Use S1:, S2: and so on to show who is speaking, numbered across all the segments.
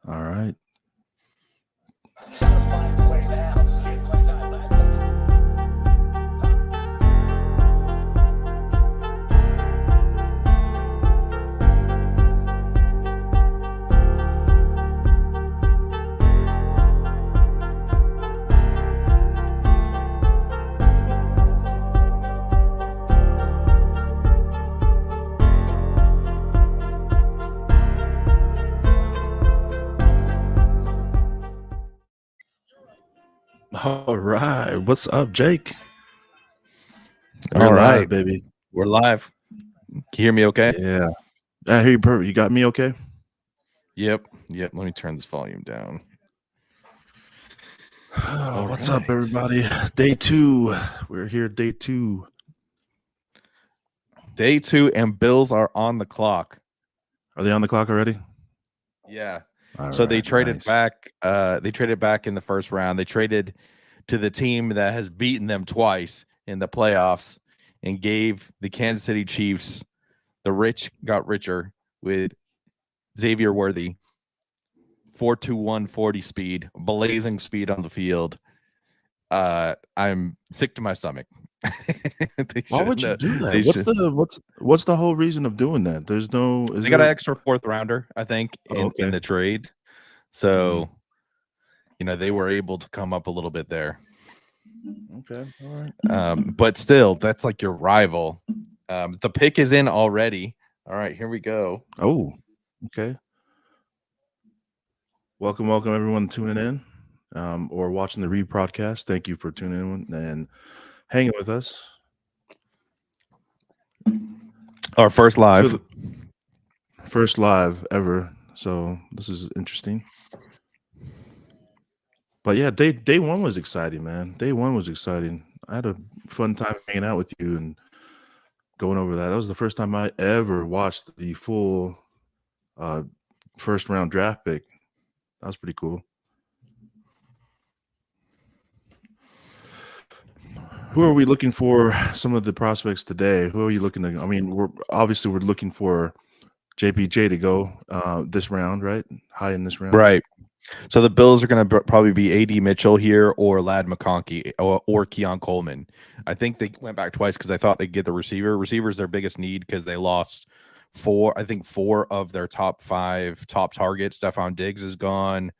S1: All right. All right. What's up, Jake? We're
S2: All right,
S1: live, baby.
S2: we're live. Can you hear me okay?
S1: Yeah. I hear you perfect. You got me okay?
S2: Yep. Let me turn this volume down.
S1: What's up,
S2: right.
S1: everybody? Day 2. We're here, day 2.
S2: Day 2 and Bills are on the clock.
S1: Are they on the clock already?
S2: Yeah.
S1: All
S2: So they
S1: right,
S2: traded
S1: nice.
S2: back. They traded back in the first round. They traded to the team that has beaten them twice in the playoffs and gave the Kansas City Chiefs. The rich got richer with Xavier Worthy. 4.21 40 speed, blazing speed on the field. I'm sick to my stomach.
S1: Why would you do that?
S2: They should.
S1: What's the whole reason of doing that? There's no is
S2: They got an
S1: there
S2: extra fourth rounder, I think,
S1: Oh,
S2: in
S1: okay.
S2: the trade. So, they were able to come up a little bit there.
S1: Okay, all right.
S2: But still, that's like your rival. The pick is in already. All right, here we go.
S1: Oh, okay. Welcome everyone tuning in or watching the rebroadcast. Thank you for tuning in and hanging with us.
S2: Our first live.
S1: First live ever. So this is interesting. But yeah, day 1 was exciting, man. Day 1 was exciting. I had a fun time hanging out with you and going over that. That was the first time I ever watched the full first round draft pick. That was pretty cool. Who are we looking for? Some of the prospects today. Who are you looking to? I mean, we're looking for JPJ to go this round, right? High in this round,
S2: right? So the Bills are going to probably be AD Mitchell here or Ladd McConkey or Keon Coleman. I think they went back twice because I thought they'd get the receiver. Receiver's their biggest need because they lost four of their top 5 top targets. Stephon Diggs is gone.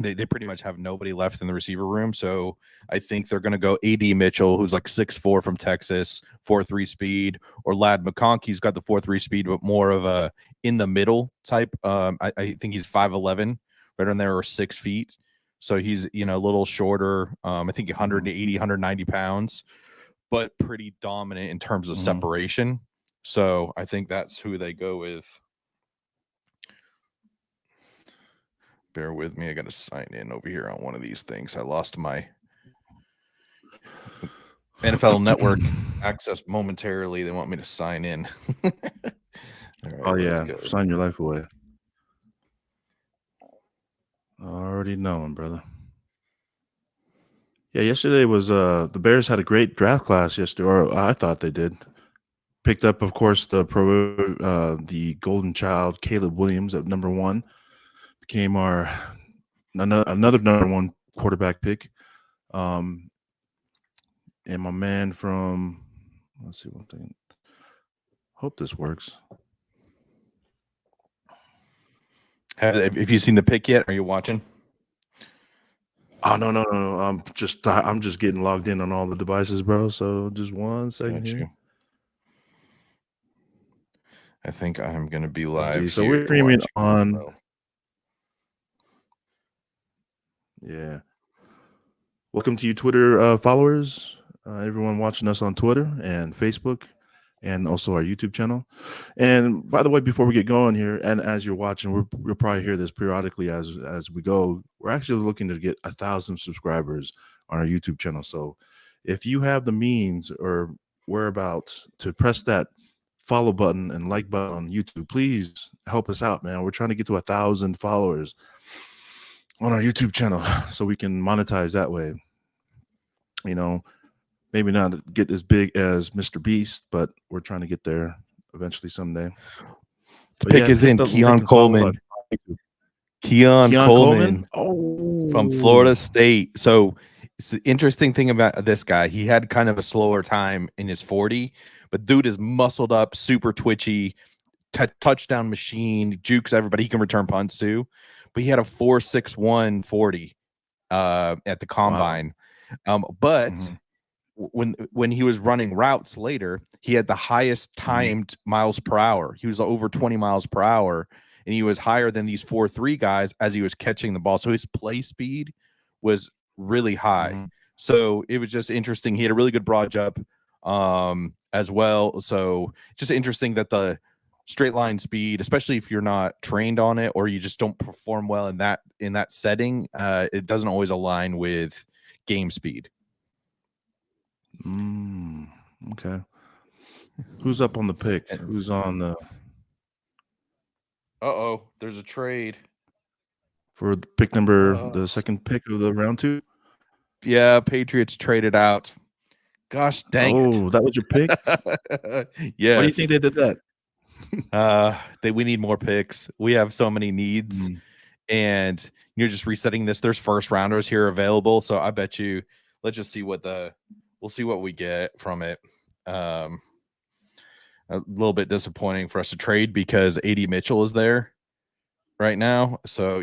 S2: They pretty much have nobody left in the receiver room. So I think they're going to go AD Mitchell, who's like 6'4" from Texas, 4.3 speed, or Ladd McConkey, who's got the 4.3 speed, but more of a in the middle type. I think he's 5'11", right on there, or 6 feet. So he's, a little shorter. I think 180, 190 pounds, but pretty dominant in terms of separation. So I think that's who they go with. Bear with me. I got to sign in over here on one of these things. I lost my NFL Network access momentarily. They want me to sign in.
S1: Right, yeah. Sign your life away. Already knowing, brother. Yeah, yesterday was the Bears had a great draft class yesterday, or I thought they did. Picked up, of course, the golden child, Caleb Williams at number 1. Became our another number 1 quarterback pick. And my man from, let's see one thing. Hope this works.
S2: Have you seen the pick yet? Are you watching?
S1: Oh no! I'm just getting logged in on all the devices, bro. So just 1 second here.
S2: I think I'm gonna be live.
S1: So we're streaming on. Yeah. Welcome to you, Twitter followers. Everyone watching us on Twitter and Facebook, and also our YouTube channel. And by the way, before we get going here, and as you're watching, we'll probably hear this periodically as we go. We're actually looking to get 1,000 subscribers on our YouTube channel. So if you have the means or whereabouts to press that follow button and like button on YouTube, please help us out, man. We're trying to get to 1,000 followers on our YouTube channel so we can monetize that way. Maybe not get as big as Mr. Beast, but we're trying to get there eventually someday.
S2: The pick is in. Keon Coleman. Keon Coleman
S1: Oh,
S2: from Florida State. So it's the interesting thing about this guy. He had kind of a slower time in his 40, but dude is muscled up, super twitchy, touchdown machine, jukes everybody. He can return punts too. But he had a 4.61 40 at the combine. But
S1: Mhm.
S2: when he was running routes later, he had the highest timed miles per hour. He was over 20 miles per hour, and he was higher than these 4.3 guys as he was catching the ball. So his play speed was really high.
S1: Mhm.
S2: So it was just interesting. He had a really good broad jump as well. So just interesting that the straight line speed, especially if you're not trained on it or you just don't perform well in that setting, it doesn't always align with game speed.
S1: Okay. Who's up on the pick? Who's on the
S2: There's a trade.
S1: for the pick number, the second pick of the round 2?
S2: Yeah, Patriots traded out. Gosh dang
S1: Oh, that was your pick?
S2: it.
S1: Why do you think
S2: Yes.
S1: they did that?
S2: We need more picks. We have so many needs, and you're just resetting this. There's first rounders here available, so I bet you. Let's just see we'll see what we get from it. A little bit disappointing for us to trade because AD Mitchell is there right now. So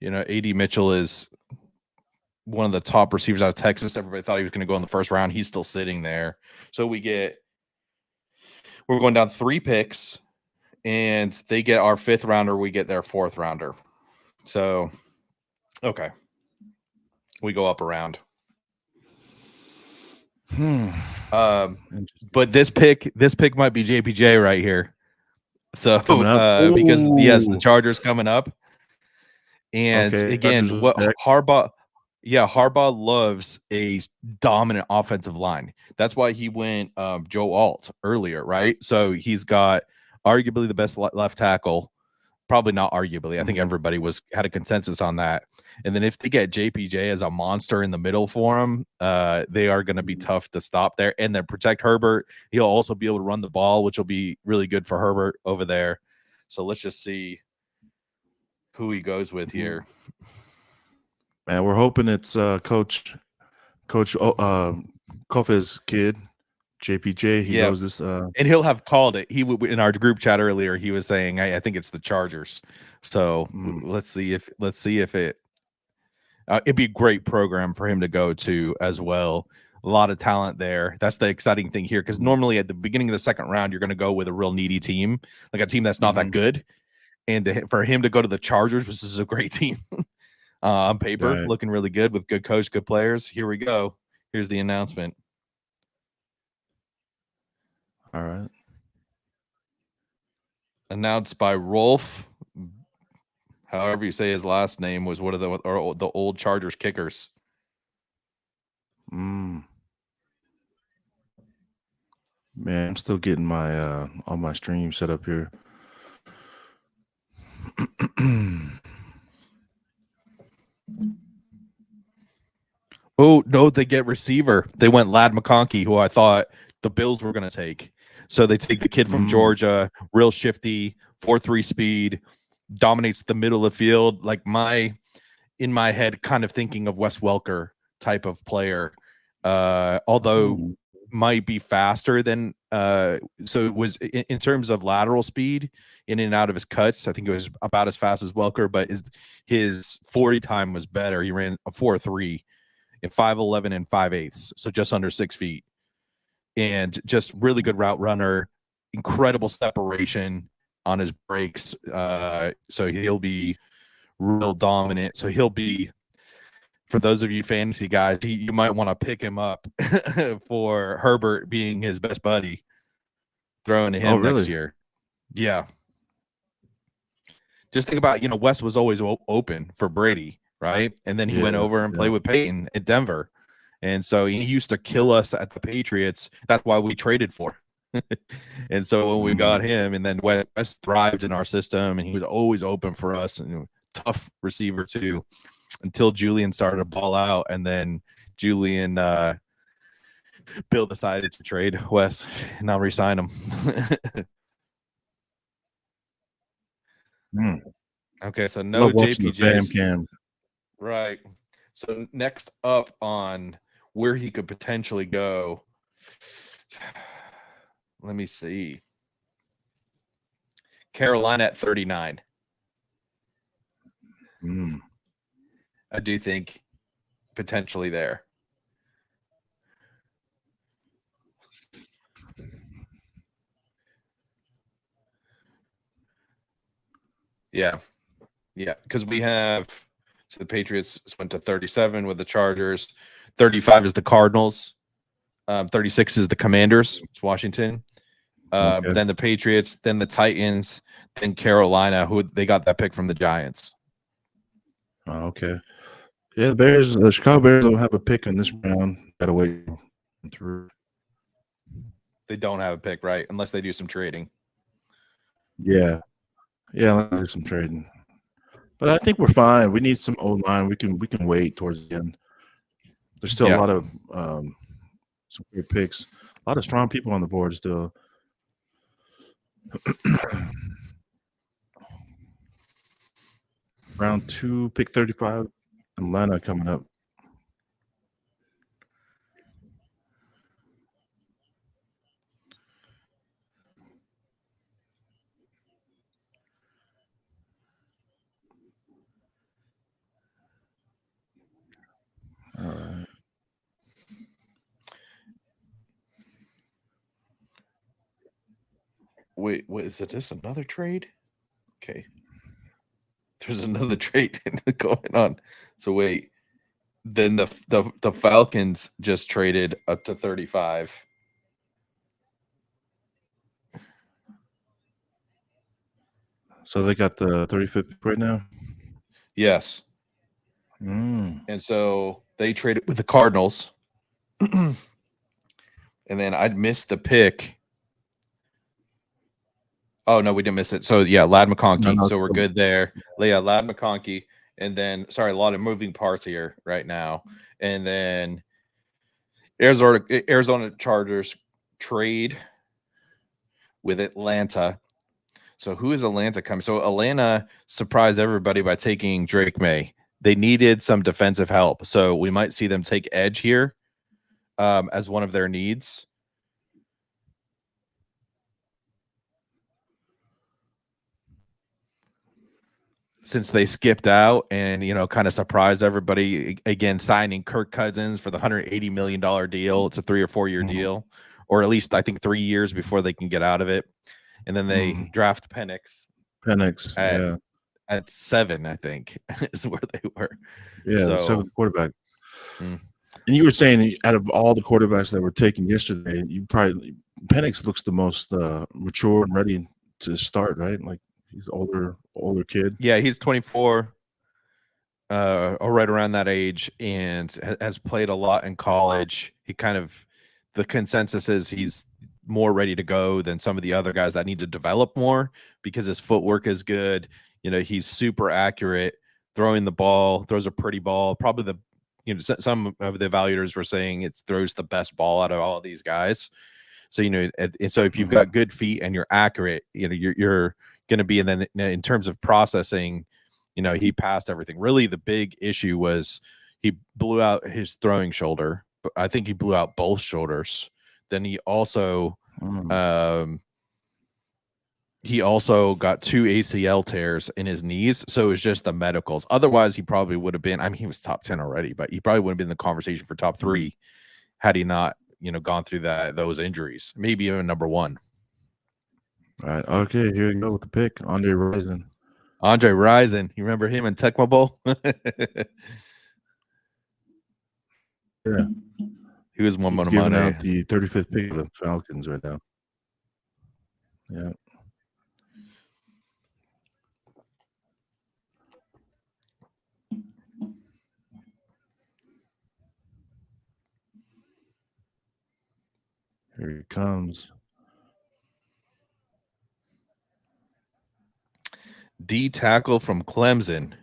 S2: AD Mitchell is one of the top receivers out of Texas. Everybody thought he was going to go in the first round. He's still sitting there. So we're going down 3 picks, and they get our 5th rounder. We get their 4th rounder. So, okay. We go up a round. But this pick might be JPJ right here. So because yes, the Chargers coming up. And again, what Harbaugh loves a dominant offensive line. That's why he went Joe Alt earlier, right? So he's got arguably the best left tackle. Probably not arguably. I think everybody had a consensus on that. And then if they get JPJ as a monster in the middle for him, they are going to be tough to stop there. And then protect Herbert. He'll also be able to run the ball, which will be really good for Herbert over there. So let's just see who he goes with here.
S1: Man, we're hoping it's Coach Kofe's kid, JPJ. He knows this,
S2: and he'll have called it. He in our group chat earlier. He was saying, "I think it's the Chargers." So let's see if it. It'd be a great program for him to go to as well. A lot of talent there. That's the exciting thing here, because normally at the beginning of the second round, you're going to go with a real needy team, like a team that's not that good. And for him to go to the Chargers, which is a great team on paper, looking really good with good coach, good players. Here we go. Here's the announcement.
S1: All right.
S2: Announced by Rolf, however you say his last name, was one of the old Chargers kickers.
S1: Man, I'm still getting my all my stream set up here.
S2: Oh no, they get receiver. They went Ladd McConkey, who I thought the Bills were going to take. So they take the kid from Georgia, real shifty, 4.3 speed, dominates the middle of the field. Like in my head, kind of thinking of Wes Welker type of player, although might be faster than. So it was in terms of lateral speed in and out of his cuts. I think it was about as fast as Welker, but his 40 time was better. He ran a 4.3 in 5'11" and 5/8, so just under 6 feet. And just really good route runner, incredible separation on his breaks. So he'll be real dominant. So he'll be, for those of you fantasy guys, you might want to pick him up for Herbert being his best buddy, throwing to him next year. Yeah. Just think about, Wes was always open for Brady, right? And then he went over and played with Peyton at Denver. And so he used to kill us at the Patriots. That's why we traded for him. And so when we got him, and then Wes thrived in our system, and he was always open for us, and tough receiver too, until Julian started to ball out. And then Julian, Bill decided to trade Wes and not re-sign him.
S1: Mm.
S2: Okay, so
S1: I
S2: no
S1: love watching the fam
S2: JPJs.
S1: cam.
S2: Right. So next up on where he could potentially go, let me see. Carolina at 39.
S1: Mm.
S2: I do think potentially there. Yeah. Yeah. Because we have, so the Patriots went to 37 with the Chargers, 35 is the Cardinals, 36 is the Commanders, it's Washington.
S1: Okay.
S2: Then the Patriots, then the Titans, then Carolina, who they got that pick from the Giants.
S1: Oh, okay. Yeah, the Chicago Bears don't have a pick in this round. Gotta wait through.
S2: They don't have a pick, right? Unless they do some trading.
S1: Yeah. Yeah, let's do some trading. But I think we're fine. We need some O line. We can wait towards the end. There's still a lot of some great picks. A lot of strong people on the board still. Round 2, pick 35. Atlanta coming up. All right.
S2: Wait, what is it? This another trade? Okay. There's another trade going on. So wait. Then the Falcons just traded up to 35.
S1: So they got the 35th pick right now?
S2: Yes.
S1: Mm.
S2: And so they traded with the Cardinals. And then I'd missed the pick. Oh no, we didn't miss it. So yeah, Ladd McConkey.
S1: No,
S2: so we're good there. Yeah, Ladd McConkey. And then sorry, a lot of moving parts here right now. And then Arizona Chargers trade with Atlanta. So who is Atlanta coming? So Atlanta surprised everybody by taking Drake May. They needed some defensive help. So we might see them take edge here as one of their needs. Since they skipped out and, kind of surprised everybody again, signing Kirk Cousins for the $180 million deal. It's a 3 or 4 year deal, or at least I think 3 years before they can get out of it. And then they draft Penix. At 7, I think, is where they were.
S1: Yeah, the 7th quarterback. And you were saying out of all the quarterbacks that were taken yesterday, Penix looks the most mature and ready to start, right? Like he's older kid.
S2: Yeah, he's 24, or right around that age, and has played a lot in college. The consensus is he's more ready to go than some of the other guys that need to develop more because his footwork is good. He's super accurate throwing the ball, throws a pretty ball. Probably some of the evaluators were saying it throws the best ball out of all of these guys. So, so if you've got good feet and you're accurate, you're going to be, and then in terms of processing, he passed everything. Really, the big issue was he blew out his throwing shoulder. But I think he blew out both shoulders. Then he also got 2 ACL tears in his knees. So it was just the medicals. Otherwise, he probably would have been, he was top 10 already, but he probably wouldn't have been in the conversation for top 3 had he not, gone through those injuries, maybe even number 1.
S1: All right. Okay. Here we go with the pick. Andre Rison.
S2: You remember him in Tecmo Bowl?
S1: Yeah.
S2: He was one
S1: He's
S2: of
S1: giving
S2: money.
S1: out the 35th pick of the Falcons right now. Yeah. Here he comes.
S2: D tackle from Clemson.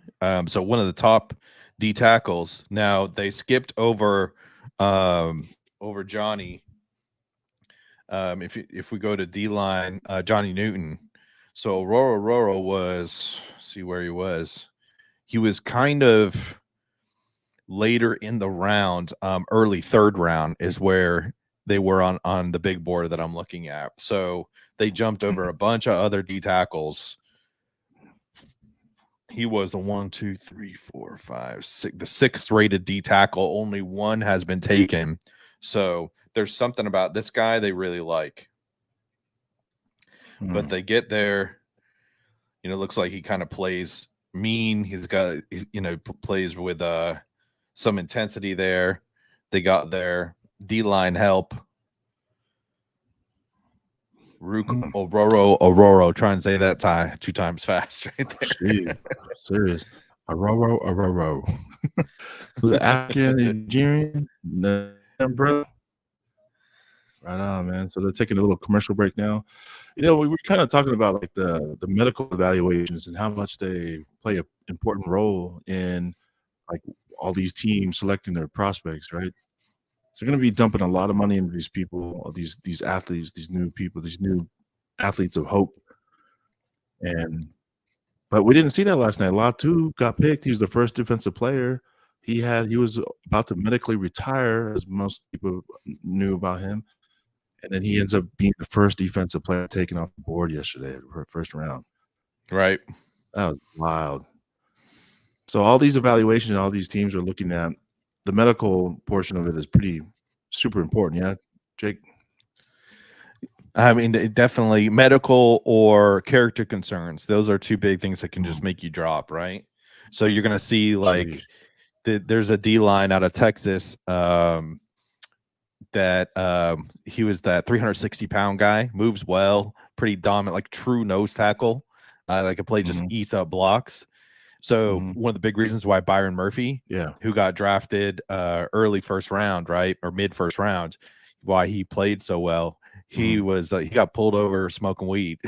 S2: So one of the top D tackles. Now they skipped over Johnny. If we go to D line, Johnny Newton. So Aurora was, see where he was. He was kind of later in the round, early third round is where they were on the big board that I'm looking at. So they jumped over a bunch of other D tackles. He was the 1, 2, 3, 4, 5, 6, the 6th rated D tackle. Only one has been taken. So there's something about this guy they really like. But they get there, you know, looks like he kind of plays mean. Plays with some intensity there. They got their D-line help. Aurora, try and say that 2 times fast right there.
S1: Serious. Aurora. Was it African Nigerian? Bro. Right on, man. So they're taking a little commercial break now. You know, we were kind of talking about like the medical evaluations and how much they play an important role in like all these teams selecting their prospects, right? So they're going to be dumping a lot of money into these people, these athletes, these new people, these new athletes of hope. But we didn't see that last night. Latu got picked. He was the first defensive player. He was about to medically retire, as most people knew about him. And then he ends up being the first defensive player taken off the board yesterday, first round.
S2: Right.
S1: That was wild. So all these evaluations, all these teams are looking at the medical portion of it is pretty super important. Yeah, Jake?
S2: I mean, definitely medical or character concerns. Those are 2 big things that can just make you drop, right? So you're going to see like there's a D line out of Texas that he was that 360-pound guy, moves well, pretty dominant, like true nose tackle. Like a play just eats up blocks. So one of the big reasons why Byron Murphy, who got drafted early first round, right, or mid first round, why he played so well. He was he got pulled over smoking weed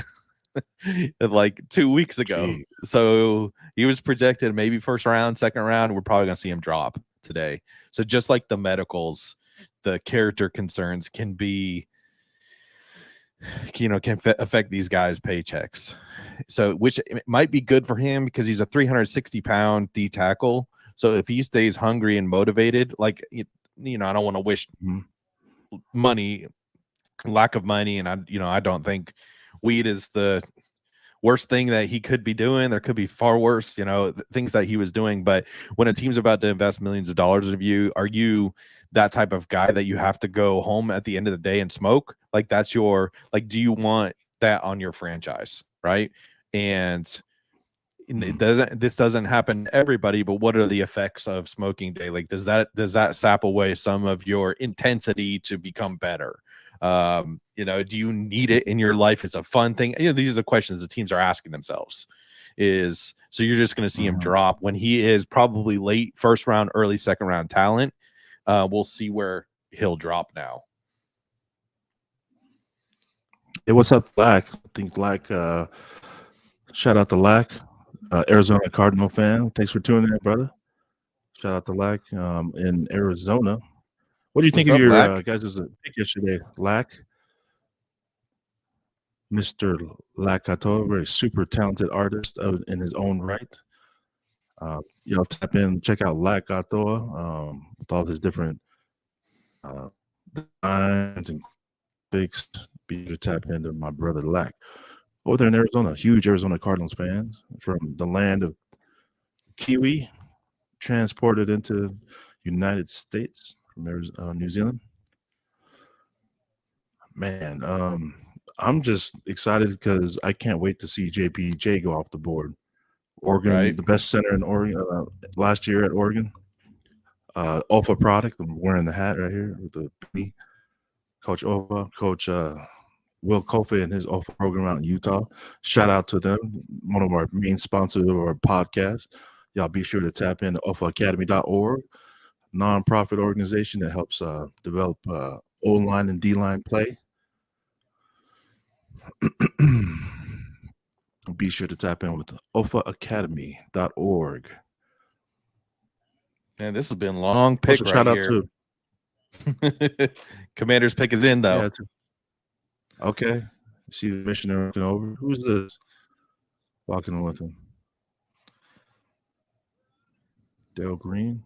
S2: like 2 weeks ago.
S1: Jeez.
S2: So he was projected maybe first round, second round. We're probably gonna see him drop today. So just like the medicals, the character concerns can be, can affect these guys' paychecks. So which might be good for him because he's a 360-pound D tackle. So if he stays hungry and motivated, like, I don't want to wish money, lack of money. And I don't think weed is the worst thing that he could be doing. There could be far worse, things that he was doing. But when a team's about to invest millions of dollars of you, are you that type of guy that you have to go home at the end of the day and smoke? Like that's do you want that on your franchise? Right. And this doesn't happen to everybody, but what are the effects of smoking daily? Does that sap away some of your intensity to become better? Do you need it in your life? It's a fun thing. These are the questions the teams are asking themselves. So you're just going to see him drop when he is probably late first round, early second round talent. We'll see where he'll drop now.
S1: Hey, what's up, Lack? I think Lack, shout out to Lack, Arizona Cardinal fan. Thanks for tuning in, brother. Shout out to Lack in Arizona. What do you think of your guys' pick yesterday, Lack? Mr. Lakato, very super talented artist in his own right. Y'all tap in, check out Lakato with all his different designs and things. Be sure to tap into my brother Lack over there in Arizona. Huge Arizona Cardinals fans from the land of Kiwi, transported into United States from New Zealand. Man, I'm just excited because I can't wait to see JPJ go off the board. Oregon, right? The best center in Oregon last year at Oregon. Alpha product. I'm wearing the hat right here with the P. Coach Alpha, Coach Will Kofi and his Alpha program out in Utah. Shout out to them. One of our main sponsors of our podcast. Y'all be sure to tap in to alphaacademy.org, nonprofit organization that helps develop O-line and D-line play. Be sure to tap in with alphaacademy.org.
S2: Man, this has been a long pick right here. Shout out to Commander's pick is in, though.
S1: Yeah, okay. See the missioner looking over. Who's this? Walking with him. Dale Green.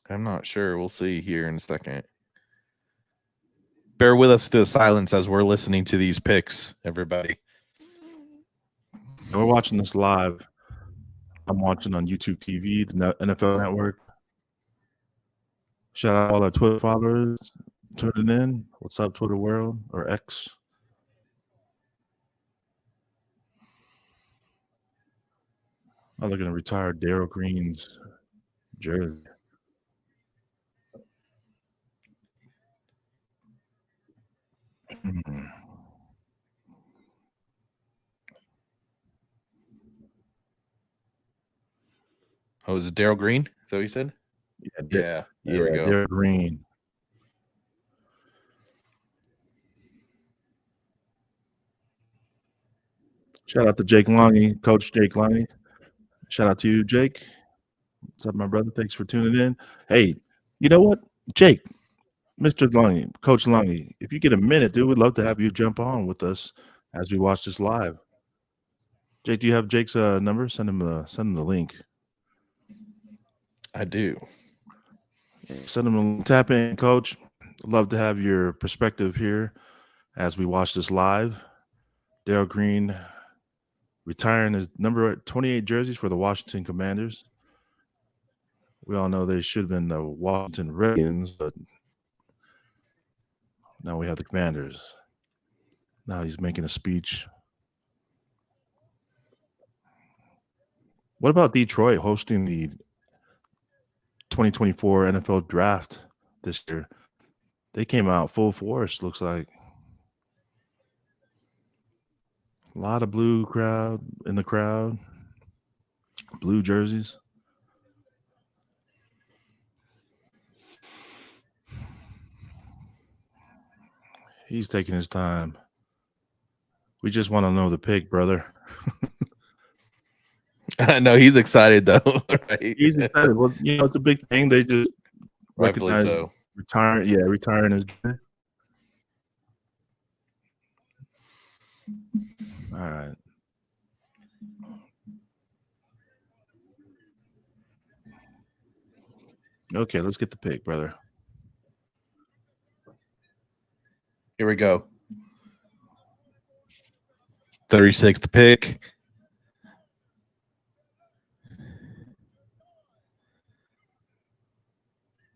S2: I'm not sure. We'll see here in a second. Bear with us through the silence as we're listening to these picks, everybody.
S1: We're watching this live. I'm watching on YouTube TV, the NFL Network. Shout out all our Twitter followers tuning in. What's up, Twitter world or X? Oh, they're going to retire Darryl Green's jersey.
S2: Oh, is it Darryl Green? Is that what you said? Yeah. There we go.
S1: Darryl Green. Shout out to Jake Longy, Coach Jake Longy. Shout out to you, Jake. What's up, my brother? Thanks for tuning in. Hey, you know what, Jake, Mr. Longy, Coach Longy, if you get a minute, dude, we'd love to have you jump on with us as we watch this live. Jake, do you have Jake's number? Send him the link.
S2: I do.
S1: Send him a tap in, Coach. Love to have your perspective here as we watch this live. Darryl Green retiring his number 28 jerseys for the Washington Commanders. We all know they should have been the Washington Redskins, but now we have the Commanders. Now he's making a speech. What about Detroit hosting the 2024 NFL draft this year? They came out full force, looks like. A lot of blue crowd in the crowd. Blue jerseys. He's taking his time. We just want to know the pick, brother.
S2: I know he's excited though, right?
S1: He's excited. Well, you know, it's a big thing. They just
S2: Rightfully
S1: recognize
S2: so.
S1: retiring his. All right. Okay, let's get the pick, brother.
S2: Here we go. 36th pick.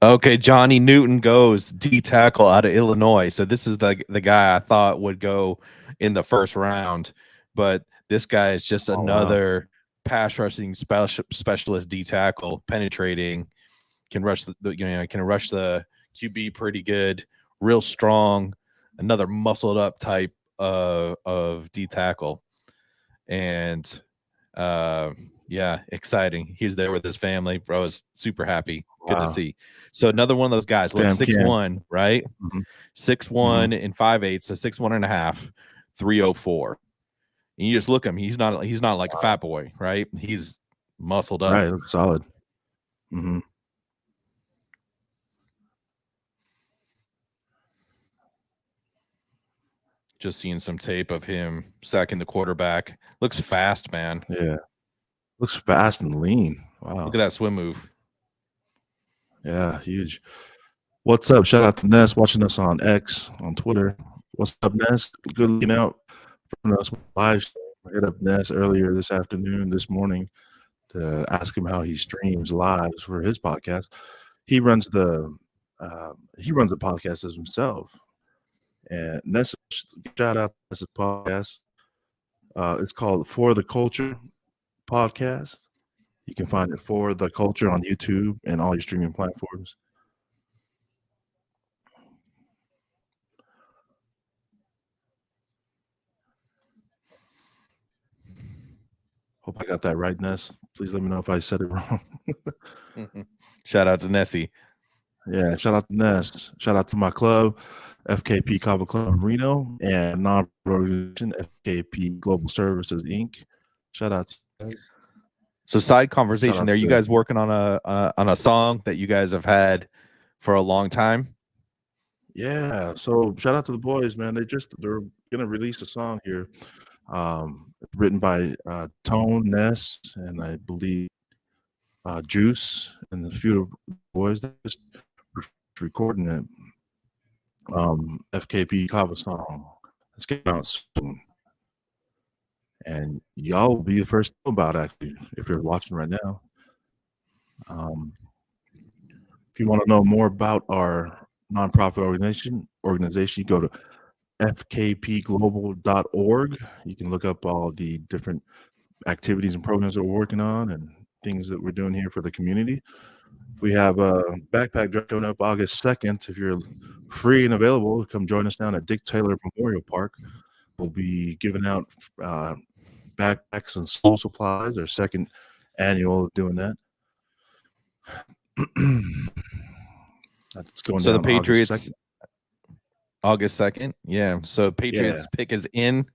S2: Okay, Johnny Newton goes D tackle out of Illinois. So this is the guy I thought would go in the first round, but this guy is just another pass rushing specialist D tackle, penetrating, can rush the QB pretty good, real strong, another muscled up type of D tackle, and yeah, exciting. He's there with his family. Bro is super happy. Good to see. So another one of those guys, look, 6'1", right? 6'1" and 5'8", so 6'1.5", 304. And you just look at him, he's not like a fat boy, right? He's muscled up.
S1: Right, looks solid.
S2: Just seeing some tape of him sacking the quarterback. Looks fast, man.
S1: Yeah. Looks fast and lean. Wow.
S2: Look at that swim move.
S1: Yeah, huge. What's up? Shout out to Ness watching us on X, on Twitter. What's up, Ness? Good looking out from us live. I hit up Ness earlier this morning, to ask him how he streams live for his podcast. He runs the podcast as himself. And Ness, shout out to this podcast. It's called For the Culture Podcast. You can find it For the Culture on YouTube and all your streaming platforms. Hope I got that right, Ness. Please let me know if I said it wrong.
S2: Shout out to Nessie.
S1: Yeah, shout out to Ness. Shout out to my club, FKP Kava Club in Reno, and non-organization FKP Global Services Inc. Shout out to you guys.
S2: So side conversation there. You guys working on a song that you guys have had for a long time?
S1: Yeah, so shout out to the boys, man. They're gonna release a song here, written by Tone Ness and I believe Juice and a few of the boys that just recording it. FKP Kava song. It's getting out soon, and y'all will be the first to know about it, actually if you're watching right now. Um, if you want to know more about our nonprofit organization, you go to fkpglobal.org. You can look up all the different activities and programs that we're working on and things that we're doing here for the community. We have a backpack drive coming up August 2nd. If you're free and available, come join us down at Dick Taylor Memorial Park. We'll be giving out backpacks and school supplies. Our second annual of doing that. That's going
S2: So the
S1: down August
S2: Patriots,
S1: 2nd.
S2: August 2nd. Yeah. So Patriots pick is in,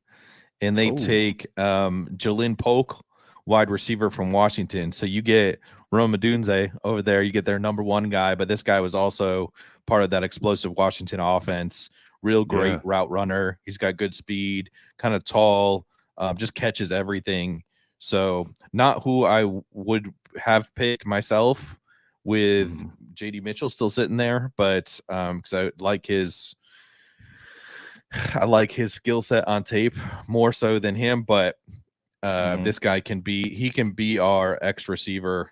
S2: and they
S1: Oh.
S2: take Jalen Polk, wide receiver from Washington. So you get Rome Odunze over there. You get their number one guy, but this guy was also part of that explosive Washington offense. Real great route runner. He's got good speed, kind of tall, just catches everything. So not who I would have picked myself with JD Mitchell still sitting there, but because I like his skill set on tape more so than him, but this guy can be our X receiver.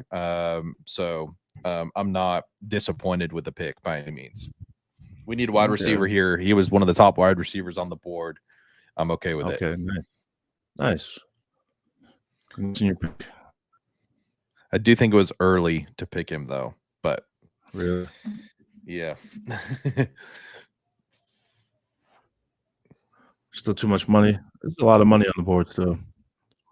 S2: So I'm not disappointed with the pick by any means. We need a wide receiver here. He was one of the top wide receivers on the board. I'm okay with it.
S1: Okay, nice. Continue pick.
S2: I do think it was early to pick him though, but
S1: really,
S2: yeah.
S1: Still too much money. There's a lot of money on the board still.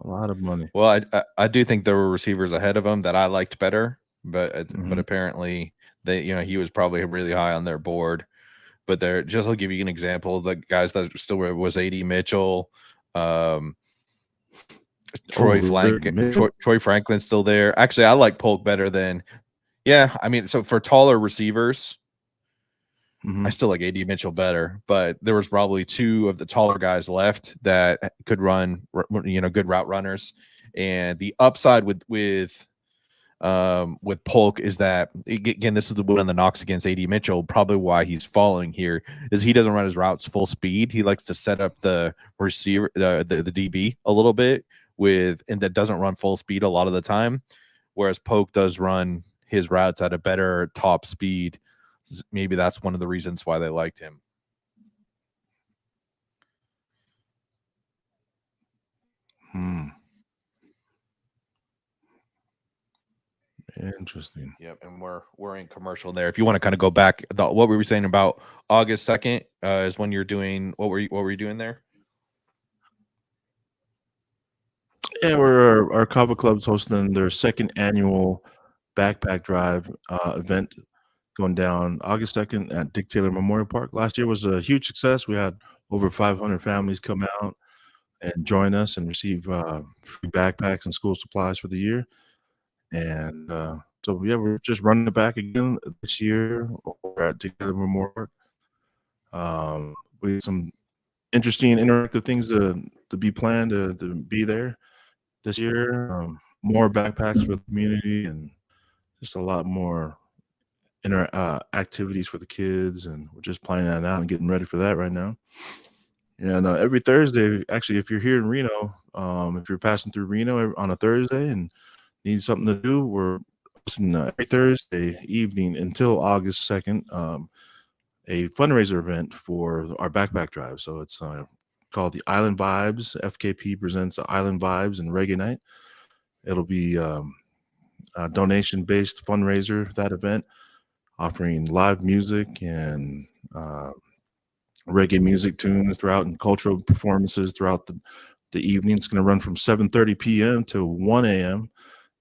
S1: A lot of money.
S2: Well, I do think there were receivers ahead of him that I liked better, but apparently he was probably really high on their board. But there, just I'll give you an example. The guys that still were was AD Mitchell, Troy Franklin's still there. Actually, I like Polk better than. Yeah, I mean, so for taller receivers, I still like AD Mitchell better, but there was probably two of the taller guys left that could run, good route runners. And the upside with Polk is that, again, this is the one of the knocks against AD Mitchell, probably why he's falling here, is he doesn't run his routes full speed. He likes to set up the receiver, the DB a little bit and that doesn't run full speed a lot of the time, whereas Polk does run his routes at a better top speed. Maybe that's one of the reasons why they liked him.
S1: Interesting.
S2: Yep, and we're in commercial there. If you want to kind of go back, what were we saying about August 2nd is when you're doing what were you doing there?
S1: Yeah, our Kava Club's hosting their second annual backpack drive event going down August 2nd at Dick Taylor Memorial Park. Last year was a huge success. We had over 500 families come out and join us and receive free backpacks and school supplies for the year. And so, yeah, we're just running it back again this year over at Dick Taylor Memorial Park. We have some interesting interactive things to be planned to be there this year. More backpacks for the community and just a lot more activities for the kids, and we're just planning that out and getting ready for that right now. And every Thursday, actually, if you're here in Reno, if you're passing through Reno on a Thursday and need something to do, we're hosting every Thursday evening until August 2nd a fundraiser event for our backpack drive. So it's called the Island Vibes. FKP presents Island Vibes and Reggae Night. It'll be a donation-based fundraiser, that event, offering live music and reggae music tunes throughout and cultural performances throughout the evening. It's going to run from 7:30 p.m. to 1 a.m.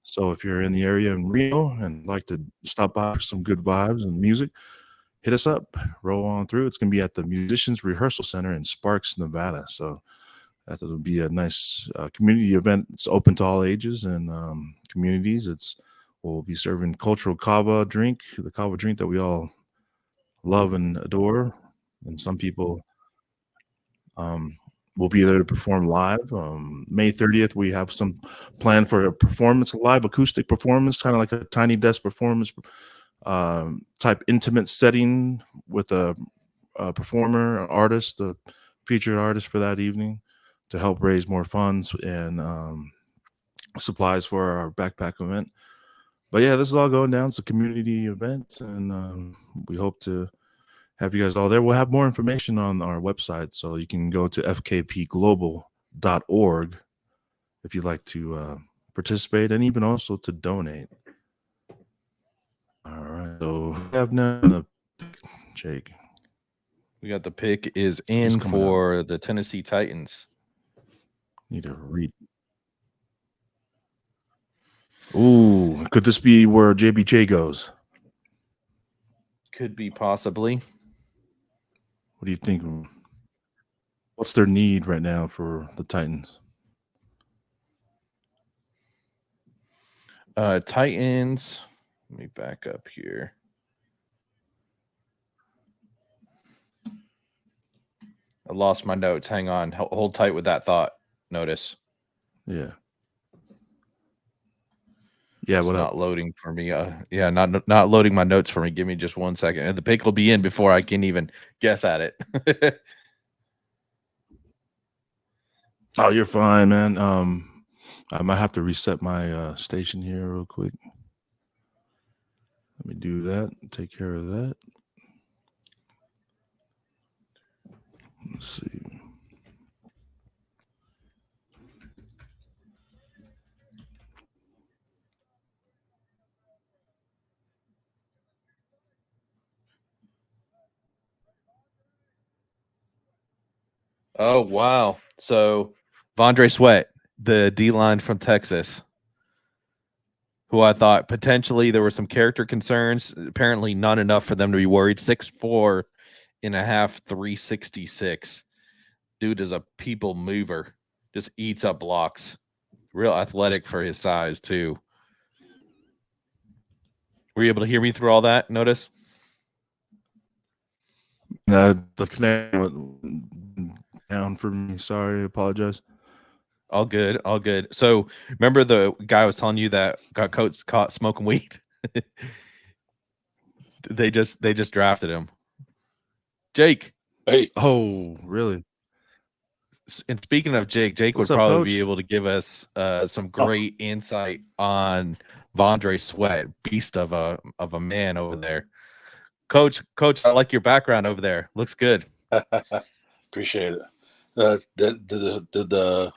S1: So if you're in the area in Reno and like to stop by for some good vibes and music, hit us up, roll on through. It's going to be at the Musicians Rehearsal Center in Sparks, Nevada. So that'll be a nice community event. It's open to all ages and communities. We'll be serving cultural kava drink, the kava drink that we all love and adore. and some people will be there to perform live. May 30th, we have some plan for a performance, a live acoustic performance, kind of like a tiny desk performance type intimate setting with a performer, an artist, a featured artist for that evening to help raise more funds and supplies for our backpack event. But yeah, this is all going down. It's a community event, and we hope to have you guys all there. We'll have more information on our website, so you can go to fkpglobal.org if you'd like to participate and even also to donate. All right, so we have now the Jake.
S2: We got the pick is
S1: Who's
S2: in
S1: coming up?
S2: for the Tennessee Titans.
S1: Need to read. Ooh, could this be where JBJ goes?
S2: Could be possibly.
S1: What do you think? What's their need right now for the Titans?
S2: Titans. Let me back up here. I lost my notes. Hang on. Hold tight with that thought. Notice.
S1: Yeah. Yeah,
S2: It's
S1: what
S2: not
S1: up?
S2: loading for me. Yeah, not loading my notes for me. Give me just 1 second. And the pick will be in before I can even guess at it.
S1: Oh, you're fine, man. I might have to reset my station here real quick. Let me do that. Take care of that. Let's see.
S2: Oh, wow. So Vondre Sweat, the D-line from Texas, who I thought potentially there were some character concerns. Apparently not enough for them to be worried. 6'4" and a half, 366. Dude is a people mover. Just eats up blocks. Real athletic for his size, too. Were you able to hear me through all that? Notice?
S1: The connection went down for me. Sorry, I apologize.
S2: All good, all good. So remember the guy I was telling you that got caught smoking weed? they just drafted him. Jake.
S3: Hey,
S1: Oh, really?
S2: And speaking of Jake
S1: What's
S2: would
S1: up,
S2: probably
S1: Coach?
S2: be able to give us some great insight on Vondre Sweat, beast of a man over there. Coach, I like your background over there. Looks good.
S3: appreciate it. Did the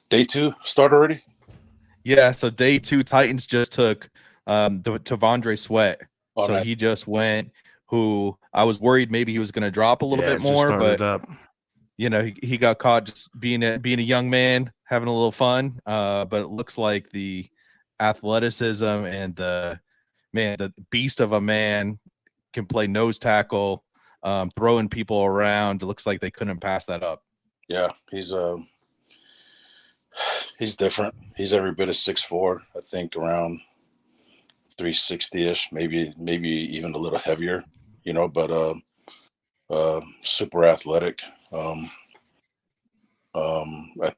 S3: day 2 start already?
S2: Yeah, so day 2 Titans just took to Vondre Sweat.
S3: Oh,
S2: so
S3: nice.
S2: he just went, who I was worried maybe he was going to drop a little
S1: Yeah,
S2: bit
S1: it just
S2: more,
S1: started
S2: but
S1: up.
S2: you know, he got caught just being a young man, having a little fun. But it looks like the athleticism and the beast of a man can play nose tackle, throwing people around. It looks like they couldn't pass that up.
S3: Yeah, he's different. He's every bit of 6'4", I think around 360-ish, maybe even a little heavier, you know, but super athletic. I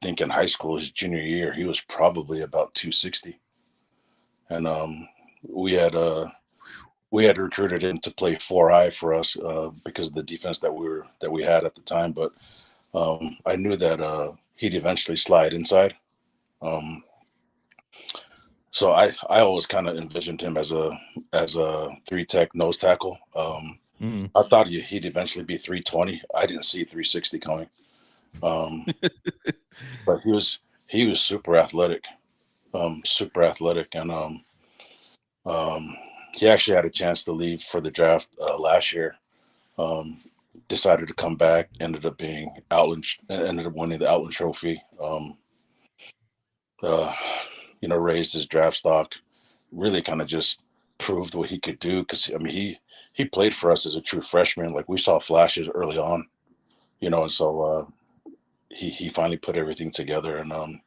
S3: think in high school, his junior year, he was probably about 260. And we had recruited him to play 4-eye for us because of the defense that we had at the time. But I knew that he'd eventually slide inside. So I always kind of envisioned him as a 3-tech nose tackle. I thought he'd eventually be 320. I didn't see 360 coming. But he was super athletic, and he actually had a chance to leave for the draft last year. Decided to come back. Ended up winning the Outland Trophy. Raised his draft stock. Really kind of just proved what he could do, because I mean he played for us as a true freshman. Like, we saw flashes early on, and so he finally put everything together. And the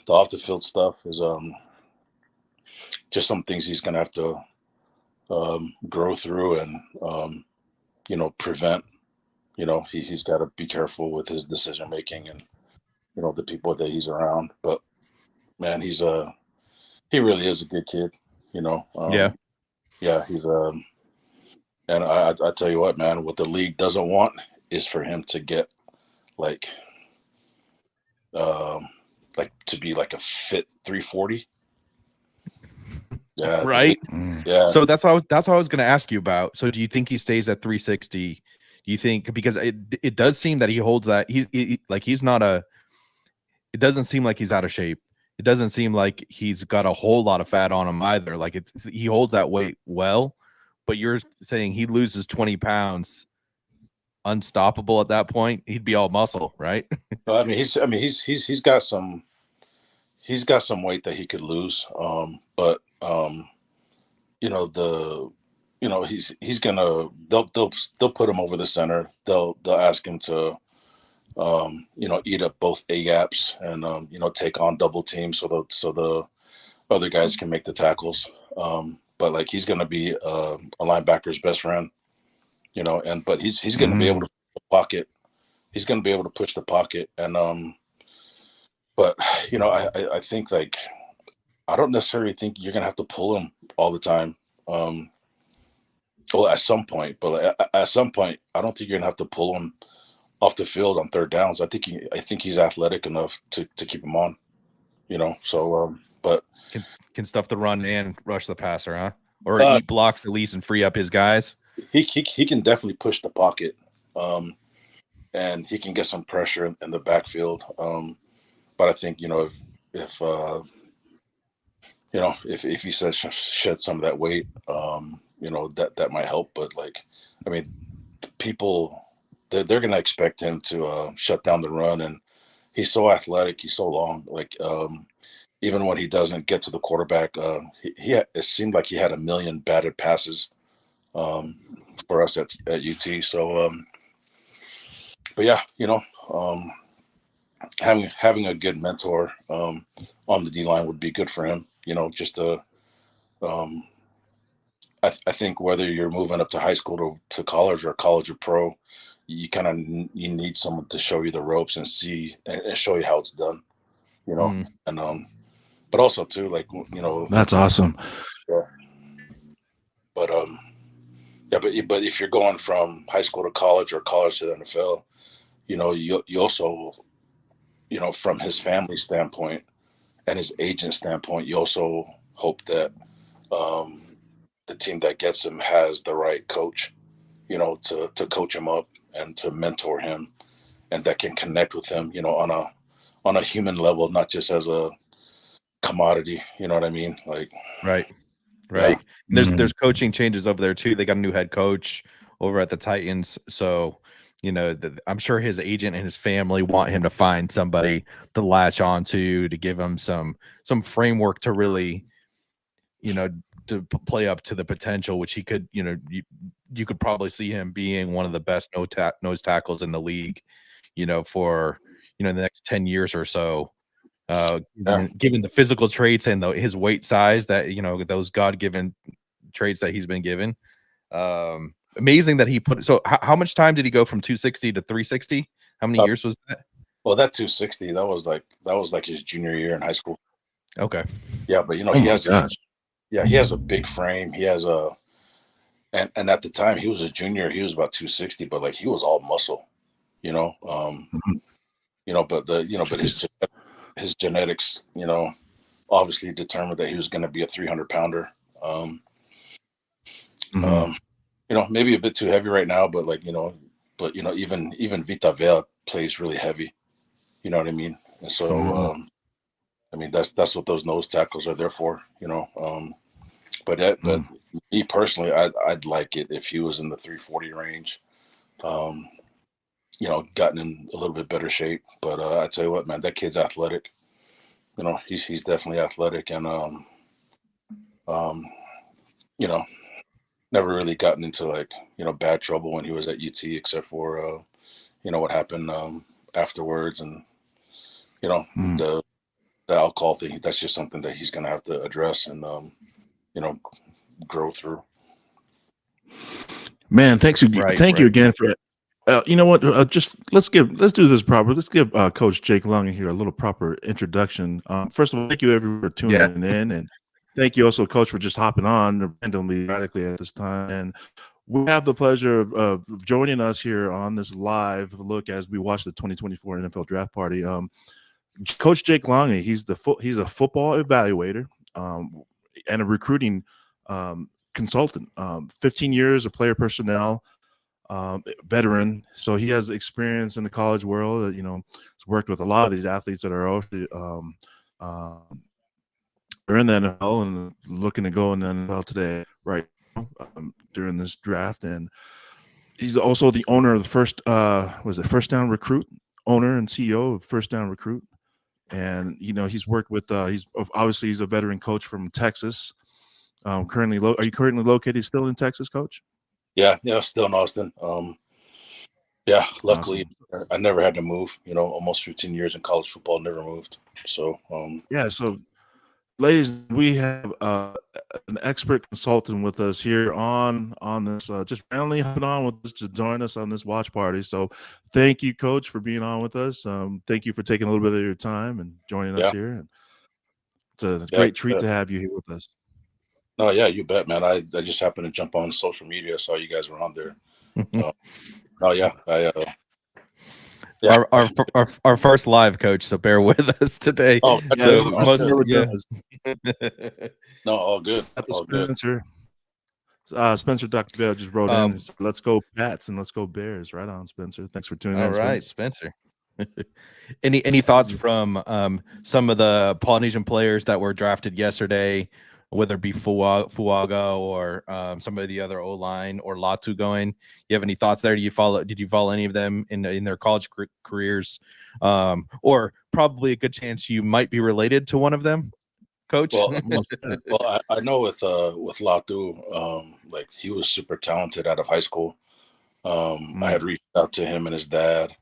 S3: off the field stuff is just some things he's gonna have to grow through and prevent. He's got to be careful with his decision making and the people that he's around. But man, he really is a good kid.
S2: Yeah.
S3: Yeah, and I tell you what, man, what the league doesn't want is for him to get like to be like a fit 340. Yeah,
S2: Right.
S3: Yeah.
S2: So that's what I was going to ask you about. So do you think he stays at 360? Do you think, because it does seem that he holds that he's not it doesn't seem like he's out of shape. It doesn't seem like he's got a whole lot of fat on him either. Like he holds that weight well, but you're saying he loses 20 pounds, unstoppable at that point. He'd be all muscle, right?
S3: I mean, he's got some weight that he could lose. But he's gonna they'll put him over the center. They'll ask him to eat up both A gaps and take on double teams so the other guys can make the tackles. But like he's gonna be a linebacker's best friend, but he's gonna be able to pocket. He's gonna be able to push the pocket and but I think like I don't necessarily think you're gonna have to pull him all the time. Well, at some point, but at some point, I don't think you're gonna have to pull him off the field on third downs. I think he's athletic enough to keep him on. So but
S2: can stuff the run and rush the passer, huh? Or eat blocks at least and free up his guys.
S3: He can definitely push the pocket, and he can get some pressure in the backfield. But I think if he says shed some of that weight, that might help. But like, I mean, people they're going to expect him to shut down the run, and he's so athletic, he's so long. Like even when he doesn't get to the quarterback, it seemed like he had 1 million batted passes for us at UT. So, but yeah, having a good mentor on the D line would be good for him. Just to, I think whether you're moving up to high school to college or college or pro, you need someone to show you the ropes and see and show you how it's done. And but also too, like
S1: that's awesome.
S3: Yeah. But but if you're going from high school to college or college to the NFL, you also, from his family standpoint and his agent standpoint, you also hope that the team that gets him has the right coach, to coach him up and to mentor him, and that can connect with him, on a human level, not just as a commodity. You know what I mean? Like,
S2: right.
S3: Yeah.
S2: There's coaching changes over there too. They got a new head coach over at the Titans, so I'm sure his agent and his family want him to find somebody to latch onto, to give him some framework to really, to play up to the potential, which he could, you could probably see him being one of the best nose tackles in the league, for the next 10 years or so. Given the physical traits and his weight size, that those God-given traits that he's been given. Amazing that he put. So how much time did he go from 260 to 360? How many years was that?
S3: Well, that 260, that was like his junior year in high school.
S2: Okay.
S3: Yeah, but he has a big frame. He has and at the time he was a junior, he was about 260, but like he was all muscle, but his genetics, obviously determined that he was going to be a 300 pounder. Maybe a bit too heavy right now, but like, even Vita Vea plays really heavy. You know what I mean? And so, I mean, that's what those nose tackles are there for, but me personally, I'd like it if he was in the 340 range, gotten in a little bit better shape. But I tell you what, man, that kid's athletic. He's definitely athletic, and never really gotten into like bad trouble when he was at UT, except for what happened afterwards, and the alcohol thing. That's just something that he's gonna have to address and grow through.
S1: Man, thank
S2: Right.
S1: you again for. You know what? Just let's do this proper. Let's give Coach Jake Long here a little proper introduction. First of all, thank you everyone for
S2: Yeah.
S1: tuning in, and thank you also, Coach, for just hopping on randomly, radically at this time. And we have the pleasure of joining us here on this live look as we watch the 2024 NFL Draft Party. Coach Jake Long, he's a football evaluator and a recruiting consultant. 15 years of player personnel. Veteran, so he has experience in the college world. You know, he's worked with a lot of these athletes that are are in the NFL and looking to go in the NFL today, right now, during this draft. And he's also the owner of the First Down Recruit, owner and CEO of First Down Recruit. And you know, he's worked with he's a veteran coach from Texas. Are you currently located still in Texas, Coach?
S3: Yeah, still in Austin. Yeah, luckily
S1: Awesome.
S3: I never had to move. You know, almost 15 years in college football, never moved. So
S1: Yeah, so ladies, we have an expert consultant with us here on this, just randomly hopping on with us to join us on this watch party. So thank you, Coach, for being on with us. Thank you for taking a little bit of your time and joining us here. And it's a great treat to have you here with us.
S3: No, yeah, you bet, man. I just happened to jump on social media, saw you guys were on there. Oh yeah,
S2: Yeah. Our first live, Coach. So bear with us today.
S3: Oh,
S2: so
S3: No, all good.
S1: That's
S3: all
S1: Spencer. Good. Spencer Dr. Bell just wrote in. Said, let's go Pats and let's go Bears. Right on, Spencer. Thanks for tuning in.
S2: All right, Spencer. Any thoughts from some of the Polynesian players that were drafted yesterday, whether it be Fuaga or some of the other O-line or Latu going? You have any thoughts there? Did you follow any of them in their college careers? Or probably a good chance you might be related to one of them, Coach?
S3: Well, I know with Latu, like he was super talented out of high school. I had reached out to him and his dad.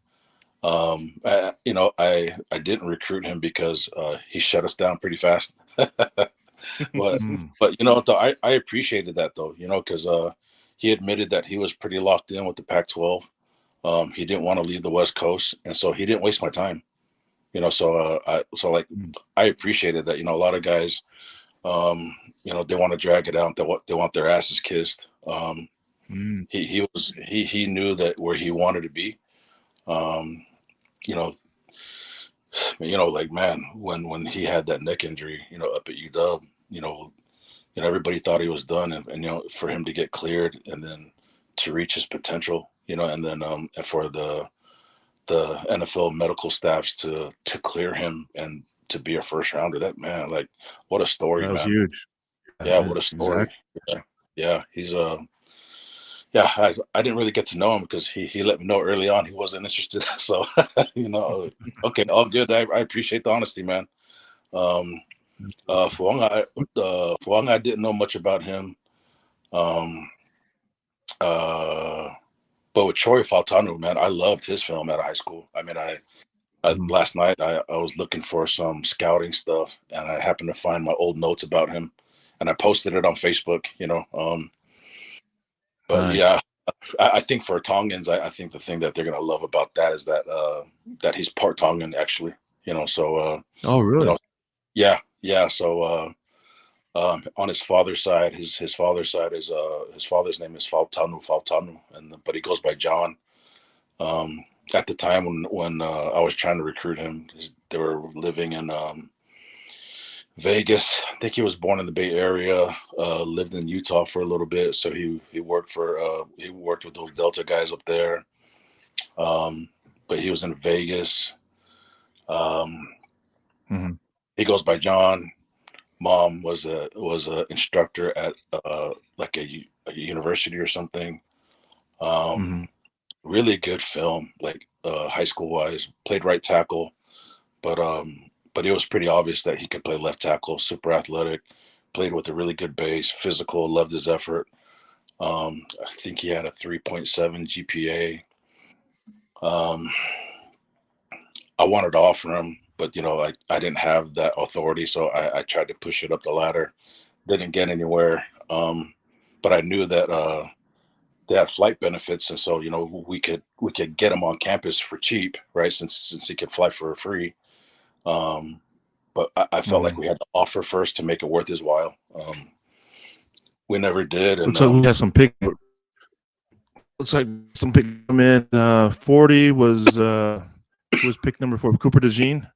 S3: I didn't recruit him because he shut us down pretty fast. but you know, I appreciated that though, you know, because he admitted that he was pretty locked in with the Pac-12. He didn't want to leave the West Coast, and so he didn't waste my time. You know, so I appreciated that. You know, a lot of guys, you know, they want to drag it out. They want their asses kissed. He knew that where he wanted to be. You know, like, man, when he had that neck injury, you know, up at UW, you know, everybody thought he was done, and you know, for him to get cleared and then to reach his potential, you know, and then and for the NFL medical staffs to clear him and to be a first rounder, that, man, like, what a story,
S1: that was
S3: man.
S1: huge.
S3: Yeah, what a story. Exactly. Yeah, he's yeah, I didn't really get to know him because he let me know early on he wasn't interested. So, you know, okay, all good. I appreciate the honesty, man. Fuaga, I didn't know much about him. But with Troy Fautanu, man, I loved his film out of high school. I mean, last night I was looking for some scouting stuff, and I happened to find my old notes about him, and I posted it on Facebook. You know, but nice. Yeah, I think for Tongans, I think the thing that they're gonna love about that is that he's part Tongan, actually. You know, so
S1: oh really?
S3: You know, yeah. So on his father's side, his father's side is his father's name is Fautanu, but he goes by John. At the time when I was trying to recruit him, they were living in Vegas. I think he was born in the Bay Area, lived in Utah for a little bit. So he worked with those Delta guys up there. But he was in Vegas. He goes by John. Mom was a instructor at like a university or something. Really good film, like high school wise. Played right tackle, but it was pretty obvious that he could play left tackle. Super athletic, played with a really good base, physical. Loved his effort. I think he had a 3.7 GPA. I wanted to offer him, but you know, I didn't have that authority, so I tried to push it up the ladder. Didn't get anywhere. But I knew that they had flight benefits, and so we could get him on campus for cheap, right? Since he could fly for free. But I felt like we had to offer first to make it worth his while. We never did, and
S1: So we had some pick. Looks like some pick come in. 40 was pick number 4, Cooper DeJean.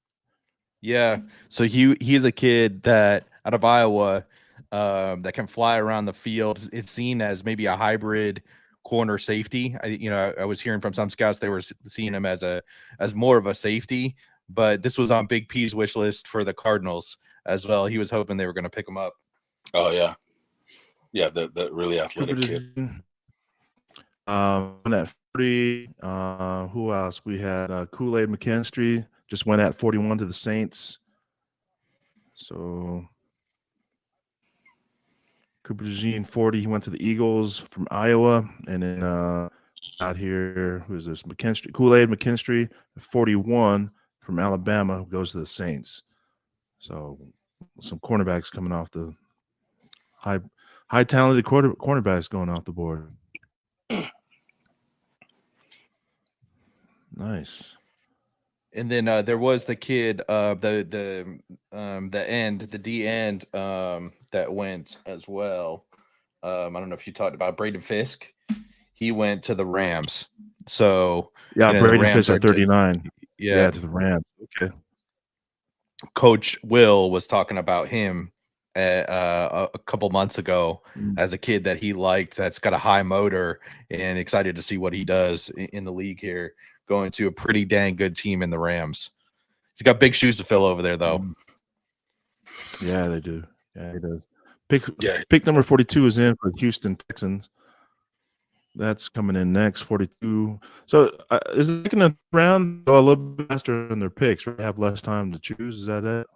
S2: Yeah. So he's a kid that out of Iowa that can fly around the field. It's seen as maybe a hybrid corner safety. I was hearing from some scouts they were seeing him as more of a safety, but this was on Big P's wish list for the Cardinals as well. He was hoping they were going to pick him up.
S3: Oh yeah, that really athletic kid.
S1: At 40, who else? We had Kool-Aid McKinstry just went at 41 to the Saints. So Cooper DeJean 40, he went to the Eagles from Iowa, and then out here, who's this? McKinstry, Kool-Aid McKinstry, 41 from Alabama, who goes to the Saints. So some cornerbacks coming off the high talented cornerbacks going off the board. Nice.
S2: And then there was the kid, the D end that went as well. I don't know if you talked about Braden Fisk. He went to the Rams. So
S1: yeah, Braden Fisk at 39.
S2: Yeah,
S1: to the Rams. Okay.
S2: Coach Will was talking about him a couple months ago as a kid that he liked. That's got a high motor, and excited to see what he does in the league here. Going to a pretty dang good team in the Rams. He's got big shoes to fill over there, though.
S1: Yeah, they do. Yeah, he does. Pick number 42 is in for Houston Texans. That's coming in next, 42. So is the second round go a little bit faster in their picks? Right? They have less time to choose. Is that it?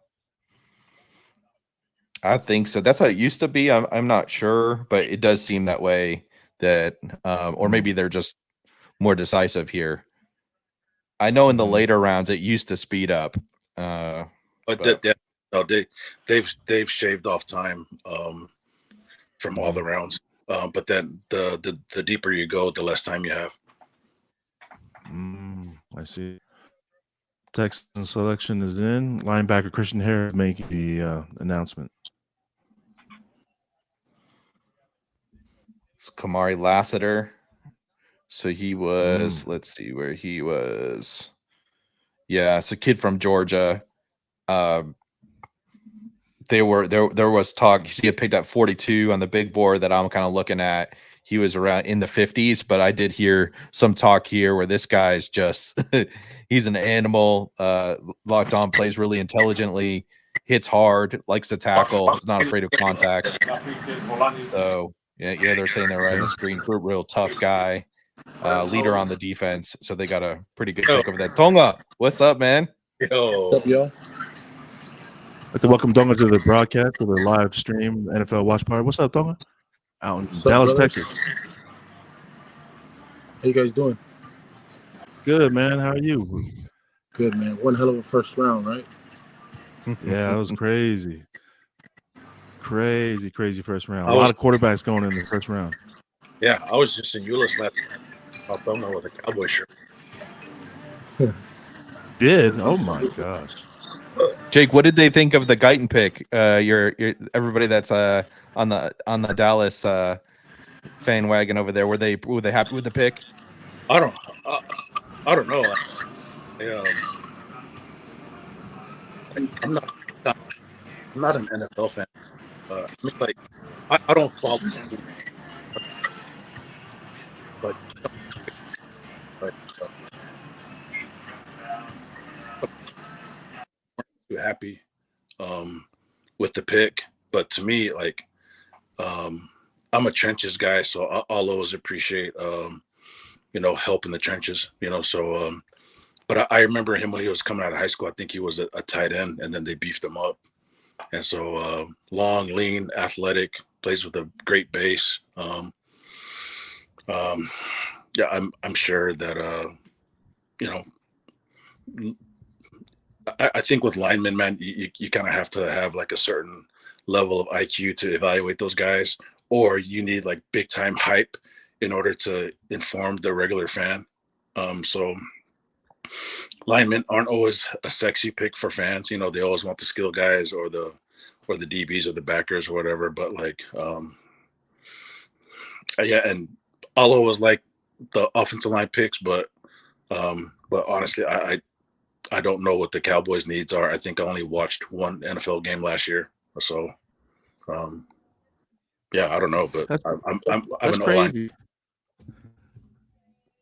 S2: I think so. That's how it used to be. I'm not sure, but it does seem that way. That or maybe they're just more decisive here. I know in the later rounds it used to speed up,
S3: but they've shaved off time from all the rounds. But then the deeper you go, the less time you have.
S1: I see. Texan selection is in. Linebacker Christian Harris making the announcement.
S2: It's Kamari Lassiter. So he was, let's see where he was. Yeah, it's a kid from Georgia. There was talk. He had picked up 42 on the big board that I'm kind of looking at. He was around in the 50s, but I did hear some talk here where this guy's just he's an animal, locked on, plays really intelligently, hits hard, likes to tackle, is not afraid of contact. So yeah, they're saying they're right in the screen group, real tough guy. Leader on the defense, so they got a pretty good pick over there. Tonga, what's up, man?
S3: Yo.
S4: What's up, y'all?
S1: I'd like to welcome Tonga to the broadcast for the live stream NFL Watch Party. What's up, Tonga? Out in Dallas, Texas.
S4: How you guys doing?
S1: Good, man. How are you?
S4: Good, man. One hell of a first round, right?
S1: Yeah, that was crazy. Crazy first round. A lot of quarterbacks going in the first round.
S3: Yeah, I was just in Euless last night. Tonga with a Cowboy shirt.
S1: Did? Oh my gosh.
S2: Jake, what did they think of the Guyton pick? Your everybody that's on the Dallas fan wagon over there. Were they happy with the pick?
S3: I don't know. I'm not an NFL fan. I mean, like I don't follow, but too happy with the pick. But to me, like I'm a trenches guy, so I'll always appreciate help in the trenches. So but I remember him when he was coming out of high school. I think he was a tight end, and then they beefed him up. And so long, lean, athletic, plays with a great base. Yeah, I'm sure that I think with linemen, man, you kind of have to have like a certain level of IQ to evaluate those guys, or you need like big time hype in order to inform the regular fan. So linemen aren't always a sexy pick for fans. You know, they always want the skill guys or the DBs or the backers or whatever. But like, yeah, and Alo was like the offensive line picks, but honestly, I don't know what the Cowboys' needs are. I think I only watched one NFL game last year, so yeah, I don't know, but
S1: That's,
S3: I'm
S1: that's
S3: an O-line.
S1: crazy.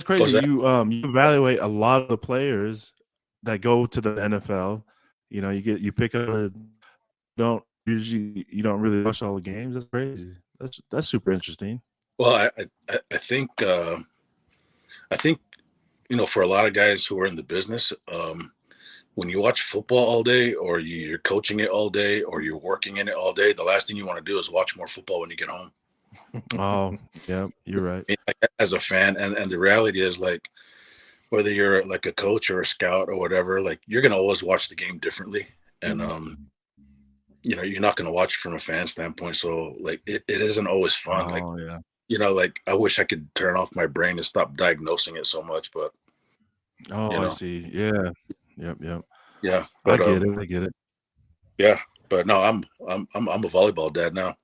S1: It's
S3: What's
S1: crazy.
S3: that?
S1: You evaluate a lot of the players that go to the NFL. You know, you pick up you don't really watch all the games. That's crazy. That's super interesting.
S3: Well, I think you know, for a lot of guys who are in the business, when you watch football all day, or you're coaching it all day, or you're working in it all day, the last thing you want to do is watch more football when you get home.
S1: Oh, yeah, you're right.
S3: I mean, like, as a fan, and the reality is, like, whether you're like a coach or a scout or whatever, like, you're gonna always watch the game differently, and you know, you're not gonna watch it from a fan standpoint. So like, it isn't always fun. Like,
S1: Oh, yeah.
S3: you know, like, I wish I could turn off my brain and stop diagnosing it so much, but
S1: Oh,
S3: you
S1: I
S3: know,
S1: see. Yeah. Yep.
S3: yeah,
S1: I
S3: but
S1: get it. I get it.
S3: yeah, but no, I'm a volleyball dad now.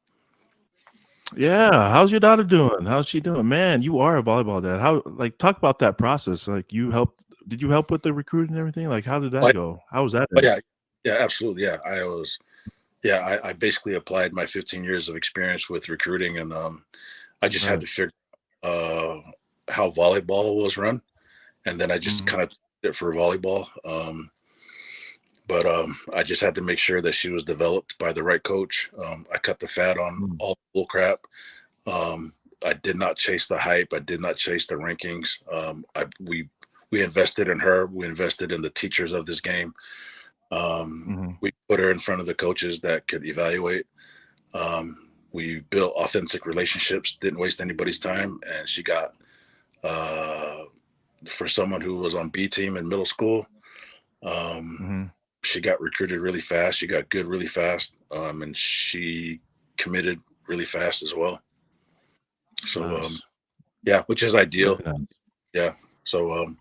S1: Yeah. How's your daughter doing? How's she doing? Man, you are a volleyball dad. How, like, talk about that process. Like, did you help with the recruiting and everything? Like, how did that
S3: But,
S1: go? How was that?
S3: but yeah, absolutely. Yeah, I basically applied my 15 years of experience with recruiting, and I just had
S1: Right.
S3: to figure how volleyball was run, and then I just kind of did it for volleyball. But I just had to make sure that she was developed by the right coach. I cut the fat on all the bull crap. I did not chase the hype. I did not chase the rankings. We invested in her. We invested in the teachers of this game. We put her in front of the coaches that could evaluate. We built authentic relationships, didn't waste anybody's time, and she got, for someone who was on B team in middle school, she got recruited really fast. She got good really fast, and she committed really fast as well. So
S1: Nice.
S3: yeah, which is ideal.
S1: Very nice.
S3: Yeah. So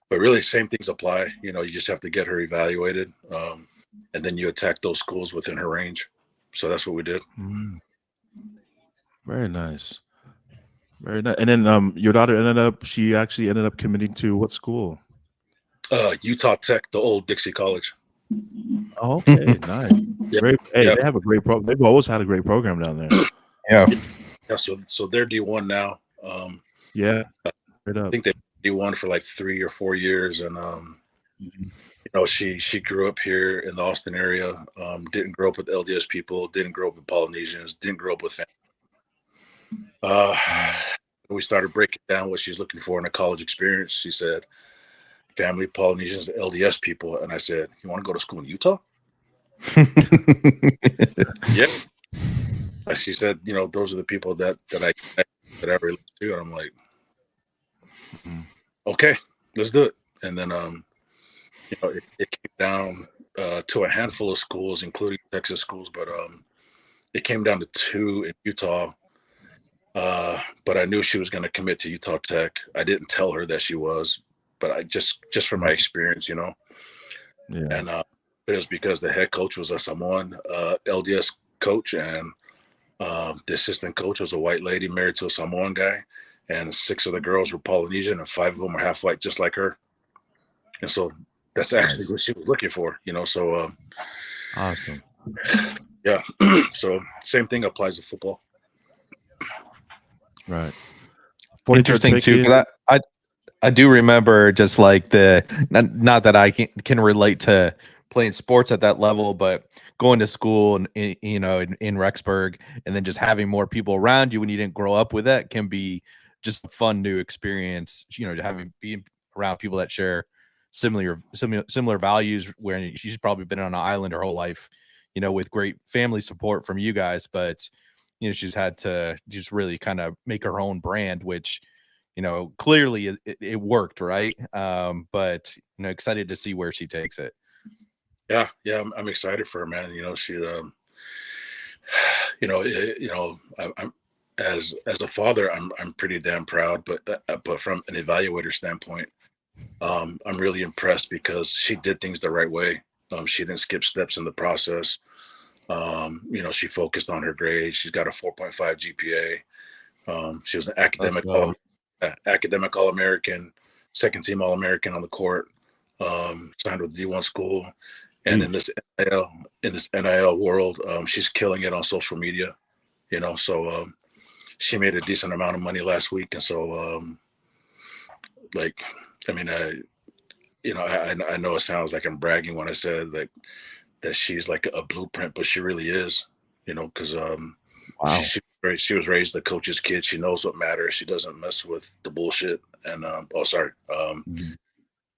S3: but really, same things apply. You know, you just have to get her evaluated, and then you attack those schools within her range. So that's what we did.
S1: Very nice. Very nice. And then your daughter she actually ended up committing to what school?
S3: Utah Tech, the old Dixie College.
S1: Oh, okay, nice.
S3: Yeah.
S1: Great. Hey,
S3: Yeah.
S1: they have a great program. They've always had a great program down there.
S2: Yeah.
S3: Yeah, so they're D1 now.
S1: Yeah. Straight
S3: I
S1: up.
S3: think they D1 for like 3 or 4 years, and you know, she grew up here in the Austin area. Didn't grow up with LDS people. Didn't grow up with Polynesians. Didn't grow up with family. We started breaking down what she's looking for in a college experience. She said, family, Polynesians, LDS people. And I said, you want to go to school in Utah? Yeah. And she said, you know, those are the people that I relate to. And I'm like, okay, let's do it. And then, you know, it came down to a handful of schools, including Texas schools, but it came down to 2 in Utah. But I knew she was going to commit to Utah Tech. I didn't tell her that she was, but I just from my experience, you know.
S1: Yeah.
S3: And it was because the head coach was a Samoan LDS coach, and the assistant coach was a white lady married to a Samoan guy, and 6 of the girls were Polynesian, and 5 of them were half white, just like her. And so that's actually what she was looking for, you know. So
S1: Awesome.
S3: yeah. So same thing applies to football.
S1: Right.
S2: Interesting too. 'Cause I do remember just like not that I can relate to playing sports at that level, but going to school and you know in Rexburg, and then just having more people around you when you didn't grow up with that can be just a fun new experience. You know, being around people that share similar values, where she's probably been on an island her whole life, you know, with great family support from you guys, but you know, she's had to just really kind of make her own brand, which, you know, clearly it worked, right? But you know, excited to see where she takes it.
S3: Yeah, I'm excited for her, man. You know, she, you know, as a father, I'm pretty damn proud. But from an evaluator standpoint, I'm really impressed because she did things the right way. She didn't skip steps in the process. She focused on her grades. She's got a 4.5 GPA. She was an academic All-American, second team All-American on the court. Signed with D1 school, and in this NIL world, she's killing it on social media. So she made a decent amount of money last week, and so I know it sounds like I'm bragging when I said that she's like a blueprint, but she really is. Because
S2: Wow.
S3: she was raised a coach's kid. She knows what matters. She doesn't mess with the bullshit. And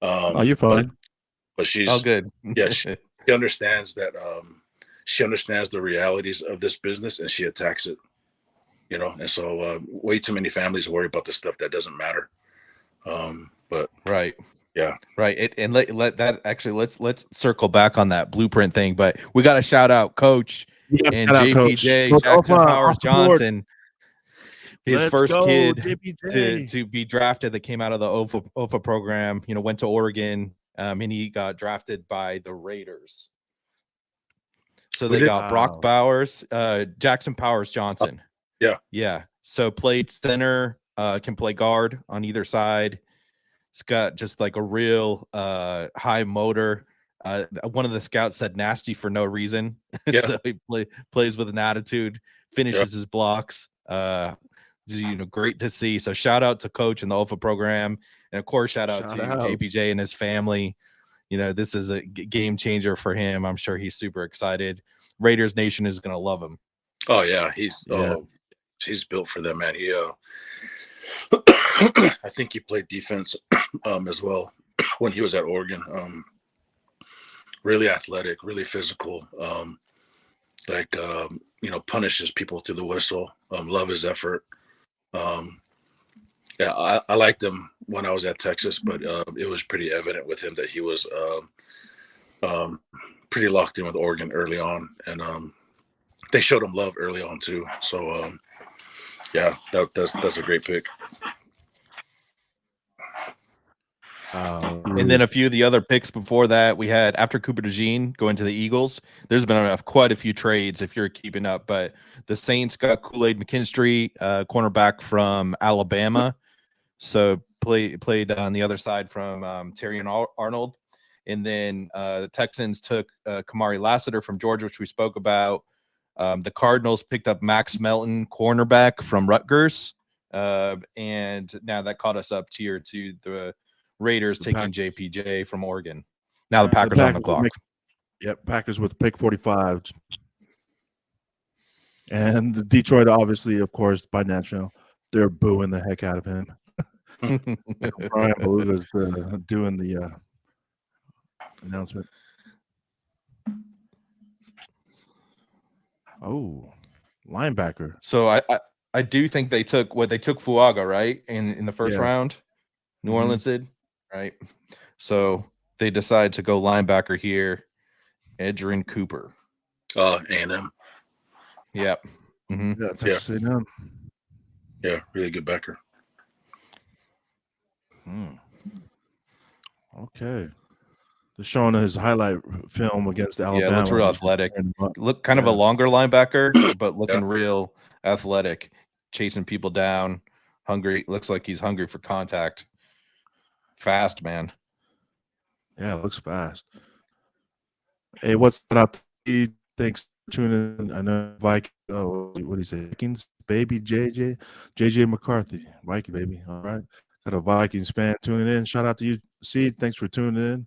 S1: Oh, you're fine.
S3: But she's
S2: Oh, good.
S3: yeah. She understands that. She understands the realities of this business, and she attacks it. And so way too many families worry about the stuff that doesn't matter. But
S2: Right.
S3: yeah.
S2: Right. And let that actually let's circle back on that blueprint thing. But we got to shout out Coach and JPJ,
S1: Coach
S2: Jackson
S1: Ofa,
S2: Powers
S1: off the board.
S2: Johnson. His
S1: Let's
S2: first
S1: go,
S2: kid
S1: JPJ.
S2: to be drafted that came out of the OFA program, went to Oregon, and he got drafted by the Raiders. So they got Brock Bowers, Jackson Powers Johnson. Yeah. So played center, can play guard on either side. It's got just like a real high motor. One of the scouts said nasty for no reason.
S3: Yeah.
S2: So he plays with an attitude, finishes his blocks. Great to see. So shout out to Coach and the OFA program, and of course shout out to JPJ and his family. This is a game changer for him. I'm sure he's super excited. Raiders Nation is going to love him.
S3: Oh yeah, he's built for them, man. He I think he played defense as well when he was at Oregon. Really athletic, really physical. Punishes people through the whistle. Love his effort. I liked him when I was at Texas, but it was pretty evident with him that he was pretty locked in with Oregon early on, and they showed him love early on too. So that's a great pick.
S2: And then a few of the other picks before that, we had after Cooper DeJean going to the Eagles. There's been quite a few trades if you're keeping up, but the Saints got Kool-Aid McKinstry, cornerback from Alabama. So played on the other side from Terry and Arnold. And then the Texans took Kamari Lassiter from Georgia, which we spoke about. The Cardinals picked up Max Melton, cornerback from Rutgers. And now that caught us up tier to the Raiders taking JPJ from Oregon. Now the Packers on the clock.
S1: Packers with pick 45. And the Detroit, obviously, of course, by natural, they're booing the heck out of him. Brian Beluga's doing the announcement. Oh, linebacker.
S2: So I do think they took Fuaga, right? In the first round. New Orleans did, right? So they decide to go linebacker here. Edgerrin Cooper.
S3: A&M.
S2: Yep. Mm-hmm.
S1: Yeah, Texas A&M.
S3: Yeah, really good backer.
S1: Okay. They're showing his highlight film against Alabama.
S2: Yeah, looks real athletic. Look kind of a longer linebacker, but looking real athletic, chasing people down, hungry. Looks like he's hungry for contact. Fast, man.
S1: Yeah, it looks fast. Hey, what's up? Thanks for tuning in. I know Viking. Oh, what do you say? Vikings, baby, JJ McCarthy, Viking, baby. All right, got a Vikings fan tuning in. Shout out to you, Seed. Thanks for tuning in.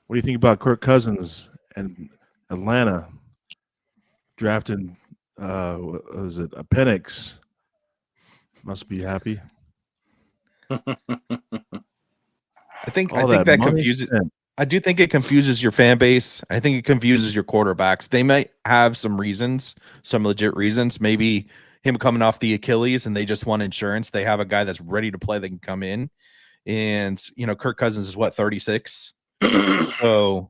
S1: What do you think about Kirk Cousins and Atlanta drafting? Was it a Penix? Must be happy.
S2: I think that confuses. I do think it confuses your fan base. I think it confuses your quarterbacks. They might have some reasons, some legit reasons. Maybe him coming off the Achilles and they just want insurance. They have a guy that's ready to play that can come in. And, Kirk Cousins is 36. So,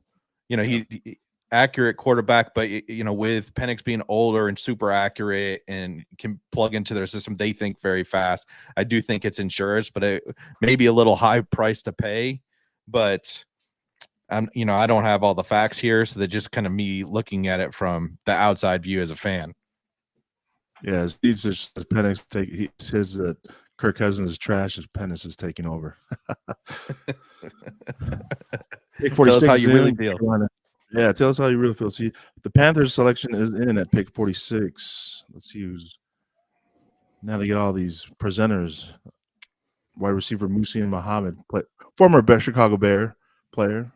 S2: accurate quarterback, but with Penix being older and super accurate and can plug into their system, they think very fast. I do think it's insurance, but it may be a little high price to pay. But I don't have all the facts here, so they're just kind of me looking at it from the outside view as a fan.
S1: Yeah, he just says Penix he says that Kirk Cousins is trash as Penix is taking over. Pick
S2: Tell us how
S1: 46
S2: you really feel.
S1: Yeah, tell us how you really feel. See, the Panthers selection is in at pick 46. Let's see who's now. They get all these presenters. Wide receiver Muhsin Muhammad, former Chicago Bear player,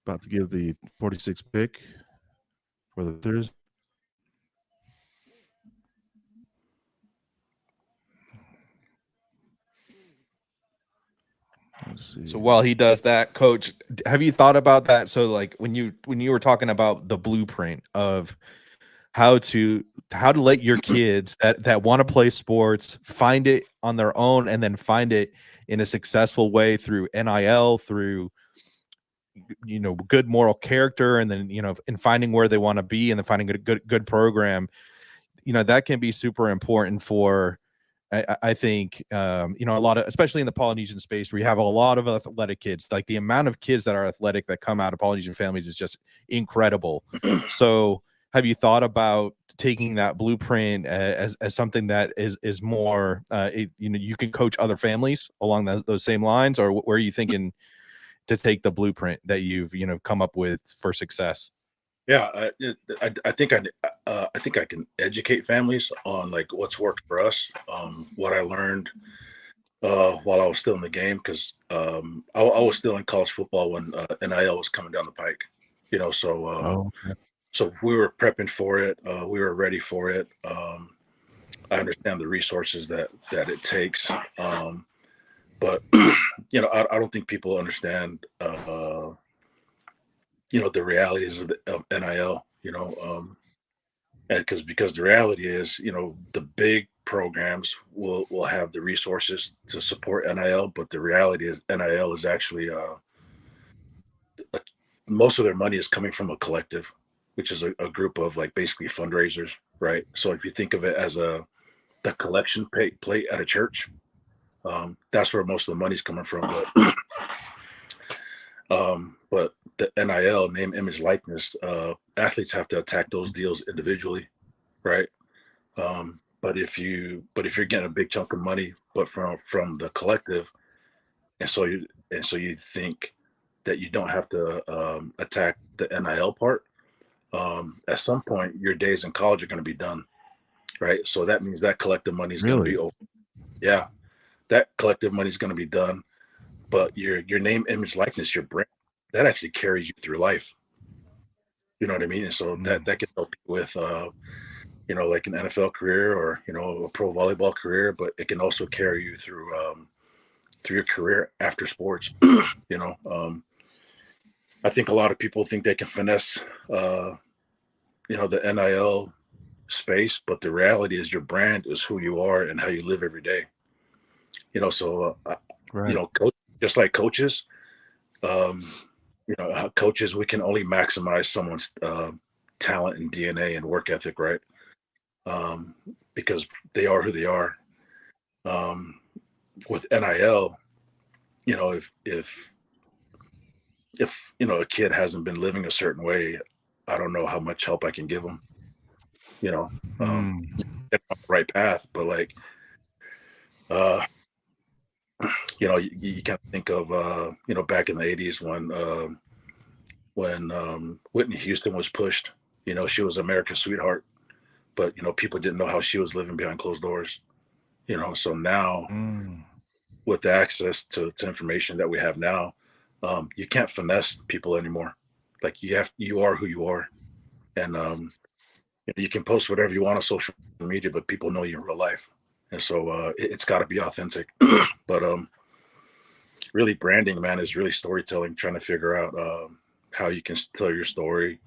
S1: about to give the 46th pick for the Panthers. Let's see.
S2: So while he does that, Coach, have you thought about that? So like when you were talking about the blueprint of how to let your kids that want to play sports find it on their own and then find it in a successful way through NIL, through good moral character, and then in finding where they want to be and then finding a good program, that can be super important for I think a lot of, especially in the Polynesian space where you have a lot of athletic kids. Like the amount of kids that are athletic that come out of Polynesian families is just incredible. So have you thought about taking that blueprint as something that is more you can coach other families along those same lines, or where are you thinking to take the blueprint that you've come up with for success?
S3: Yeah, I think I can educate families on like what's worked for us, what I learned while I was still in the game, because I was still in college football when NIL was coming down the pike, so so we were prepping for it, we were ready for it. I understand the resources that it takes, but I don't think people understand the realities of NIL, and because the reality is, the big programs will have the resources to support NIL, but the reality is NIL is actually most of their money is coming from a collective, which is a group of like basically fundraisers, right? So if you think of it as the collection plate at a church, that's where most of the money's coming from. But the NIL, name, image, likeness, athletes have to attack those deals individually, right? But if you're getting a big chunk of money, but from the collective, and so you think that you don't have to attack the NIL part, at some point your days in college are going to be done, right? So that means that collective money is going to be over. Yeah, that collective money is going to be done, but your name, image, likeness, your brand, that actually carries you through life. You know what I mean? And so that can help you with, like an NFL career or, a pro volleyball career, but it can also carry you through your career after sports. I think a lot of people think they can finesse, the NIL space, but the reality is your brand is who you are and how you live every day. So,
S1: Right.
S3: Just like coaches, coaches, we can only maximize someone's talent and DNA and work ethic, right? Because they are who they are. With NIL, if a kid hasn't been living a certain way, I don't know how much help I can give them. Get on the right path, but like, you kind of think of back in the 80s when Whitney Houston was pushed. She was America's sweetheart, but people didn't know how she was living behind closed doors. So now with the access to information that we have now, you can't finesse people anymore. Like you are who you are, and you can post whatever you want on social media, but people know you in real life, and so it's got to be authentic. But really, branding, man, is really storytelling. Trying to figure out how you can tell your story,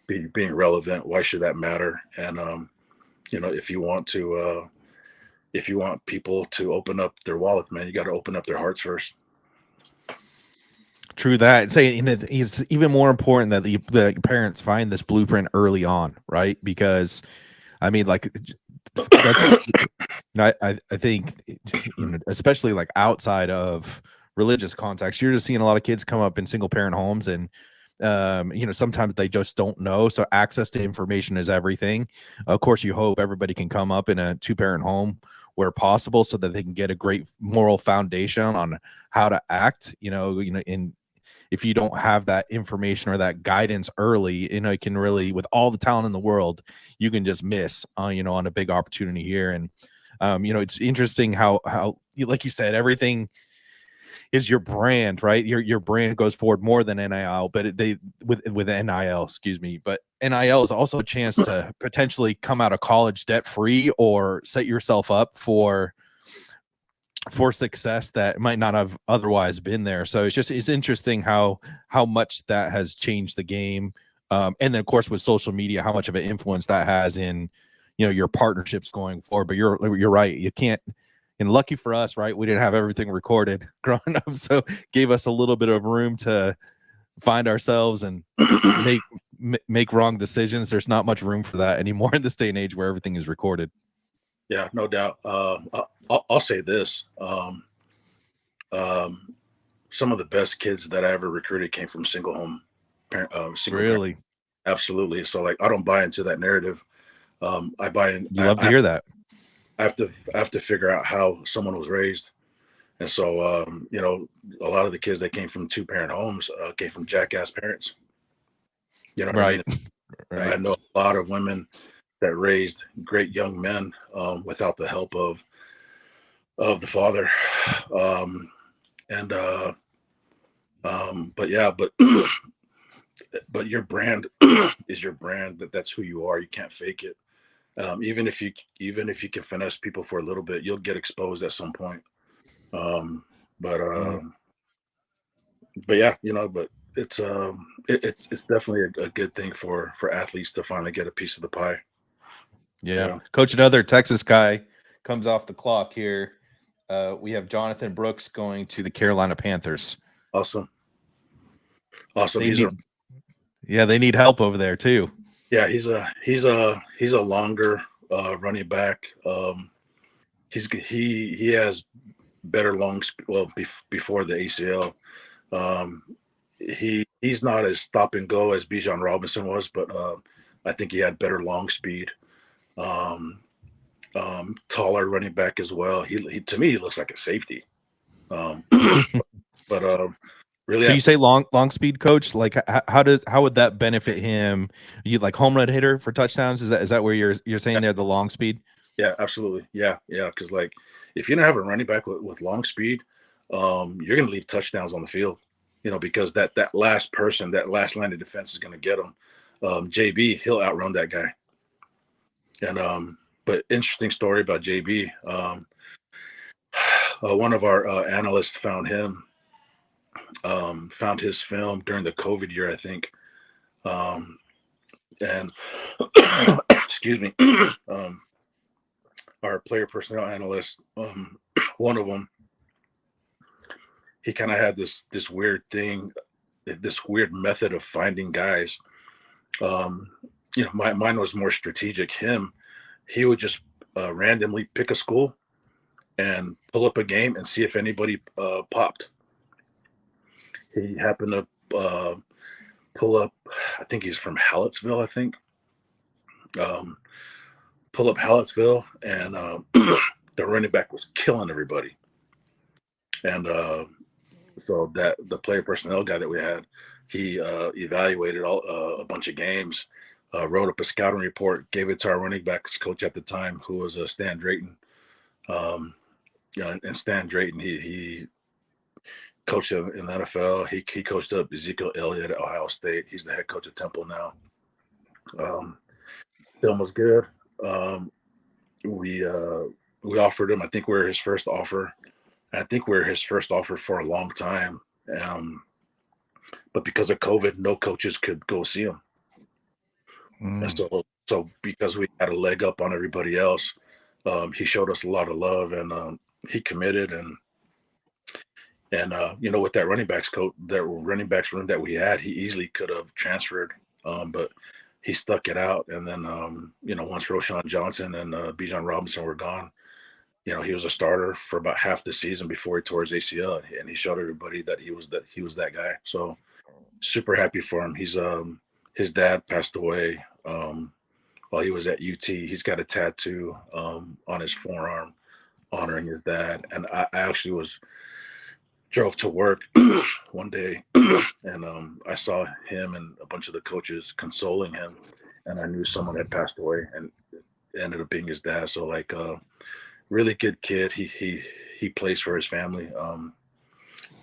S3: being relevant. Why should that matter? And if you want people to open up their wallet, man, you got to open up their hearts first.
S2: True that. And it's even more important that the parents find this blueprint early on, right? Because I mean, like that's I think especially like outside of religious context, you're just seeing a lot of kids come up in single parent homes, and sometimes they just don't know. So access to information is everything. Of course, you hope everybody can come up in a 2-parent home where possible, so that they can get a great moral foundation on how to act. In if you don't have that information or that guidance early, it can really, with all the talent in the world, you can just miss, on a big opportunity here. And, it's interesting how, like you said, everything is your brand, right? Your brand goes forward more than NIL, but with NIL, excuse me. But NIL is also a chance to potentially come out of college debt free or set yourself up for success that might not have otherwise been there. So it's interesting how much that has changed the game. And then of course with social media, how much of an influence that has in, your partnerships going forward. But you're right. You can't, and lucky for us, right? We didn't have everything recorded growing up. So gave us a little bit of room to find ourselves and make wrong decisions. There's not much room for that anymore in this day and age where everything is recorded.
S3: Yeah, no doubt. I'll say this. Some of the best kids that I ever recruited came from single home parent.
S2: Really?
S3: Parent. Absolutely. So like, I don't buy into that narrative. I buy in.
S2: You love to hear that.
S3: I have to figure out how someone was raised. And so, a lot of the kids that came from 2-parent homes came from jackass parents. You know what I mean?
S2: Right.
S3: I know a lot of women that raised great young men without the help of the father. But your brand is your brand. That's who you are. You can't fake it. Even if you can finesse people for a little bit, you'll get exposed at some point. But yeah, but it's definitely a good thing for athletes to finally get a piece of the pie.
S2: Yeah. Coach, another Texas guy comes off the clock here. We have Jonathan Brooks going to the Carolina Panthers.
S3: Awesome.
S2: They need help over there too.
S3: Yeah, he's a longer running back. He has better long before the ACL. He's not as stop and go as Bijan Robinson was, but I think he had better long speed. Taller running back as well. He to me, he looks like a safety. But really,
S2: so you say long speed, Coach? Like how would that benefit him? You like home run hitter for touchdowns? Is that where you're saying there, the long speed?
S3: Yeah, absolutely. Yeah. Because like if you don't have a running back with long speed, you're gonna leave touchdowns on the field. Because that last person, that last line of defense is gonna get him. JB, he'll outrun that guy. And but interesting story about JB. One of our analysts found his film during the COVID year, I think. And excuse me, our player personnel analyst, one of them, he kind of had this weird thing, this weird method of finding guys. Mine was more strategic. He would just randomly pick a school and pull up a game and see if anybody popped. He happened to pull up, I think he's from Hallettsville, I think. Pull up Hallettsville, and the running back was killing everybody. And so that the player personnel guy that we had, he evaluated a bunch of games, wrote up a scouting report, gave it to our running backs coach at the time, who was Stan Drayton. And Stan Drayton, he coached in the NFL. He coached up Ezekiel Elliott at Ohio State. He's the head coach at Temple now. Film was good. We offered him. I think we were his first offer. I think we were his first offer for a long time. But because of COVID, no coaches could go see him. And so because we had a leg up on everybody else, he showed us a lot of love, and he committed. And And with that running backs room that we had, he easily could have transferred, but he stuck it out. And then once Roshan Johnson and Bijan Robinson were gone, he was a starter for about half the season before he tore his ACL, and he showed everybody that he was that guy. So super happy for him. He's his dad passed away while he was at UT. He's got a tattoo on his forearm honoring his dad. And I actually drove to work one day and I saw him and a bunch of the coaches consoling him, and I knew someone had passed away, and it ended up being his dad. So like really good kid. He plays for his family.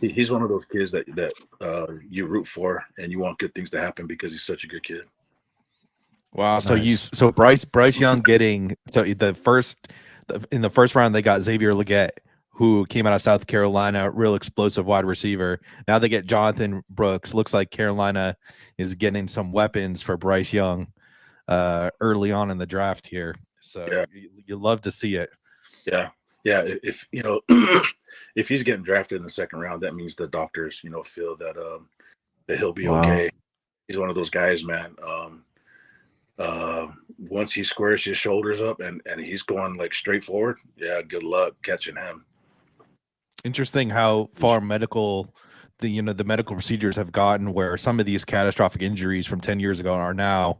S3: He's one of those kids that you root for and you want good things to happen because he's such a good kid.
S2: Wow.
S1: Nice.
S2: So Bryce Young getting in the first round they got Xavier Legette, who came out of South Carolina, real explosive wide receiver. Now they get Jonathan Brooks. Looks like Carolina is getting some weapons for Bryce Young early on in the draft here. So
S3: Yeah.
S2: you love to see it.
S3: Yeah. If if he's getting drafted in the second round, that means the doctors, feel that he'll be
S1: Wow.
S3: okay. He's one of those guys, man. Once he squares his shoulders up and he's going like straight forward, yeah, good luck catching him.
S2: Interesting how far the medical procedures have gotten, where some of these catastrophic injuries from 10 years ago are now,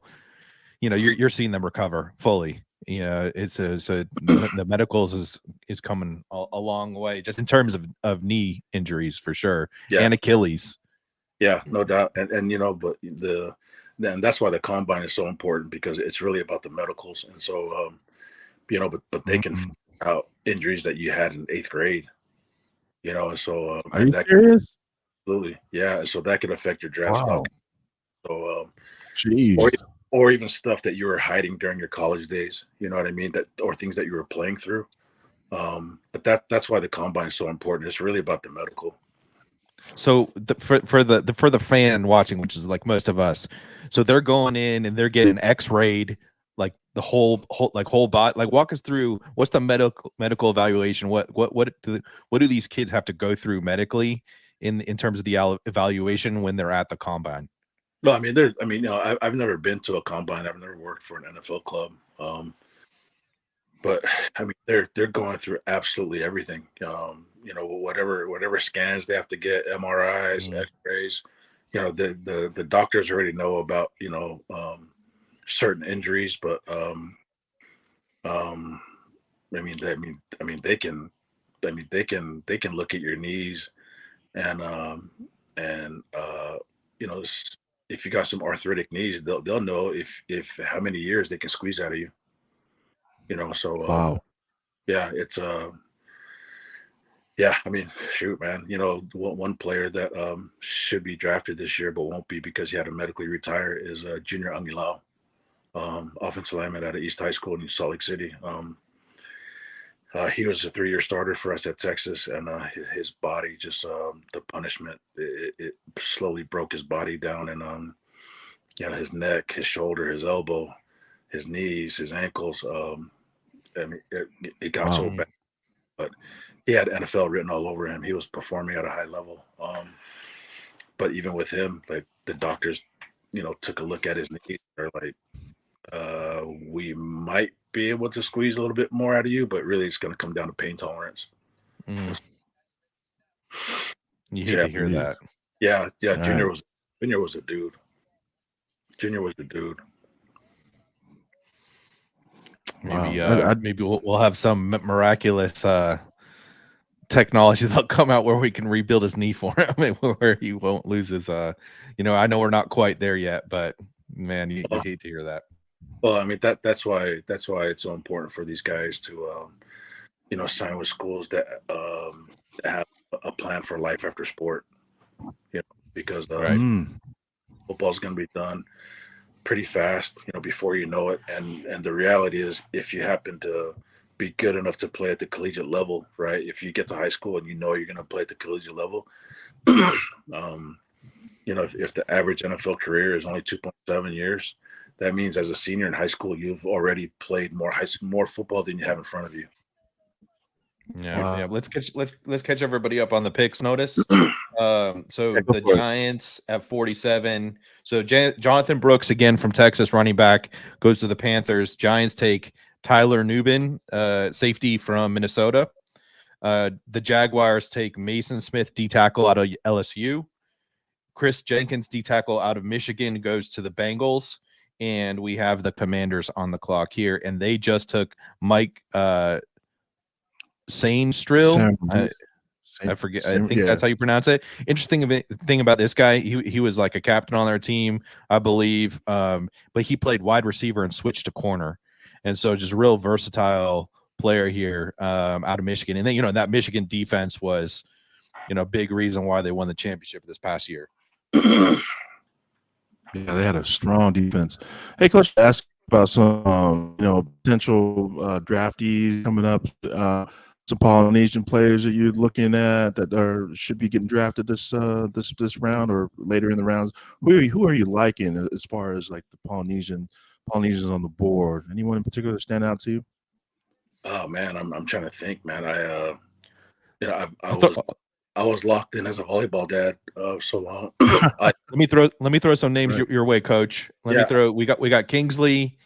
S2: you're seeing them recover fully. It's the medicals is coming a long way, just in terms of knee injuries for sure.
S3: Yeah.
S2: And Achilles.
S3: Yeah, no doubt. And but then that's why the combine is so important, because it's really about the medicals. And so but they can find out injuries that you had in 8th grade. And so
S1: Are you
S3: that
S1: serious?
S3: absolutely, yeah. And so that could affect your draft
S1: Wow.
S3: stock. So
S1: Jeez.
S3: or even stuff that you were hiding during your college days, you know what I mean? Or things that you were playing through. But that's why the combine is so important. It's really about the medical.
S2: So for the fan watching, which is like most of us, so they're going in and they're getting X-rayed, like the whole body. Like, walk us through what's the medical evaluation. What do these kids have to go through medically in terms of the evaluation when they're at the combine?
S3: No, I've never been to a combine. I've never worked for an NFL club. But they're going through absolutely everything. Whatever scans they have to get, MRIs, X-rays. The doctors already know about certain injuries, but they can look at your knees and if you got some arthritic knees, they'll know if how many years they can squeeze out of you. So
S1: Wow.
S3: yeah, it's shoot, man. One player that should be drafted this year but won't be because he had to medically retire is Junior Angilao, offensive lineman out of East High School in Salt Lake City. He was a 3-year starter for us at Texas, and his body just the punishment it slowly broke his body down, and his neck, his shoulder, his elbow, his knees, his ankles. It got so bad, but he had NFL written all over him. He was performing at a high level. But even with him, like the doctors, took a look at his knees. They're like, we might be able to squeeze a little bit more out of you, but really it's going to come down to pain tolerance.
S2: You hate to hear that.
S3: Yeah.
S1: All
S3: Junior was a dude. Junior was the dude.
S2: Maybe
S1: Wow.
S2: maybe we'll have some miraculous technology that'll come out where we can rebuild his knee for him, where he won't lose his I know we're not quite there yet, but man, you hate to hear that.
S3: Well, that's why it's so important for these guys to sign with schools that have a plan for life after sport. Because football's going to be done pretty fast, before you know it. And the reality is, if you happen to be good enough to play at the collegiate level, right? If you get to high school and you're going to play at the collegiate level, if the average NFL career is only 2.7 years, that means as a senior in high school, you've already played more football than you have in front of you.
S2: Yeah,
S1: Wow.
S2: yeah. Let's catch everybody up on the picks. Notice. So
S1: Yeah, go
S2: the
S1: for it.
S2: Giants at 47. So Jonathan Brooks again from Texas, running back, goes to the Panthers. Giants take Tyler Nubin, safety from Minnesota. The Jaguars take Mason Smith, D tackle out of LSU. Chris Jenkins, D tackle out of Michigan, goes to the Bengals. And we have the Commanders on the clock here, and they just took Mike Sainstrill. I forget. I think that's how you pronounce it. Interesting thing about this guy, he was like a captain on their team, I believe. But he played wide receiver and switched to corner, and so just real versatile player here out of Michigan. And then that Michigan defense was big reason why they won the championship this past year.
S1: Yeah, they had a strong defense. Hey, Coach, ask about some potential draftees coming up. Some Polynesian players that you're looking at that should be getting drafted this round or later in the rounds. Who are you liking as far as like the Polynesians on the board? Anyone in particular stand out to you?
S3: Oh man, I'm trying to think, man. I
S2: I
S3: was locked in as a volleyball dad so long.
S2: Let me throw some names your way, Coach. We got Kingsley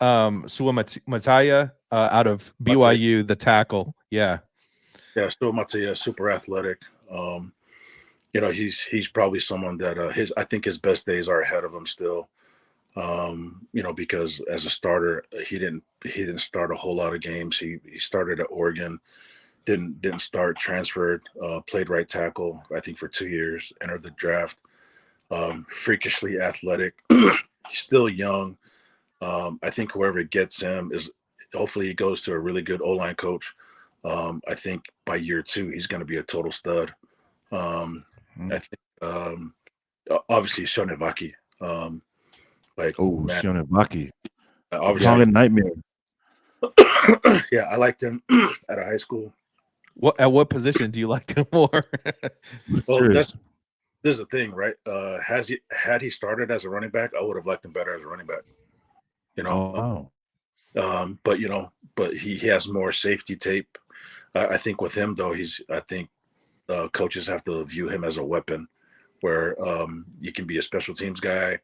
S2: Suamataya out of BYU, the tackle. Yeah,
S3: Suamataya, super athletic. He's probably someone that I think his best days are ahead of him still. Because as a starter, he didn't start a whole lot of games. He started at Oregon, didn't start, transferred, played right tackle, I think for 2 years, entered the draft. Freakishly athletic. He's still young. I think whoever gets him hopefully he goes to a really good O-line coach. I think by year 2, he's going to be a total stud. I think obviously Shonevaki.
S1: Shonevaki.
S3: Obviously,
S1: nightmare.
S3: Yeah, I liked him out of high school.
S2: At what position do you like him more?
S3: Well, this is the thing, right? Had he started as a running back, I would have liked him better as a running back. But he has more safety tape. I think with him though, coaches have to view him as a weapon, where you can be a special teams guy,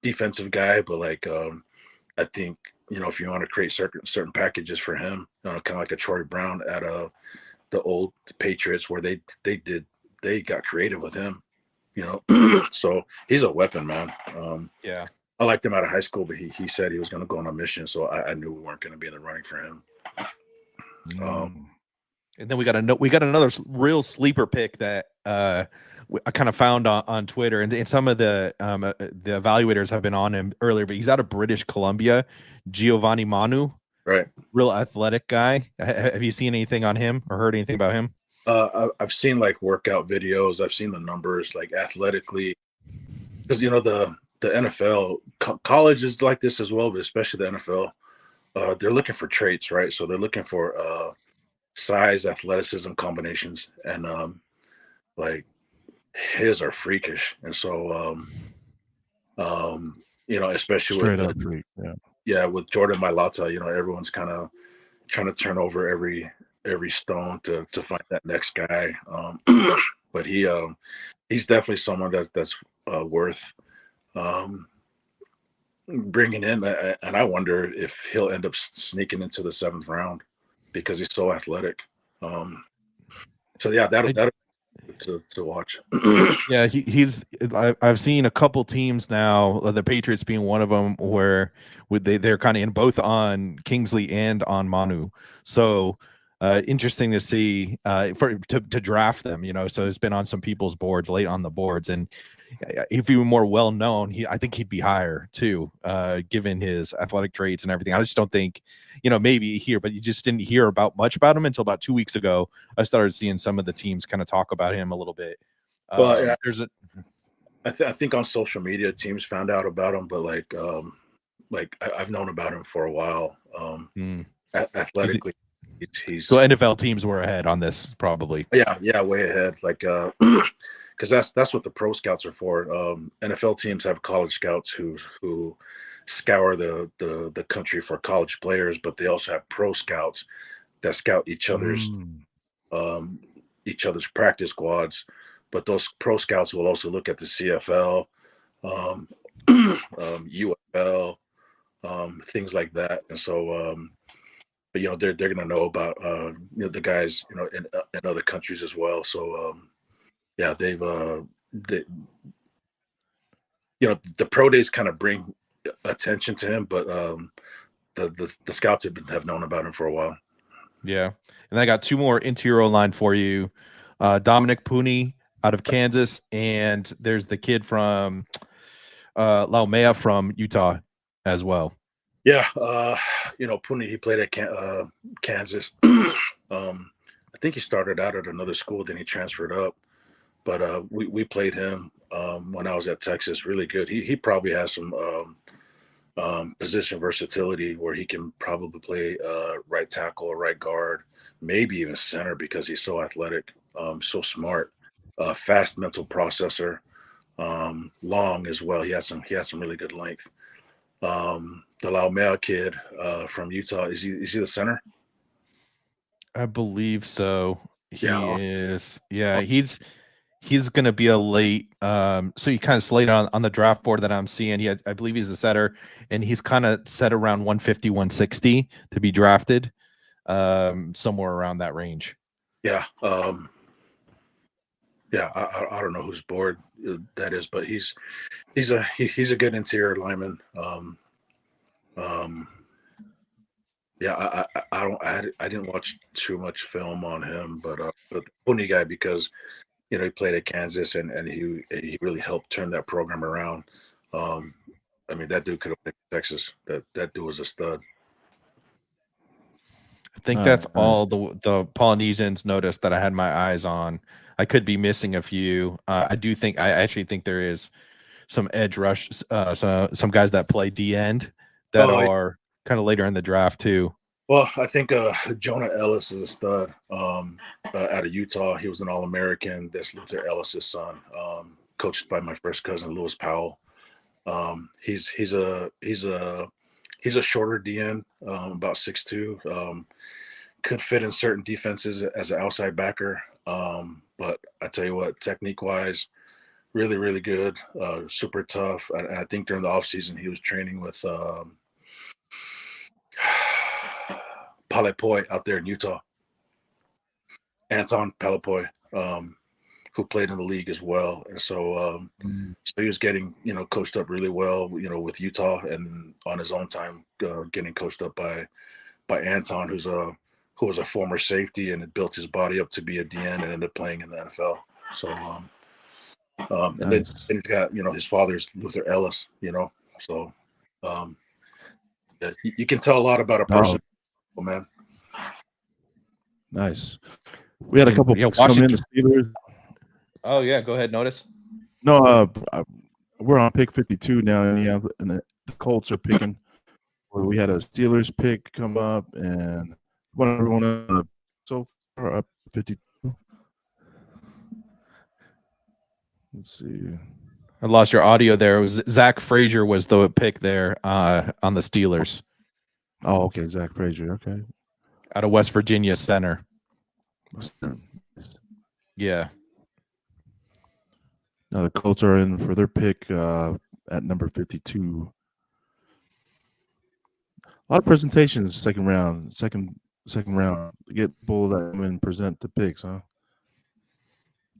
S3: defensive guy, but I think if you want to create certain packages for him, kind of like a Troy Brown at the old Patriots, where they got creative with him, so he's a weapon, man.
S2: Yeah.
S3: I liked him out of high school, but he said he was going to go on a mission, so I knew we weren't going to be in the running for him.
S2: And then we got another real sleeper pick that I kind of found on Twitter, and some of the evaluators have been on him earlier, but he's out of British Columbia, Giovanni Manu,
S3: right?
S2: Real athletic guy. Have you seen anything on him or heard anything about him?
S3: I've seen workout videos. I've seen the numbers athletically, because the NFL, college is like this as well, but especially the NFL, they're looking for traits, right? So they're looking for size, athleticism combinations, and his are freakish. And so, especially
S1: straight
S3: with
S1: up freak,
S3: with Jordan Mailata, everyone's kind of trying to turn over every stone to find that next guy. But he's definitely someone that's worth bringing in, and I wonder if he'll end up sneaking into the 7th round because he's so athletic. That'll to watch.
S2: Yeah, I've seen a couple teams now, the Patriots being one of them, where they're kind of in both on Kingsley and on Manu. So interesting to see to draft them. So it's been on some people's boards, late on the boards, and if he were more well known, I think he'd be higher too, given his athletic traits and everything. I just don't think, maybe here, but you just didn't hear much about him until about 2 weeks ago. I started seeing some of the teams kind of talk about him a little bit.
S3: Well, yeah, I think on social media teams found out about him, but I've known about him for a while. Athletically, he's
S2: so NFL teams were ahead on this probably.
S3: Yeah, way ahead. Because that's what the pro scouts are for. NFL teams have college scouts who scour the country for college players, but they also have pro scouts that scout each other's
S1: Mm.
S3: practice squads, but those pro scouts will also look at the CFL, UFL, things like that. And so, but they're gonna know about the guys in other countries as well. So yeah, they, the pro days kind of bring attention to him, but the scouts have known about him for a while.
S2: Yeah. And I got two more interior line for you. Dominic Puni out of Kansas, and there's the kid from Laumea from Utah as well.
S3: Yeah, Puni, he played at Kansas. I think he started out at another school, then he transferred up. But we played him when I was at Texas. Really good. He probably has some position versatility where he can probably play right tackle or right guard, maybe even center, because he's so athletic, so smart, fast mental processor, long as well. He had some really good length. The Laumea kid from Utah, is he the center?
S2: I believe so. He
S3: Yeah.
S2: is. Yeah, he's going to be a late. So he kind of slated on the draft board that I'm seeing. I believe he's the setter, and he's kind of set around 150, 160 to be drafted, somewhere around that range.
S3: Yeah. Yeah. I don't know whose board that is, but he's a good interior lineman. Yeah, I didn't watch too much film on him, but the Puni guy, because he played at Kansas and he really helped turn that program around. I mean, that dude could have picked Texas. That dude was a stud.
S2: I think that's all the Polynesians noticed that I had my eyes on. I could be missing a few. I actually think there is some edge rush, some guys that play D end that are kind of later in the draft too.
S3: Well, I think Jonah Ellis is a stud out of Utah. He was an All-American. That's Luther Ellis's son, coached by my first cousin, Lewis Powell. He's a shorter DN, about 6'2". Could fit in certain defenses as an outside backer. But I tell you what, technique-wise, really, really good, super tough. And I think during the offseason, he was training with Palepoy out there in Utah. Anton Palepoy, who played in the league as well. And so he was getting, coached up really well, with Utah, and on his own time getting coached up by Anton, who was a former safety and had built his body up to be a DN and ended up playing in the NFL. So and then he's got, his father's Luther Ellis, so yeah, you can tell a lot about a person. Oh, man.
S1: Nice. We had a couple picks come in. The Steelers.
S2: Oh yeah, go ahead. Notice.
S1: No, we're on pick 52 now, and the Colts are picking. We had a Steelers pick come up, and everyone so far up 52. Let's see.
S2: I lost your audio there. It was Zach Frazier was the pick there on the Steelers.
S1: Oh, okay, Zach Frazier. Okay,
S2: out of West Virginia center. Yeah.
S1: Now the Colts are in for their pick at number 52. A lot of presentations, second round to get people that come and present the picks, huh?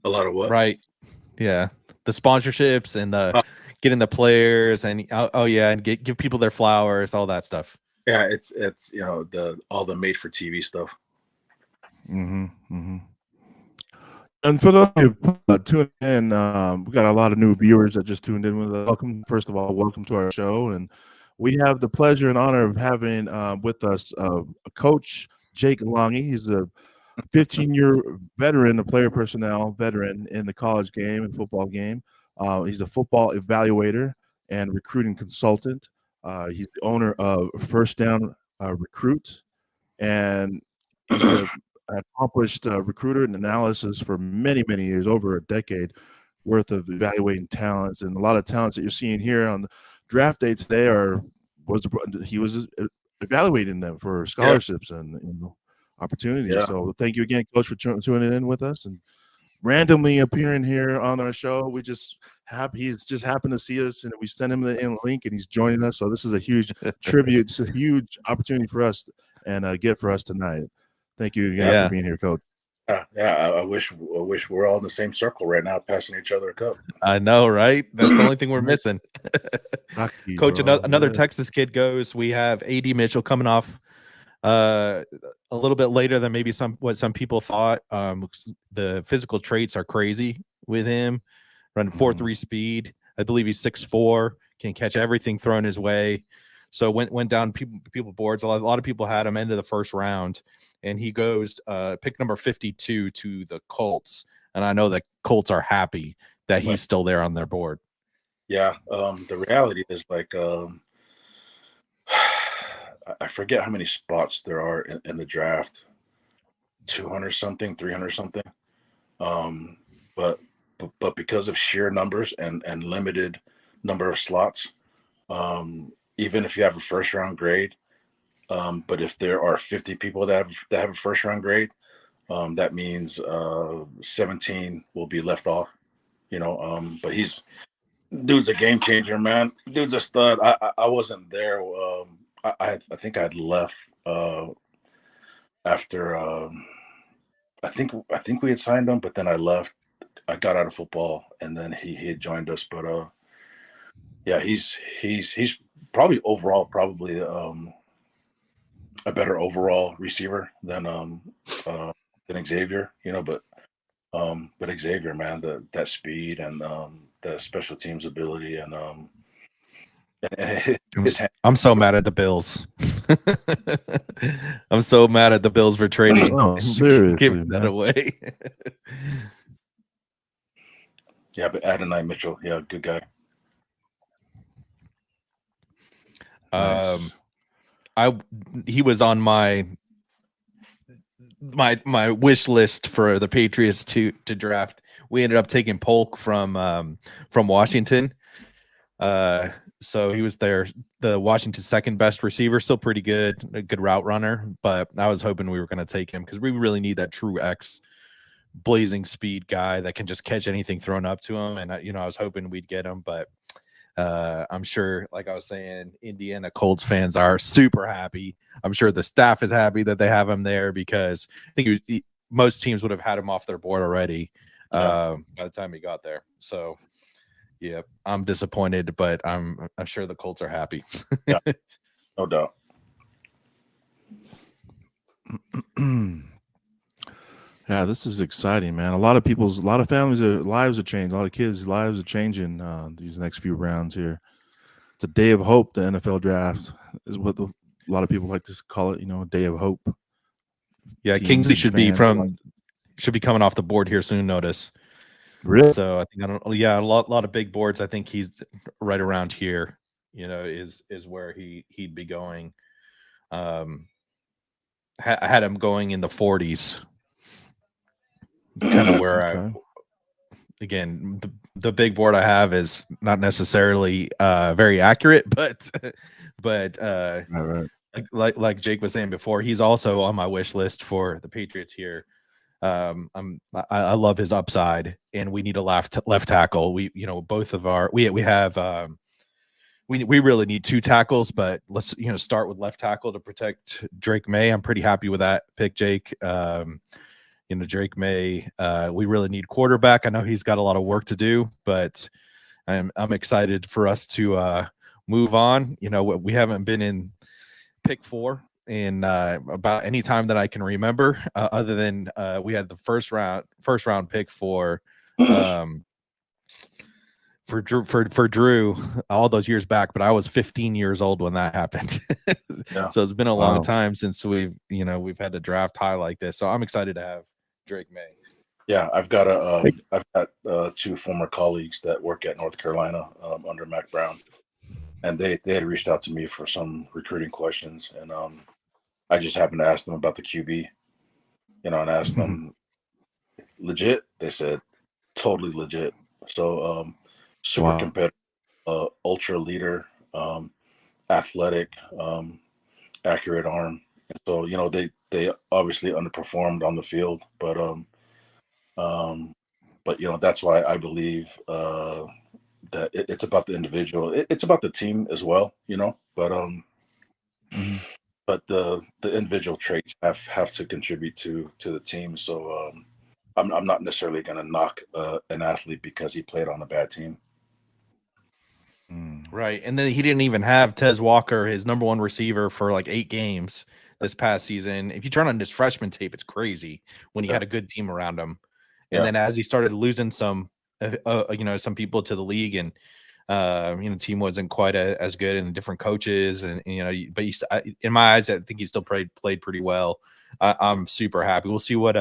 S3: A lot of what?
S2: Right. Yeah. The sponsorships and the getting the players and and give people their flowers, all that stuff.
S3: Yeah, it's all the made for TV stuff.
S1: And for those of you tuning in, we got a lot of new viewers that just tuned in with us. First of all, welcome to our show, and we have the pleasure and honor of having with us Coach Jake Lange. He's a 15-year veteran, a player personnel veteran in the college game and football game. He's a football evaluator and recruiting consultant. He's the owner of First Down Recruit, and he's an accomplished recruiter and analysis for many, many years, over a decade worth of evaluating talents. And a lot of talents that you're seeing here on the draft day today he was evaluating them for scholarships and opportunity.
S3: Yeah.
S1: So thank you again, Coach, for tuning in with us and randomly appearing here on our show. We just he's just happened to see us, and we sent him the link, and he's joining us. So this is a huge tribute. It's a huge opportunity for us and a gift for us tonight. Thank you again
S2: Yeah.
S1: for being here, Coach.
S3: Yeah. I wish we're all in the same circle right now, passing each other a cup.
S2: I know, right? That's the only thing we're missing.
S1: Hockey,
S2: Coach,
S1: bro.
S2: another
S1: Yeah.
S2: Texas kid goes. We have AD Mitchell coming off a little bit later than maybe some people thought. The physical traits are crazy with him. Running 4.3 speed. I believe he's 6'4", can catch everything thrown his way. So went down people boards. A lot of people had him into the first round, and he goes pick number 52 to the Colts. And I know the Colts are happy that he's still there on their board.
S3: Yeah. The reality is like I forget how many spots there are in the draft. 200 something, 300 something. But because of sheer numbers and limited number of slots, even if you have a first round grade, but if there are 50 people that have a first round grade, that means 17 will be left off, but dude's a game changer, man. Dude's a stud. I wasn't there. I think I'd left after I think we had signed him, but then I left. I got out of football, and then he had joined us. But yeah, he's probably overall a better overall receiver than Xavier, but Xavier, man, that speed and the special teams ability and
S2: I'm so mad at the Bills. I'm so mad at the Bills for trading.
S1: Oh, seriously,
S2: giving that
S1: man.
S2: away.
S3: Yeah, but Adonai Mitchell, yeah, good guy.
S1: Nice.
S2: He was on my wish list for the Patriots to draft. We ended up taking Polk from Washington. So he was the Washington's second best receiver, still pretty good, a good route runner. But I was hoping we were going to take him because we really need that true X blazing speed guy that can just catch anything thrown up to him. And I was hoping we'd get him, but I'm sure, like I was saying, Indiana Colts fans are super happy. I'm sure the staff is happy that they have him there because I think most teams would have had him off their board already by the time he got there. So. Yeah, I'm disappointed, but I'm sure the Colts are happy.
S3: Yeah, no doubt.
S1: Yeah, this is exciting, man. A lot of families' lives are changing. A lot of kids' lives are changing these next few rounds here. It's a day of hope. The NFL draft is what a lot of people like to call it. A day of hope.
S2: Yeah,
S1: Teams
S2: Kingsley
S1: and
S2: should be coming off the board here soon. Notice.
S1: Really?
S2: So I think a lot of big boards. I think he's right around here. Is where he'd be going. I had him going in the 40s. Kind of where again the big board I have is not necessarily very accurate, but
S1: Right.
S2: like Jake was saying before, he's also on my wish list for the Patriots here. I love his upside, and we need a left tackle. We both of our we have we really need two tackles, but let's start with left tackle to protect Drake May. I'm pretty happy with that pick, Jake. Drake May. We really need quarterback. I know he's got a lot of work to do, but I'm excited for us to move on. We haven't been in pick 4 in about any time that I can remember, other than we had the first round pick for Drew all those years back, but I was 15 years old when that happened.
S3: Yeah.
S2: So it's been a long time since we've had to draft high like this. So I'm excited to have Drake May.
S3: Yeah, I've got two former colleagues that work at North Carolina under Mac Brown, and they had reached out to me for some recruiting questions, and I just happened to ask them about the QB, and asked them legit. They said totally legit. So super competitive, ultra leader, athletic, accurate arm. And so they obviously underperformed on the field, but that's why I believe that it's about the individual. It's about the team as well,
S1: Mhm.
S3: but the individual traits have to contribute to the team. So I'm not necessarily going to knock an athlete because he played on a bad team.
S1: Mm.
S2: Right. And then he didn't even have Tez Walker, his number one receiver, for like 8 games this past season. If you turn on his freshman tape, it's crazy when he had a good team around him. And
S3: Yeah.
S2: then as he started losing some people to the league, and team wasn't quite as good, and different coaches, and but in my eyes, I think he still played pretty well. I'm super happy. We'll see what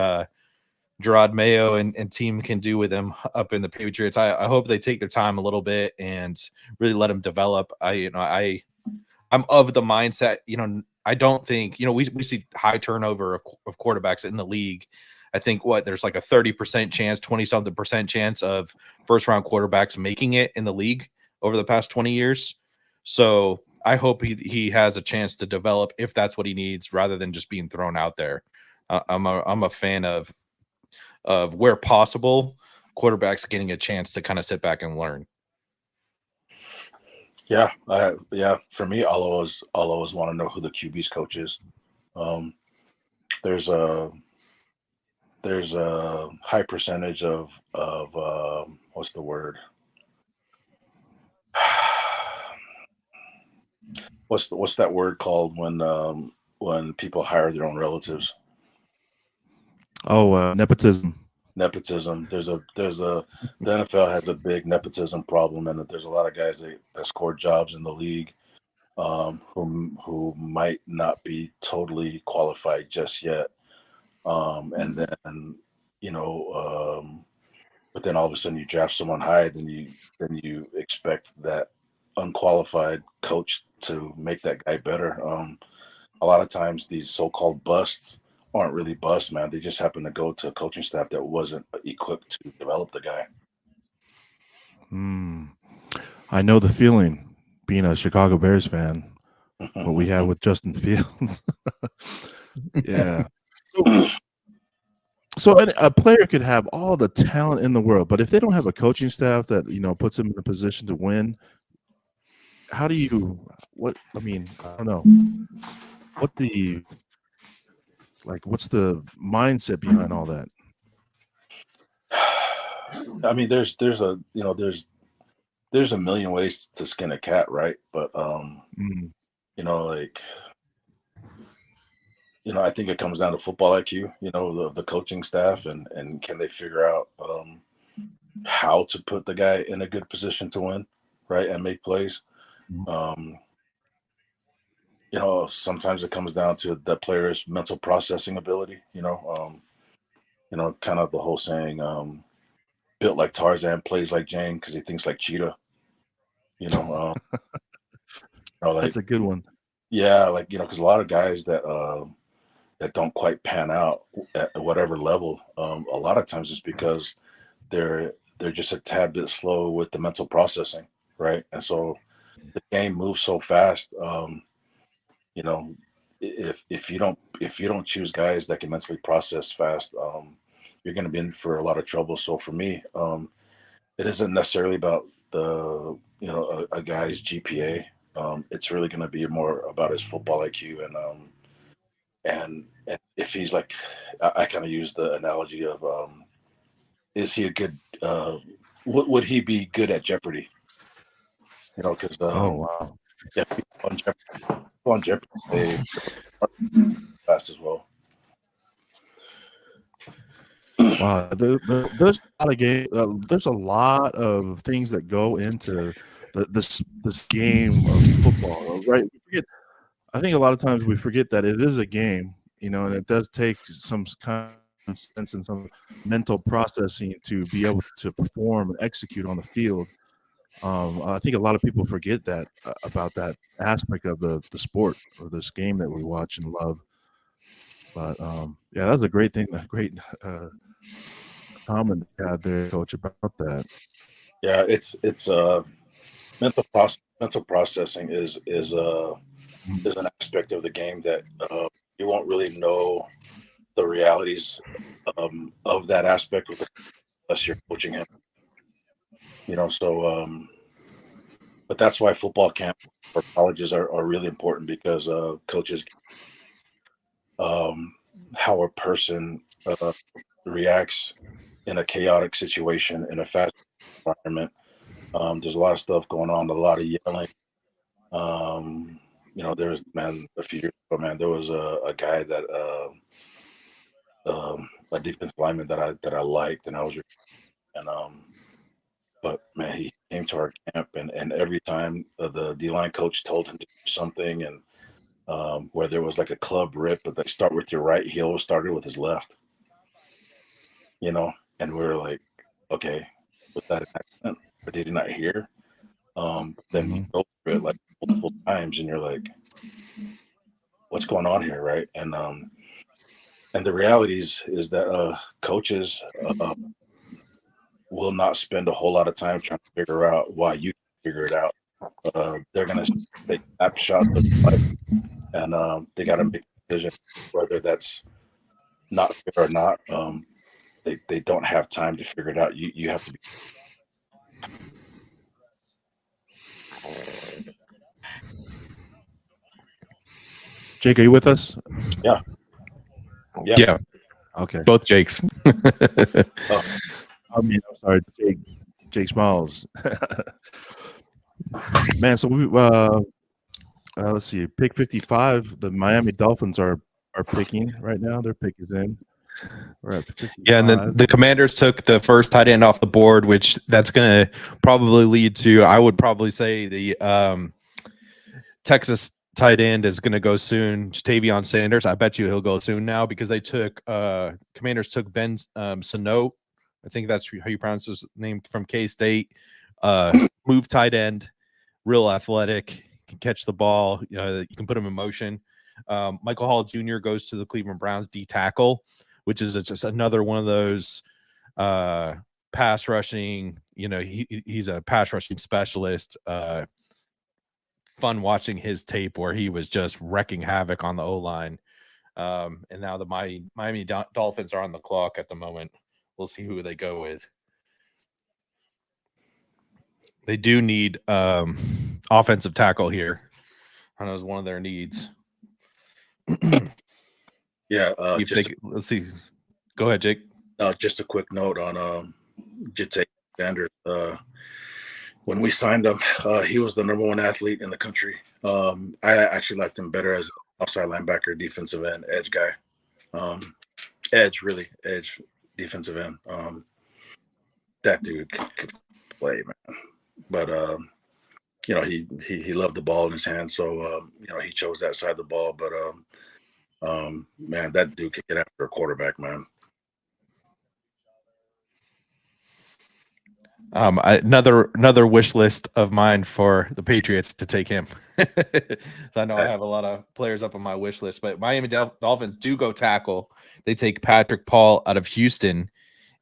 S2: Gerard Mayo and team can do with him up in the Patriots. I hope they take their time a little bit and really let him develop. I'm of the mindset, I don't think, we see high turnover of quarterbacks in the league. I think there's like a 30% chance, 20 something percent chance of first round quarterbacks making it in the league over the past 20 years. So I hope he has a chance to develop if that's what he needs, rather than just being thrown out there. I'm a fan of where possible, quarterbacks getting a chance to kind of sit back and learn.
S3: Yeah, For me, I'll always want to know who the QB's coach is. There's a high percentage of what's the word? What's that word called when people hire their own relatives?
S1: Oh, nepotism.
S3: Nepotism. The NFL has a big nepotism problem, and there's a lot of guys that score jobs in the league who might not be totally qualified just yet. And then but then all of a sudden you draft someone high, then you expect that unqualified coach to make that guy better. A lot of times these so-called busts aren't really busts, man. They just happen to go to a coaching staff that wasn't equipped to develop the guy.
S1: I know the feeling, being a Chicago Bears fan, what we had with Justin Fields. Yeah. So a player could have all the talent in the world, but if they don't have a coaching staff that puts them in a position to win, how do you? I don't know. What's the mindset behind all that?
S3: I mean, there's a million ways to skin a cat, right? But I think it comes down to football IQ, the coaching staff, and can they figure out how to put the guy in a good position to win, right, and make plays. Sometimes it comes down to the player's mental processing ability. Kind of the whole saying, built like Tarzan, plays like Jane because he thinks like Cheetah.
S1: That's a good one.
S3: Yeah, because a lot of guys that don't quite pan out at whatever level, a lot of times it's because they're just a tad bit slow with the mental processing, right? And so the game moves so fast. If you don't choose guys that can mentally process fast, you're going to be in for a lot of trouble. So for me, it isn't necessarily about a guy's GPA. It's really going to be more about his football IQ and if he's like, I kind of use the analogy of, is he a good? Would he be good at Jeopardy? Because
S1: Oh wow.
S3: Yeah, people on Jeopardy, they fast as well.
S1: Wow, there's a lot of there's a lot of things that go into this game of football, right? I think a lot of times we forget that it is a game, and it does take some kind of sense and some mental processing to be able to perform and execute on the field. I think a lot of people forget that about that aspect of the sport or this game that we watch and love. But yeah, that's a great thing. A great comment had there, Coach, about that.
S3: Yeah, it's mental processing is an aspect of the game that won't really know the realities of that aspect unless you're coaching him. But that's why football camp or colleges are really important, because coaches how a person reacts in a chaotic situation, in a fast environment. There's a lot of stuff going on, a lot of yelling. There's a few years ago, there was a guy that a defensive lineman that I liked, and but man, he came to our camp, and every time the D-line coach told him to do something, and where there was like a club rip, but they start with your right, he always started with his left. And we were like, okay, was that an accident, or did he not hear? Then you go through it like multiple times, and you're like, what's going on here, right? And the reality is that coaches will not spend a whole lot of time trying to figure out why you figure it out. They're gonna take snapshots of life, and they got to make a decision whether that's not fair or not. They don't have time to figure it out. You have to be.
S1: Jake, are you with us?
S3: Yeah.
S1: Okay.
S2: Both Jakes.
S1: I'm sorry, Jake Smiles. Man, so we let's see, pick 55. The Miami Dolphins are picking right now. Their pick is in. We're at 55.
S2: Yeah, and then the Commanders took the first tight end off the board, which that's going to probably lead to, I would probably say, the Texas tight end is going to go soon. Jatavion Sanders, I bet you he'll go soon now, because they took Commanders took Ben Sano. I think that's how you pronounce his name, from K-State. Move tight end, real athletic, can catch the ball. You can put him in motion. Michael Hall Jr. goes to the Cleveland Browns D tackle, which is just another one of those pass rushing. He's a pass rushing specialist. Fun watching his tape where he was just wrecking havoc on the O-line. And now the Miami Dolphins are on the clock at the moment. We'll see who they go with. They do need offensive tackle here. I know it's one of their needs.
S3: Yeah.
S2: Let's see. Go ahead, Jake.
S3: Just a quick note on Jatavion Sanders. When we signed him, he was the number one athlete in the country. I actually liked him better as outside linebacker, defensive end, edge guy. Edge, defensive end. That dude could play, man. But he loved the ball in his hand, so he chose that side of the ball. But man, that dude could get after a quarterback, man.
S2: Another wish list of mine for the Patriots to take him. So I know I have a lot of players up on my wish list, but Miami Dolphins do go tackle. They take Patrick Paul out of Houston,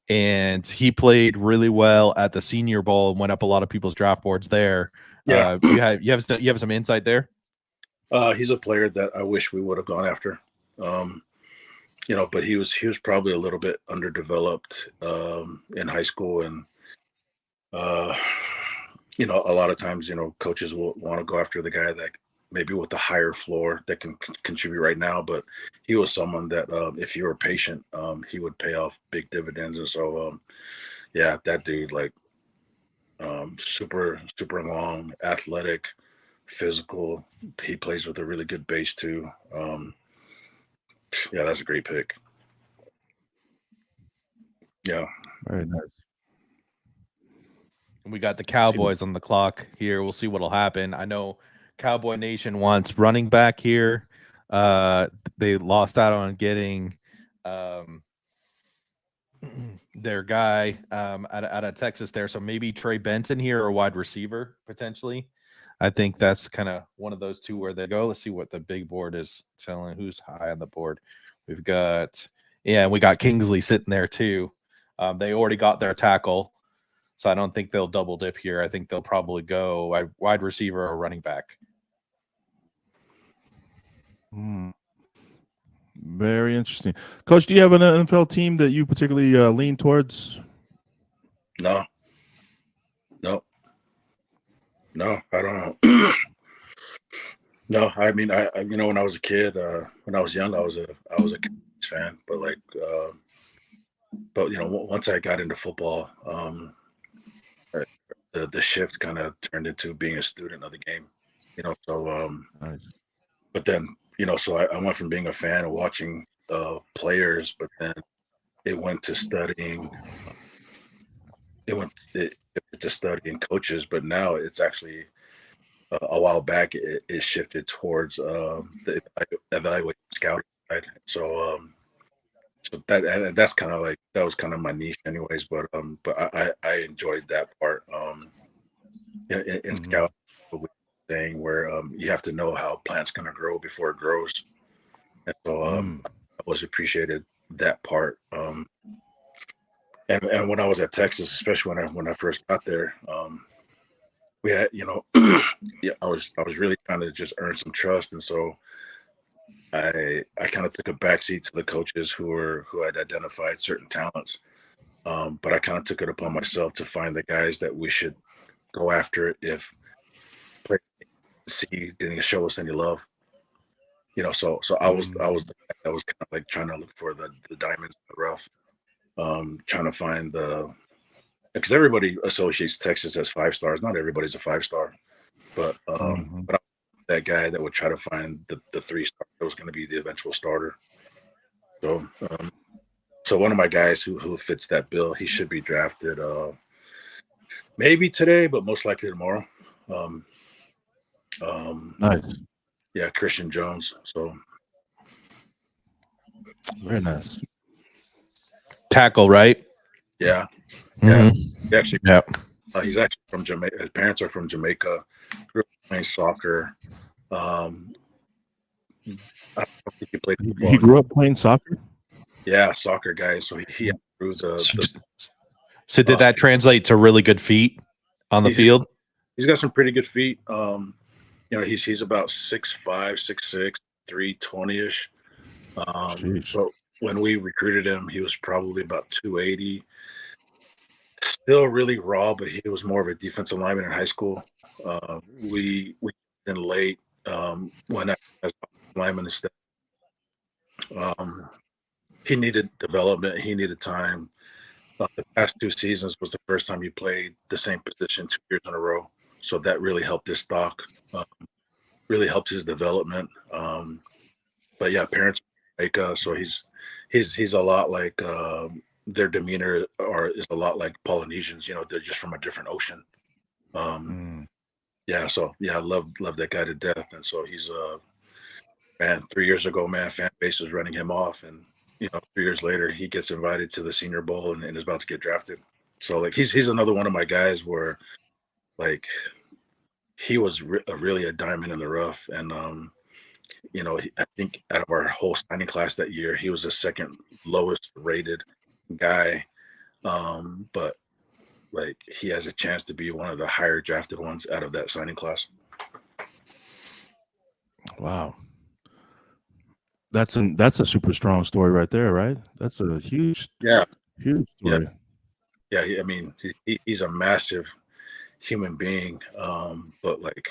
S2: and he played really well at the Senior Bowl and went up a lot of people's draft boards there.
S3: Yeah.
S2: You have some insight there?
S3: He's a player that I wish we would have gone after. But he was probably a little bit underdeveloped in high school, and a lot of times, coaches will want to go after the guy that maybe with the higher floor that can contribute right now. But he was someone that, if you were patient, he would pay off big dividends. And so, that dude, like, super, super long, athletic, physical. He plays with a really good base too. That's a great pick. Yeah.
S1: Very nice.
S2: We got the Cowboys on the clock here. We'll see what'll happen. I know Cowboy Nation wants running back here. They lost out on getting their guy out of Texas there. So maybe Trey Benson here, or wide receiver potentially. I think that's kind of one of those two where they go. Let's see what the big board is telling. Who's high on the board? We've got, and we got Kingsley sitting there too. They already got their tackle. So I don't think they'll double dip here. I think they'll probably go wide receiver or running back.
S1: Very interesting. Coach, do you have an NFL team that you particularly lean towards?
S3: No, no, no, I don't know. No, I mean, when I was a kid, when I was young, I was a Cowboys fan, but once I got into football, the shift kind of turned into being a student of the game, So,
S1: Nice.
S3: but then, so I went from being a fan and watching players, but then it went to studying. It to studying coaches, but now it's actually a while back it shifted towards the evaluation scouting side. So that's kind of like that was kind of my niche, anyways. But I enjoyed that part in scouting, saying where you have to know how a plant's going to grow before it grows, and so I always appreciated that part. And when I was at Texas, especially when I first got there, we had, I was really trying to just earn some trust, and so I kind of took a backseat to the coaches who had identified certain talents, but I kind of took it upon myself to find the guys that we should go after if play see didn't show us any love, So I was the guy that was kind of like trying to look for the diamonds in the rough. Trying to find because everybody associates Texas as 5 stars. Not everybody's a 5-star, but I'm that guy that would try to find the 3-star that was going to be the eventual starter. So, so one of my guys who fits that bill, he should be drafted maybe today, but most likely tomorrow.
S1: Nice.
S3: Yeah, Christian Jones. So
S1: Very nice.
S2: Tackle, right?
S3: yeah.
S2: Mhm.
S3: He actually,
S2: Yeah.
S3: He's actually from Jamaica. His parents are from Jamaica. Grew up playing soccer. I don't think he played football.
S1: He grew up playing soccer?
S3: Yeah, soccer guy. So he grew
S2: So did that translate to really good feet on the field?
S3: He's got some pretty good feet. He's about 6'5", 6'6", 320-ish. But when we recruited him, he was probably about 280. Still really raw, but he was more of a defensive lineman in high school. We then late when as lineman instead. He needed development. He needed time. The past 2 seasons was the first time he played the same position 2 years in a row. So that really helped his stock, really helped his development. But yeah, parents make so he's a lot like their demeanor is a lot like Polynesians. They're just from a different ocean. Yeah, so yeah, I love that guy to death, and so he's 3 years ago, fan base was running him off, and 3 years later, he gets invited to the Senior Bowl and is about to get drafted. So like he's another one of my guys where like he was really a diamond in the rough, and I think out of our whole signing class that year, he was the second lowest rated guy, but like he has a chance to be one of the higher drafted ones out of that signing class.
S1: Wow. That's a super strong story right there, right? That's a huge story.
S3: Yeah. I mean, he's a massive human being, but like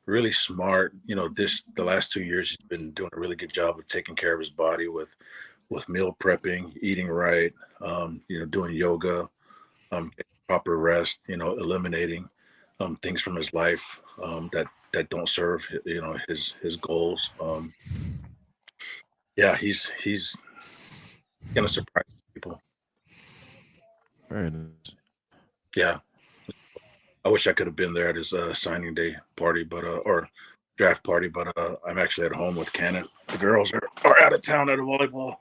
S3: really smart. The last 2 years he's been doing a really good job of taking care of his body with meal prepping, eating right, doing yoga, proper rest, eliminating things from his life that don't serve his goals. Yeah, he's gonna surprise people.
S1: Very nice.
S3: Yeah, I wish I could have been there at his signing day party, but or draft party, but I'm actually at home with Cannon. The girls are out of town at a volleyball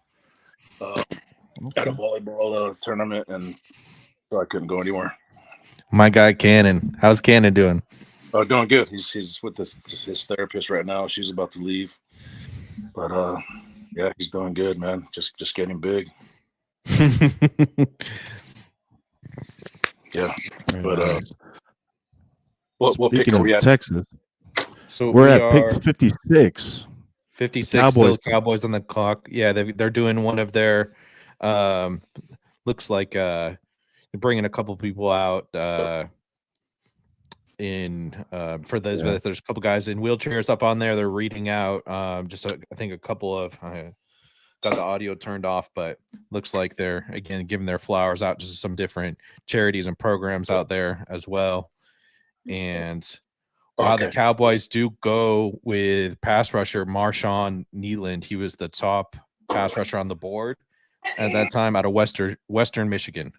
S3: tournament, and so I couldn't go anywhere.
S2: My guy Cannon, how's Cannon doing?
S3: Oh, doing good. He's with his therapist right now. She's about to leave, but yeah, he's doing good, man. Just getting big. Yeah,
S1: Very
S3: but
S1: nice.
S3: what pick
S1: Speaking
S3: are
S1: of
S3: we at?
S1: Texas,
S2: So
S1: we're at pick 56.
S2: 56
S1: Cowboys.
S2: still Cowboys on the clock. Yeah, they're doing one of their looks like they're bringing a couple people out in for those
S1: Yeah.
S2: there's a couple guys in wheelchairs up on there. They're reading out I think a couple of got the audio turned off, but looks like they're again giving their flowers out to some different charities and programs out there as well. And the
S3: Okay.
S2: Cowboys do go with pass rusher Marshawn Nealand. He was the top pass rusher on the board at that time out of Western Michigan.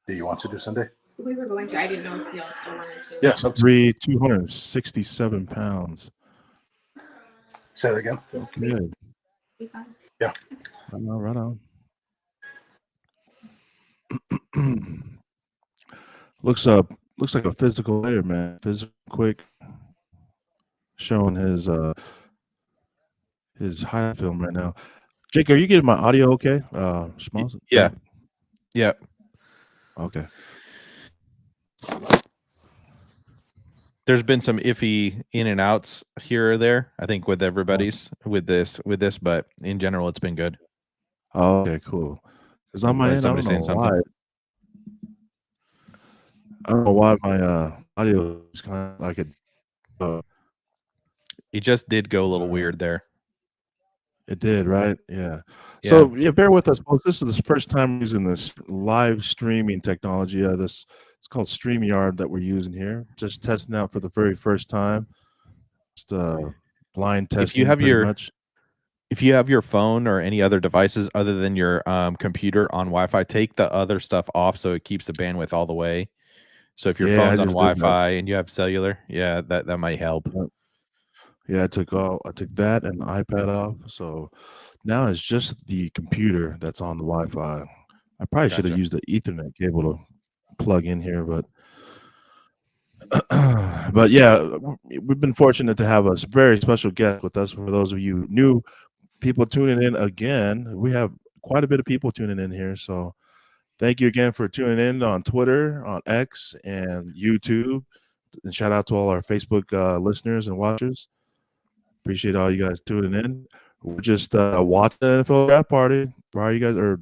S3: Do you want to do Sunday?
S5: We were going to. I didn't know if y'all still wanted to.
S3: Yes.
S1: 267 pounds.
S3: Say that again.
S1: Good.
S5: Be fine.
S3: Yeah.
S1: Right on. Looks like a physical player, man. Physical, quick. Showing his highlight film right now. Jake, are you getting my audio okay? Smalls?
S2: Yeah. Yeah.
S1: Okay.
S2: There's been some iffy in and outs here or there, I think, with everybody's with this, but in general, it's been good.
S1: Oh, okay, cool. Because on my end, I
S2: Somebody
S1: don't
S2: saying
S1: know why. I don't know why my audio is kind of like it.
S2: It just did go a little weird there.
S1: It did, right? Yeah. So yeah, bear with us, folks. This is the first time using this live streaming technology. It's called StreamYard that we're using here. Just testing out for the very first time. Just blind testing.
S2: If you have
S1: much.
S2: If you have your phone or any other devices other than your computer on Wi-Fi, take the other stuff off so it keeps the bandwidth all the way. So if your phone's on Wi-Fi and you have cellular, that might help.
S1: Yeah, I took that and the iPad off. So now it's just the computer that's on the Wi-Fi. I probably should have used the Ethernet cable to plug in here, but yeah, we've been fortunate to have a very special guest with us. For those of you new people tuning in again, we have quite a bit of people tuning in here. So thank you again for tuning in on Twitter, on X, and YouTube. And shout out to all our Facebook listeners and watchers. Appreciate all you guys tuning in. We're just watching the NFL draft party. Why you guys are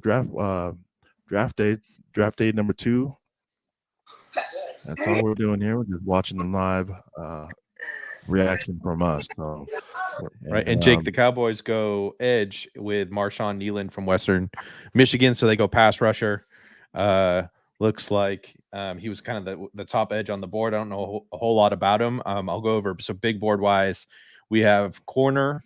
S1: draft day number 2. That's all we're doing here. We're just watching them live reaction from us. So,
S2: right. And Jake, the Cowboys go edge with Marshawn Nealand from Western Michigan. So they go pass rusher. Looks like he was kind of the top edge on the board. I don't know a whole lot about him. I'll go over. So big board wise, we have corner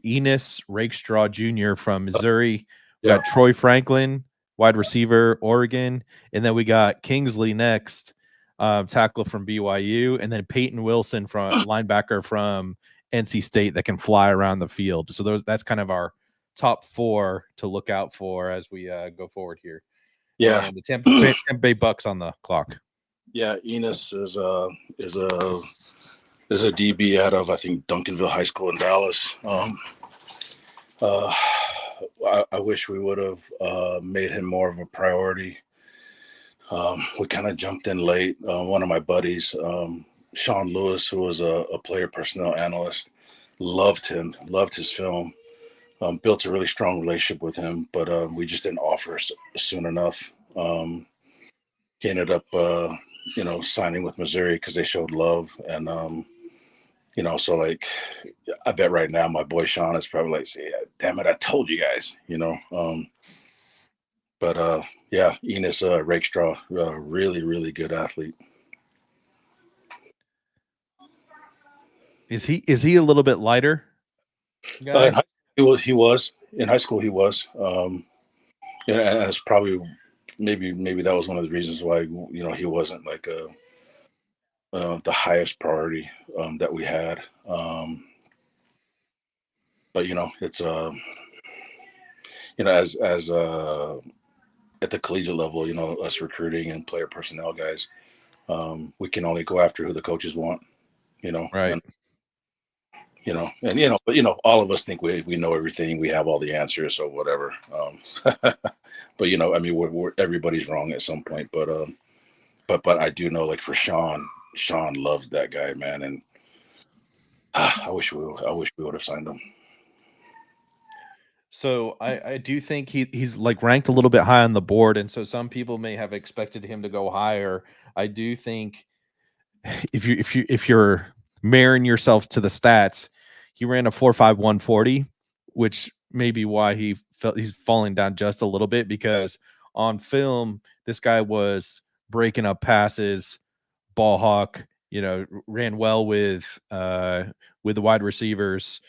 S2: Enos Rakestraw Jr. from Missouri. We got Troy Franklin, wide receiver, Oregon. And then we got Kingsley next, tackle from BYU. And then Peyton Wilson from linebacker from NC State that can fly around the field. So that's kind of our top 4 to look out for as we go forward here.
S3: Yeah.
S2: And the Tampa Bay Bucks on the clock.
S3: Yeah, Enos is a DB out of, I think, Duncanville High School in Dallas. I wish we would have made him more of a priority. We kind of jumped in late. One of my buddies, Sean Lewis, who was a player personnel analyst, loved his film, built a really strong relationship with him, but we just didn't offer soon enough. He ended up, signing with Missouri because they showed love. And, so like, I bet right now my boy Sean is probably like, damn it, I told you guys, But Enos Rakestraw, really, really good athlete.
S2: Is he a little bit lighter?
S3: He was in high school. He was, and that's probably maybe that was one of the reasons why he wasn't like the highest priority that we had. But it's as at the collegiate level, us recruiting and player personnel guys, we can only go after who the coaches want,
S2: Right.
S3: But all of us think we know everything, we have all the answers, so whatever. But we're everybody's wrong at some point. But I do know, like for Sean loves that guy, man, and I wish we would have signed him.
S2: So I do think he's like ranked a little bit high on the board, and so some people may have expected him to go higher. I do think if you're marrying yourself to the stats, he ran a 4.5 140, which may be why he's falling down just a little bit, because on film this guy was breaking up passes, ball hawk, ran well with the wide receivers.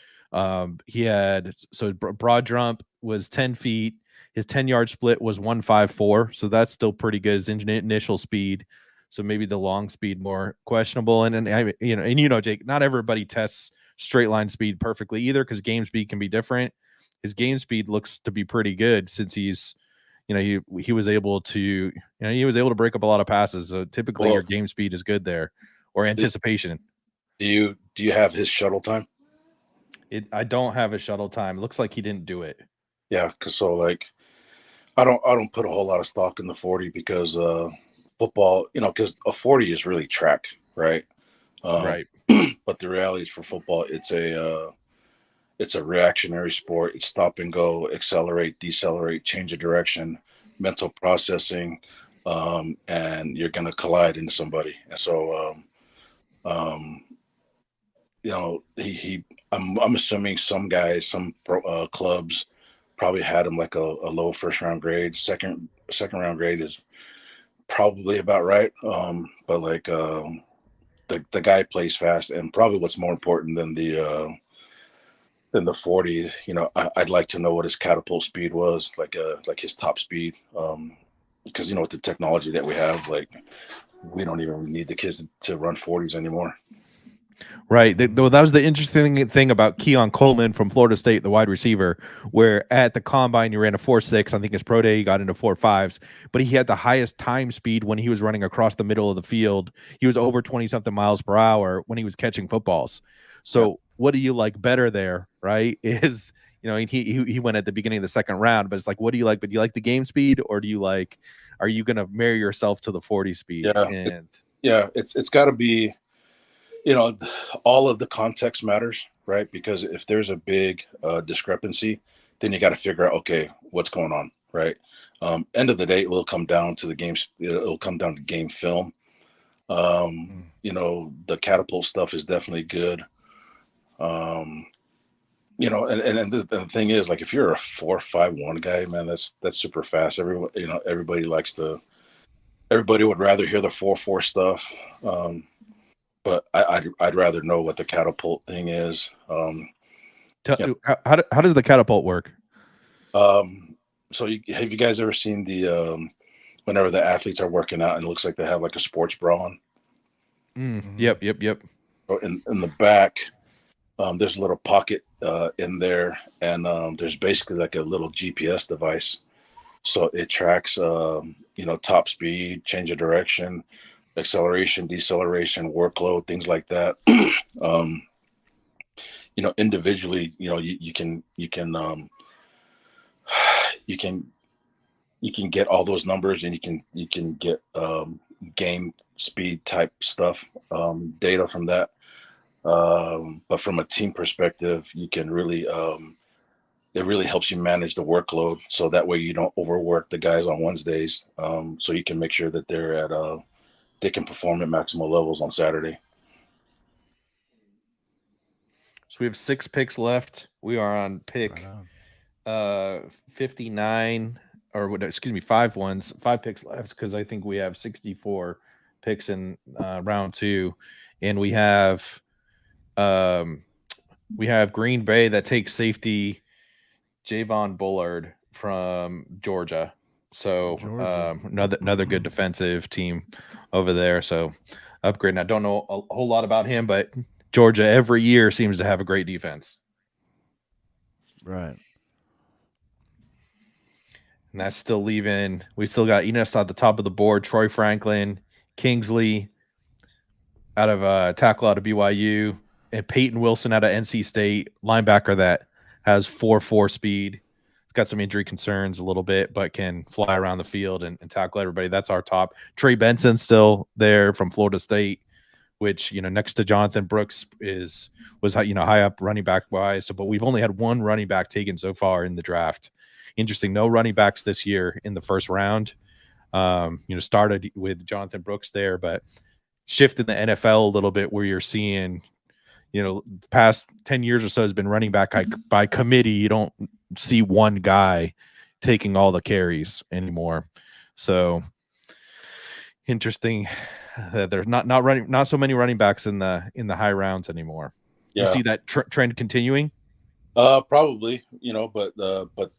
S2: He had broad jump was 10 feet. His 10-yard split was 154, so that's still pretty good. His initial speed, so maybe the long speed more questionable. And Jake, not everybody tests straight line speed perfectly either, because game speed can be different. His game speed looks to be pretty good since he was able to break up a lot of passes. So typically your game speed is good there, or anticipation.
S3: Do you have his shuttle time?
S2: I don't have a shuttle time. It looks like he didn't do it.
S3: Yeah, because I don't put a whole lot of stock in the 40 because football, because a 40 is really track, right?
S2: Right.
S3: But the reality is for football, it's a reactionary sport. It's stop and go, accelerate, decelerate, change of direction, mental processing, and you're gonna collide into somebody. And so I'm assuming some guys, some clubs probably had him like a low first round grade. Second round grade is probably about right. But like the guy plays fast, and probably what's more important than the 40, I'd like to know what his catapult speed was, like his top speed. Because with the technology that we have, like we don't even need the kids to run 40s anymore.
S2: Right. That was the interesting thing about Keon Coleman from Florida State, the wide receiver, where at the combine he ran a 4.6. I think his pro day he got into 4.5s, but he had the highest time speed when he was running across the middle of the field. He was over 20-something miles per hour when he was catching footballs. So what do you like better there, right? Is he went at the beginning of the second round, but it's like, what do you like? But do you like the game speed, or are you going to marry yourself to the 40 speed?
S3: It's got to be. All of the context matters, right? Because if there's a big discrepancy, then you got to figure out, okay, what's going on, right? End of the day, it will come down to the games. It'll come down to game film. The catapult stuff is definitely good. And the thing is, like, if you're a 4.51 guy, man, that's super fast. Everybody would rather hear the 4.4 stuff. But I'd rather know what the catapult thing is.
S2: How does the catapult work?
S3: So have you guys ever seen the whenever the athletes are working out and it looks like they have like a sports bra on?
S2: Yep.
S3: So in the back, there's a little pocket in there, and there's basically like a little GPS device. So it tracks top speed, change of direction, acceleration, deceleration, workload, things like that. Individually, you can get all those numbers, and you can get game speed type stuff, data from that. But from a team perspective, you can really it really helps you manage the workload, so that way you don't overwork the guys on Wednesdays. So you can make sure that they can perform at maximal levels on Saturday.
S2: So we have 6 picks left. We are on pick 59, or excuse me, 5 picks left, because I think we have 64 picks in round 2, and we have Green Bay that takes safety Javon Bullard from Georgia. So another good defensive team over there. So upgrading. I don't know a whole lot about him, but Georgia every year seems to have a great defense.
S1: Right.
S2: And that's still leaving. We still got Enos at the top of the board. Troy Franklin, Kingsley out of tackle out of BYU, and Peyton Wilson out of NC State, linebacker that has 4.4 speed. Got some injury concerns a little bit, but can fly around the field and tackle everybody. That's our top. Trey Benson still there from Florida State. which, next to Jonathan Brooks was high up running back wise. So, but we've only had one running back taken so far in the draft. Interesting. No running backs this year in the first round. Started with Jonathan Brooks there, but shift in the NFL a little bit where you're seeing, the past 10 years or so has been running back by committee. You don't see one guy taking all the carries anymore. So interesting that there's not so many running backs in the high rounds anymore.
S3: Yeah.
S2: You see that trend continuing?
S3: Probably, but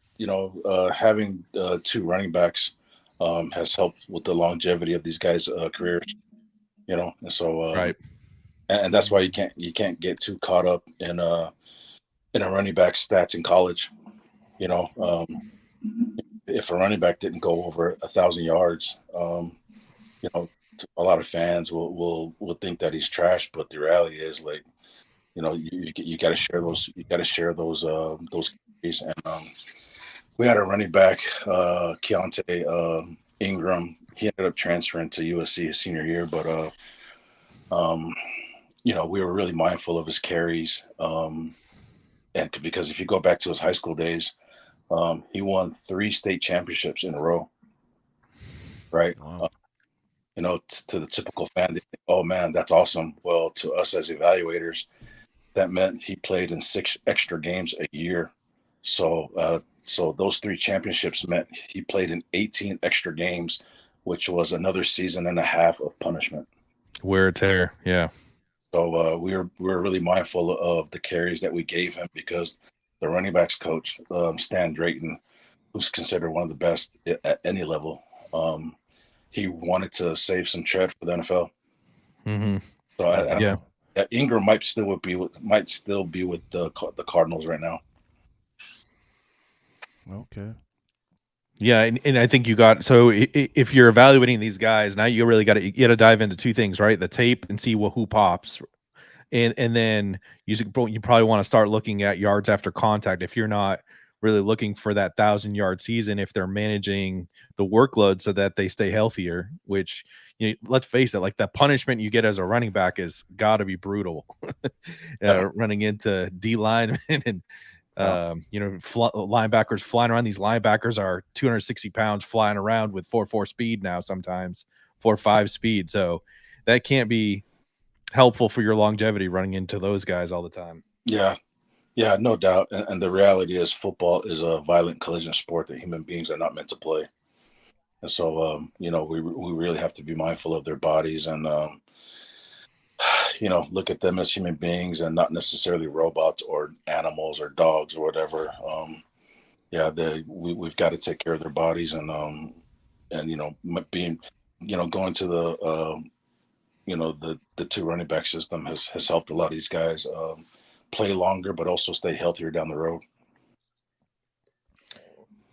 S3: having two running backs has helped with the longevity of these guys' careers, and so
S2: Right.
S3: And that's why you can't get too caught up in a running back stats in college. If a running back didn't go over 1,000 yards, a lot of fans will think that he's trash, but the reality is, like, you got to share those. You got to share those carries. And we had a running back, Keontae Ingram. He ended up transferring to USC his senior year, but we were really mindful of his carries, and because if you go back to his high school days, he won 3 state championships in a row. Right.
S1: Wow.
S3: To the typical fan, they think, oh man, that's awesome. Well, to us as evaluators, that meant he played in 6 extra games a year. So those 3 championships meant he played in 18 extra games, which was another season and a half of punishment.
S2: Wear and tear. Yeah. So
S3: we were really mindful of the carries that we gave him, because the running backs coach, Stan Drayton, who's considered one of the best at any level, he wanted to save some tread for the NFL.
S2: Mm-hmm.
S3: So Ingram might still be with the Cardinals right now.
S1: Okay.
S2: Yeah, and I think if you're evaluating these guys now, you really got to dive into 2 things, right? The tape and see who pops, and then you probably want to start looking at yards after contact if you're not really looking for that 1,000-yard season, if they're managing the workload so that they stay healthier, which, let's face it, like the punishment you get as a running back is got to be brutal. Running into D linemen and, linebackers flying around. These linebackers are 260 pounds flying around with 4.4 speed now, sometimes 4.5 speed. So that can't be helpful for your longevity running into those guys all the time.
S3: Yeah, no doubt. And the reality is, football is a violent collision sport that human beings are not meant to play. And so, we really have to be mindful of their bodies and, look at them as human beings and not necessarily robots or animals or dogs or whatever. We've got to take care of their bodies and being, going to the, the 2 running back system has helped a lot of these guys play longer, but also stay healthier down the road.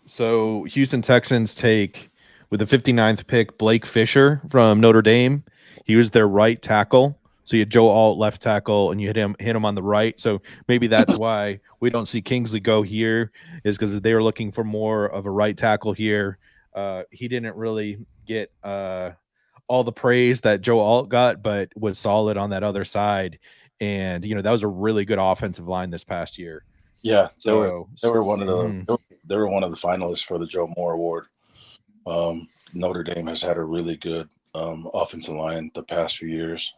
S2: So Houston Texans take, with the 59th pick, Blake Fisher from Notre Dame. He was their right tackle. So you had Joe Alt left tackle, and you hit him on the right. So maybe that's why we don't see Kingsley go here, is because they were looking for more of a right tackle here. He didn't really get all the praise that Joe Alt got, but was solid on that other side. And that was a really good offensive line this past year.
S3: Yeah, they were one of the finalists for the Joe Moore Award. Notre Dame has had a really good offensive line the past few years.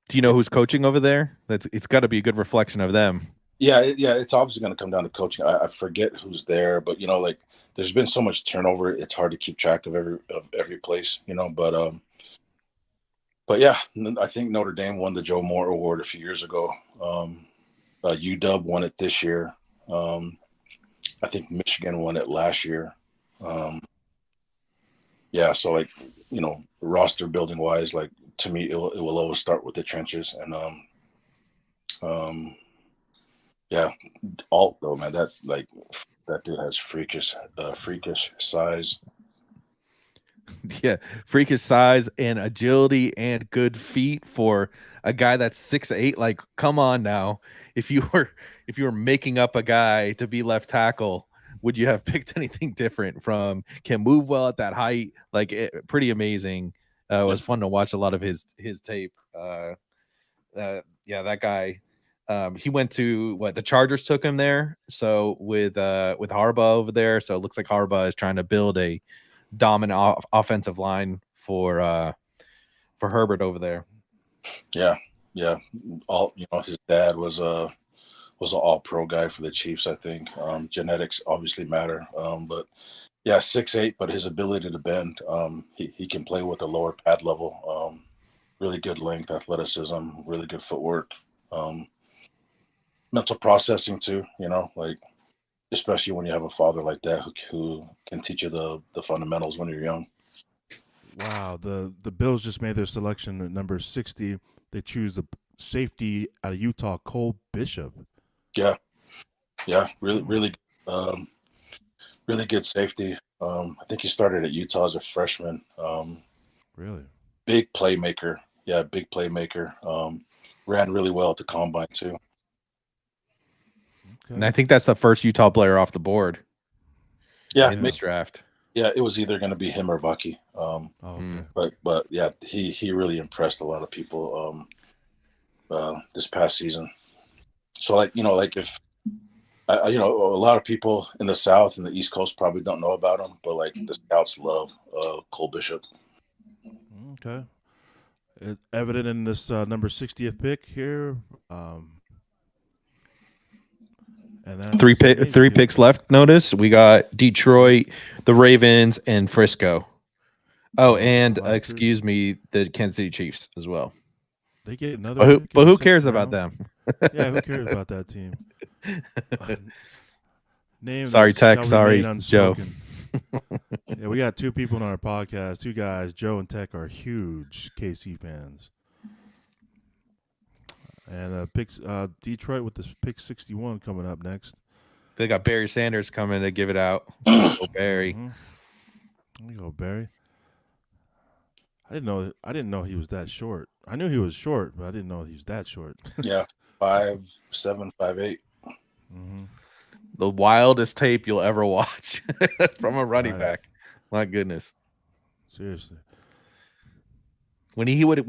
S2: Do you know who's coaching over there? It's got to be a good reflection of them.
S3: Yeah, it's obviously going to come down to coaching. I forget who's there, but there's been so much turnover, it's hard to keep track of every place. But yeah, I think Notre Dame won the Joe Moore Award a few years ago. UW won it this year. I think Michigan won it last year. So roster building wise, like, to me, it will always start with the trenches. And Alt though, man, that dude has freakish size.
S2: Yeah, freakish size and agility and good feet for a guy that's 6'8". Like, come on now. If you were making up a guy to be left tackle, would you have picked anything different? From can move well at that height, like pretty amazing It was fun to watch a lot of his tape. Yeah, that guy. He went to the Chargers took him there. So with Harbaugh over there, so it looks like Harbaugh is trying to build a dominant offensive line for Herbert over there.
S3: Yeah. His dad was an all-pro guy for the Chiefs. I think genetics obviously matter, but yeah, 6'8", but his ability to bend, he can play with a lower pad level. Really good length, athleticism, really good footwork, mental processing too. Especially when you have a father like that who can teach you the fundamentals when you're young.
S1: Wow, the Bills just made their selection at number 60. They choose the safety out of Utah, Cole Bishop.
S3: Yeah, really good safety. I think he started at Utah as a freshman.
S1: Really?
S3: Big playmaker. Yeah, big playmaker. Ran really well at the combine too.
S1: Okay.
S2: And I think that's the first Utah player off the board.
S3: Yeah,
S2: in this draft.
S3: Yeah, it was either going to be him or Vaki.
S1: Okay.
S3: But yeah, he really impressed a lot of people this past season. So if a lot of people in the South and the East Coast probably don't know about him, but the scouts love Cole Bishop.
S1: Okay. It's evident in this number 60th pick here. And that's
S2: Three picks left. Notice we got Detroit, the Ravens, and Frisco. Oh, and excuse me, the Kansas City Chiefs as well.
S1: They get another.
S2: But who cares about them?
S1: Yeah, who cares about that team? Name
S2: sorry, Tech. Sorry, Joe.
S1: Yeah, we got two people on our podcast. Two guys, Joe and Tech, are huge KC fans. And picks Detroit with this pick 61 coming up next.
S2: They got Barry Sanders coming to give it out. Go Barry.
S1: Mm-hmm. There you go, Barry. I didn't know he was that short. I knew he was short, but I didn't know he was that short.
S3: Yeah, 5'7", 5'8".
S1: Mm-hmm.
S2: The wildest tape you'll ever watch from a running back. My goodness.
S1: Seriously.
S2: When he would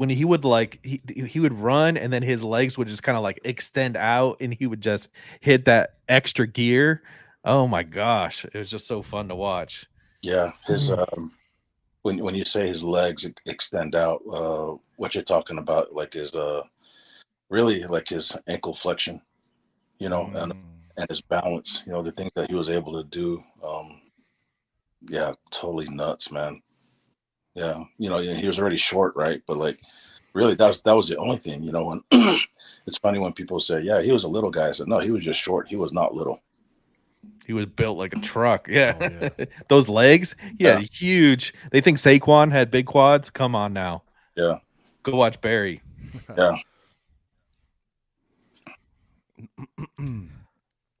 S2: run and then his legs would just kind of extend out and he would just hit that extra gear. Oh my gosh, it was just so fun to watch.
S3: Yeah, his when you say his legs extend out, what you're talking about is really his ankle flexion, and his balance, the things that he was able to do. Yeah, totally nuts, man. Yeah, he was already short, right? But really, that was the only thing, when it's funny when people say, yeah, he was a little guy. I said, no, he was just short. He was not little.
S2: He was built like a truck. Yeah.
S1: Oh, yeah.
S2: Those legs, huge. They think Saquon had big quads. Come on now.
S3: Yeah.
S2: Go watch Barry.
S3: Yeah.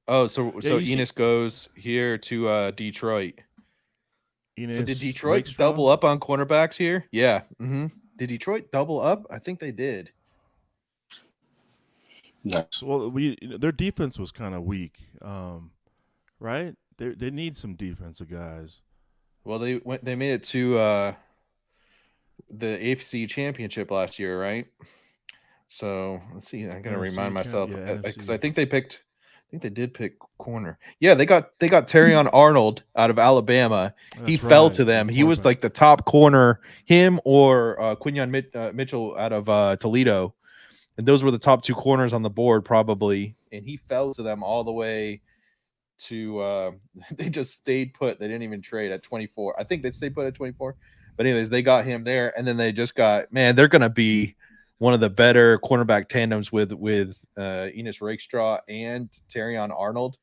S2: So Enos goes here to Detroit.
S1: Enos,
S2: so did Detroit double up on cornerbacks here? Yeah. Mm-hmm. Did Detroit double up? I think they did.
S3: Nice.
S1: Well, their defense was kind of weak, right? They need some defensive guys.
S2: Well, they made it to the AFC Championship last year, right? So let's see. I gotta remind myself because I think they did pick corner. Yeah, they got Terrion Arnold out of Alabama. He fell to them. He was the top corner, him or Quinyon Mitchell out of Toledo. And those were the top two corners on the board probably. And he fell to them all the way to they just stayed put. They didn't even trade at 24. I think they stayed put at 24. But anyways, they got him there. And then they just got, man, they're going to be one of the better cornerback tandems with Enos Rakestraw and Terrion Arnold.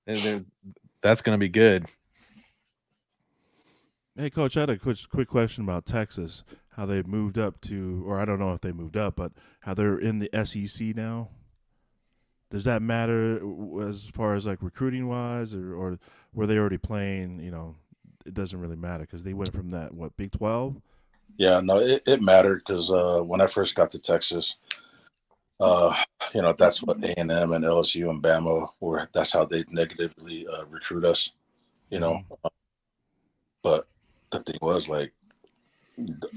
S2: That's going to be good.
S1: Hey, Coach, I had a quick question about Texas, how they moved up to, or I don't know if they moved up, but how they're in the SEC now. Does that matter as far as recruiting-wise, or were they already playing, it doesn't really matter because they went from that, Big 12?
S3: Yeah, no, it mattered because when I first got to Texas, that's what A&M and LSU and Bama were. That's how they negatively recruit us, But the thing was,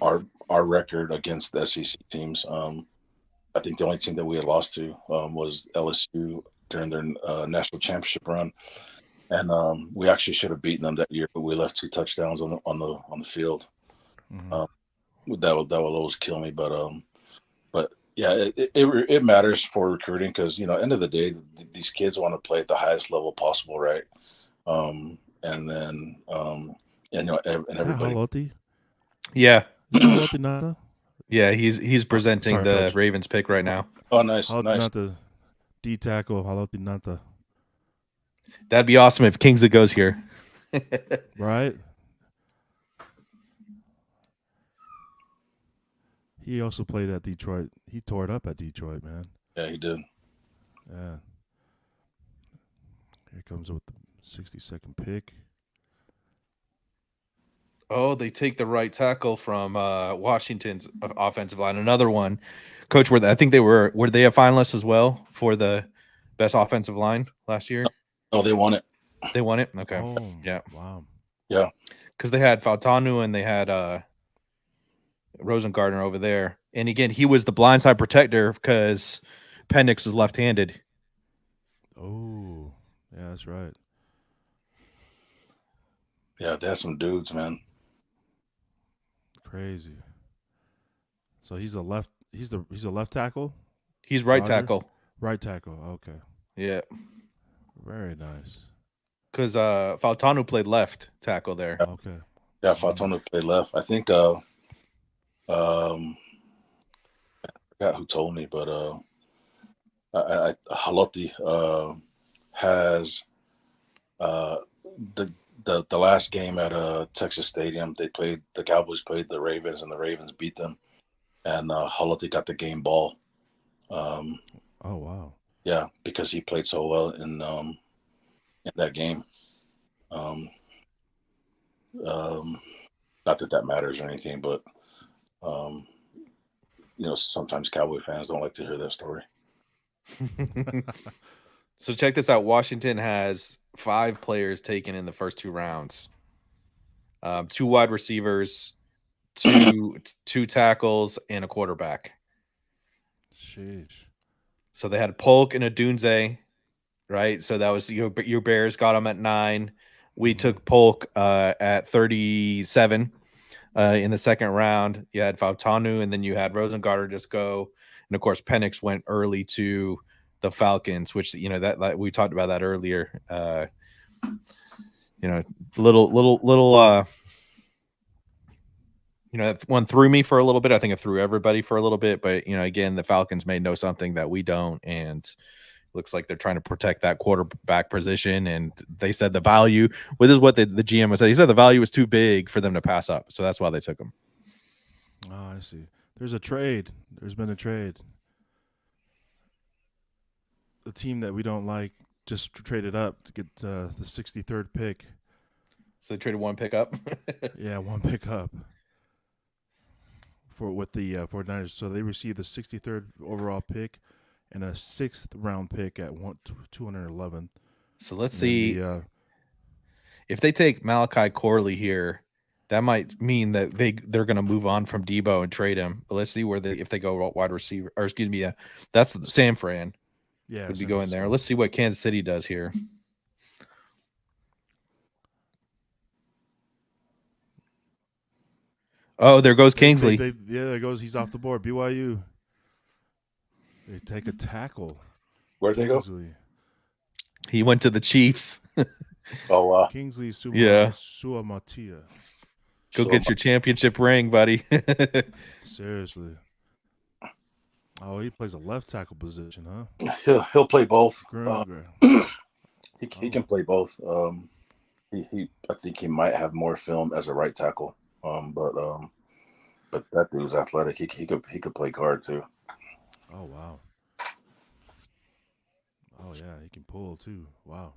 S3: our record against the SEC teams. I think the only team that we had lost to was LSU during their national championship run, and we actually should have beaten them that year, but we left 2 touchdowns on the field.
S1: Mhm.
S3: That will always kill me, but yeah, it matters for recruiting because end of the day, these kids want to play at the highest level possible, right? And then and and
S1: Is that
S3: everybody.
S1: Haloti?
S2: Yeah,
S1: Is that Haloti Nata?
S2: yeah, he's presenting
S1: sorry,
S2: the
S1: Coach.
S2: Ravens pick right now.
S3: Oh, nice,
S1: Haloti
S3: nice.
S1: Nata, D tackle Haloti Nata,
S2: That'd be awesome if Kingsley goes here.
S1: right? He also played at Detroit. He tore it up at Detroit, man.
S3: Yeah, he did.
S1: Yeah. Here comes with the 62nd pick.
S2: Oh, they take the right tackle from Washington's offensive line. Another one, Coach. I think they were they a finalist as well for the best offensive line last year?
S3: Oh, they won it.
S2: They won it. Okay,
S1: Oh,
S2: yeah,
S1: wow.
S3: Yeah,
S2: because they had Fautanu and they had Rosengardner over there. And again, he was the blindside protector because Penix is left-handed.
S1: Oh, yeah, that's right.
S3: yeah, they had some dudes, man.
S1: Crazy. So he's a left tackle?
S2: He's right
S1: Roger?
S2: tackle.
S1: Right tackle. Okay.
S2: Yeah,
S1: Very nice.
S2: because Fautanu played left tackle there.
S1: Okay.
S3: Yeah, Fatona played left. I think I forgot who told me, but Haloti has the last game at Texas Stadium. The Cowboys played the Ravens, and the Ravens beat them. And Haloti got the game ball.
S1: Oh, wow.
S3: Yeah, because he played so well in that game. Not that matters or anything, but sometimes Cowboy fans don't like to hear that story.
S2: So check this out. Washington has 5 players taken in the first 2 rounds. 2 wide receivers, 2 tackles, and a quarterback.
S1: Sheesh.
S2: So they had Polk and Adunze, right? So that was your Bears got them at 9. We took Polk at 37 in the second round. You had Fautanu, and then you had Rosengarter just go, and of course Penix went early to the Falcons, which that we talked about that earlier. Little. That one threw me for a little bit. I think it threw everybody for a little bit, but again, the Falcons may know something that we don't, and looks like they're trying to protect that quarterback position. And they said the value, this is what the GM said. He said the value was too big for them to pass up, so that's why they took him.
S1: Oh, I see. There's a trade. There's been a trade. The team that we don't like just traded up to get the 63rd pick.
S2: So they traded 1 pick up.
S1: Yeah, 1 pick up with the 49ers. So they received the 63rd overall pick and a 6th round pick at 211.
S2: So let's
S1: And
S2: see
S1: then
S2: if they take Malachi Corley here. That might mean that they're going to move on from Debo and trade him. But let's see if they go wide receiver, or excuse me, that's San Fran.
S1: yeah,
S2: Would be
S1: San
S2: going there.
S1: Francisco.
S2: Let's see what Kansas City does here. Oh, there goes Kingsley.
S1: There goes. He's off the board. BYU. They take a tackle.
S3: Where'd they go?
S1: Kingsley.
S2: He went to the Chiefs.
S3: Oh, wow.
S1: Kingsley Suamatia.
S2: Go get your championship ring, buddy.
S1: Seriously. Oh, he plays a left tackle position, huh?
S3: He'll play both. He can play both. I think he might have more film as a right tackle. But that dude's athletic. He could play guard too.
S1: Oh, wow. Oh, yeah, he can pull too. Wow.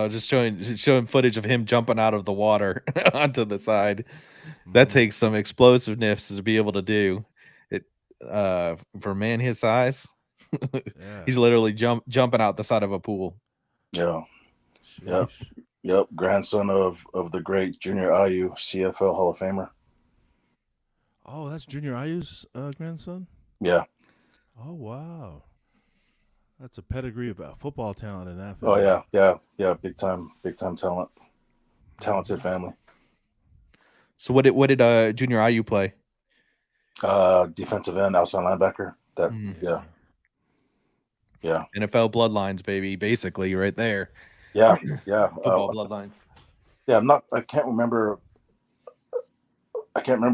S2: Just showing footage of him jumping out of the water onto the side. That takes some explosiveness to be able to do it. For a man his size,
S1: Yeah.
S2: he's literally jumping out the side of a pool.
S3: Yeah.
S1: Sheesh.
S3: Yep. Grandson of the great Junior Ayu, CFL Hall of Famer.
S1: Oh, that's Junior Ayu's grandson.
S3: Yeah.
S1: Oh wow, that's a pedigree of football talent in that
S3: Oh
S1: family.
S3: yeah. Big time talent. Talented family.
S2: So what did Junior IU play?
S3: Defensive end, outside linebacker. That
S2: Mm.
S3: yeah.
S2: NFL bloodlines, baby, basically right there.
S3: Yeah.
S2: Football bloodlines.
S3: Yeah, I can't remember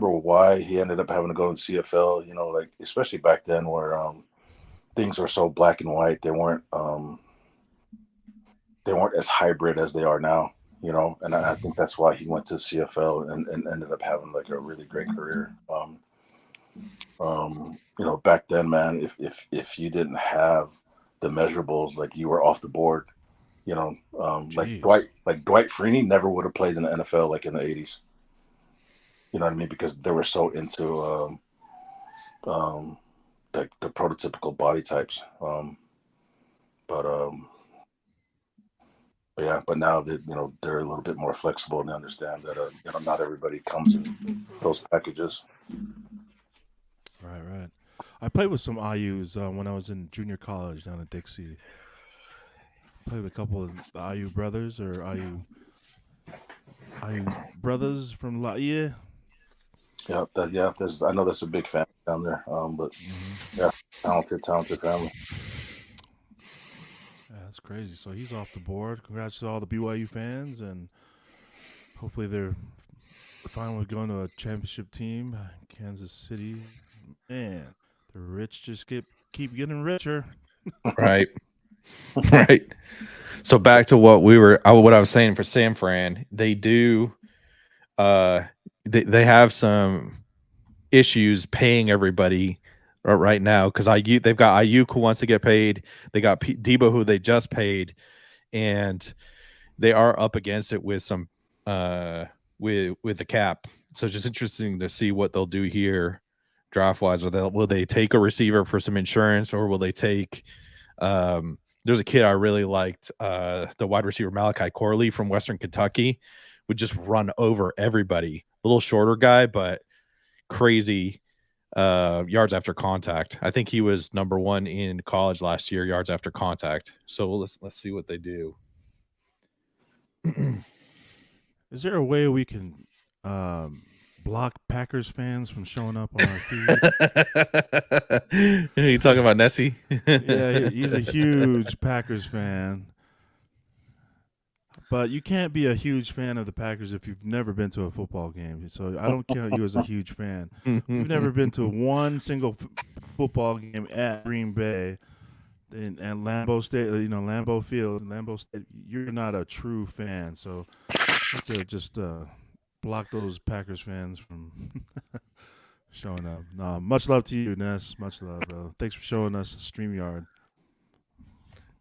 S3: why he ended up having to go in CFL, like especially back then where things were so black and white. They weren't as hybrid as they are now, and I think that's why he went to CFL and ended up having like a really great career. Back then, man, if you didn't have the measurables, like you were off the board. Like
S1: Jeez.
S3: Dwight Freeney never would have played in the NFL like in the 80s. You know what I mean? Because they were so into like the prototypical body types. But yeah, but now that they're a little bit more flexible and they understand that not everybody comes in those packages.
S1: Right. I played with some IUs when I was in junior college down in Dixie. Played with a couple of the IU brothers or IU brothers from La Ie.
S3: Yeah, I know that's a big fan down there. But yeah, talented family.
S1: Yeah, that's crazy. So he's off the board. Congrats to all the BYU fans, and hopefully they're finally going to a championship team, Kansas City. Man, the rich just keep getting richer.
S2: Right. Right. So back to what I was saying for San Fran, they do they have some issues paying everybody right now because they've got Ayuk who wants to get paid. They got Debo who they just paid, and they are up against it with some with the cap. So just interesting to see what they'll do here draft wise. Will they take a receiver for some insurance, or will they take there's a kid I really liked, the wide receiver Malachi Corley from Western Kentucky, would just run over everybody. A little shorter guy, but crazy yards after contact. I think he was number 1 in college last year, yards after contact. So let's see what they do.
S1: Is there a way we can block Packers fans from showing up on our feed?
S2: Are you talking about Nessie?
S1: Yeah, he's a huge Packers fan. But you can't be a huge fan of the Packers if you've never been to a football game. So I don't count you as a huge fan. If you've never been to one single football game at Green Bay and Lambeau State, Lambeau Field, Lambeau State, you're not a true fan. So you have to just block those Packers fans from showing up. No, much love to you, Ness. Much love, bro. Thanks for showing us StreamYard.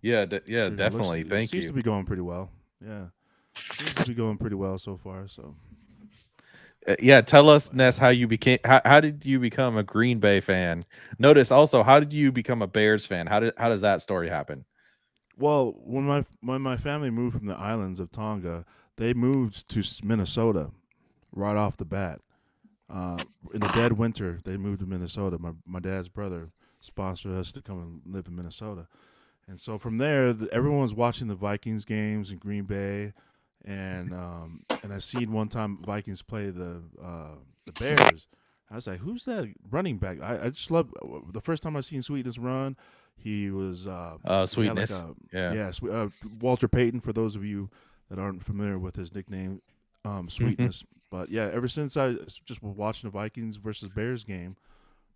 S2: Yeah,
S1: StreamYard
S2: definitely. Thank
S1: seems
S2: you.
S1: to be going pretty well. Yeah. Seems to be going pretty well so far. So,
S2: yeah, tell us, Ness, how did you become a Green Bay fan? Notice also, how did you become a Bears fan? How does that story happen?
S1: well, when my family moved from the islands of Tonga, they moved to Minnesota right off the bat. In the dead winter, they moved to Minnesota. My dad's brother sponsored us to come and live in Minnesota, and so from there, everyone was watching the Vikings games in Green Bay. And I seen one time Vikings play the Bears. I was like, "Who's that running back?" I just love the first time I seen Sweetness run. He was he had
S2: Sweetness. Yeah.
S1: Walter Payton. For those of you that aren't familiar with his nickname, Sweetness. But yeah, ever since I just was watching the Vikings versus Bears game,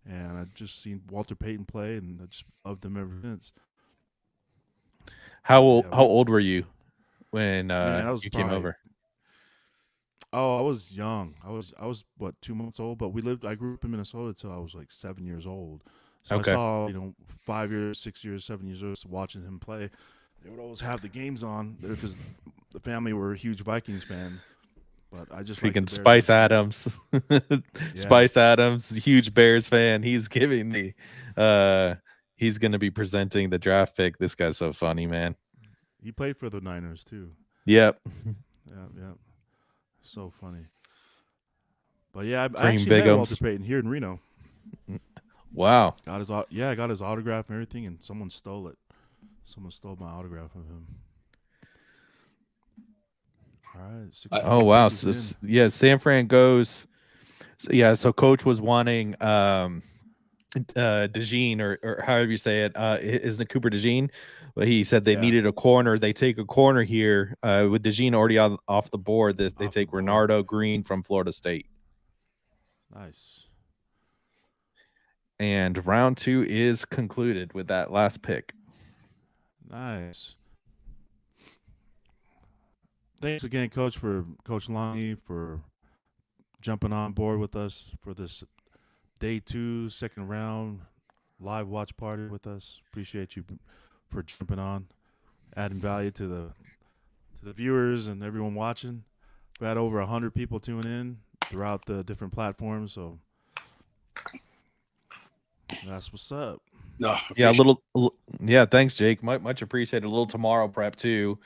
S1: and I just seen Walter Payton play, and I just loved him ever since.
S2: How
S1: Yeah,
S2: old were you when
S1: man, I was
S2: you came
S1: probably
S2: over?
S1: Oh, I was young. I was what 2 months old, but I grew up in Minnesota till I was like 7 years old. So
S2: Okay.
S1: I saw 5 years, 6 years, 7 years old, watching him play. They would always have the games on there because the family were huge Vikings fans. But I just like
S2: Freaking Spice Adams. Spice Adams, huge Bears fan. He's giving the he's gonna be presenting the draft pick. This guy's so funny, man.
S1: He played for the Niners too.
S2: Yep.
S1: Yeah. So funny. But yeah, I
S2: Cream
S1: actually met Walter
S2: Bigums.
S1: Payton here in Reno.
S2: Wow.
S1: Got his I got his autograph and everything, and someone stole it. Someone stole my autograph of him. All right, 64
S2: Oh wow.
S1: pitches
S2: So
S1: in.
S2: yeah, San Fran goes. So, yeah, so coach was wanting DeJean or however you say it, isn't it Cooper DeJean? But he said they
S1: Yeah.
S2: needed a corner. They take a corner here with DeJean already off the board. They
S1: Off the
S2: take
S1: board.
S2: Renardo Green from Florida State.
S1: Nice.
S2: And round 2 is concluded with that last pick.
S1: Nice. Thanks again, Coach Lonnie for jumping on board with us for this day 2, second round live watch party with us. Appreciate you for jumping on, adding value to the viewers and everyone watching. We had over 100 people tune in throughout the different platforms, so that's what's up.
S3: No,
S2: Yeah,
S3: appreciate
S2: yeah, thanks, Jake. Much appreciated. A little tomorrow prep too.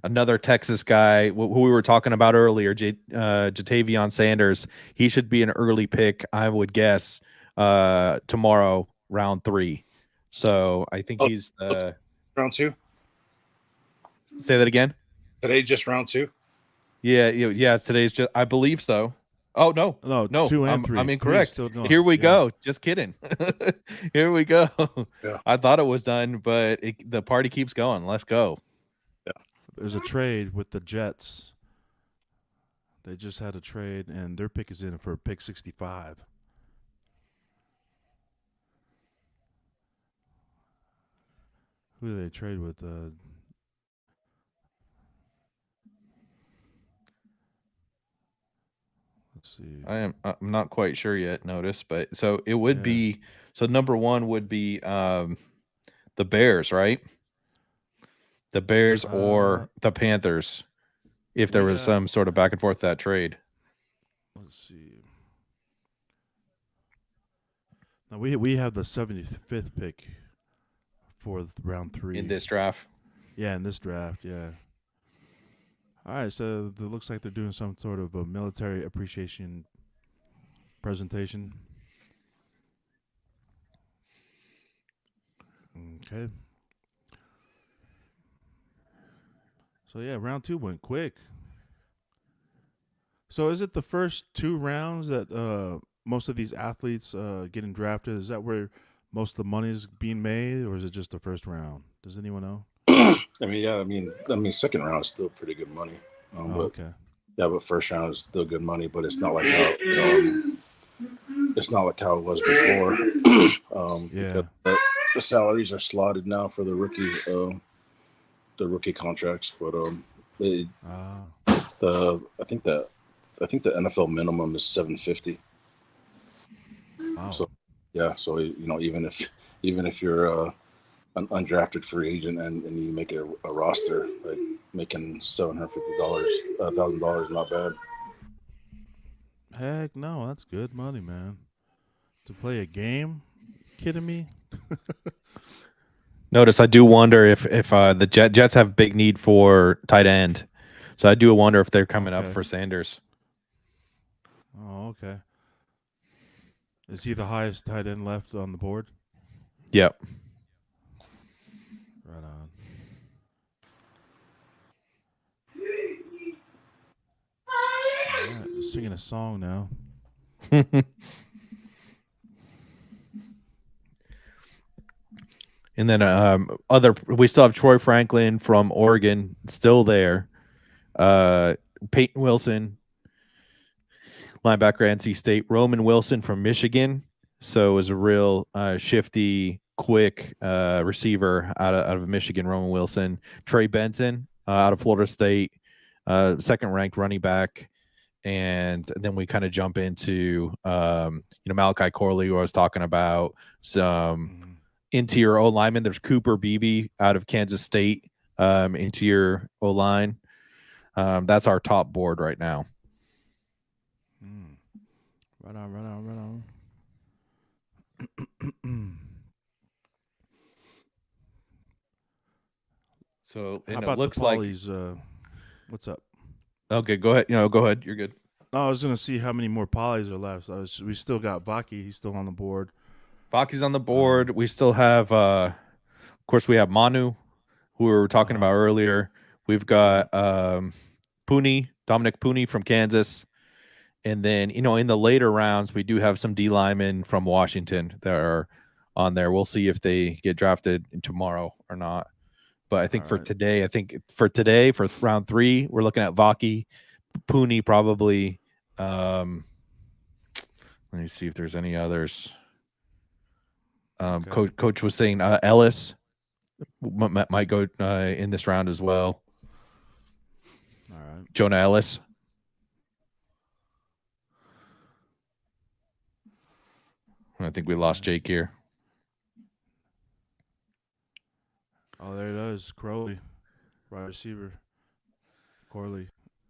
S2: Another Texas guy who we were talking about earlier, Jatavion Sanders. He should be an early pick, I would guess, tomorrow, round 3. So I think he's
S3: round 2.
S2: say that again.
S3: Today, just round 2.
S2: Yeah. Today's just, I believe so. Oh no,
S1: No, 2 and 3.
S2: I'm
S1: 3 is
S2: incorrect.
S1: still going.
S2: Here we
S1: Yeah.
S2: go. Just kidding. Here we go.
S3: Yeah.
S2: I thought it was done, but the party keeps going. Let's go.
S1: There's a trade with the Jets. They just had a trade, and their pick is in for pick 65. Who do they trade with? Let's see.
S2: I'm not quite sure yet. Notice, but so it would
S1: Yeah.
S2: be so number 1 would be the Bears, right? The Bears or the Panthers, if there was
S1: Yeah.
S2: some sort of back and forth that trade.
S1: Let's see. Now we have the 75th pick for round 3
S2: In this draft.
S1: Yeah, in this draft. Yeah. All right, so it looks like they're doing some sort of a military appreciation presentation. Okay. So yeah, round 2 went quick. So is it the first 2 rounds that most of these athletes getting drafted? Is that where most of the money is being made, or is it just the first round? Does anyone know?
S3: I mean, second round is still pretty good money. But
S1: Okay.
S3: yeah, but first round is still good money, but it's not like how it was before.
S1: Yeah.
S3: Because the salaries are slotted now for the rookie contracts, but I think the NFL minimum is $750.
S1: Wow.
S3: So yeah, so even if you're an undrafted free agent and you make a roster, like making $750, not bad.
S1: Heck no, that's good money, man. To play a game? Kidding me?
S2: Notice I do wonder if the Jets have big need for tight end. So I do wonder if they're coming up
S1: Okay.
S2: for Sanders.
S1: Oh, okay. Is he the highest tight end left on the board?
S2: Yep.
S1: Right on. All right, just singing a song now.
S2: And then we still have Troy Franklin from Oregon still there. Peyton Wilson, linebacker, NC State. Roman Wilson from Michigan. So it was a real shifty, quick receiver out of Michigan, Roman Wilson. Trey Benson out of Florida State, second ranked running back. And then we kind of jump into Malachi Corley, who I was talking about, some interior O lineman. There's Cooper Beebe out of Kansas State, interior O line. That's our top board right now.
S1: Right on.
S2: So
S1: How
S2: and
S1: about
S2: it looks
S1: the
S2: like
S1: Polly's, what's up?
S2: okay. Go ahead. Go ahead. You're good.
S1: I was gonna see how many more polys are left. We still got Vaki. He's still on the board.
S2: Vaki's on the board. We still have, of course, we have Manu, who we were talking about earlier. We've got Pooney, Dominic Pooney from Kansas. And then, in the later rounds, we do have some D linemen from Washington that are on there. We'll see if they get drafted tomorrow or not. But I think for round 3, we're looking at Vaki, Pooney probably. Let me see if there's any others.
S1: Okay.
S2: Coach was saying Ellis might go in this round as well.
S1: All right.
S2: Jonah Ellis. I think we lost Jake here.
S1: Oh, there it is. Crowley, wide receiver.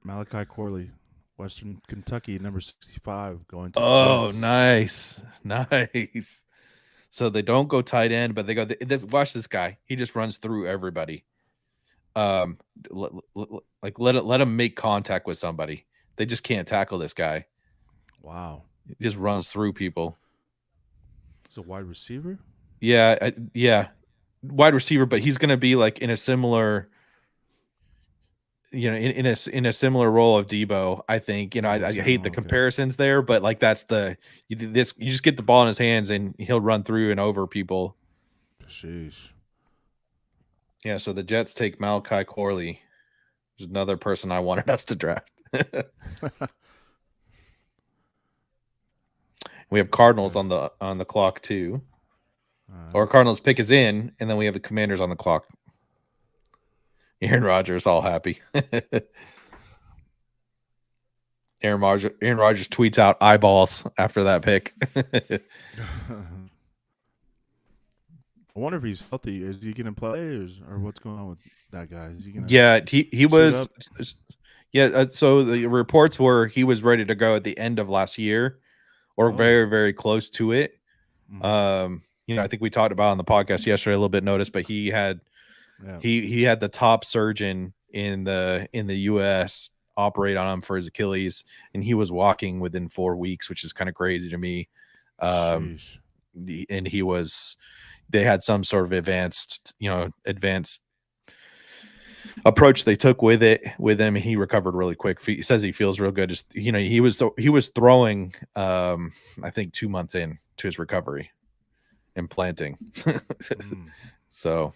S1: Malachi Corley, Western Kentucky, number 65, going to the Jets.
S2: Nice. So they don't go tight end, but they go. Watch this guy. He just runs through everybody. Let him make contact with somebody. They just can't tackle this guy.
S1: Wow.
S2: He just runs through people.
S1: It's a wide receiver?
S2: Yeah, wide receiver, but he's going to be like in a similar, in a similar role of Debo. I think. I hate the comparisons there, but like that's you just get the ball in his hands and he'll run through and over people.
S1: Sheesh.
S2: Yeah, so the Jets take Malachi Corley. There's another person I wanted us to draft. We have Cardinals on the clock too. Or Cardinals pick is in, and then we have the Commanders on the clock. Aaron Rodgers all happy. Aaron Rodgers tweets out eyeballs after that pick.
S1: I wonder if he's healthy. Is he going to play, or what's going on with that guy? Is he going to?
S2: Yeah, he was. Yeah, so the reports were he was ready to go at the end of last year, or very, very close to it. I think we talked about on the podcast yesterday a little bit notice, but he had he had the top surgeon in the U.S. operate on him for his Achilles, and he was walking within 4 weeks, which is kind of crazy to me. And they had some sort of advanced approach they took with him, and he recovered really quick. He says he feels real good. Just he was throwing I think 2 months in to his recovery and planting. So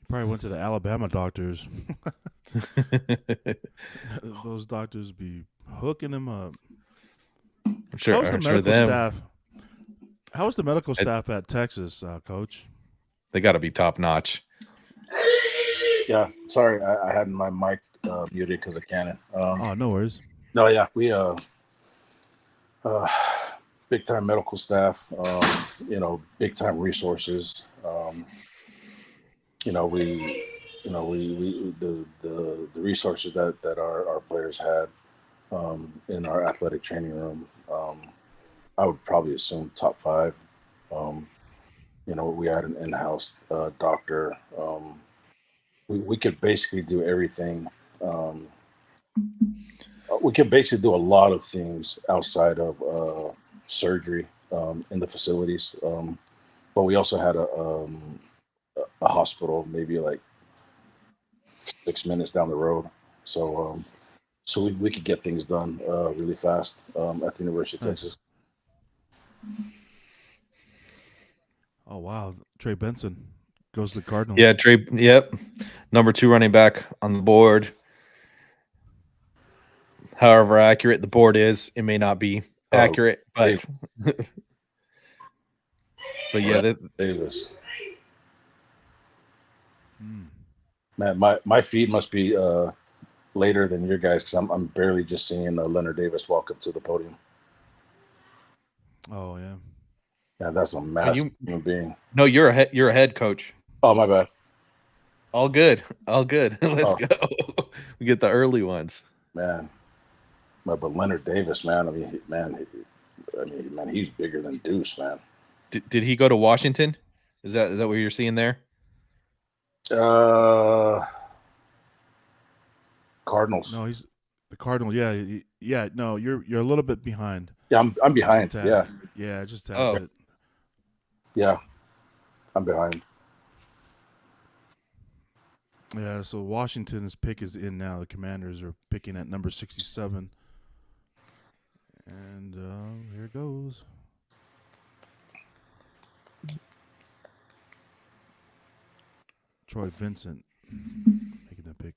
S1: probably went to the Alabama doctors. Those doctors be hooking him up.
S2: I'm sure.
S1: How's the medical staff? How's the medical staff at Texas, Coach?
S2: They got to be top notch.
S3: Yeah, sorry, I had my mic muted because of Canon.
S1: No worries.
S3: No, yeah, we big time medical staff. Big time resources. We the resources that our players had in our athletic training room. I would probably assume top 5. We had an in-house doctor. We could basically do everything. We could basically do a lot of things outside of surgery in the facilities. But we also had a hospital maybe like 6 minutes down the road. So we could get things done really fast at the University of Texas.
S1: Oh, wow. Trey Benson goes to the Cardinals.
S2: Yeah, Trey. Yep. Number 2 running back on the board. However accurate the board is, it may not be accurate, but but yeah,
S3: Davis. Man, my feed must be later than your guys because I'm barely just seeing Leonard Davis walk up to the podium.
S1: Oh yeah.
S3: Yeah, that's a massive human being.
S2: No, you're a head coach.
S3: Oh, my bad.
S2: All good. Let's go. We get the early ones.
S3: Man. But Leonard Davis, man, he's bigger than Deuce, man.
S2: Did he go to Washington? Is that what you're seeing there?
S3: Cardinals.
S1: No, he's the Cardinal. Yeah, Yeah, no, you're a little bit behind.
S3: Yeah, I'm behind.
S1: Just a
S3: Yeah,
S1: tad. Yeah, just a tad
S2: Oh.
S1: bit.
S3: yeah, I'm behind.
S1: Yeah, so Washington's pick is in now. The Commanders are picking at number 67. And here it goes. Troy Vincent making the pick.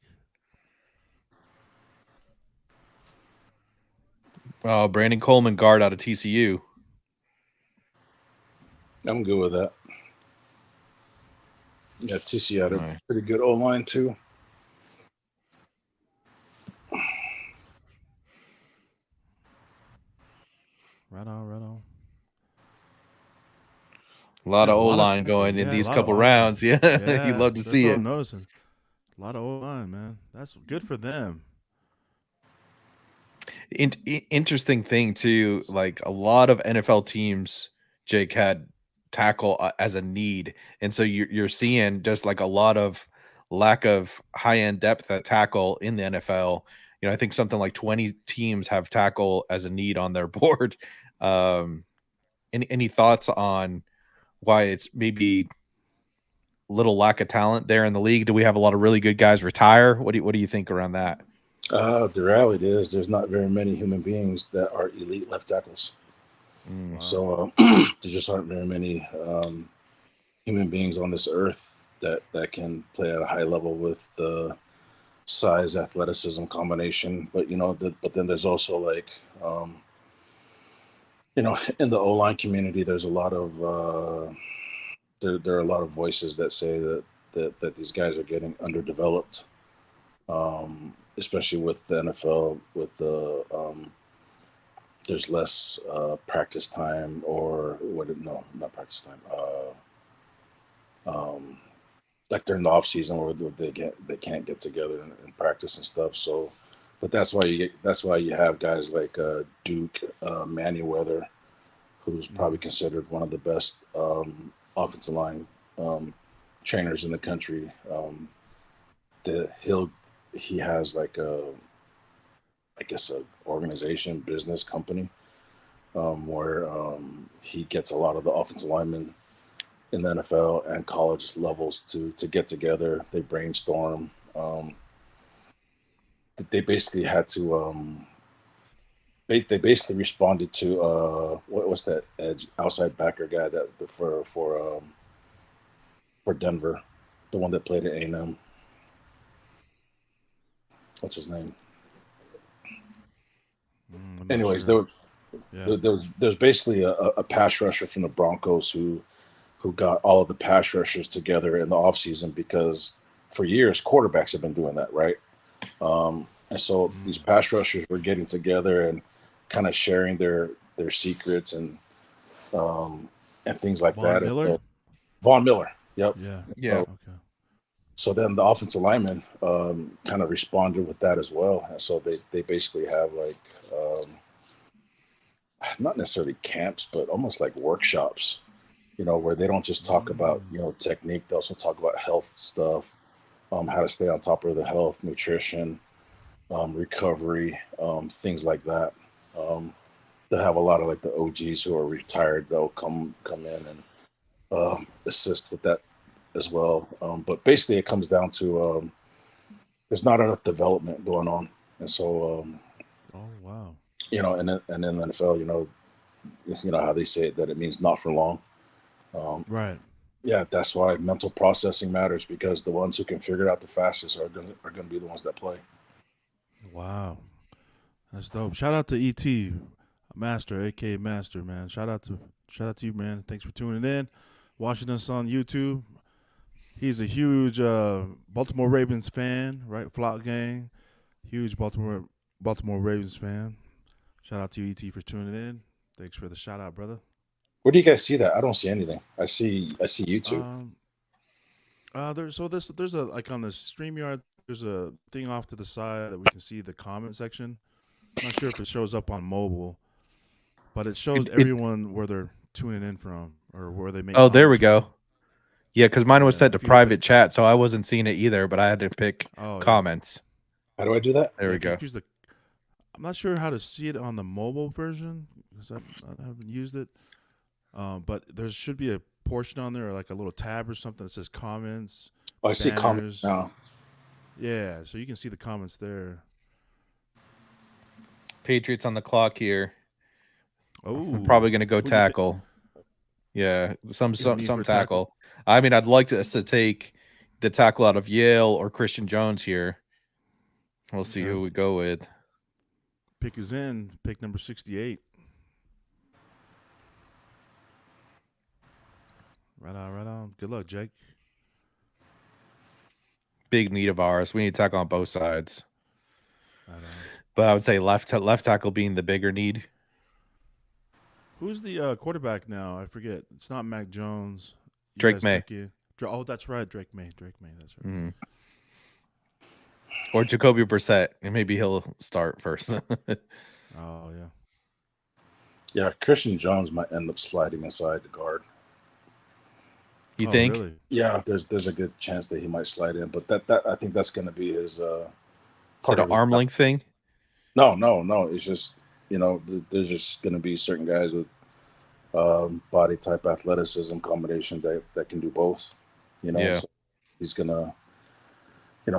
S2: Oh, Brandon Coleman, guard out of TCU.
S3: I'm good with that. Yeah, TC had a
S2: Right.
S3: pretty good O line too.
S1: Right on, right on.
S2: A lot
S1: Yeah,
S2: of
S1: a
S2: O
S1: lot of-
S2: line going in
S1: yeah, a
S2: these
S1: lot of
S2: couple
S1: O-
S2: rounds. Yeah,
S1: Yeah,
S2: you love to
S1: that's
S2: see
S1: what
S2: it.
S1: I'm noticing. A lot of O-line, man. That's good for them.
S2: Interesting thing too, like a lot of NFL teams, Jake, had tackle as a need, and so you're seeing just like a lot of lack of high end depth at tackle in the NFL. You know, I think something like 20 teams have tackle as a need on their board. Any thoughts on why it's maybe little lack of talent there in the league? Do we have a lot of really good guys retire? What do you think around that?
S3: The reality is there's not very many human beings that are elite left tackles.
S2: Mm.
S1: Wow.
S3: So there just aren't very many human beings on this earth that can play at a high level with the size athleticism combination. But but then there's also like in the O line community, there's a lot of there are a lot of voices that say that these guys are getting underdeveloped, especially with the NFL with the there's less practice time or no, not practice time. Like during the off season where they can't get together and practice and stuff. So, but that's why you have guys like Duke Manyweather, who's probably considered one of the best offensive line trainers in the country. He has like I guess a organization business company where he gets a lot of the offensive linemen in the NFL and college levels to get together. They brainstorm. They basically had to. They basically responded to what's that edge outside backer guy that for Denver, the one that played at A&M. What's his name?
S1: I'm not
S3: Anyways,
S1: sure. Yeah.
S3: there's basically a pass rusher from the Broncos who got all of the pass rushers together in the offseason because for years quarterbacks have been doing that, right? And so these pass rushers were getting together and kind of sharing their secrets and things like
S1: Von
S3: that.
S1: Miller?
S3: And so, Von Miller, yep.
S1: Yeah.
S2: Yeah.
S1: Okay.
S3: So then the offensive linemen kind of responded with that as well. And so they basically have like not necessarily camps, but almost like workshops, where they don't just talk about, technique. They also talk about health stuff, how to stay on top of the health, nutrition, recovery, things like that. They have a lot of like the OGs who are retired. They'll come in and assist with that as well. But basically it comes down to there's not enough development going on. And so,
S1: Oh wow.
S3: and in the NFL, you know how they say it, that it means not for long.
S1: Right.
S3: Yeah, that's why mental processing matters, because the ones who can figure it out the fastest are gonna be the ones that play.
S1: Wow. That's dope. Shout out to ET Master, aka Master, man. Shout out to you, man. Thanks for tuning in, watching us on YouTube. He's a huge Baltimore Ravens fan, right? Flock Gang. Huge Baltimore Ravens fan. Shout out to you, ET, for tuning in. Thanks for the shout out, brother.
S3: Where do you guys see that? I don't see anything. I see YouTube.
S1: There's a, like, on the StreamYard, there's a thing off to the side that we can see the comment section. I'm not sure if it shows up on mobile, but it shows everyone where they're tuning in from or where they make.
S2: Oh, there we
S1: comments
S2: go. Yeah, because mine was
S1: Yeah,
S2: set to
S1: if you hit the-
S2: private chat, so I wasn't seeing it either, but I had to pick
S1: from. Oh, yeah.
S2: comments.
S3: How do I do that?
S2: There
S1: Yeah,
S2: we
S1: if you
S2: go.
S1: choose I'm not sure how to see it on the mobile version because I haven't used it. But there should be a portion on there, like a little tab or something that says comments,
S3: Oh, I see comments
S1: banners.
S3: now.
S1: Yeah, so you can see the comments there.
S2: Patriots on the clock here.
S1: Oh,
S2: I'm probably going to go
S1: who do you
S2: tackle. Yeah, some
S1: You're leaning for
S2: tackle.
S1: tackle?
S2: I mean, I'd like us to take the tackle out of Yale or Christian Jones here. We'll see
S1: Okay.
S2: who we go with.
S1: Pick is in. Pick number 68. Right on, right on. Good luck, Jake.
S2: Big need of ours. We need to tackle on both sides.
S1: Right on.
S2: But I would say left tackle being the bigger need.
S1: Who's the quarterback now? I forget. It's not Mac Jones. You
S2: Drake
S1: guys
S2: May.
S1: took it. Oh, that's right. Drake May. Drake May. That's right.
S2: Mhm. Or Jacoby Brissett, and maybe he'll start first.
S1: Oh, yeah.
S3: Yeah, Christian Jones might end up sliding inside the guard.
S2: You
S1: Oh,
S2: think?
S1: Really?
S3: Yeah, there's a good chance that he might slide in, but that I think that's going to be his
S2: Is it
S3: part
S2: an
S3: of his
S2: arm length thing?
S3: No. It's just there's just going to be certain guys with body type, athleticism combination that can do both.
S2: Yeah.
S3: So he's gonna.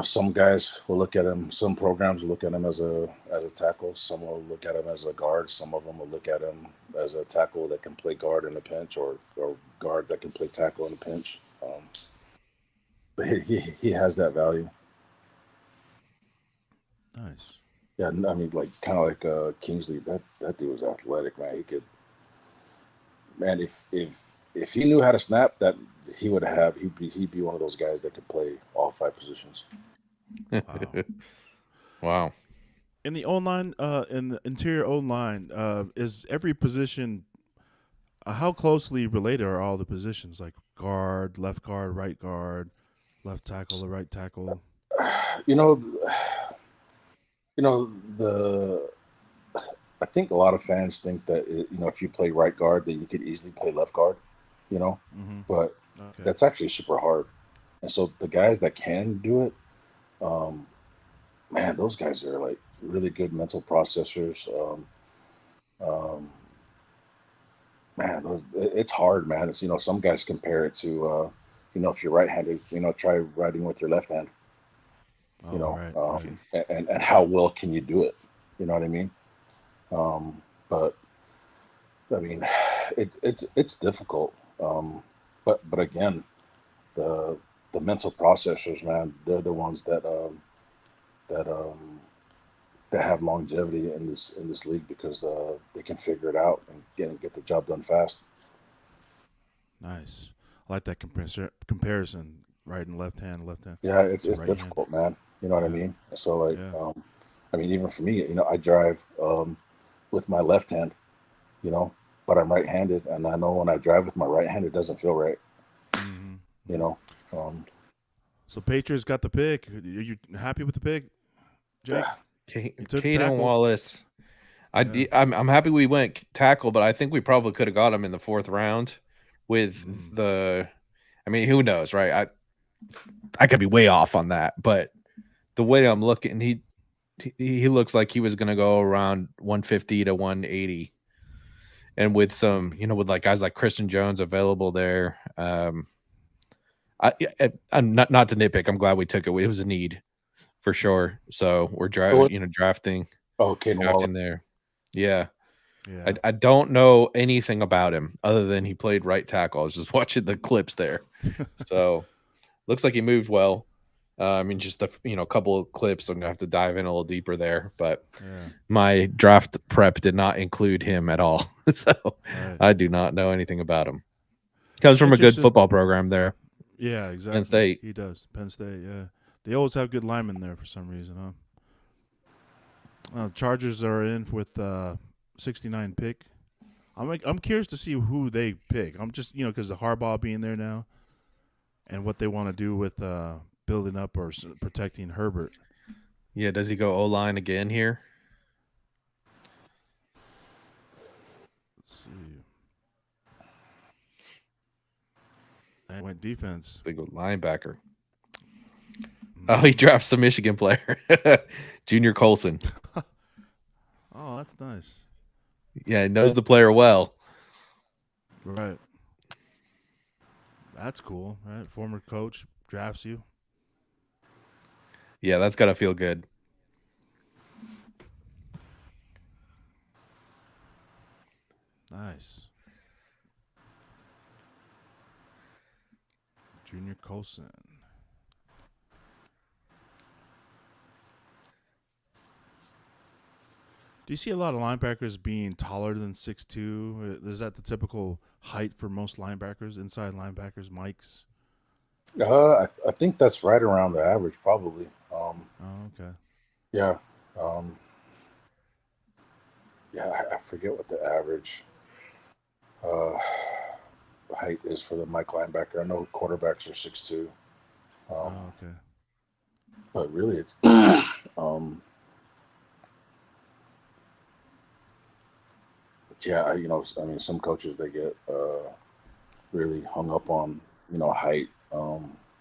S3: Some guys will look at him. Some programs will look at him as a tackle. Some will look at him as a guard. Some of them will look at him as a tackle that can play guard in a pinch, or guard that can play tackle in a pinch. But he has that value.
S1: Nice.
S3: Yeah, I mean, like kind of like Kingsley. That dude was athletic, man. He could, man. If he knew how to snap, that he would have. He'd be one of those guys that could play all 5 positions.
S2: Wow.
S1: In the O-line, in the interior O-line, is every position, how closely related are all the positions? Like guard, left tackle, or right tackle?
S3: I think a lot of fans think that if you play right guard, that you could easily play left guard.
S1: Mm-hmm.
S3: But
S1: Okay.
S3: that's actually super hard. And so the guys that can do it, man, those guys are like really good mental processors. Man, it's hard, man. It's some guys compare it to if you're right-handed, try writing with your left hand.
S1: Right.
S3: And how well can you do it? You know what I mean? But I mean, it's difficult. But again, the mental processors, man, they're the ones that have longevity in this league because they can figure it out and get the job done fast.
S1: Nice. I like that comparison. Right and left hand.
S3: Yeah, it's
S1: right
S3: difficult, man. You know what I
S1: Yeah.
S3: mean? So like,
S1: Yeah.
S3: I mean, even for me, I drive with my left hand, but I'm right-handed, and I know when I drive with my right hand, it doesn't feel right.
S1: Mm-hmm. So Patriots got the pick. Are you happy with the pick, Jake? took
S2: Caden
S1: tackle.
S2: Wallace.
S1: Yeah.
S2: I'm happy we went tackle, but I think we probably could have got him in the 4th round with the. I mean, who knows, right? I could be way off on that, but the way I'm looking, he looks like he was going to go around 150 to 180, and with some, with like guys like Christian Jones available there. I'm not to nitpick. I'm glad we took it. It was a need for sure. So we're drafting.
S3: Oh, Caden Wallace.
S2: There. Yeah.
S1: Yeah.
S2: I don't know anything about him other than he played right tackle. I was just watching the clips there. So looks like he moved well. I mean, just a couple of clips. I'm gonna have to dive in a little deeper there, but my draft prep did not include him at all. So
S1: Right.
S2: I do not know anything about him. Comes from a good
S1: Interesting.
S2: football program there.
S1: Yeah, exactly.
S2: Penn State.
S1: He does. Penn State, yeah. They always have good linemen there for some reason, huh? Chargers are in with 69 pick. I'm curious to see who they pick. I'm just because of Harbaugh being there now, and what they want to do with building up or protecting Herbert.
S2: Yeah, does he go O-line again here?
S1: Let's see. I went defense.
S2: They go linebacker. Oh, he drafts a Michigan player, Junior Colson.
S1: that's nice.
S2: Yeah, he knows the player well.
S1: Right. That's cool, right? Former coach drafts you.
S2: Yeah, that's got to feel good.
S1: Nice. Junior Colson. Do you see a lot of linebackers being taller than 6'2"? Is that the typical height for most linebackers, inside linebackers, Mikes?
S3: I think that's right around the average, probably.
S1: Oh, okay.
S3: Yeah. I forget what the average height is for the Mike linebacker. I know quarterbacks are 6'2".
S1: Oh, okay.
S3: But really, it's I mean, some coaches, they get really hung up on height.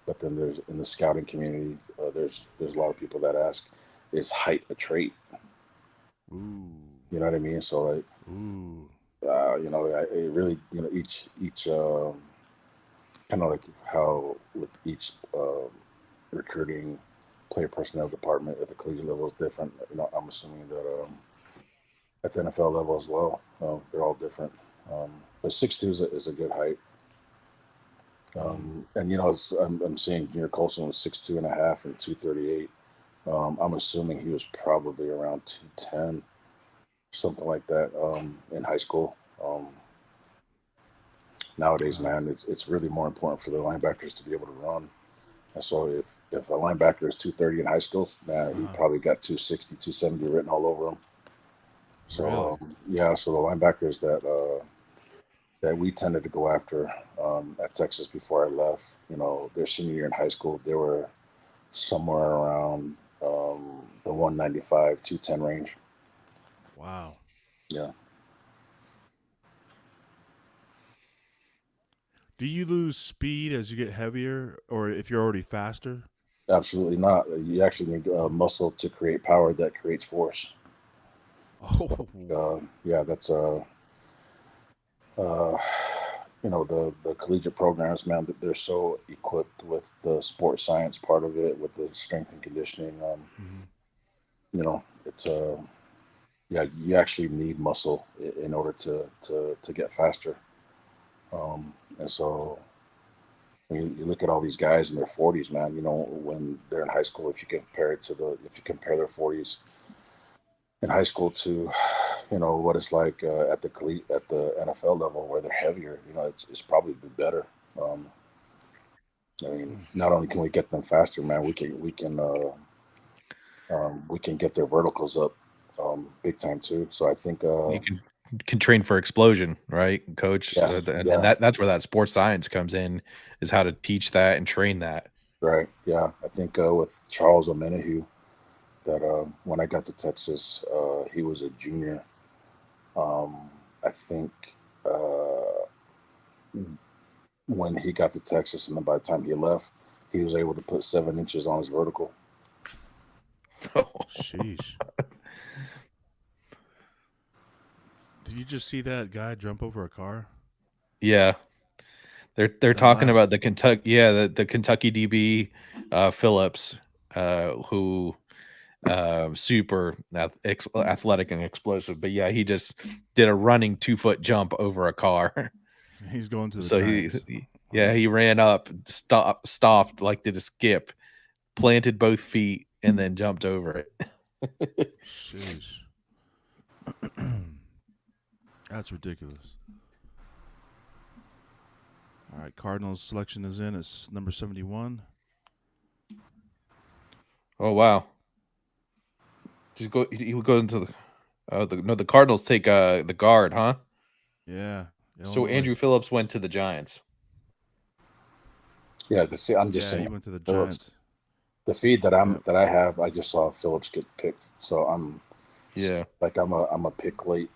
S3: But then there's, in the scouting community, there's a lot of people that ask, is height a trait?
S1: Ooh.
S3: You know what I mean? So like,
S1: Ooh.
S3: it really, each kind of like how with each recruiting player personnel department at the collegiate level is different. I'm assuming that at the NFL level as well, they're all different. But 6'2" is a good height. And I'm seeing Junior Colson was 6'2.5" and 238. I'm assuming he was probably around 210, something like that, in high school. Nowadays, man, it's really more important for the linebackers to be able to run. And so if a linebacker is 230 in high school, man, he probably got 260, 270 written all over him. So
S1: Really?
S3: so the linebackers that we tended to go after at Texas before I left, their senior year in high school, they were somewhere around the 195, 210 range.
S1: Wow.
S3: Yeah.
S1: Do you lose speed as you get heavier, or if you're already faster?
S3: Absolutely not. You actually need muscle to create power that creates force.
S1: Oh.
S3: That's the collegiate programs, man, that they're so equipped with the sports science part of it, with the strength and conditioning. It's you actually need muscle in order to get faster. And so when you look at all these guys in their 40s, man, when they're in high school, if you compare their 40s in high school to what it's like at the NFL level, where they're heavier, it's probably better. I mean, not only can we get them faster, man, we can get their verticals up big time too. So I think
S2: You can train for explosion, right, coach?
S3: Yeah,
S2: And
S3: yeah.
S2: that's where that sports science comes in, is how to teach that and train that.
S3: Right. Yeah. I think with Charles Omenihu, that when I got to Texas, he was a junior. I think when he got to Texas, and then by the time he left, he was able to put 7 inches on his vertical.
S1: Sheesh. Did you just see that guy jump over a car?
S2: Yeah. They're
S1: That
S2: talking
S1: last-
S2: about the Kentucky DB Phillips, who super athletic and explosive. But yeah, he just did a running 2-foot jump over a car.
S1: He's going to the
S2: So
S1: Giants.
S2: he ran up, stopped, like did a skip, planted both feet, and then jumped over it.
S1: Sheesh. That's ridiculous. All right, Cardinals selection is in. It's number 71.
S2: Oh wow! Just go. He would go into the Cardinals take the guard, huh?
S1: Yeah.
S2: So
S1: Illinois.
S2: Andrew Phillips went to the Giants.
S3: Yeah. I'm just
S1: Yeah,
S3: saying.
S1: he went to the
S3: Phillips.
S1: Giants.
S3: The feed that
S1: Yep.
S3: I have, I just saw Phillips get picked. So I'm a pick late.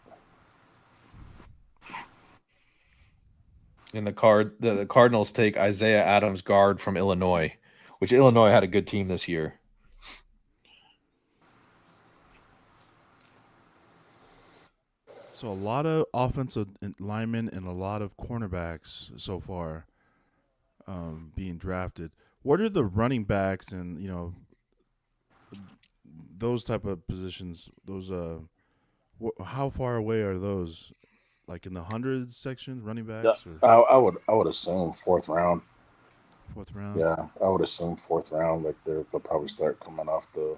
S2: And the Cardinals take Isaiah Adams, guard from Illinois, which Illinois had a good team this year.
S1: So a lot of offensive linemen and a lot of cornerbacks so far being drafted. What are the running backs and those type of positions? Those how far away are those? Like in the hundreds section, running
S3: Yeah,
S1: backs or
S3: I would assume fourth round.
S1: fourth round?
S3: Yeah, I would assume fourth round. Like they'll probably start coming off the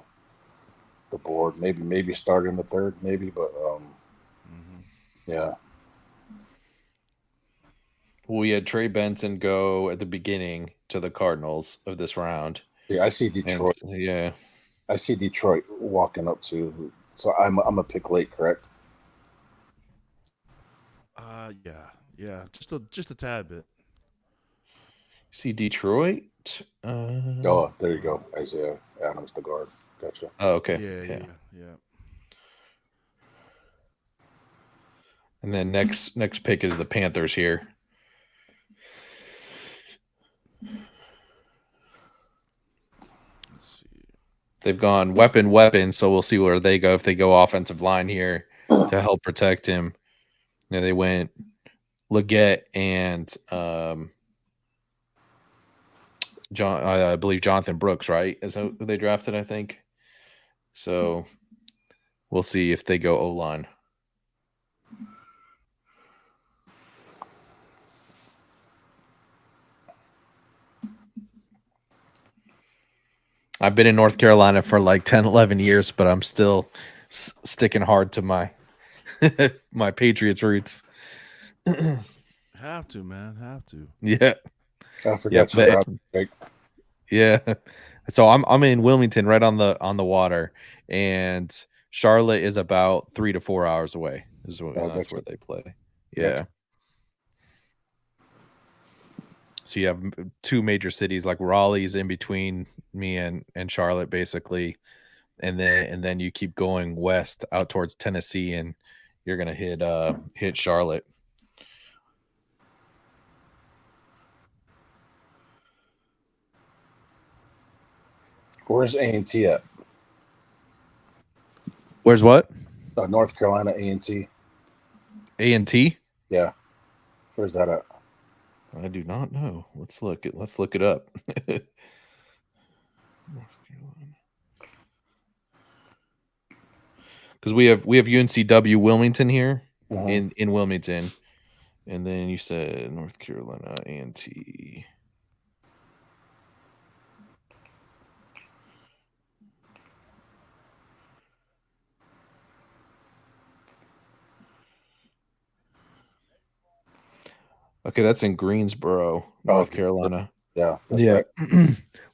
S3: board. Maybe start in the third, maybe, but yeah.
S2: We had Trey Benson go at the beginning to the Cardinals of this round.
S3: Yeah, I see
S2: And
S3: Detroit.
S2: yeah.
S3: I see Detroit walking up to. So I'm a pick late, correct?
S1: Yeah, just a tad bit.
S2: See Detroit.
S3: Oh, there you go, Isaiah Adams, the guard. Gotcha.
S2: Oh, okay.
S1: Yeah.
S2: And then next pick is the Panthers here.
S1: Let's see.
S2: They've gone weapon, so we'll see where they go if they go offensive line here to help protect him. Yeah, they went Leggett and John. I believe Jonathan Brooks, right? Is who they drafted, I think. So we'll see if they go O-line. I've been in North Carolina for like 10, 11 years, but I'm still sticking hard to my my Patriots roots.
S1: Have to, man. Have to.
S2: Yeah.
S3: I forgot you.
S2: Yeah. So I'm in Wilmington, right on the water, and Charlotte is about 3 to 4 hours away. That's where they play. Yeah.
S3: Gotcha.
S2: So you have two major cities, like Raleigh's in between me and Charlotte, basically, and then you keep going west out towards Tennessee, and you're gonna hit Charlotte.
S3: Where's A&T at?
S2: Where's what?
S3: North Carolina A&T.
S2: A&T?
S3: Yeah. Where's that at?
S2: I do not know. Let's look it up. North Carolina. Because we have UNCW Wilmington here in Wilmington, and then you said North Carolina A&T. Okay, that's in Greensboro, North Carolina.
S3: Yeah, that's right.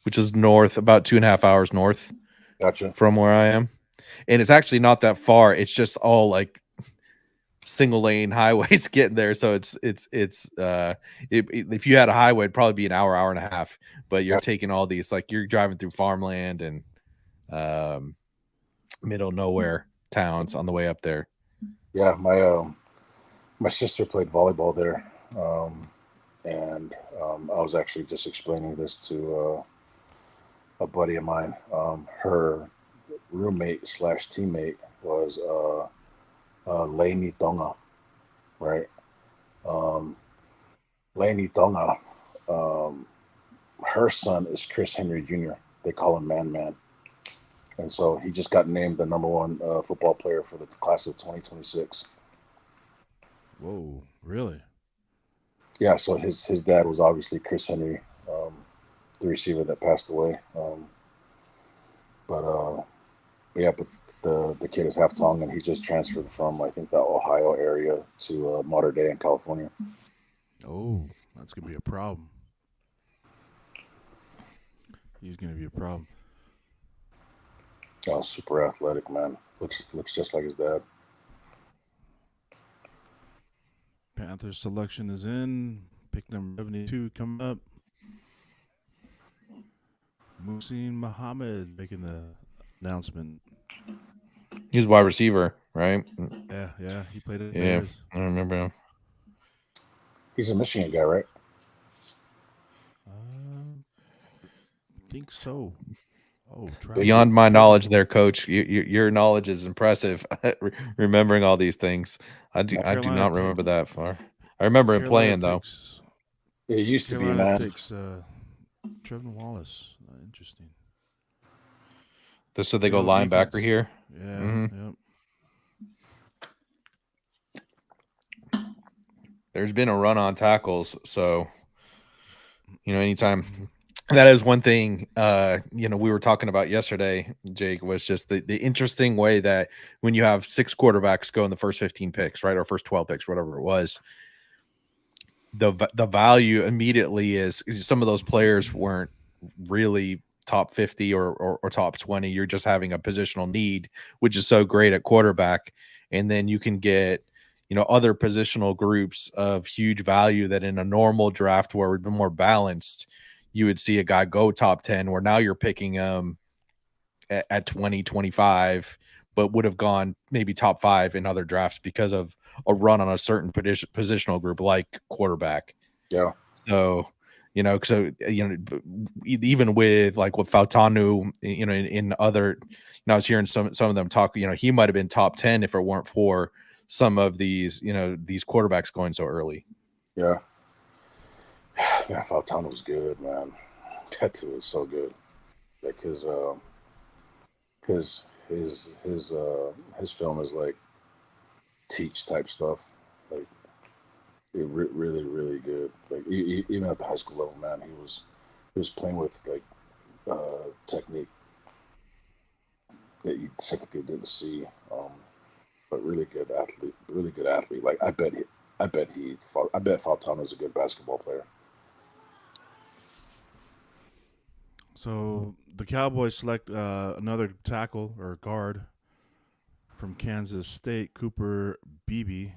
S2: Which is north, about 2.5 hours north.
S3: Gotcha.
S2: From where I am, and it's actually not that far. It's just all like single lane highways getting there. So if you had a highway, it'd probably be an hour and a half. But you're taking all these, like you're driving through farmland and middle nowhere towns on the way up there.
S3: Yeah, my sister played volleyball there, and I was actually just explaining this to a buddy of mine. Her roommate / teammate was Lainey Tonga, right? Lainey Tonga, her son is Chris Henry Jr. They call him Man. And so he just got named the number one football player for the class of 2026.
S1: Whoa, really?
S3: Yeah, so his dad was obviously Chris Henry, the receiver that passed away. But the kid is half Tongan, and he just transferred from, I think, the Ohio area to Mater Dei in California.
S1: Oh, that's going to be a problem. He's going to be a problem.
S3: Oh, super athletic, man. Looks just like his dad.
S1: Panthers selection is in. Pick number 72 coming up. Muhsin Muhammad making the announcement.
S2: He was wide receiver, right?
S1: Yeah. He played it.
S2: Yeah, I remember him.
S3: He's a Michigan guy, right?
S1: I think so. Oh,
S2: Beyond my knowledge, there, Coach. Your knowledge is impressive. Remembering all these things, I do
S1: Carolina
S2: not remember that far. I remember him playing though.
S3: It used to be,
S1: Carolina
S3: man.
S1: takes Trevor Wallace. Interesting.
S2: So they
S1: Good
S2: go
S1: old
S2: linebacker
S1: defense.
S2: here.
S1: Yeah.
S2: Mhm.
S1: Yep.
S2: There's been a run on tackles, so anytime. That is one thing we were talking about yesterday, Jake, was just the interesting way that when you have 6 quarterbacks go in the first 15 picks, right, or first 12 picks, whatever it was, the value immediately is some of those players weren't really top 50 or top 20. You're just having a positional need, which is so great at quarterback. And then you can get other positional groups of huge value that in a normal draft where we've been more balanced, you would see a guy go top 10, where now you're picking him at 20, 25, but would have gone maybe top 5 in other drafts because of a run on a certain positional group like quarterback.
S3: Yeah.
S2: So, even with like with Fautanu, in other, I was hearing some of them talk, he might have been top 10 if it weren't for some of these, these quarterbacks going so early.
S3: Yeah. Man, Fautanu was good, man. That dude was so good. Like his film is like teach type stuff. Like really, really good. Like even at the high school level, man, he was playing with like technique that you typically didn't see. But really good athlete. Like I bet Fautanu is a good basketball player.
S1: So the Cowboys select another tackle or guard from Kansas State, Cooper Beebe.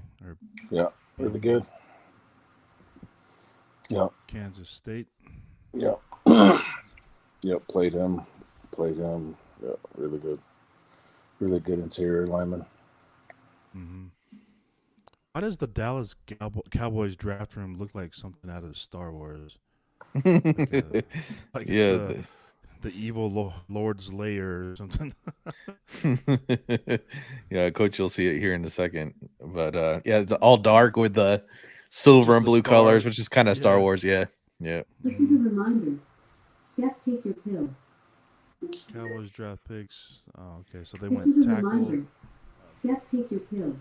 S3: Yeah, really good. Yeah,
S1: Kansas State.
S3: Yeah. Yeah, played him. Yeah, really good interior lineman.
S1: Mm-hmm. Why does the Dallas Cowboys draft room look like something out of Star Wars? Like it's the evil Lord's lair or something.
S2: Yeah, Coach, you'll see it here in a second. But it's all dark with the silver and blue colors, which is kind of Star Wars. Yeah.
S6: This is a reminder. Steph, take your pill.
S1: Cowboys draft picks. Oh, okay. So they
S6: This
S1: went
S6: is a
S1: tackle.
S6: reminder. Steph, take your pill.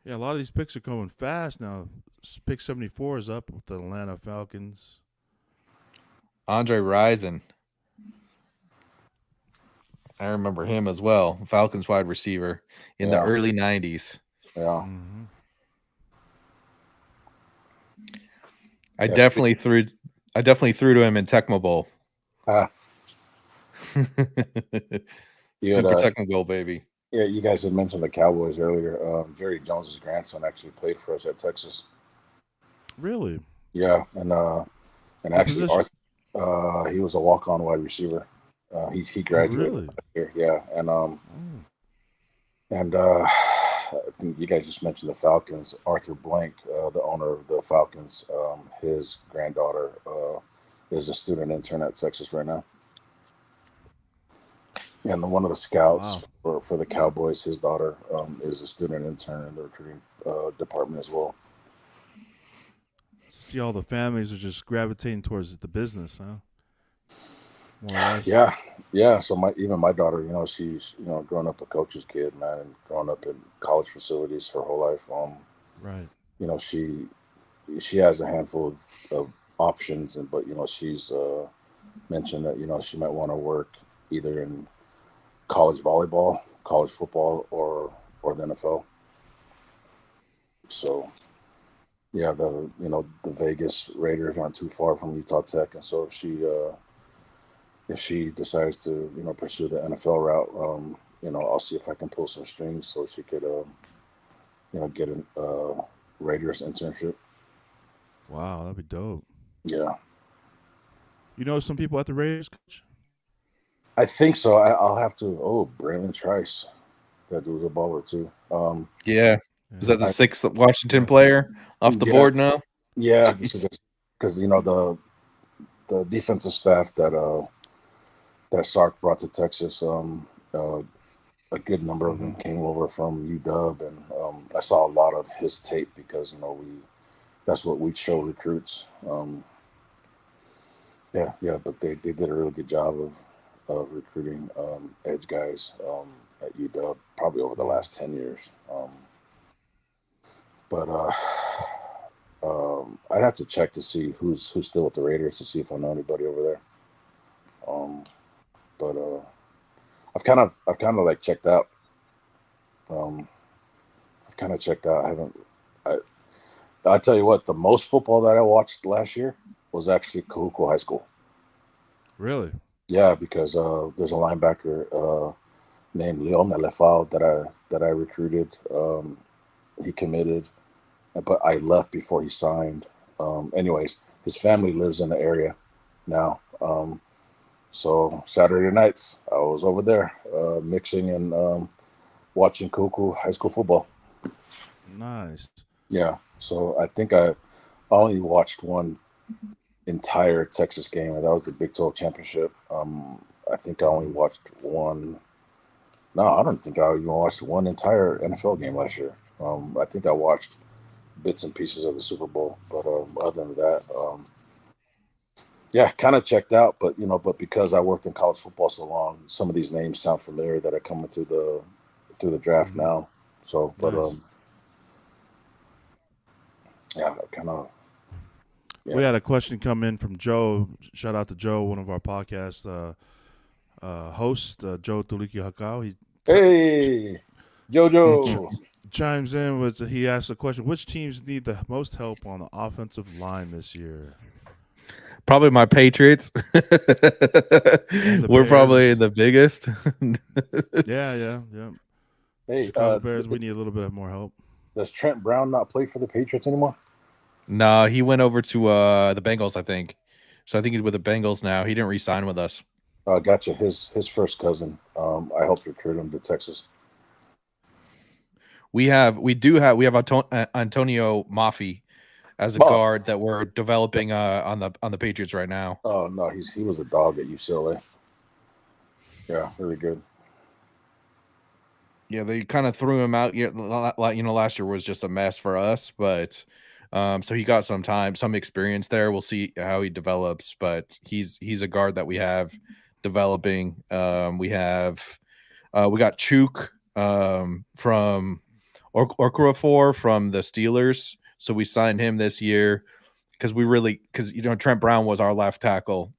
S1: Yeah, a lot of these picks are going fast now. Pick 74 is up with the Atlanta Falcons.
S2: Andre Rison. I remember him as well. Falcons wide receiver in the early 90s.
S3: Yeah.
S1: Mm-hmm.
S2: I definitely threw to him in Tecmo Bowl. Super Tecmo Bowl, baby.
S3: Yeah, you guys had mentioned the Cowboys earlier. Jerry Jones's grandson actually played for us at Texas.
S1: Really?
S3: Yeah, and actually, Arthur, he was a walk-on wide receiver. He graduated last year. Yeah, and I think you guys just mentioned the Falcons. Arthur Blank, the owner of the Falcons, his granddaughter is a student intern at Texas right now. And one of the scouts for the Cowboys, his daughter is a student intern in the recruiting department as well.
S1: See, all the families are just gravitating towards the business, huh?
S3: Yeah. So my daughter, she's growing up a coach's kid, man, and growing up in college facilities her whole life.
S1: Right.
S3: She has a handful of options, but she's mentioned that she might want to work either in college volleyball, college football, or the NFL. So, yeah, the Vegas Raiders aren't too far from Utah Tech, and so if she decides to pursue the NFL route, I'll see if I can pull some strings so she could get a Raiders internship.
S1: Wow, that'd be dope.
S3: Yeah.
S1: You know some people at the Raiders, Coach?
S3: I think so. I'll have to. Oh, Braylon Trice, that dude's a baller too.
S2: Yeah. Is that the 6th Washington player off the board now?
S3: Yeah, because the defensive staff that Sark brought to Texas. A good number of them came over from UW, and I saw a lot of his tape because that's what we show recruits. But they did a really good job of recruiting edge guys at UW probably over the last 10 years. I'd have to check to see who's still with the Raiders to see if I know anybody over there. I've kind of like checked out. I've kind of checked out. I tell you what, the most football that I watched last year was actually Kahuku High School.
S1: Really?
S3: Yeah, because there's a linebacker named Leon Lefau that I recruited. He committed, but I left before he signed. Anyways, his family lives in the area now. So Saturday nights, I was over there mixing and watching Kahuku High School football.
S1: Nice.
S3: Yeah. So I think I only watched one entire Texas game, and that was the Big 12 championship. I think I only watched one. No, I don't think I even watched one entire NFL game last year. I think I watched bits and pieces of the Super Bowl, but other than that, kind of checked out. But because I worked in college football so long, some of these names sound familiar that are coming to the draft now. So, but
S1: Nice.
S3: kind of. Yeah.
S1: We had a question come in from Joe. Shout out to Joe, one of our podcast hosts, Joe Tuliki Hakau. He
S3: Hey, JoJo.
S1: chimes in with, he asked a question: which teams need the most help on the offensive line this year?
S2: Probably my Patriots. We're probably
S1: Bears.
S2: the biggest.
S1: Yeah.
S3: Hey,
S1: Chicago Bears, we need a little bit more help.
S3: does Trent Brown not play for the Patriots anymore?
S2: No, he went over to the Bengals, I think. So I think he's with the Bengals now. He didn't re-sign with us.
S3: Gotcha. His first cousin. I helped recruit him to Texas.
S2: We have Antonio Maffi as a guard that we're developing on the Patriots right now.
S3: Oh no, he was a dog at UCLA. Yeah, really good.
S2: Yeah, they kind of threw him out. Last year was just a mess for us, but so he got some experience there. We'll see how he develops, but he's a guard that we have developing. We got Chuk from Okafor from the Steelers, so we signed him this year because Trent Brown was our left tackle,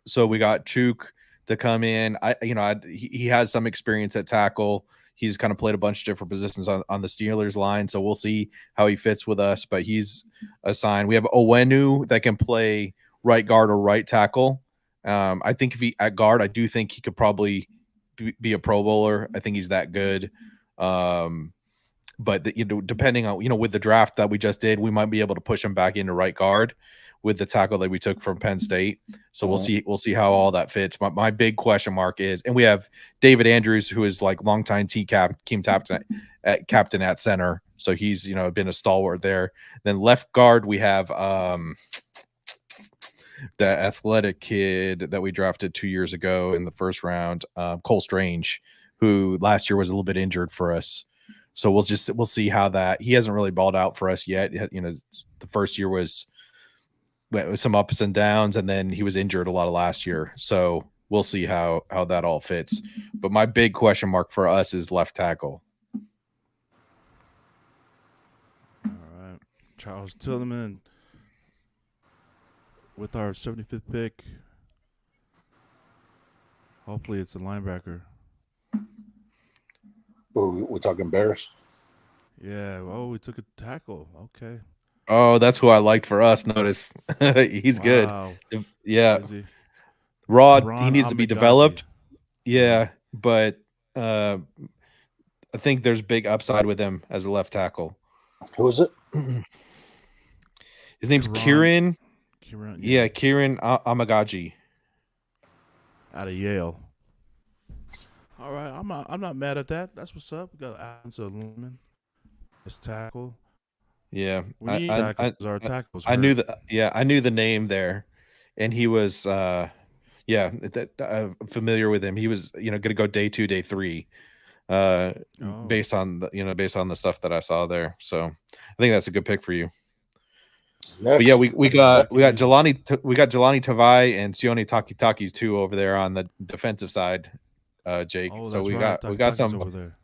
S2: so we got Chuk to come in. He has some experience at tackle. He's kind of played a bunch of different positions on the Steelers line, so we'll see how he fits with us. But he's assigned. We have Owenu that can play right guard or right tackle. I think if he at guard, I do think he could probably be a Pro Bowler. I think he's that good. But depending on with the draft that we just did, we might be able to push him back into right guard with the tackle that we took from Penn State. So we'll see how all that fits. My big question mark is, and we have David Andrews, who is like longtime team captain at center. So he's, been a stalwart there. Then left guard, we have the athletic kid that we drafted 2 years ago in the first round, Cole Strange, who last year was a little bit injured for us. So we'll see how that, he hasn't really balled out for us yet. The first year was some ups and downs, and then he was injured a lot of last year. So we'll see how that all fits. But my big question mark for us is left tackle.
S1: All right. Charles Tillman with our 75th pick. Hopefully it's a linebacker.
S3: We're talking Bears.
S1: Yeah. Oh, we took a tackle. Okay.
S2: Oh, that's who I liked for us. Notice he's good. Yeah.
S1: Crazy.
S2: Rod,
S1: Ron
S2: he needs to be
S1: Amagaji.
S2: developed. Yeah, but I think there's big upside with him as a left tackle.
S3: Who is it?
S2: His name's Kieran.
S1: Kieran,
S2: Yeah, Kieran Amagaji.
S1: Out of Yale. All right, I'm not mad at that. That's what's up. We got Alan Lumen. His tackle.
S2: Yeah,
S1: We need tackles. Our tackles.
S2: I knew the name there, and he was familiar with him. He was going to go day 2, day 3, based on the stuff that I saw there. So I think that's a good pick for you.
S3: Next,
S2: But yeah, we got Jelani Tavai and Sione Takitaki too over there on the defensive side, Jake.
S1: Oh,
S2: So
S1: that's
S2: we
S1: right.
S2: got some
S1: over there.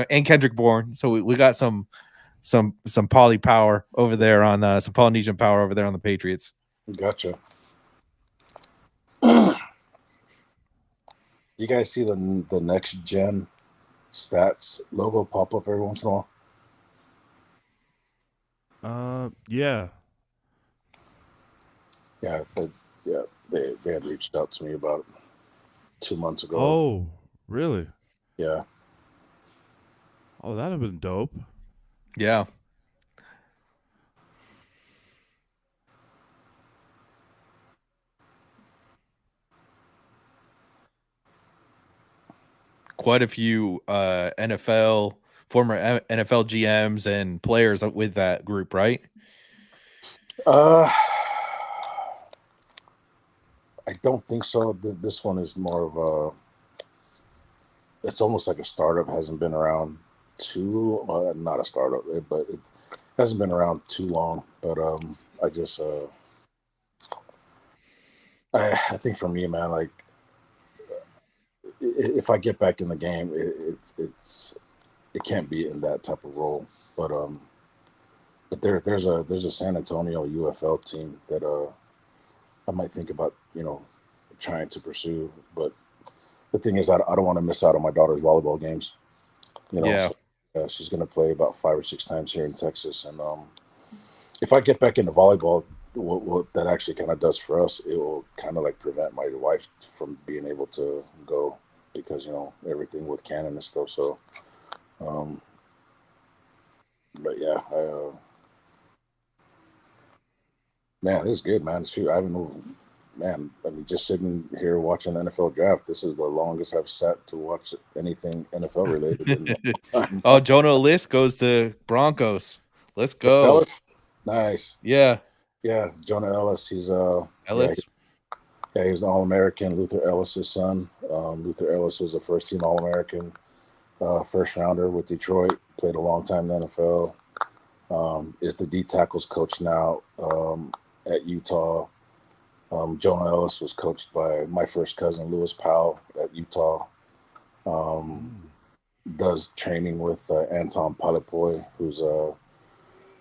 S2: and Kendrick Bourne. So we got some poly power over there on some Polynesian power over there on the Patriots.
S3: gotcha. You guys see the next gen stats logo pop up every once in a while?
S1: Yeah.
S3: Yeah, they had reached out to me about it 2 months ago.
S1: Oh, really?
S3: Yeah.
S1: Oh, that'd have been dope.
S2: Yeah. Quite a few former NFL GMs and players with that group, right?
S3: I don't think so. This one is more of it's almost like a startup. Hasn't been around not a startup, but it hasn't been around too long. But I just I think for me, man, like if I get back in the game, it can't be in that type of role. But there's a San Antonio UFL team that I might think about, trying to pursue. But the thing is, I don't want to miss out on my daughter's volleyball games.
S2: Yeah.
S3: So, she's going to play about 5 or 6 times here in Texas. And if I get back into volleyball, what that actually kind of does for us, it will kind of like prevent my wife from being able to go because, everything with Canon and stuff. So, but yeah, man, this is good, man. Shoot, I haven't, man, I mean, just sitting here watching the NFL draft, this is the longest I've sat to watch anything NFL related.
S2: Oh, Jonah List goes to Broncos. Let's go.
S3: Ellis? Nice.
S2: Yeah.
S3: Yeah, Jonah Ellis. He's
S2: Ellis.
S3: He's an All-American. Luther Ellis's son. Luther Ellis was a first-team All-American, first rounder with Detroit. Played a long time in the NFL. Is the D tackles coach now at Utah. Jonah Ellis was coached by my first cousin, Lewis Powell, at Utah. Does training with Anton Palapoy, who's a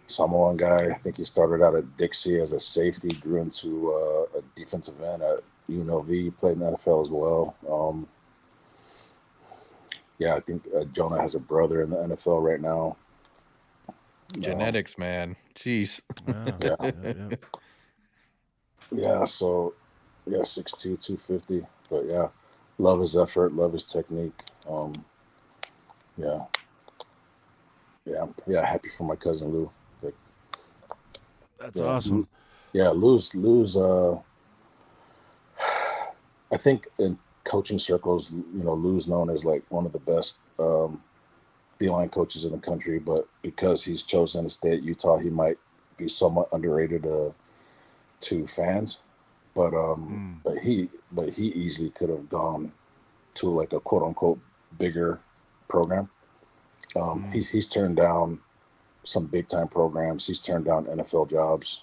S3: Samoan guy. I think he started out at Dixie as a safety, grew into a defensive end at UNLV, played in the NFL as well. I think Jonah has a brother in the NFL right now.
S2: Genetics, man. Jeez.
S3: Yeah, so 6'2", 250. But yeah, love his effort, love his technique. Happy for my cousin Lou.
S1: That's awesome.
S3: Yeah, Lou's I think in coaching circles, Lou's known as like one of the best D-line coaches in the country, but because he's chosen to stay at Utah, he might be somewhat underrated to fans. But he easily could have gone to like a quote unquote bigger program. He's turned down some big time programs. He's turned down NFL jobs.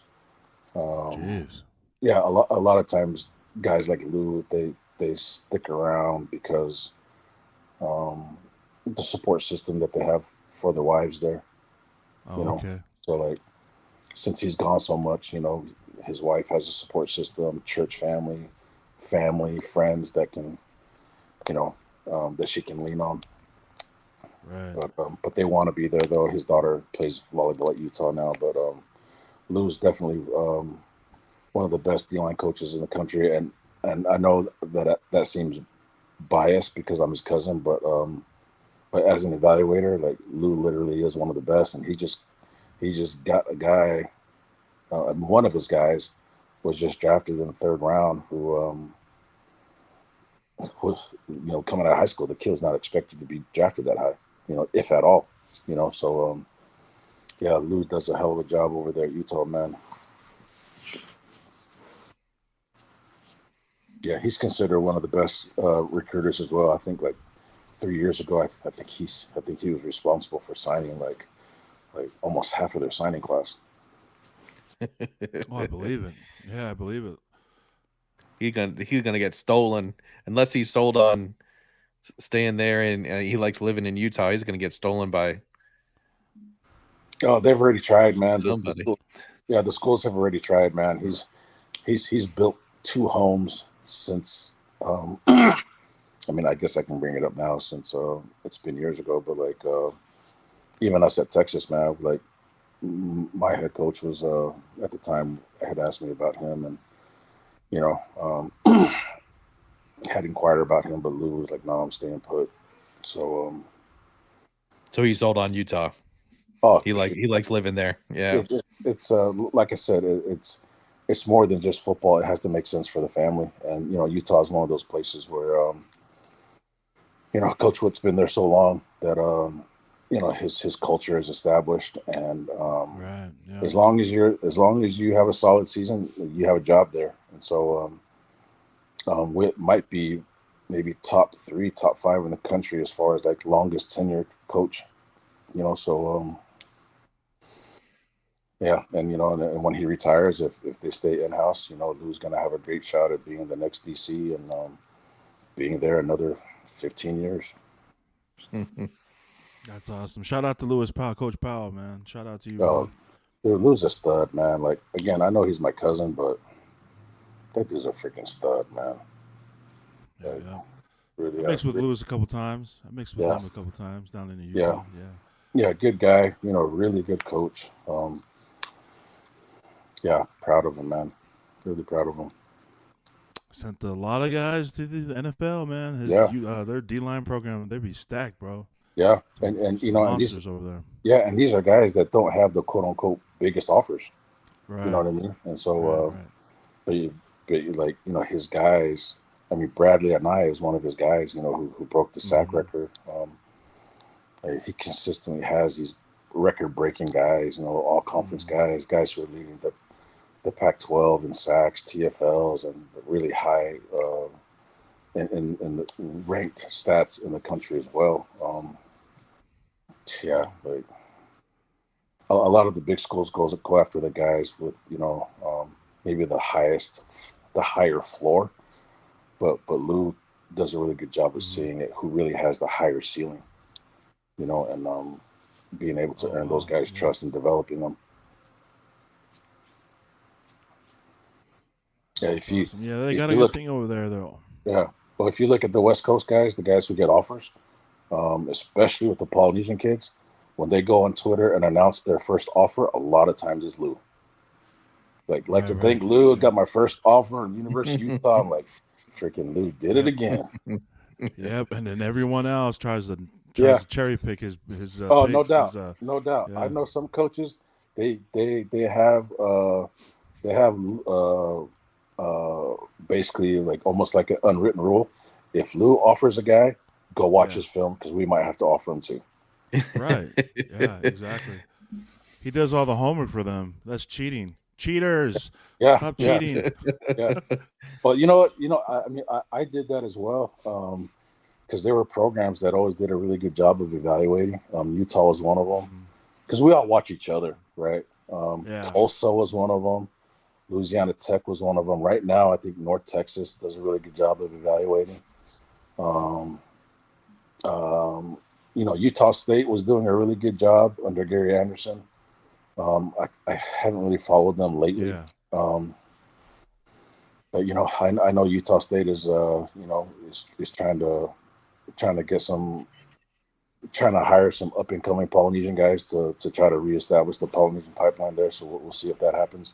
S3: Yeah, a lot of times guys like Lou, they stick around because the support system that they have for their wives there.
S1: Okay.
S3: So like since he's gone so much, his wife has a support system, church family, friends that can, that she can lean on.
S1: Right.
S3: But they want to be there though. His daughter plays volleyball at Utah now, but Lou's definitely one of the best D-line coaches in the country, and I know that seems biased because I'm his cousin, but as an evaluator, like Lou literally is one of the best, and he just got a guy. One of his guys was just drafted in the 3rd round, who was coming out of high school. The kid was not expected to be drafted that high, if at all. So Lou does a hell of a job over there at Utah, man. Yeah, he's considered one of the best recruiters as well. I think like 3 years ago, I think he was responsible for signing like almost half of their signing class.
S1: Oh, I believe it. Yeah, I believe it.
S2: He's gonna get stolen unless he's sold on staying there, and he likes living in Utah. He's gonna get stolen by
S3: Oh, they've already tried, man.
S2: somebody.
S3: The schools have already tried, man. He's built 2 homes since. I mean, I guess I can bring it up now since it's been years ago. But like, even us at Texas, man, like my head coach was at the time had asked me about him, and you know, had inquired about him, but Lou was like, "No, I'm staying put." So,
S2: So he sold on Utah.
S3: oh,
S2: He likes living there. Yeah.
S3: it's like I said, it's more than just football. It has to make sense for the family, and you know, Utah is one of those places where you know, Coach Wood's been there so long that you know, his culture is established, and
S1: Right. Yeah.
S3: as long as you have a solid season, you have a job there. And so Witt might be maybe top 3, top 5 in the country as far as like longest tenured coach, you know. So yeah, and you know, and when he retires, if they stay in house, you know, Lou's gonna have a great shot at being the next DC and being there another 15 years.
S1: That's awesome. Shout out to Lewis Powell, Coach Powell, man. Shout out to you.
S3: Oh,
S1: bro.
S3: dude, Lou's a stud, man. Like, again, I know he's my cousin, but that dude's a freaking stud, man.
S1: Yeah,
S3: Like,
S1: yeah.
S3: really.
S1: I mixed with Lewis a couple times. I mixed with
S3: Yeah.
S1: him a couple times down in the Utah.
S3: Yeah, good guy. You know, really good coach. Yeah, proud of him, man. Really proud of him.
S1: Sent a lot of guys to the NFL, man. Their D-line program, they'd be stacked, bro.
S3: Yeah, and you know, and
S1: Monsters
S3: these,
S1: over there.
S3: yeah, and these are guys that don't have the quote unquote biggest offers.
S1: Right.
S3: You know what I mean? And so,
S1: right.
S3: but like, you know, his guys. I mean, Bradley Anaya is one of his guys. You know, who broke the sack record. He consistently has these record-breaking guys. You know, all conference guys who are leading the Pac-12 in sacks, TFLs, and really high in the ranked stats in the country as well. Yeah, like a lot of the big schools go after the guys with, you know, maybe the higher floor, but Lou does a really good job of seeing it. Who really has the higher ceiling, you know, and being able to earn those guys' trust and developing them. Yeah,
S1: they got a good thing over there, though.
S3: Yeah, well, if you look at the West Coast guys, the guys who get offers, especially with the Polynesian kids, when they go on Twitter and announce their first offer, a lot of times it's Lou. Like to think Lou got my first offer at University of Utah. I'm like, freaking Lou did it again.
S1: Yep, and then everyone else tries to cherry pick his.
S3: Oh,
S1: picks,
S3: no doubt.
S1: yeah.
S3: I know some coaches. They have basically like almost like an unwritten rule. If Lou offers a guy, go watch his film because we might have to offer him too.
S1: Right. Yeah, exactly. He does all the homework for them. That's cheating. Cheaters.
S3: Yeah.
S1: Stop cheating.
S3: Yeah. Well, you know what? You know, I mean, I did that as well because there were programs that always did a really good job of evaluating. Utah was one of them because we all watch each other, right? Tulsa was one of them. Louisiana Tech was one of them. Right now, I think North Texas does a really good job of evaluating. You know, Utah State was doing a really good job under Gary Anderson. I haven't really followed them lately.
S1: Yeah.
S3: But you know, I know Utah State is you know, is trying to hire some up and coming Polynesian guys to try to reestablish the Polynesian pipeline there. So we'll see if that happens.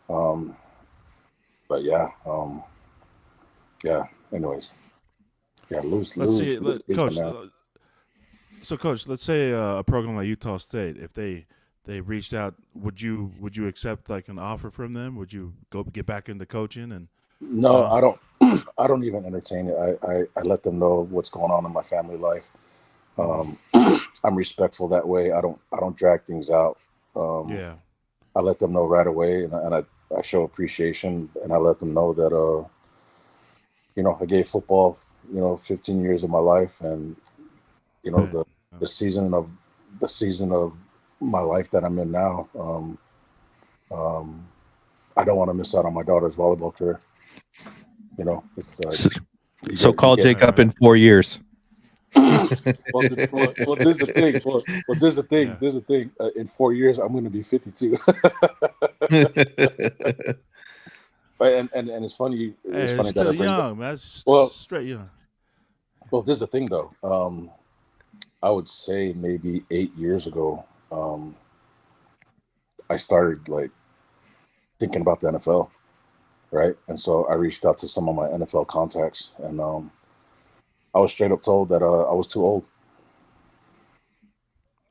S3: But yeah. Anyways, yeah.
S1: Let's see, Coach. So, Coach, let's say a program like Utah State, if they reached out, would you accept like an offer from them? Would you get back into coaching? And
S3: no, I don't. I don't even entertain it. I let them know what's going on in my family life. I'm respectful that way. I don't drag things out. I let them know right away, and I show appreciation, and I let them know that I gave football, 15 years of my life, and
S1: Right.
S3: the season of my life that I'm in now. I don't want to miss out on my daughter's volleyball career. It's like
S2: So,
S3: you
S2: so
S3: get-
S2: call
S3: you get-
S2: Jake up in 4 years.
S3: well, this is the thing. Well, this is the thing.
S1: Yeah.
S3: This is the thing. In 4 years, I'm going to be 52. Right, and it's funny.
S1: Hey,
S3: It's
S1: it's
S3: funny that
S1: still
S3: I bring.
S1: young, man. That's
S3: Well-
S1: straight young.
S3: Well, this is the thing, though. I would say maybe 8 years ago, I started like thinking about the NFL, right? And so I reached out to some of my NFL contacts, and I was straight up told that I was too old.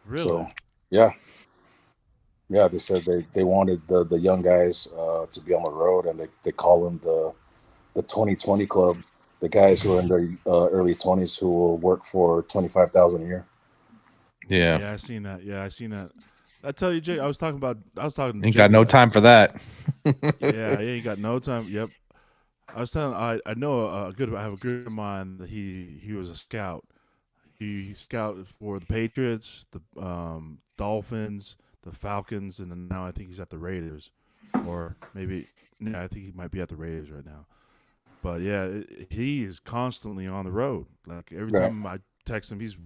S1: Really?
S3: So, yeah, they said they wanted the young guys to be on the road, and they call them the 2020 club, the guys who are in their early 20s who will work for $25,000 a year.
S2: Yeah.
S1: Yeah, I seen that. Yeah, I seen that. I tell you, Jake, I was talking to
S2: Ain't
S1: Jake
S2: got no
S1: about-
S2: time for that.
S1: Yeah, you got no time. Yep. I was telling I know I have a good friend of mine that he was a scout. He scouted for the Patriots, the Dolphins, the Falcons, and then now I think he's at the Raiders, or maybe I think he might be at the Raiders right now. But yeah, he is constantly on the road. Like every
S3: Right.
S1: time I text him, he's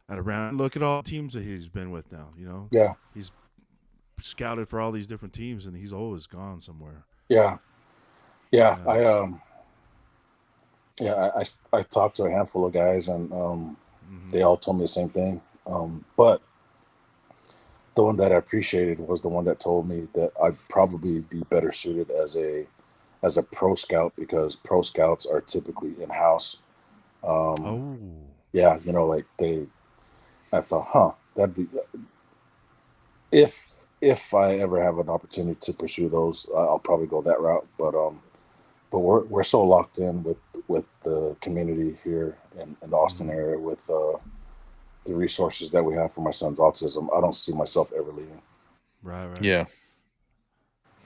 S1: at around. Look at all the teams that he's been with now.
S3: Yeah,
S1: He's scouted for all these different teams, and he's always gone somewhere.
S3: yeah.
S1: Yeah.
S3: I talked to a handful of guys, and
S1: Mhm.
S3: they all told me the same thing. But the one that I appreciated was the one that told me that I'd probably be better suited as a pro scout, because pro scouts are typically in house.
S1: Oh,
S3: Yeah, I thought, that'd be, if I ever have an opportunity to pursue those, I'll probably go that route. But we're so locked in with the community here in the Austin area, with the resources that we have for my son's autism. I don't see myself ever leaving.
S1: right.
S2: Yeah.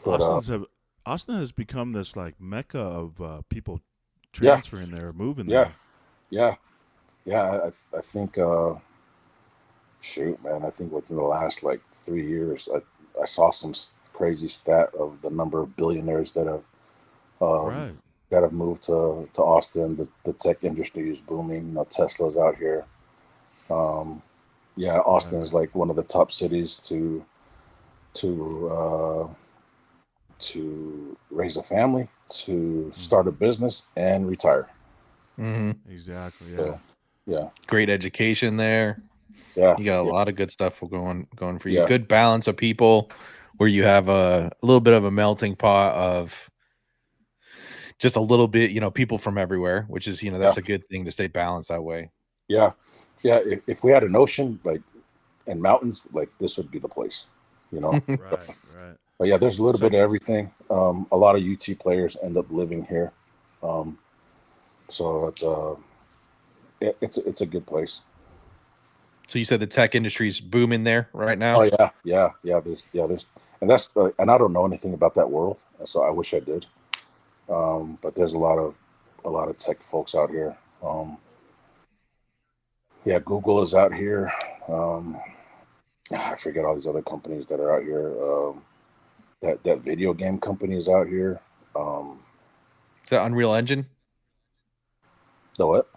S3: But
S1: Austin has become this like mecca of people
S3: Yeah.
S1: transferring there, moving
S3: Yeah.
S1: there.
S3: I think shoot, man, I think within the last like 3 years, I saw some crazy stat of the number of billionaires that have
S1: Right.
S3: that have moved to Austin. The tech industry is booming. Tesla's out here. Austin is like one of the top cities to raise a family, to start a business, and retire.
S2: Hmm.
S1: Exactly. Yeah.
S3: So, yeah,
S2: Great education there.
S3: yeah,
S2: You got a
S3: yeah,
S2: lot of good stuff going for you.
S3: Yeah.
S2: Good balance of people, where you have a little bit of a melting pot of just a little bit, people from everywhere, which is, that's a good thing to stay balanced that way.
S3: yeah. If we had an ocean and mountains, like this would be the place.
S1: Right. Right.
S3: But yeah, there's a little bit of everything. A lot of UT players end up living here, so it's a good place.
S2: So you said the tech industry's booming there right now?
S3: Oh yeah. There's and that's and I don't know anything about that world, so I wish I did. But there's a lot of tech folks out here. Google is out here. I forget all these other companies that are out here. That video game company is out here.
S2: Is that Unreal Engine?
S3: The what?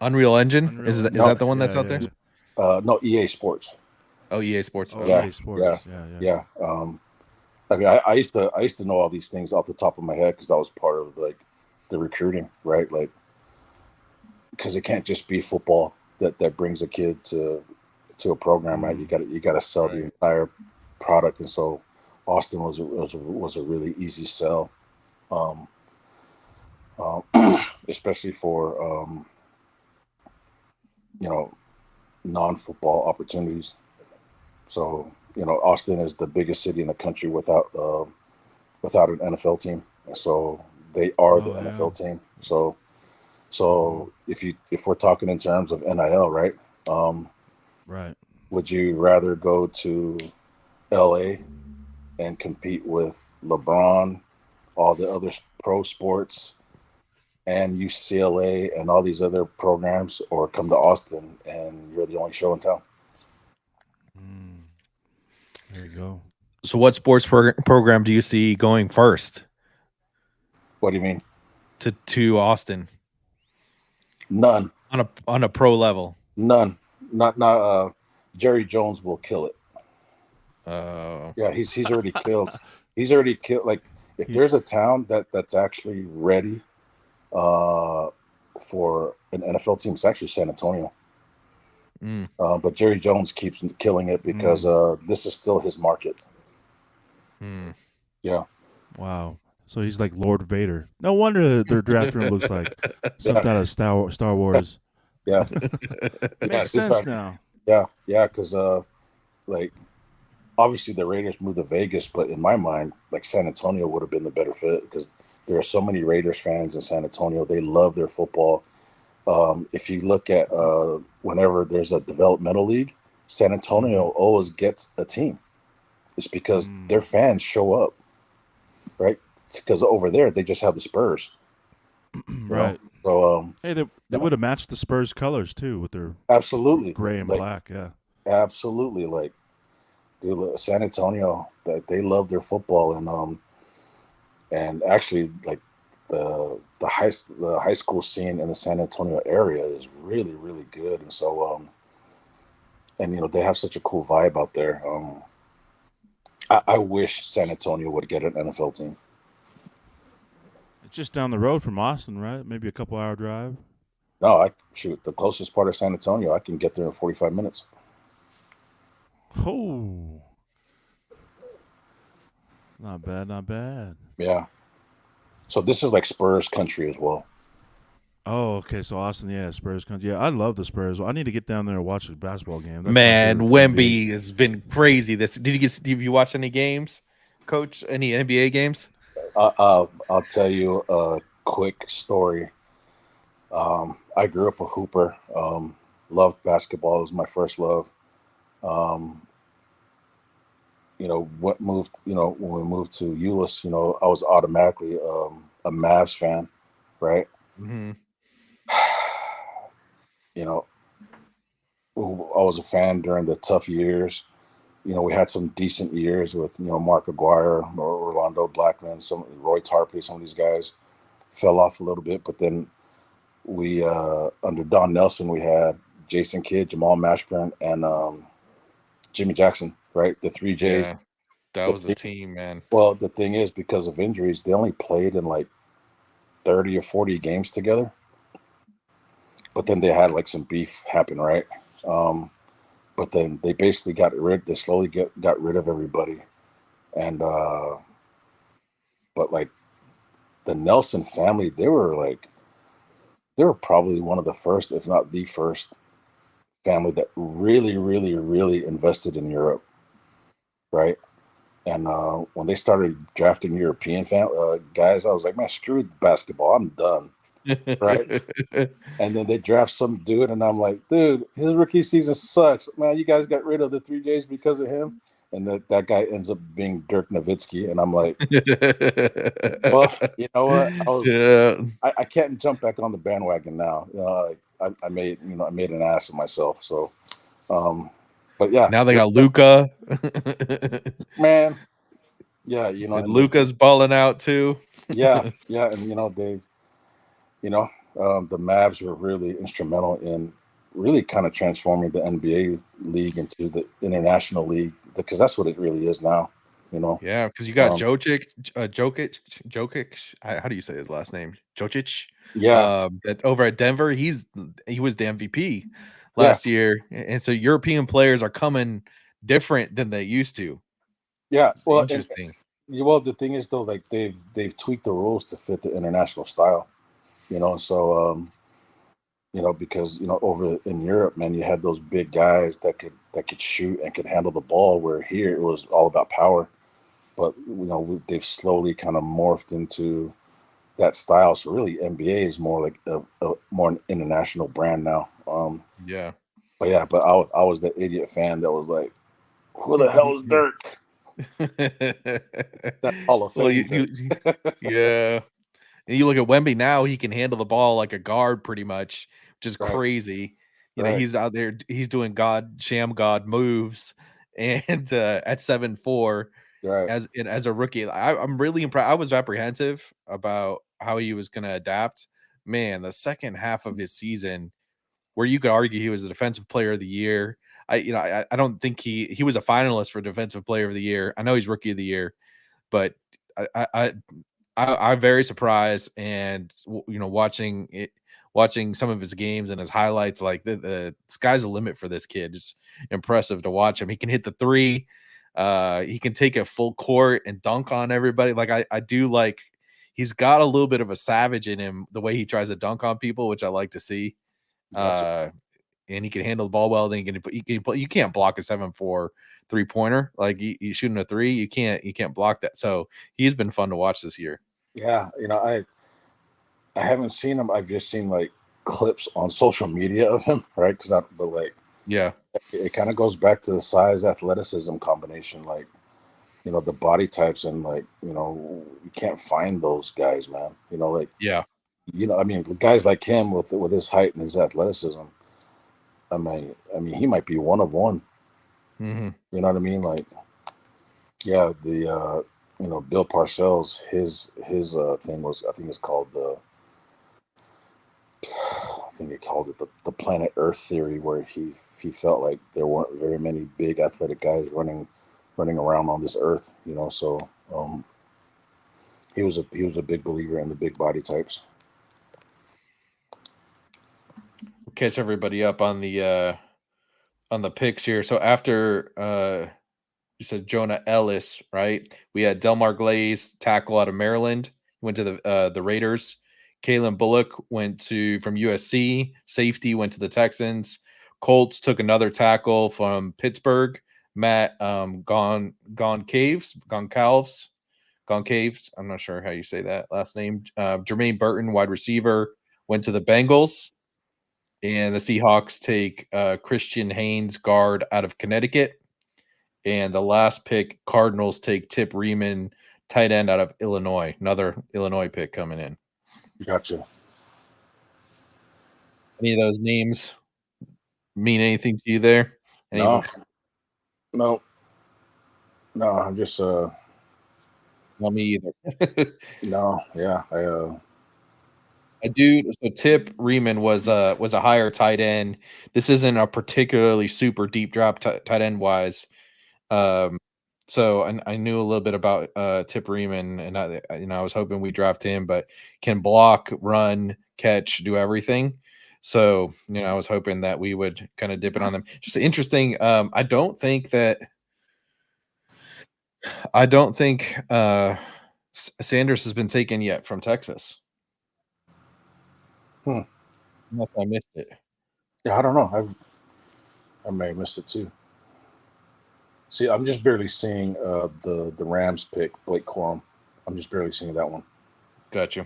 S2: Unreal Engine?
S1: Unreal
S2: Is
S1: Engine.
S2: that the one
S1: Yeah,
S2: that's out
S1: yeah,
S2: there?
S1: yeah.
S3: No, EA Sports.
S2: Oh, EA Sports.
S1: Oh,
S2: Okay.
S3: Yeah,
S1: EA Sports.
S3: yeah,
S1: Yeah.
S3: Yeah. I mean, I used to know all these things off the top of my head, because I was part of like the recruiting, right? Like, because it can't just be football that brings a kid to a program, right? You got to sell the entire product, and so Austin was a really easy sell, especially for non-football opportunities. So Austin is the biggest city in the country without an NFL team, and so they are the NFL team. So if we're talking in terms of NIL, right?
S1: Right.
S3: Would you rather go to LA and compete with LeBron, all the other pro sports, and UCLA and all these other programs, or come to Austin and you're the only show in town.
S1: There you go.
S2: So what sports program do you see going first
S3: What do you mean?
S2: to Austin
S3: None.
S2: on a pro level?
S3: None. Not Jerry Jones will kill it.
S2: Oh.
S3: Yeah, he's already killed. He's already killed. Like, if there's a town that's actually ready for an NFL team, it's actually San Antonio. But Jerry Jones keeps killing it because this is still his market. Yeah.
S1: Wow. So he's like Lord Vader. No wonder their draft room looks like something out of Star Wars.
S3: Yeah.
S1: Makes sense now.
S3: Yeah, because like, obviously the Raiders moved to Vegas, but in my mind, like, San Antonio would have been the better fit because there are so many Raiders fans in San Antonio. They love their football. If you look at whenever there's a developmental league, San Antonio always gets a team. It's because their fans show up, right? It's because over there they just have the Spurs,
S1: Right.
S3: So
S1: hey, they would have matched the Spurs colors too with their
S3: absolutely
S1: gray and
S3: like,
S1: black. Yeah,
S3: absolutely. Like, dude, San Antonio, that they love their football, and actually, like, the high school scene in the San Antonio area is really, really good. And so and they have such a cool vibe out there. I wish San Antonio would get an NFL team.
S1: it's just down the road from Austin, right? Maybe a couple-hour drive.
S3: No, the closest part of San Antonio, I can get there in 45 minutes.
S1: Oh, not bad, not bad.
S3: Yeah. So this is like Spurs country as well.
S1: Oh, okay. So Austin, yeah, Spurs country. Yeah, I love the Spurs. I need to get down there and watch a basketball game. That's my
S2: Man,
S1: favorite
S2: Wemby
S1: NBA.
S2: has been crazy. Did you watch any games, Coach? Any NBA games?
S3: I'll tell you a quick story. I grew up a hooper. Loved basketball. It was my first love. When we moved to Euless, I was automatically a Mavs fan, right?
S2: Mm-hmm.
S3: I was a fan during the tough years. We had some decent years with, Mark Aguirre, Orlando Blackman, Roy Tarpley, some of these guys fell off a little bit. But then we, under Don Nelson, we had Jason Kidd, Jamal Mashburn, and Jimmy Jackson, right? The 3 J's.
S2: Yeah, that was a team, man.
S3: Well, the thing is, because of injuries, they only played in like 30 or 40 games together. But then they had like some beef happen, right? But then they basically they slowly got rid of everybody. And but like the Nelson family, they were probably one of the first, if not the first family that really, really, really invested in Europe, right? And when they started drafting European guys, I was like, man, screw basketball, I'm done. Right. And then they draft some dude, and I'm like, dude, his rookie season sucks, man. You guys got rid of the 3 J's because of him. And that guy ends up being Dirk Nowitzki, and I'm like, well, you know what? I can't jump back on the bandwagon now. I made an ass of myself. So, but yeah.
S2: Now they got Luka.
S3: Man, yeah, and
S2: Luka's balling out too.
S3: yeah, and they. The Mavs were really instrumental in really kind of transforming the NBA league into the international league, because that's what it really is now.
S2: Yeah, because you got Jokic. How do you say his last name? Jokic.
S3: Yeah.
S2: Over at Denver, he was the MVP last year, and so European players are coming different than they used to.
S3: Yeah. Well,
S2: interesting.
S3: The thing is, though, like they've tweaked the rules to fit the international style. So because over in Europe, man, you had those big guys that could shoot and could handle the ball, where here it was all about power. But they've slowly kind of morphed into that style. So really, NBA is more like a more an international brand now.
S2: Yeah.
S3: But I was the idiot fan that was like, who the hell is Dirk? That Hall of Fame.
S2: Yeah. And you look at Wemby now, he can handle the ball like a guard pretty much, which is
S3: Right.
S2: crazy. You know,
S3: Right.
S2: he's out there, he's doing sham God moves, and at 7'4"
S3: Right.
S2: as a rookie. I'm really impressed. I was apprehensive about how he was going to adapt. Man, the second half of his season, where you could argue he was a defensive player of the year. I don't think he was a finalist for defensive player of the year. I know he's rookie of the year, but I'm very surprised. And watching some of his games and his highlights, like the sky's the limit for this kid. It's impressive to watch him. He can hit the three. He can take a full court and dunk on everybody. Like I do like. He's got a little bit of a savage in him, the way he tries to dunk on people, which I like to see.
S3: Gotcha.
S2: And he can handle the ball well. Then you can't block a 7'4" 3-pointer. Like you shooting a three, you can't block that. So he's been fun to watch this year.
S3: Yeah, I haven't seen him. I've just seen like clips on social media of him, right? But like,
S2: Yeah,
S3: it kind of goes back to the size athleticism combination, like, the body types, and like, you can't find those guys, man. Like,
S2: yeah.
S3: I mean, guys like him with his height and his athleticism. I mean, he might be one of one.
S2: Mm-hmm.
S3: You know what I mean? Like, yeah, the Bill Parcells, his thing was, I think it's called I think he called it the planet Earth theory, where he felt like there weren't very many big athletic guys running around on this earth. So he was a big believer in the big body types.
S2: We'll catch everybody up on the picks here. So after you said Jonah Ellis, right? We had Delmar Glaze, tackle out of Maryland, went to the Raiders. Kalen Bullock went from USC. Safety went to the Texans. Colts took another tackle from Pittsburgh. Matt Goncalves. I'm not sure how you say that last name. Jermaine Burton, wide receiver, went to the Bengals. And the Seahawks take Christian Haynes, guard out of Connecticut. And the last pick, Cardinals take Tip Riemann, tight end out of Illinois. Another Illinois pick coming in.
S3: Gotcha.
S2: Any of those names mean anything to you there?
S3: No. I'm just
S2: Not me either.
S3: no, yeah.
S2: I do. So Tip Riemann was a higher tight end. This isn't a particularly super deep drop tight end wise. So I knew a little bit about Tip Riemann, and I was hoping we draft him, but can block, run, catch, do everything. So I was hoping that we would kind of dip it on them. Just interesting. I don't think Sanders has been taken yet from Texas. Unless I missed it.
S3: Yeah, I don't know. I may have missed it too. See, I'm just barely seeing the Rams pick, Blake Corum. I'm just barely seeing that one.
S2: Gotcha.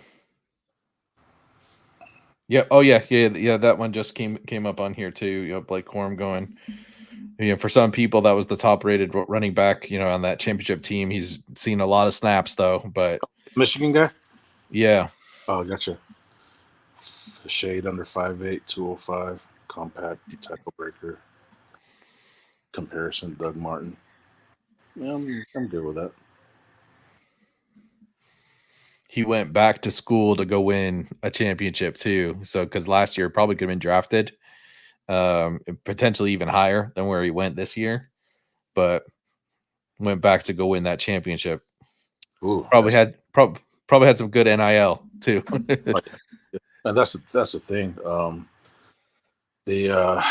S2: Yeah. Oh yeah. That one just came up on here too. Blake Corum going. For some people, that was the top-rated running back. On that championship team. He's seen a lot of snaps though. But
S3: Michigan guy.
S2: Yeah.
S3: Oh, gotcha. Shade under 5'8", 205, compact tackle breaker. Comparison, Doug Martin. Yeah, I'm good with that.
S2: He went back to school to go win a championship too. So because last year probably could have been drafted, potentially even higher than where he went this year, but went back to go win that championship.
S3: Ooh,
S2: probably had some good NIL too.
S3: And that's the thing. The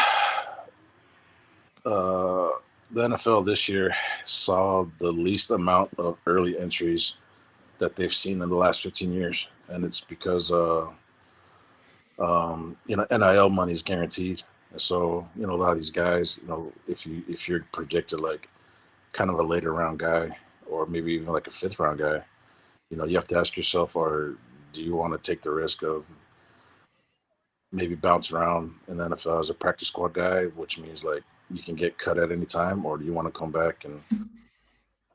S3: NFL this year saw the least amount of early entries that they've seen in the last 15 years, and it's because NIL money is guaranteed, and so a lot of these guys, if you're predicted like kind of a later round guy, or maybe even like a 5th round guy, you have to ask yourself, or do you want to take the risk of maybe bounce around in the NFL as a practice squad guy, which means like you can get cut at any time, or do you want to come back and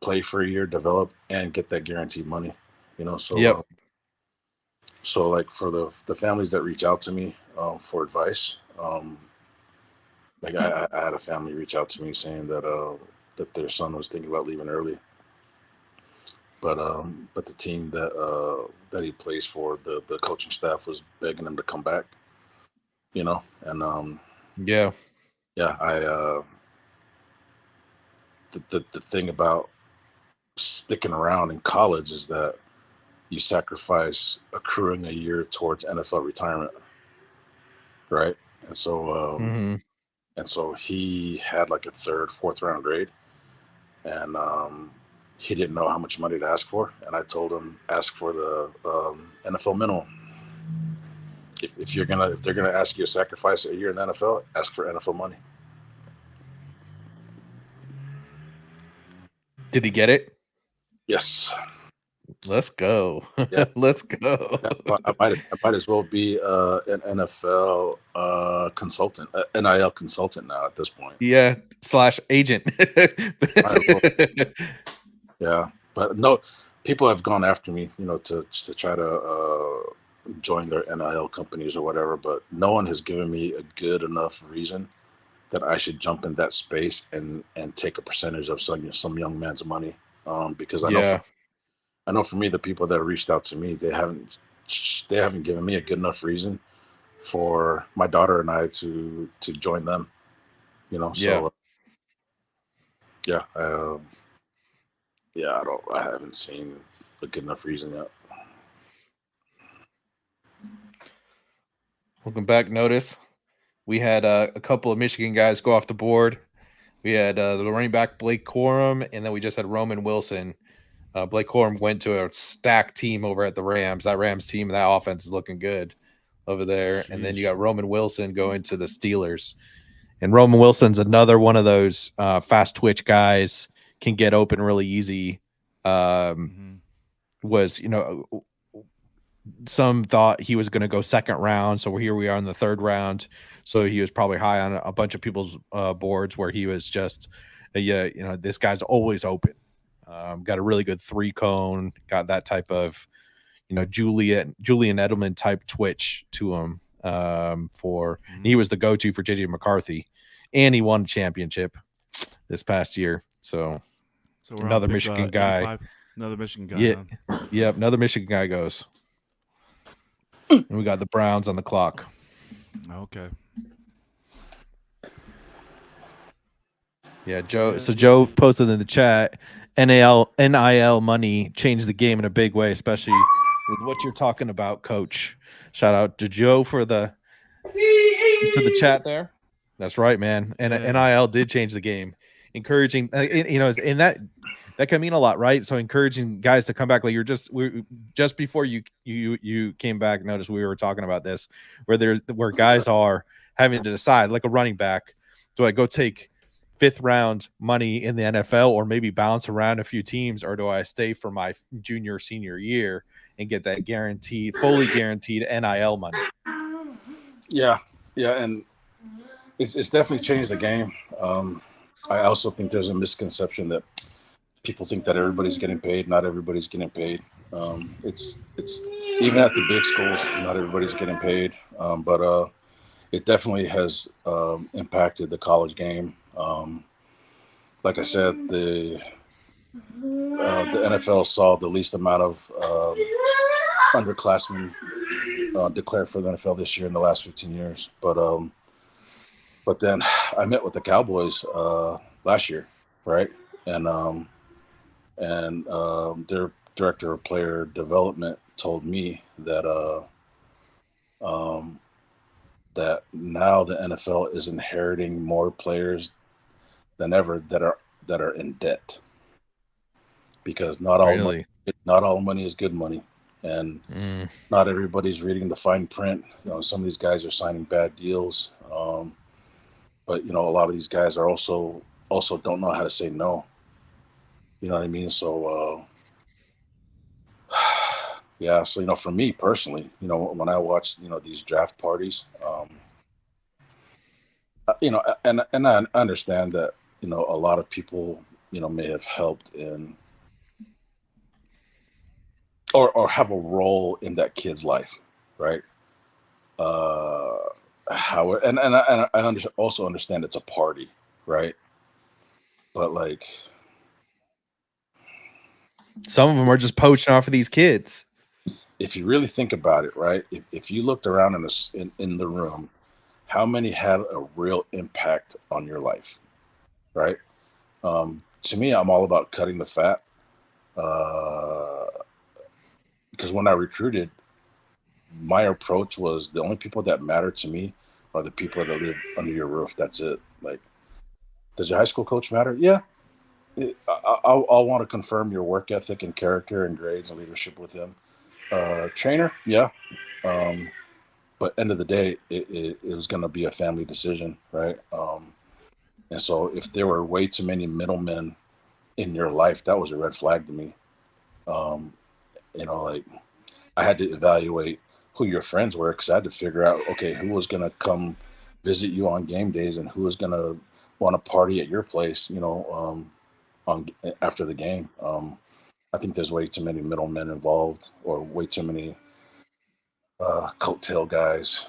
S3: play for a year, develop, and get that guaranteed money? So
S2: Yep.
S3: So like for the families that reach out to me for advice, like I had a family reach out to me saying that their son was thinking about leaving early, but the team that he plays for, the coaching staff was begging him to come back, you know, and
S2: Yeah.
S3: yeah, the thing about sticking around in college is that you sacrifice accruing a year towards NFL retirement, right? And so
S2: hmm
S3: and so he had like a third, fourth round grade, and he didn't know how much money to ask for. And I told him ask for the NFL minimum. If they're gonna ask you to sacrifice a year in the NFL, ask for NFL money.
S2: Did he get it?
S3: Yes.
S2: Let's go.
S3: Yeah.
S2: Let's go.
S3: I might as well be an NFL consultant, NIL consultant now at this point.
S2: Yeah. / agent.
S3: Yeah, but no, people have gone after me, you know, to try to join their NIL companies or whatever. But no one has given me a good enough reason that I should jump in that space and take a percentage of some young man's money. Because I know for me, the people that reached out to me, they haven't given me a good enough reason for my daughter and I to join them. You know, so yeah, yeah, I haven't seen a good enough reason yet.
S2: Welcome back. Notice we had a couple of Michigan guys go off the board. We had the running back Blake Corum, and then we just had Roman Wilson. Blake Corum went to a stacked team over at the Rams. That Rams team and that offense is looking good over there. And then you got Roman Wilson going to the Steelers. And Roman Wilson's another one of those fast twitch guys, can get open really easy. Was, you know, some thought he was going to go second round. So here we are in the third round. So he was probably high on a bunch of people's boards where he was just, you know, this guy's always open. Got a really good 3-cone, got that type of, you know, Julian Edelman type twitch to him. He was the go-to for JJ McCarthy, and he won a championship this past year. So another Michigan guy.
S1: Another Michigan guy.
S2: Yeah.
S1: Huh?
S2: Yep. Another Michigan guy goes. And we got the Browns on the clock.
S1: Okay.
S2: Yeah, Joe. So Joe posted in the chat, NIL money changed the game in a big way, especially with what you're talking about, Coach. Shout out to Joe for the chat there. That's right, man. And NIL did change the game, encouraging. You know, and that can mean a lot, right? So encouraging guys to come back. Like just before you came back, notice we were talking about this, where guys are having to decide, like a running back, do I go take 5th round money in the NFL or maybe bounce around a few teams, or do I stay for my junior, senior year and get that fully guaranteed NIL money?
S3: Yeah. And it's definitely changed the game. I also think there's a misconception that people think that everybody's getting paid. Not everybody's getting paid. It's even at the big schools, not everybody's getting paid. But it definitely has impacted the college game. Like I said, the NFL saw the least amount of underclassmen declared for the NFL this year in the last 15 years. But then I met with the Cowboys last year, right? And their director of player development told me that that now the NFL is inheriting more players than ever that are in debt, because not all money is good money, and not everybody's reading the fine print. You know, some of these guys are signing bad deals, but you know, a lot of these guys are also don't know how to say no. You know what I mean? So yeah, so you know, for me personally, you know, when I watch, you know, these draft parties, you know, and I understand that, you know, a lot of people, you know, may have helped in or have a role in that kid's life, right? How and I also understand it's a party, right? But like,
S2: Some of them are just poaching off of these kids.
S3: if you really think about it, right? If you looked around in the room, how many had a real impact on your life, right? To me, I'm all about cutting the fat, because when I recruited, my approach was the only people that matter to me are the people that live under your roof. That's it. Like, does your high school coach matter? Yeah. I'll want to confirm your work ethic and character and grades and leadership with him. Trainer, yeah. Um, but end of the day, it was going to be a family decision, right? And so if there were way too many middlemen in your life, that was a red flag to me. Um, like, I had to evaluate who your friends were, because I had to figure out, okay, who was going to come visit you on game days and who was going to want to party at your place, on after the game. I think there's way too many middlemen involved, or way too many coattail guys.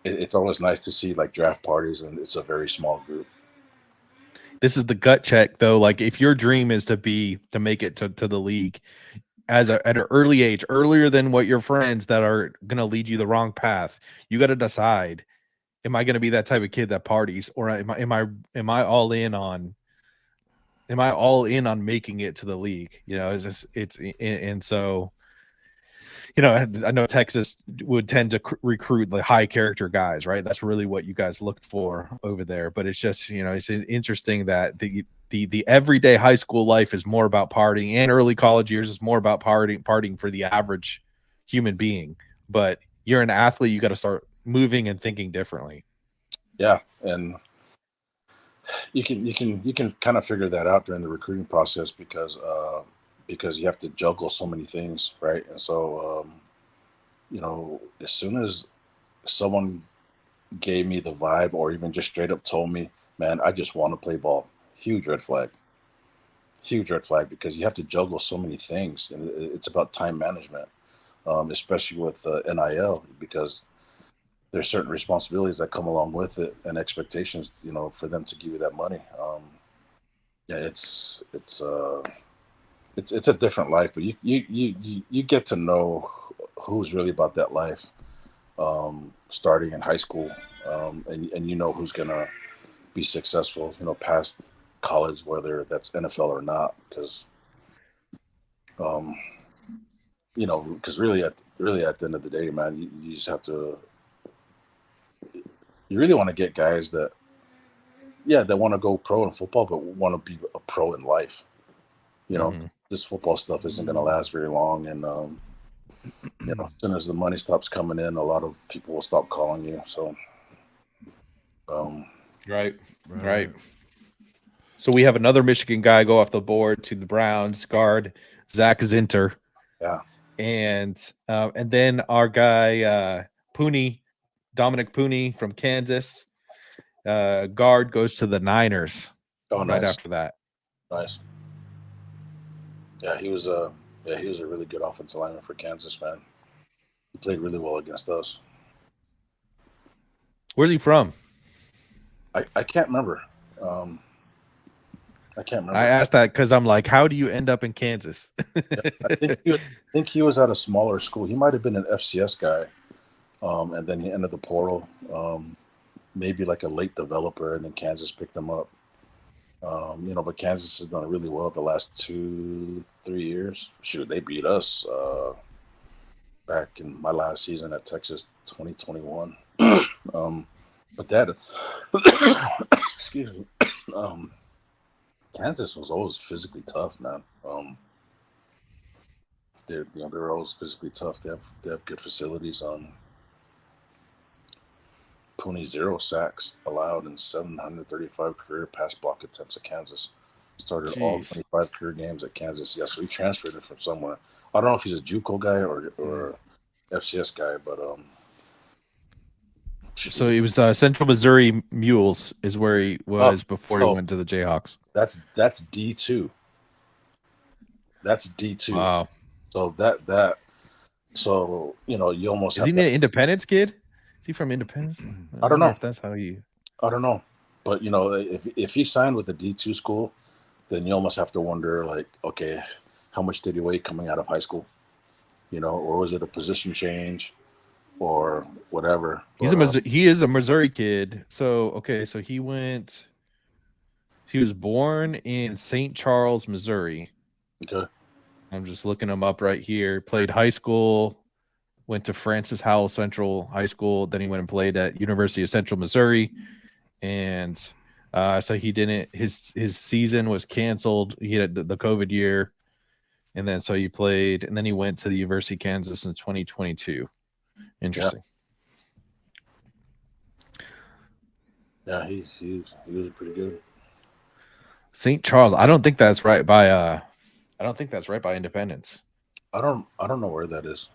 S3: It's always nice to see like draft parties, and it's a very small group.
S2: This is the gut check, though. Like, if your dream is to make it to the league at an early age, earlier than what your friends that are going to lead you the wrong path, you got to decide: am I going to be that type of kid that parties, or am I all in on? Am I all in on making it to the league? And so, I know Texas would tend to recruit the high character guys, right? That's really what you guys looked for over there. But it's just, it's interesting that the everyday high school life is more about partying, and early college years is more about partying for the average human being. But you're an athlete, you got to start moving and thinking differently.
S3: Yeah, and you can kind of figure that out during the recruiting process, because you have to juggle so many things, right? And so as soon as someone gave me the vibe, or even just straight up told me, man, I just want to play ball, huge red flag, because you have to juggle so many things, and it's about time management, especially with NIL, because there's certain responsibilities that come along with it, and expectations, for them to give you that money. Yeah, it's a different life, but you get to know who's really about that life, starting in high school, and who's gonna be successful, past college, whether that's NFL or not, because really at the end of the day, man, you just have to. You really want to get guys that want to go pro in football, but want to be a pro in life. This football stuff isn't going to last very long, and as soon as the money stops coming in, a lot of people will stop calling you. So,
S2: Right. So we have another Michigan guy go off the board to the Browns, guard Zach Zinter.
S3: Yeah,
S2: and then our guy Dominic Pooney from Kansas, guard, goes to the Niners.
S3: Oh,
S2: right
S3: nice.
S2: after that.
S3: Nice. Yeah, he was a really good offensive lineman for Kansas, man. He played really well against us.
S2: Where's he from?
S3: I can't remember.
S2: I asked that because I'm like, how do you end up in Kansas?
S3: I think he was at a smaller school. He might have been an FCS guy, and then he entered the portal, maybe like a late developer, and then Kansas picked him up. But Kansas has done really well the last 2-3 years. Shoot, they beat us back in my last season at Texas, 2021. But that, excuse me, Kansas was always physically tough, man. They're always physically tough. They have good facilities. Pooney 0 sacks allowed in 735 career pass block attempts at Kansas. Started all 25 career games at Kansas. Yeah, so he transferred it from somewhere. I don't know if he's a JUCO guy or FCS guy, but
S2: so he was Central Missouri Mules is where he was before he went to the Jayhawks.
S3: That's D2. That's D2.
S2: Wow.
S3: So so you almost
S2: Is
S3: have
S2: he an
S3: to.
S2: Independence kid? Is he from Independence?
S3: I don't
S2: wonder
S3: know.
S2: if that's how you.
S3: I don't know, but if he signed with a D2 school, then you almost have to wonder, like, okay, how much did he weigh coming out of high school? Or was it a position change, or whatever?
S2: He's a
S3: But
S2: He is a Missouri kid. So okay, so he was born in St. Charles, Missouri.
S3: okay,
S2: I'm just looking him up right here. Played high school, went to Francis Howell Central High School. Then he went and played at University of Central Missouri, and so he didn't. His season was canceled. He had the COVID year, and then so he played, and then he went to the University of Kansas in 2022. Interesting.
S3: yeah, he was pretty good.
S2: St. Charles. I don't think that's right by. I don't think that's right by Independence.
S3: I don't know where that is,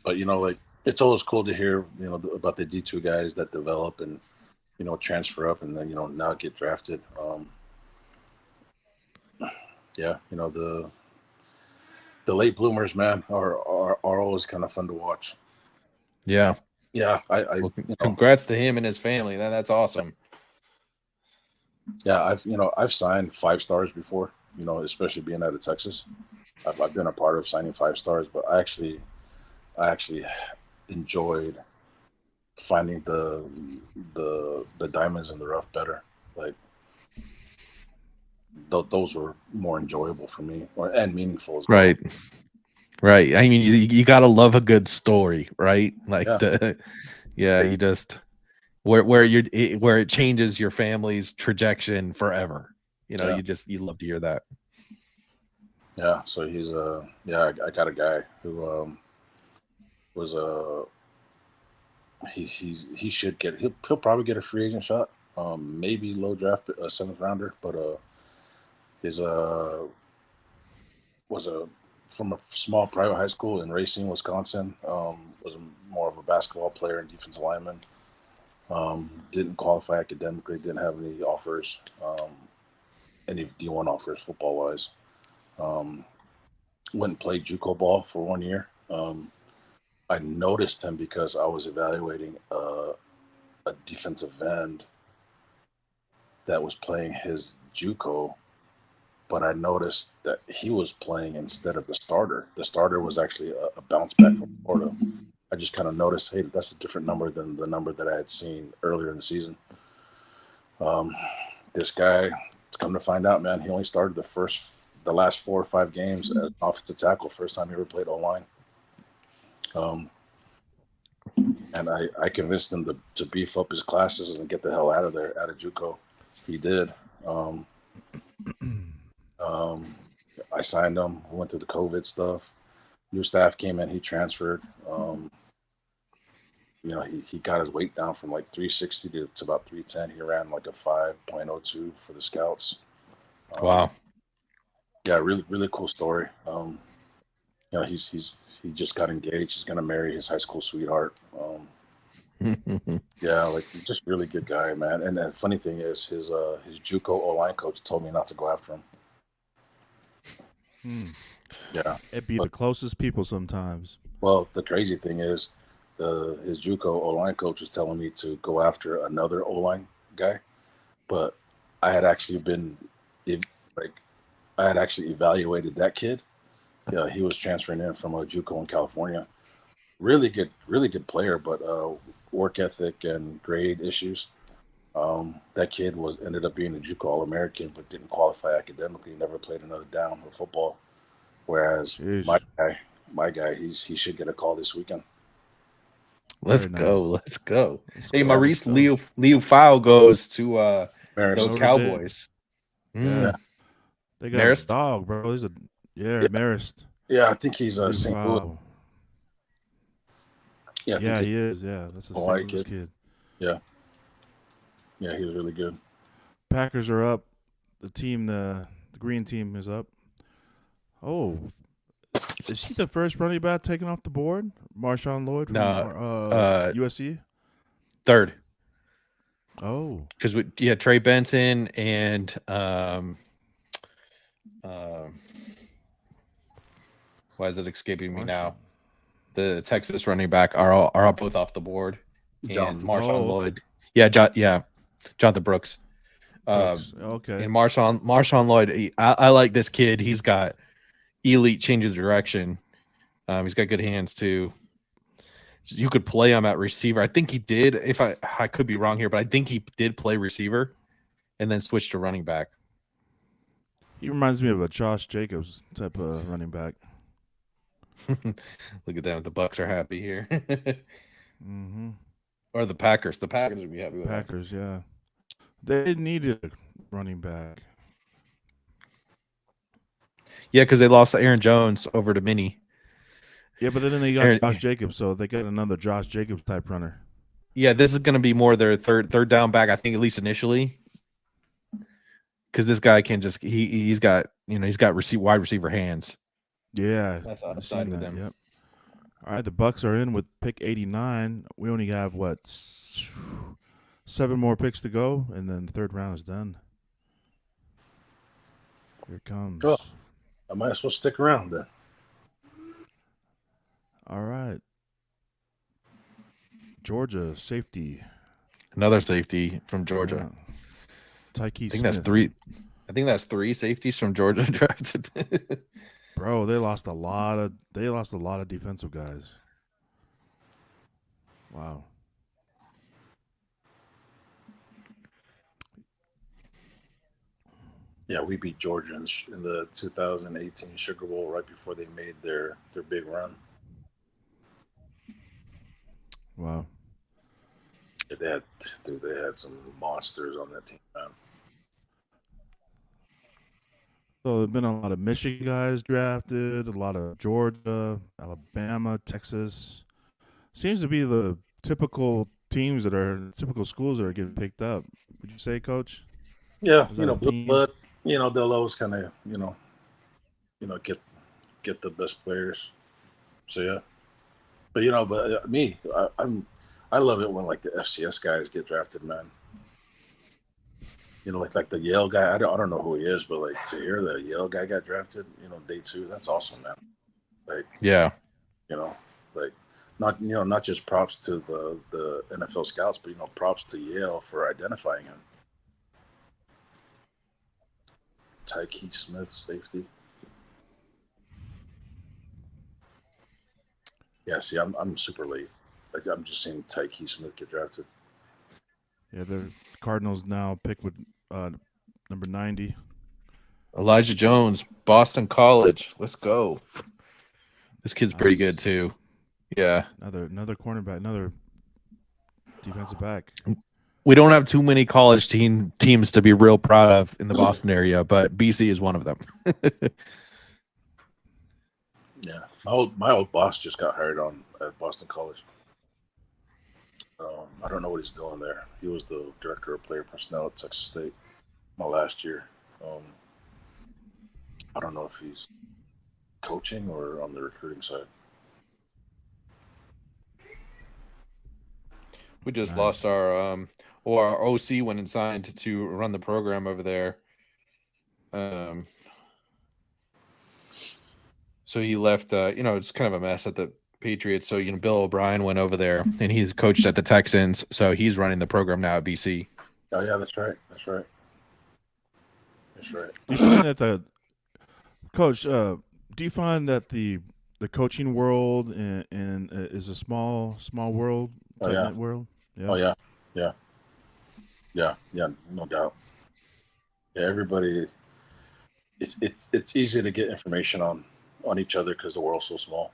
S3: but like, it's always cool to hear about the D2 guys that develop and transfer up and then now get drafted. Yeah, the late bloomers, man, are always kind of fun to watch.
S2: Yeah.
S3: Yeah,
S2: Well, congrats to him and his family. That's awesome.
S3: Yeah, I've signed 5 stars before, especially being out of Texas. I've been a part of signing 5 stars, but I actually enjoyed finding the diamonds in the rough better. Like, those were more enjoyable for me, and meaningful as well.
S2: Right. I mean, you gotta love a good story, right? Like
S3: Yeah.
S2: you just where it changes your family's trajectory forever. You love to hear that.
S3: Yeah, so he's I got a guy who was he should get he'll probably get a free agent shot, maybe low draft, 7th rounder, but his was from a small private high school in Racine, Wisconsin. Was more of a basketball player and defensive lineman. Didn't qualify academically, didn't have any offers, any D1 offers football wise. Went and played JUCO ball for 1 year. I noticed him because I was evaluating a defensive end that was playing his JUCO, but I noticed that he was playing instead of the starter. The starter was actually a bounce back from Florida. I just kind of noticed, hey, that's a different number than the number that I had seen earlier in the season. This guy, come to find out, man, he only started the last 4 or 5 games as offensive tackle. First time he ever played O-line. And I convinced him to beef up his classes and get the hell out of there, out of JUCO. He did. I signed him. We went through the COVID stuff. New staff came in. He transferred. He got his weight down from like 360 to about 310. He ran like a 5.02 for the scouts.
S2: Wow.
S3: Yeah, really, really cool story. He just got engaged. He's gonna marry his high school sweetheart. Yeah, like, just really good guy, man. And the funny thing is, his JUCO O-line coach told me not to go after him. Yeah,
S1: It'd be the closest people sometimes.
S3: Well, the crazy thing is, his JUCO O-line coach was telling me to go after another O-line guy, but I had actually evaluated that kid. Yeah, he was transferring in from a JUCO in California. Really good player, but work ethic and grade issues. That kid ended up being a JUCO All-American, but didn't qualify academically. Never played another down of football. Whereas my guy, he should get a call this weekend.
S2: Let's
S1: Very
S2: go.
S1: nice.
S2: Let's go.
S1: Let's
S2: Hey,
S1: go,
S2: Maurice
S1: let's go.
S2: Leo Fowl goes to
S3: Marist.
S2: those
S1: Notre
S2: Cowboys.
S1: Yeah. They got
S2: Marist?
S1: a dog, bro. He's Marist.
S3: Yeah, I think he's
S1: Lou
S3: St. Louis.
S1: Fowl.
S3: Yeah,
S1: Yeah, he is. Yeah, that's a
S3: Hawaii
S1: St. Louis kid.
S3: Yeah, he was really good.
S1: Packers are up. The green team is up. Oh, is he the first running back taken off the board? Marshawn Lloyd from USC?
S2: Third.
S1: Oh.
S2: Because Trey Benson and Why is it escaping me now? The Texas running back are both off the board. And Marshawn
S1: Oh, okay.
S2: Lloyd. Yeah, Jonathan Brooks.
S1: Okay.
S2: And Marshawn Lloyd, I like this kid. He's got elite change of direction. He's got good hands too. You could play him at receiver. I think he did. If I could be wrong here, but I think he did play receiver and then switched to running back.
S1: He reminds me of a Josh Jacobs type of running back.
S2: Look at that. The Bucks are happy here.
S1: Mm-hmm.
S2: Or the Packers. The Packers would be happy with that.
S1: Packers, yeah. They needed a running back.
S2: Yeah, because they lost Aaron Jones over to Minnie.
S1: Yeah, but then they got
S2: Aaron-
S1: Josh Jacobs, so they got another Josh Jacobs type runner.
S2: Yeah, this is going to be more their third down back, I think, at least initially. Because this guy can just he's got wide receiver hands.
S1: Yeah,
S2: That's
S1: I've
S2: outside
S1: seen
S2: with
S1: that,
S2: them.
S1: Yep. All right, the Bucks are in with pick 89. We only have 7 more picks to go, and then the third round is done. Here it comes.
S3: Cool. I might as well stick around then.
S1: All right. Georgia safety.
S2: Another safety from Georgia.
S1: Tyke
S2: I think that's three. I think that's 3 safeties from Georgia drafted.
S1: Bro, they lost a lot of defensive guys. Wow.
S3: Yeah, we beat Georgia in the 2018 Sugar Bowl right before they made their big run.
S1: Wow.
S3: They had some monsters on that team, man.
S1: So there's been a lot of Michigan guys drafted, a lot of Georgia, Alabama, Texas. Seems to be the typical schools that are getting picked up. Would you say, Coach?
S3: Yeah,
S1: Is that a theme?
S3: but they'll always kind of get the best players. So yeah, but me, I love it when like the FCS guys get drafted, man. Like the Yale guy. I don't know who he is, but like to hear the Yale guy got drafted, day 2, that's awesome, man. Like
S2: Yeah.
S3: like not just props to the NFL scouts, but props to Yale for identifying him. Tyke Smith, safety. Yeah, see, I'm super late. Like I'm just seeing Tyke Smith get drafted.
S1: Yeah, the Cardinals now pick with number 90.
S2: Elijah Jones, Boston College. Let's go. This kid's pretty
S1: Nice.
S2: good too. Yeah.
S1: Another cornerback, another defensive back.
S2: We don't have too many college teams to be real proud of in the Boston area, but BC is one of them.
S3: Yeah, my old boss just got hired on at Boston College. I don't know what he's doing there. He was the director of player personnel at Texas State my last year. I don't know if he's coaching or on the recruiting side.
S2: We just
S1: Nice.
S2: lost our OC went and signed to run the program over there. So he left. It's kind of a mess at the Patriots. So Bill O'Brien went over there, and he's coached at the Texans. So he's running the program now at BC.
S3: Oh yeah, that's right.
S1: Do you find that Coach? Do you find that the coaching world and is a small world,
S3: Oh, yeah.
S1: tight-knit world? Yeah.
S3: Oh yeah, no doubt. Yeah, everybody. It's easy to get information on each other because the world's so small.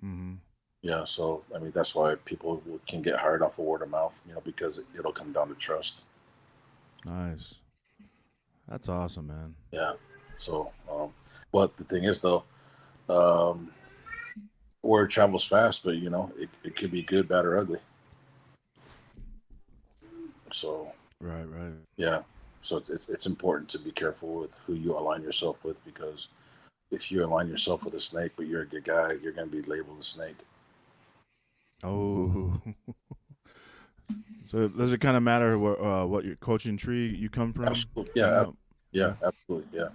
S1: Mm-hmm.
S3: Yeah, so I mean that's why people can get hired off of word of mouth, because it'll come down to trust.
S1: Nice. That's awesome, man.
S3: Yeah. So, but the thing is though, word travels fast, but it could be good, bad, or ugly. So
S1: Right.
S3: yeah, so it's important to be careful with who you align yourself with, because if you align yourself with a snake, but you're a good guy, you're going to be labeled a snake.
S1: Oh. So does it kind of matter what your coaching tree you come from?
S3: Absolutely.
S1: I
S3: Yeah.
S1: know.
S3: Yeah. Absolutely. Yeah.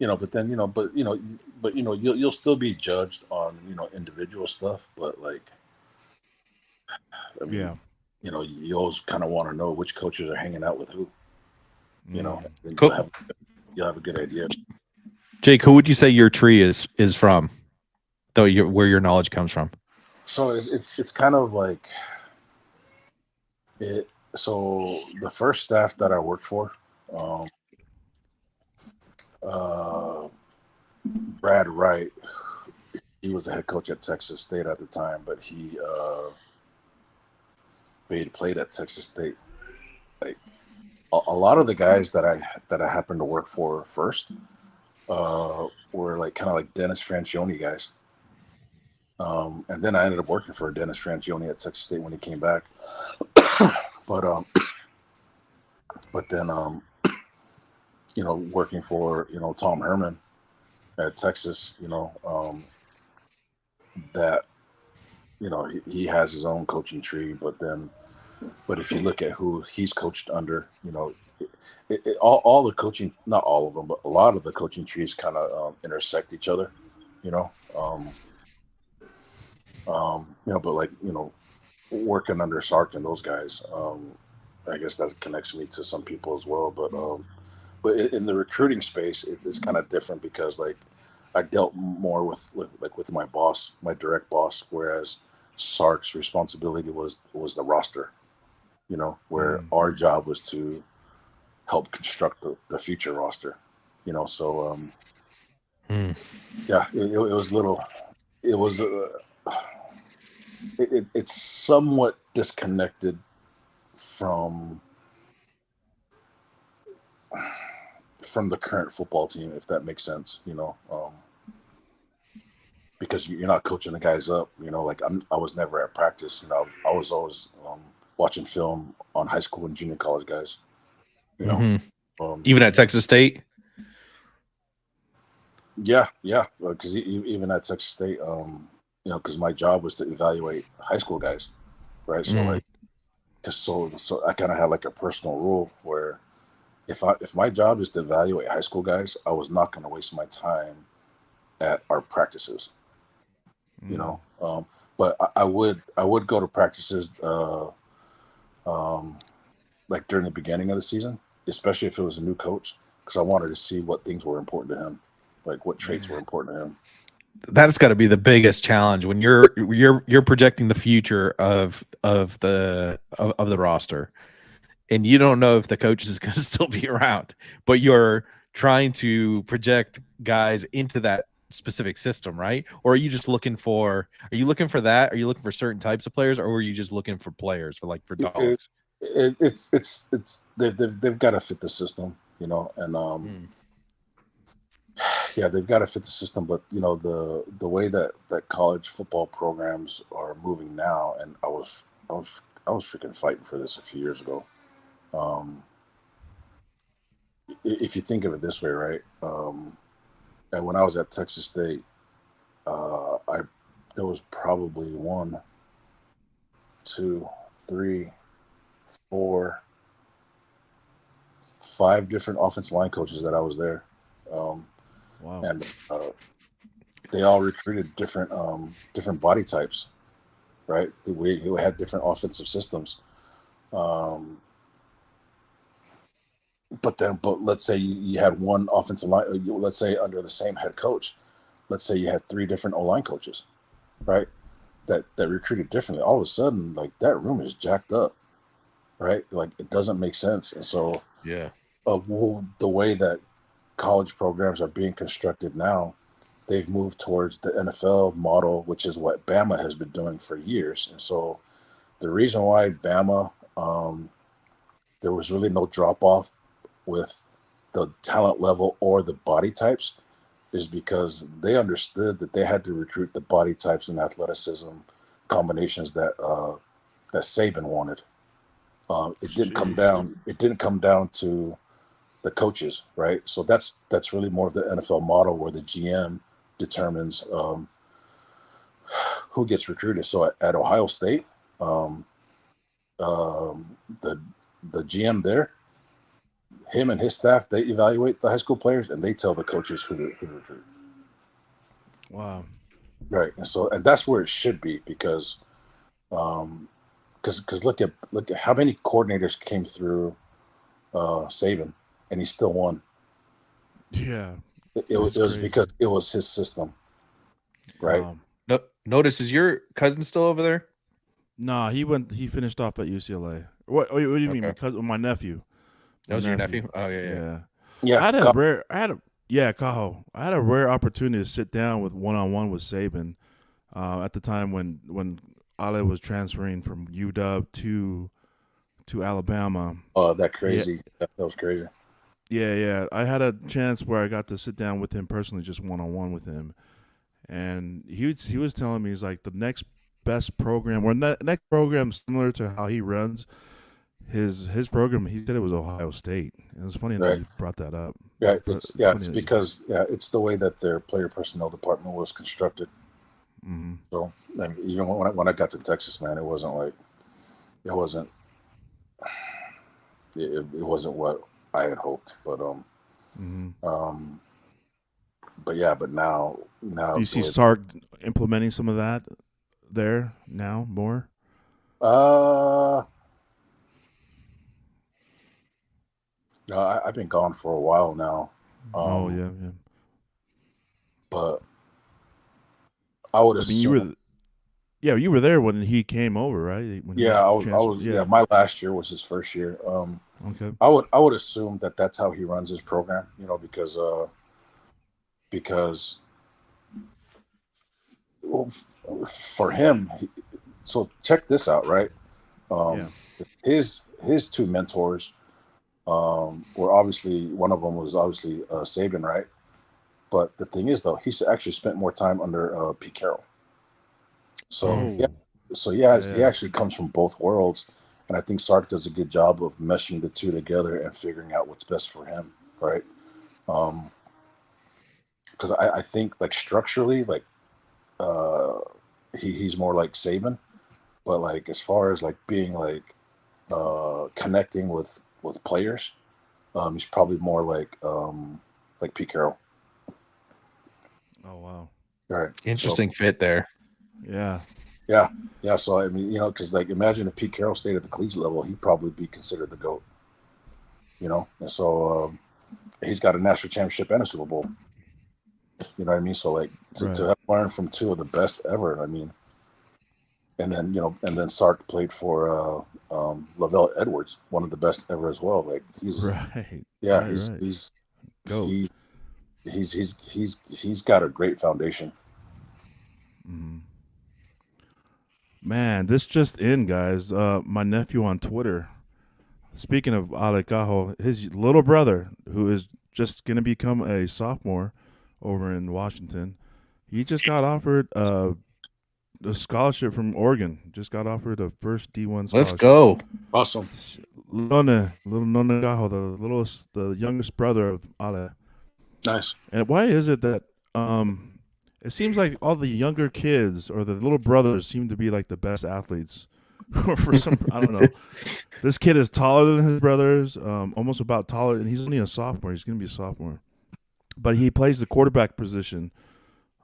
S3: but then you'll still be judged on individual stuff, but like I mean,
S1: Yeah.
S3: you always kind of want to know which coaches are hanging out with who,
S1: Mm.
S3: then
S2: Cool.
S3: you'll have a good idea.
S2: Jake, who would you say your tree is from? Though where your knowledge comes from.
S3: So it's kind of like it. So the first staff that I worked for, Brad Wright, he was a head coach at Texas State at the time, but he played at Texas State. Like a lot of the guys that I happened to work for first were like kind of like Dennis Franchione guys. And then I ended up working for Dennis Franchione at Texas State when he came back. but then working for Tom Herman at Texas, that he has his own coaching tree, but if you look at who he's coached under, all the coaching, not all of them, but a lot of the coaching trees kind of intersect each other, but like working under Sark and those guys, I guess that connects me to some people as well. But in the recruiting space, it's kind of different because like I dealt more with my boss, my direct boss, whereas Sark's responsibility was the roster, where our job was to help construct the future roster, so yeah, it was little, it was it's somewhat disconnected from the current football team, if that makes sense, because you're not coaching the guys up, like I was never at practice, I was always watching film on high school and junior college guys,
S2: Even at Texas State.
S3: Yeah, because even at Texas State, because my job was to evaluate high school guys, right? So like, cause so I kind of had like a personal rule where if my job is to evaluate high school guys, I was not going to waste my time at our practices, but I would go to practices like during the beginning of the season, especially if it was a new coach, because I wanted to see what things were important to him, like what traits were important to him.
S2: That's got to be the biggest challenge when you're projecting the future of the roster, and you don't know if the coach is going to still be around, but you're trying to project guys into that specific system, right? Or are you just looking for? Are you looking for that? Are you looking for certain types of players, or are you just looking for players for dogs?
S3: It's they've got to fit the system, and yeah, they've got to fit the system. But the way that college football programs are moving now, and I was freaking fighting for this a few years ago. If you think of it this way, right? And when I was at Texas State, there was probably 1, 2, 3, 4, 5 different offensive line coaches that I was there.
S1: Wow.
S3: And they all recruited different body types, right? We had different offensive systems. But let's say you had one offensive line, let's say under the same head coach, let's say you had 3 different O-line coaches, right? That recruited differently. All of a sudden, like that room is jacked up, right? Like it doesn't make sense. And so
S2: Yeah.
S3: The way that college programs are being constructed now, they've moved towards the NFL model, which is what Bama has been doing for years. And so the reason why Bama, there was really no drop off with the talent level or the body types is because they understood that they had to recruit the body types and athleticism combinations that Saban wanted. It didn't come down to the coaches, right? So that's really more of the NFL model where the GM determines who gets recruited. So at Ohio State, the GM there, him and his staff, they evaluate the high school players and they tell the coaches who to recruit.
S1: Wow.
S3: Right, and that's where it should be because look at how many coordinators came through Saban and he still won.
S1: Yeah.
S3: It was
S1: crazy.
S3: because it was his system, right?
S2: No, notice, is your cousin still over there?
S1: Nah, he finished off at UCLA. What do you mean?
S2: Okay.
S1: Because of my nephew.
S2: That was your nephew? Oh, yeah.
S1: Yeah.
S3: Yeah,
S1: I had Cajo. I had a rare opportunity to sit down with one-on-one with Saban at the time when Ale was transferring from UW to Alabama.
S3: Oh, that crazy. That was crazy.
S1: Yeah. I had a chance where I got to sit down with him personally, just one-on-one with him, and he was telling me, he's like, the next best program or next program similar to how he runs his program. He said it was Ohio State. It was funny that you brought that up.
S3: Yeah,
S1: But
S3: it's because it's the way that their player personnel department was constructed.
S1: Mm-hmm.
S3: So I mean, even when I got to Texas, man, it wasn't what I had hoped. But but now
S1: do you see Sark implementing some of that there now more?
S3: No, I've been gone for a while now.
S1: Yeah.
S3: But I would assume.
S1: You were there when he came over, right? When
S3: I was. Yeah, my last year was his first year.
S1: Okay.
S3: I would assume that that's how he runs his program. Because for him, so check this out, right? His two mentors were obviously, one of them was obviously Saban, right? But the thing is, though, he's actually spent more time under Pete Carroll. So he actually comes from both worlds, and I think Sark does a good job of meshing the two together and figuring out what's best for him, right? Because I think, like, structurally, like he's more like Saban, but like as far as like being like connecting with players, he's probably more like Pete Carroll.
S1: Oh wow!
S3: All right,
S2: interesting fit there.
S1: Yeah.
S3: So I mean, because like imagine if Pete Carroll stayed at the collegiate level, he'd probably be considered the GOAT. And so he's got a national championship and a Super Bowl. You know what I mean? So like to have learned from two of the best ever. I mean, and then Sark played for Lavelle Edwards, one of the best ever as well. Like he's he's got a great foundation.
S1: Mm-hmm. Man, this just in, guys. My nephew on Twitter. Speaking of Ale Cajo, his little brother, who is just going to become a sophomore over in Washington, he just got offered a scholarship from Oregon. Just got offered a first D1 scholarship.
S2: Let's go!
S3: Awesome.
S1: Little Nona Cajo, the youngest brother of Ale.
S3: Nice.
S1: And why is it that it seems like all the younger kids or the little brothers seem to be like the best athletes? For some, I don't know. This kid is taller than his brothers, almost about taller, and he's only a sophomore. He's going to be a sophomore, but he plays the quarterback position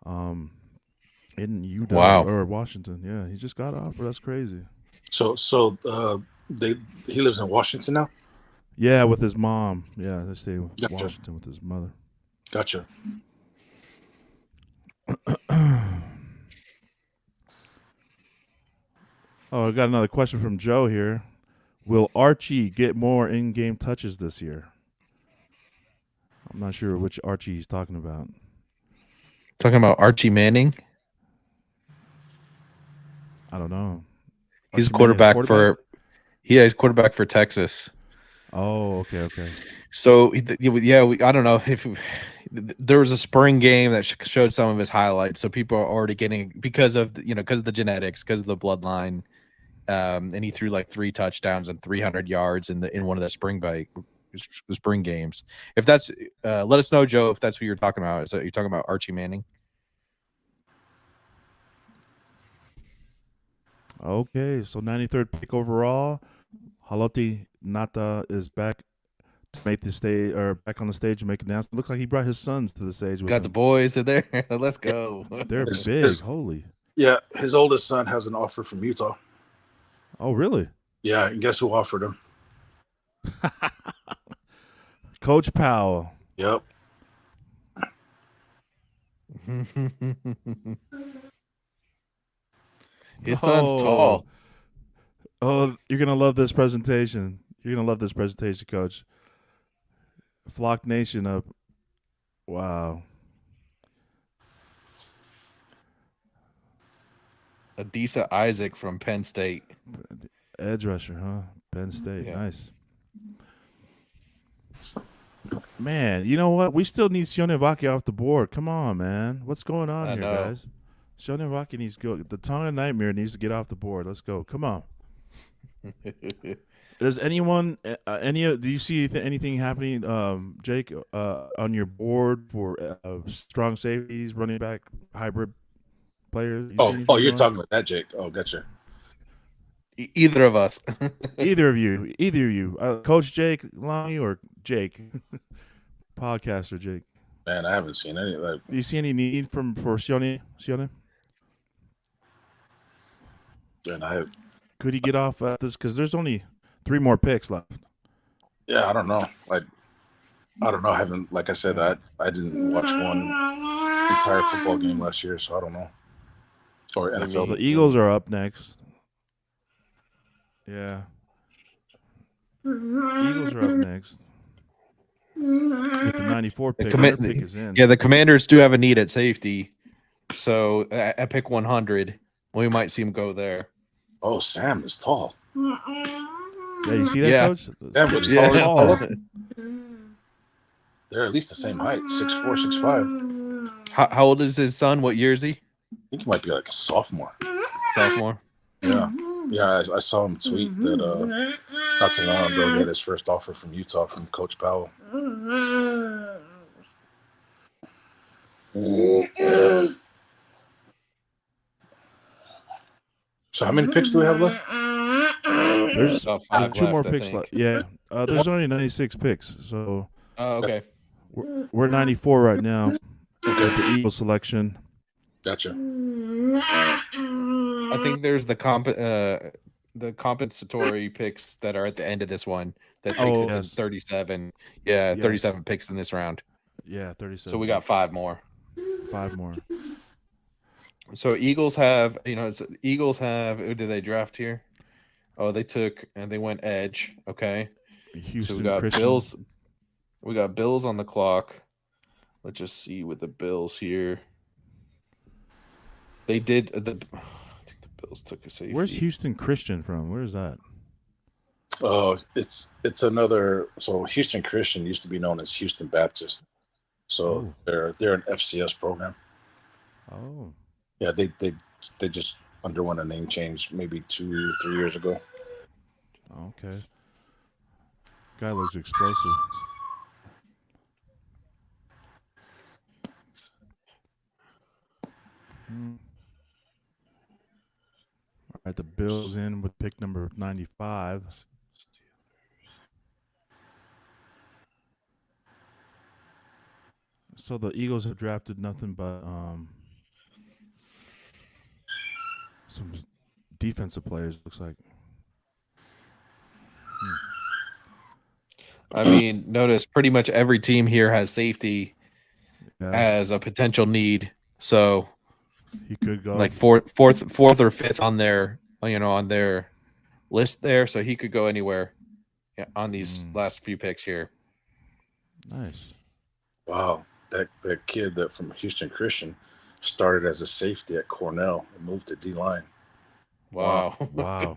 S1: in UW or Washington. Yeah, he just got offered. That's crazy.
S3: So he lives in Washington now?
S1: Yeah, with his mom. Yeah, they stay in Washington with his mother.
S3: Gotcha.
S1: Oh, I got another question from Joe here. Will Archie get more in-game touches this year? I'm not sure which Archie he's talking about.
S2: Talking about Archie Manning?
S1: I don't know.
S2: He's quarterback for Texas.
S1: Oh, okay.
S2: So I don't know if there was a spring game that showed some of his highlights. So people are already getting because of the genetics, because of the bloodline, and he threw like 3 touchdowns and 300 yards in one of the spring games. If that's let us know, Joe, if that's who you're talking about. Is that you're talking about Archie Manning? Okay,
S1: so 93rd pick overall, Haloti Ngata is back make the stage or back on the stage and make an announcement. Looks like he brought his sons to the stage with
S2: Got the
S1: him.
S2: boys in there. Let's go.
S1: They're
S3: His-
S1: big.
S3: his-
S1: Holy.
S3: Yeah, his oldest son has an offer from Utah.
S1: Oh, really?
S3: Yeah, and guess who offered him?
S1: Coach Powell.
S3: Yep.
S2: His son's tall.
S1: Oh, you're gonna love this presentation. You're gonna love this presentation, Coach. Flock Nation up. Wow.
S2: Adisa Isaac from Penn State.
S1: Edge rusher, huh? Penn State.
S2: Yeah.
S1: Nice. Man, you know what? We still need Sione Vaki off the board. Come on, man. What's going on
S2: I
S1: here,
S2: know.
S1: guys? Sione Vaki needs to go. The Tonga Nightmare needs to get off the board. Let's go. Come on. Does anyone, do you see anything happening, Jake, on your board for strong safeties, running back, hybrid players? You see anything
S3: Oh, you're
S1: going?
S3: talking about that, Jake. Oh, gotcha.
S2: Either of us.
S1: Either of you, Coach Jake Lonnie or Jake, podcaster Jake.
S3: Man, I haven't seen any. Like,
S1: Do you see any need for Sione?
S3: and I have.
S1: Could he get off at this? Because there's only 3 more picks left.
S3: Yeah, I don't know. I don't know. I haven't. Like I said, I didn't watch one entire football game last year, so I don't know. Or
S1: So
S3: NFL.
S1: the Eagles are up next. Yeah. Eagles are up next. With the 94 pick, their pick is in.
S2: Yeah, the Commanders do have a need at safety. So at pick 100, we might see him go there.
S3: Oh, Sam is tall.
S1: Yeah, you see that,
S2: Yeah.
S1: Coach?
S3: Sam looks
S2: Yeah.
S3: taller. They're at least the same height, 6'4", 6'5".
S2: How old is his son? What year is he?
S3: I think he might be like a sophomore.
S2: Sophomore.
S3: Yeah, yeah. I saw him tweet that not too long ago he had his first offer from Utah from Coach Powell. So how many picks do we have left?
S1: There's
S2: About 5
S1: 2 more
S2: left, I
S1: picks
S2: think.
S1: left. Yeah, there's only 96 picks, so
S2: Oh, okay.
S1: we're 94 right now. With the Eagles selection.
S3: Gotcha.
S2: I think there's the compensatory picks that are at the end of this one that takes it to
S1: yes.
S2: 37. Yeah,
S1: Yes.
S2: 37 picks in this round.
S1: Yeah, 37.
S2: So we got 5 more.
S1: 5 more.
S2: So Eagles have, who did they draft here? Oh, they took and they went edge. Okay.
S1: Houston
S2: So we got
S1: Christian.
S2: Bills. We got Bills on the clock. Let's just see with the Bills here. They did I think the Bills took a safety.
S1: Where's Houston Christian from? Where is that?
S3: Oh, it's another. So Houston Christian used to be known as Houston Baptist. So they're an FCS program.
S1: Oh.
S3: Yeah, they just underwent a name change maybe 2-3 years ago.
S1: Okay. Guy looks explosive. All right, the Bills in with pick number 95. So the Eagles have drafted nothing but some defensive players, looks like.
S2: I mean, notice pretty much every team here has safety
S1: Yeah,
S2: as a potential need. So
S1: he could go.
S2: like fourth or fifth on their on their list there. So he could go anywhere on these last few picks here.
S1: Nice.
S3: Wow, that kid that from Houston Christian started as a safety at Cornell and moved to D-line.
S2: Wow.
S1: Wow.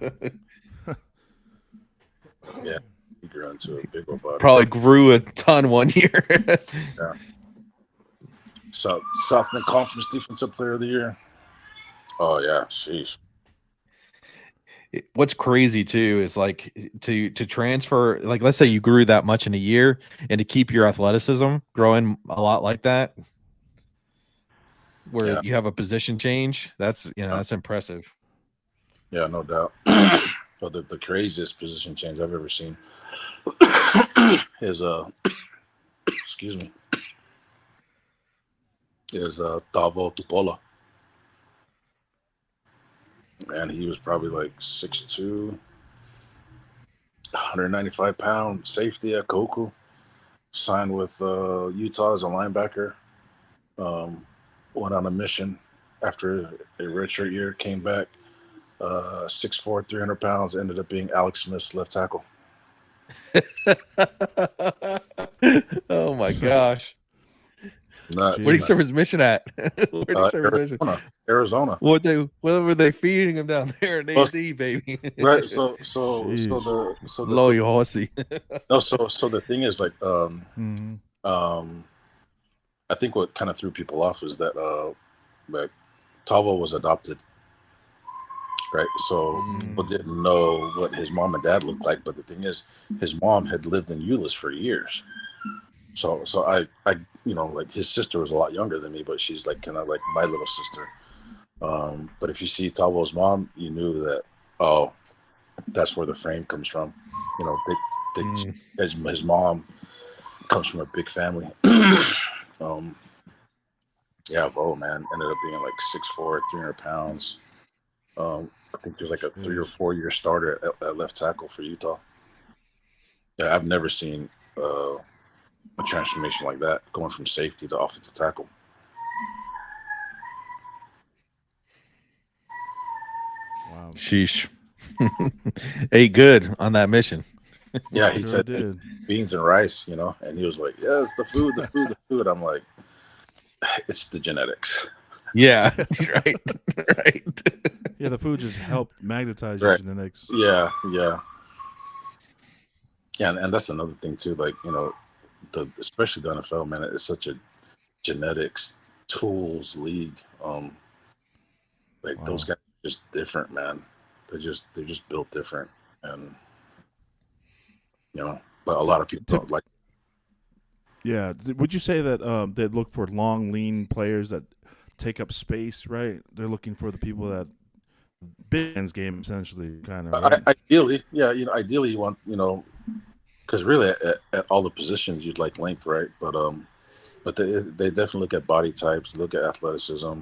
S3: Yeah, he grew into a big old body.
S2: Probably grew a ton one year.
S3: So Southland Conference Defensive Player of the Year. Oh yeah, sheesh.
S2: What's crazy too is like to transfer, like let's say you grew that much in a year, and to keep your athleticism growing a lot like that, where you have a position change. That's that's impressive.
S3: Yeah, no doubt. But the craziest position change I've ever seen is excuse me, is Tavo Tupola, and he was probably like 6'2", 195 pound safety at Koku. Signed with Utah as a linebacker. Went on a mission after a redshirt year. Came back, 6'4", 300 pounds. Ended up being Alex Smith's left tackle.
S2: Oh my gosh.
S3: Nuts,
S2: Where did he
S3: man.
S2: serve his mission at? Where did he serve his mission?
S3: Arizona.
S2: What were they feeding him down there in
S3: Well,
S2: AZ, baby?
S3: Right. So
S1: Jeez.
S3: the
S2: Low your horsey.
S3: no. So the thing is, like,
S1: Mhm.
S3: I think what kind of threw people off is that like Tavo was adopted, right? So people didn't know what his mom and dad looked like. But the thing is, his mom had lived in Euless for years. So I like his sister was a lot younger than me, but she's like kind of like my little sister. But if you see Tavo's mom, you knew that, oh, that's where the frame comes from. You know, his mom comes from a big family. Yeah, Vo, man, ended up being like 6'4", 300 pounds. I think there's like a 3 or 4 year starter at left tackle for Utah. Yeah, I've never seen a transformation like that, going from safety to offensive tackle.
S1: Wow.
S2: Sheesh. Ate good on that mission.
S3: Yeah, he
S1: Sure
S3: said
S1: did.
S3: beans and rice, you know, and he was like, "Yeah, it's the food, the food, the food." I'm like, it's the genetics.
S2: Yeah, right.
S1: Yeah, the food just helped magnetize your
S3: Right.
S1: genetics.
S3: Yeah, and that's another thing too. Like, you know, especially the NFL, man, it's such a genetics tools league. Like those
S1: Wow.
S3: guys are just different, man. They're just built different, and you know, but a lot of people don't like.
S1: Yeah. Would you say that they look for long, lean players that take up space, right? They're looking for the people that big man's game, essentially, kind of, right?
S3: Ideally, yeah, you know, ideally you want, you know, because really at all the positions you'd like length, right? But they definitely look at body types, look at athleticism.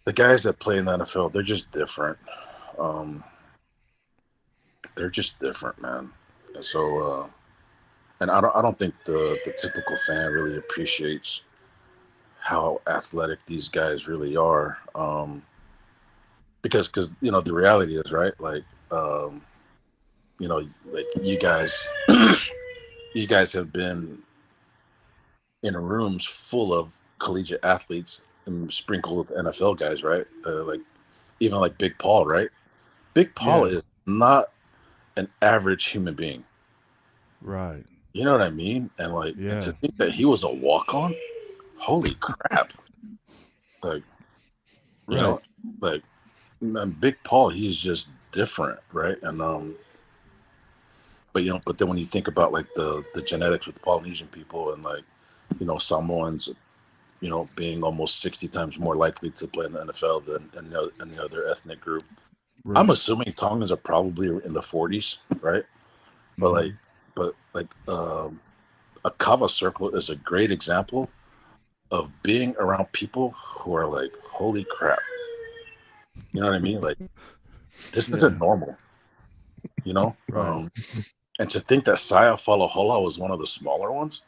S3: The guys that play in the NFL, they're just different. They're just different, man. And so, and I don't think the typical fan really appreciates how athletic these guys really are. Because you know, the reality is, right, like, you know, like you guys have been in rooms full of collegiate athletes and sprinkled with NFL guys, right? Like even like Big Paul, right? Big Paul is not an average human being.
S1: Right.
S3: You know what I mean? And like, and to think that he was a walk-on, holy crap! Like, you know, like, man, Big Paul, he's just different, right? And but you know, but then when you think about like the genetics with the Polynesian people, and like, you know, Samoans, you know, being almost 60 times more likely to play in the NFL than any other ethnic group.
S1: Right.
S3: I'm assuming Tongans are probably in the 40s, right? But like a Kava circle is a great example of being around people who are like, holy crap. You know what I mean? Like, this isn't normal, you know?
S1: Right.
S3: And to think that Saya Falahola was one of the smaller ones.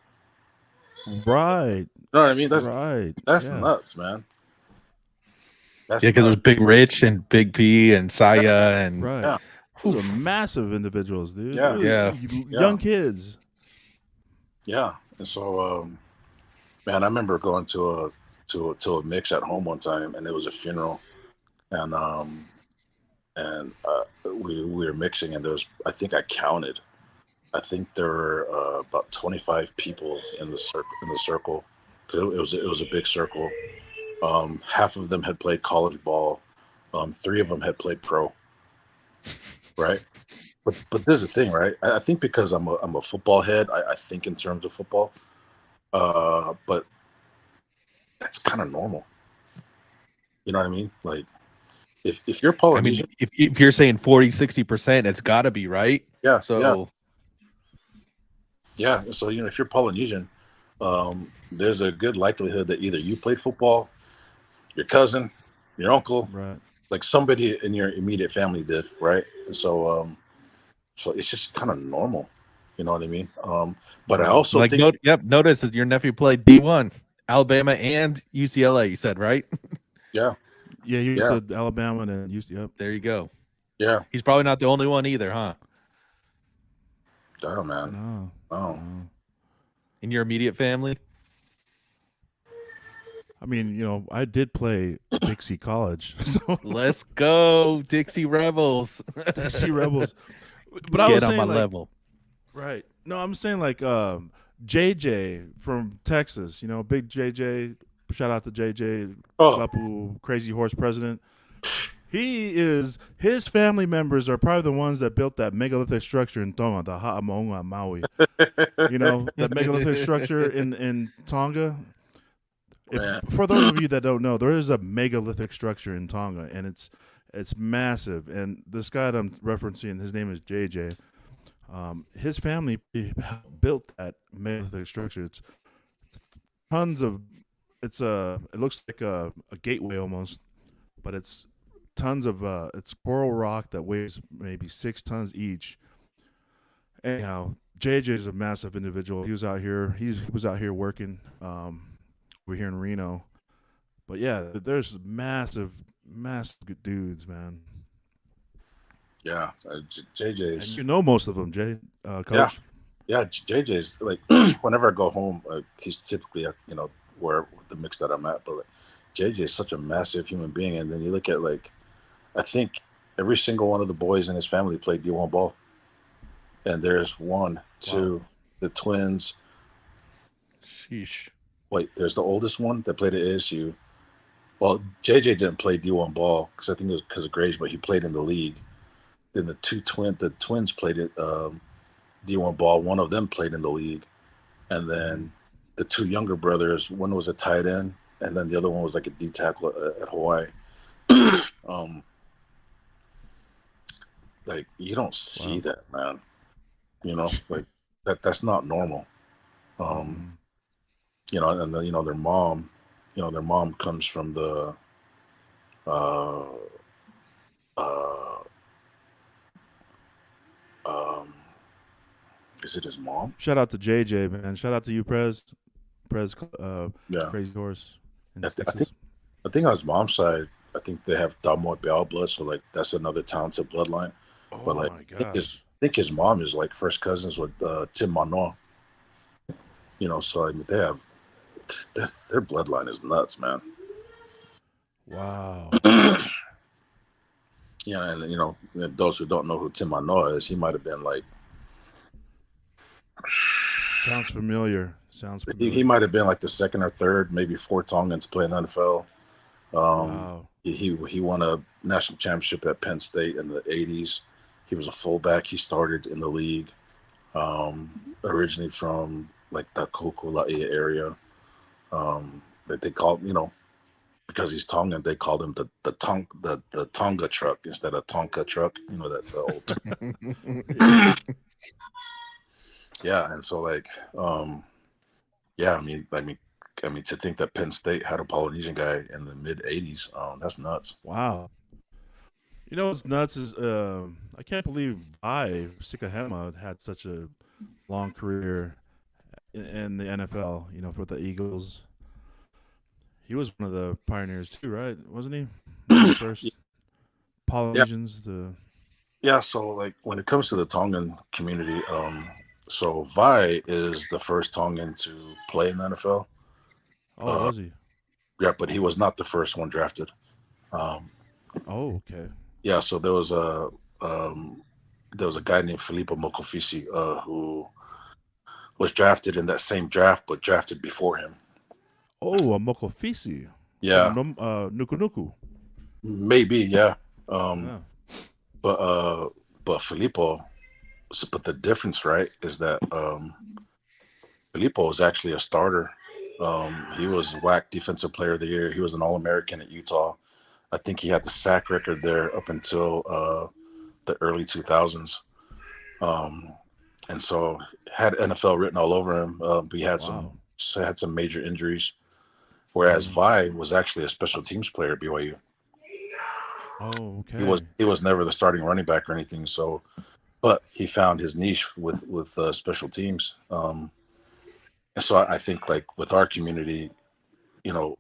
S1: Right.
S3: You know what I mean? That's
S1: right.
S3: That's nuts, man. That's
S2: because there's Big Rich and Big P and Saya and
S1: Right.
S3: Yeah.
S1: Those are massive individuals, dude.
S3: Yeah.
S2: Yeah.
S1: Young kids.
S3: Yeah. And so, man, I remember going to a mix at home one time, and it was a funeral, and we were mixing, and there was, I think I counted, I think there were about 25 people in the circle, because it was a big circle. Half of them had played college ball, 3 of them had played pro, right? But this is the thing, right? I think because I'm a football head, I think in terms of football, but that's kind of normal. You know what I mean? Like, if you're Polynesian,
S2: I mean, if you're saying 40-60%, it's got to be right.
S3: yeah.
S2: So
S3: Yeah. Yeah. So if you're Polynesian, there's a good likelihood that either you played football, your cousin, your uncle,
S1: Right.
S3: like somebody in your immediate family did, right? And so it's just kind of normal. You know what I mean? But I
S1: Right.
S3: also
S2: Like,
S3: think,
S2: notice that your nephew played D1, Alabama and UCLA. You said, right?
S3: yeah,
S1: Yeah, he
S3: yeah,
S1: went to Alabama and then used. Yep.
S2: There you go.
S3: yeah,
S2: He's probably not the only one either, huh?
S3: damn, man.
S1: No.
S3: Oh,
S1: No.
S2: In your immediate family.
S1: I mean, I did play Dixie College, so
S2: Let's go, Dixie Rebels.
S1: Dixie Rebels. But I was
S2: Get on
S1: saying
S2: my
S1: like,
S2: level.
S1: right. No, I'm saying like JJ from Texas. Big JJ. Shout out to JJ
S3: oh,
S1: Klapu, Crazy Horse President. His family members are probably the ones that built that megalithic structure in Tonga, the Ha'amonga Maui. That megalithic structure in Tonga.
S3: man.
S1: For those of you that don't know, there is a megalithic structure in Tonga, and it's massive. And this guy that I'm referencing, his name is JJ. His family built that megalithic structure. It's tons of. It looks like a gateway almost, but it's tons of it's coral rock that weighs maybe 6 tons each. Anyhow, JJ is a massive individual. He was out here. He was out here working. We're here in Reno, but yeah, there's massive good dudes, man.
S3: Yeah, JJ's.
S1: And most of them, Jay, Coach.
S3: Yeah, JJ's like whenever I go home, he's typically at where the mix that I'm at. But like, JJ is such a massive human being, and then you look at I think every single one of the boys in his family played D1 ball, and there's 1, 2, the twins.
S2: Sheesh.
S3: Wait, there's the oldest one that played at ASU. Well, JJ didn't play D1 ball because I think it was because of grades, but he played in the league. Then the twins played at D1 ball. One of them played in the league, and then the 2 younger brothers. One was a tight end, and then the other one was like a D tackle at Hawaii. Like you don't see that, man. Like that's not normal. And then their mom, their mom comes from the is it his mom?
S1: Shout out to JJ, man. Shout out to you, Prez,
S3: Yeah,
S1: Crazy Horse in
S3: I
S1: Texas.
S3: think on his mom's side, I think they have Damoy Bell blood, so like that's another talented bloodline.
S1: Oh
S3: But like
S1: my
S3: I
S1: gosh.
S3: think his mom is like first cousins with Tim Manoa. So I mean they have their bloodline is nuts, man.
S1: Wow.
S3: Yeah, and those who don't know who Tim Manoa is, he might have been like
S1: Sounds familiar.
S3: he might have been like the second or third, maybe 4 Tongans to play in the NFL.
S1: Wow.
S3: He won a national championship at Penn State in the 80s. He was a fullback. He started in the league, originally from like the Kukula'ia area. That they called, because he's Tongan, they called him the Tonga truck instead of Tonka truck. That the old. Yeah, and so like, yeah, I mean, to think that Penn State had a Polynesian guy in the mid '80s, that's nuts.
S1: Wow. What's nuts is I can't believe Sikahema had such a long career in the NFL. For the Eagles. He was one of the pioneers too, right? Wasn't he? One of the first Polynesians to.
S3: Yeah, so like when it comes to the Tongan community, so Vi is the first Tongan to play in the NFL.
S1: Oh, was he?
S3: Yeah, but he was not the first one drafted.
S1: Oh, okay.
S3: Yeah, so there was a guy named Filippo Mokofisi who was drafted in that same draft, but drafted before him.
S1: Oh, a Mokofisi.
S3: Yeah,
S1: Nuku Nuku.
S3: maybe. Yeah.
S1: Yeah.
S3: But Filippo, but the difference, right, is that Filippo was actually a starter. He was WAC Defensive Player of the Year. He was an All-American at Utah. I think he had the sack record there up until the early 2000s. and so had NFL written all over him. But he had
S1: Wow.
S3: some major injuries. Whereas
S1: Mhm.
S3: Vi was actually a special teams player at BYU.
S1: Oh, okay.
S3: He was never the starting running back or anything. So, but he found his niche with special teams. And so I think like with our community, you know,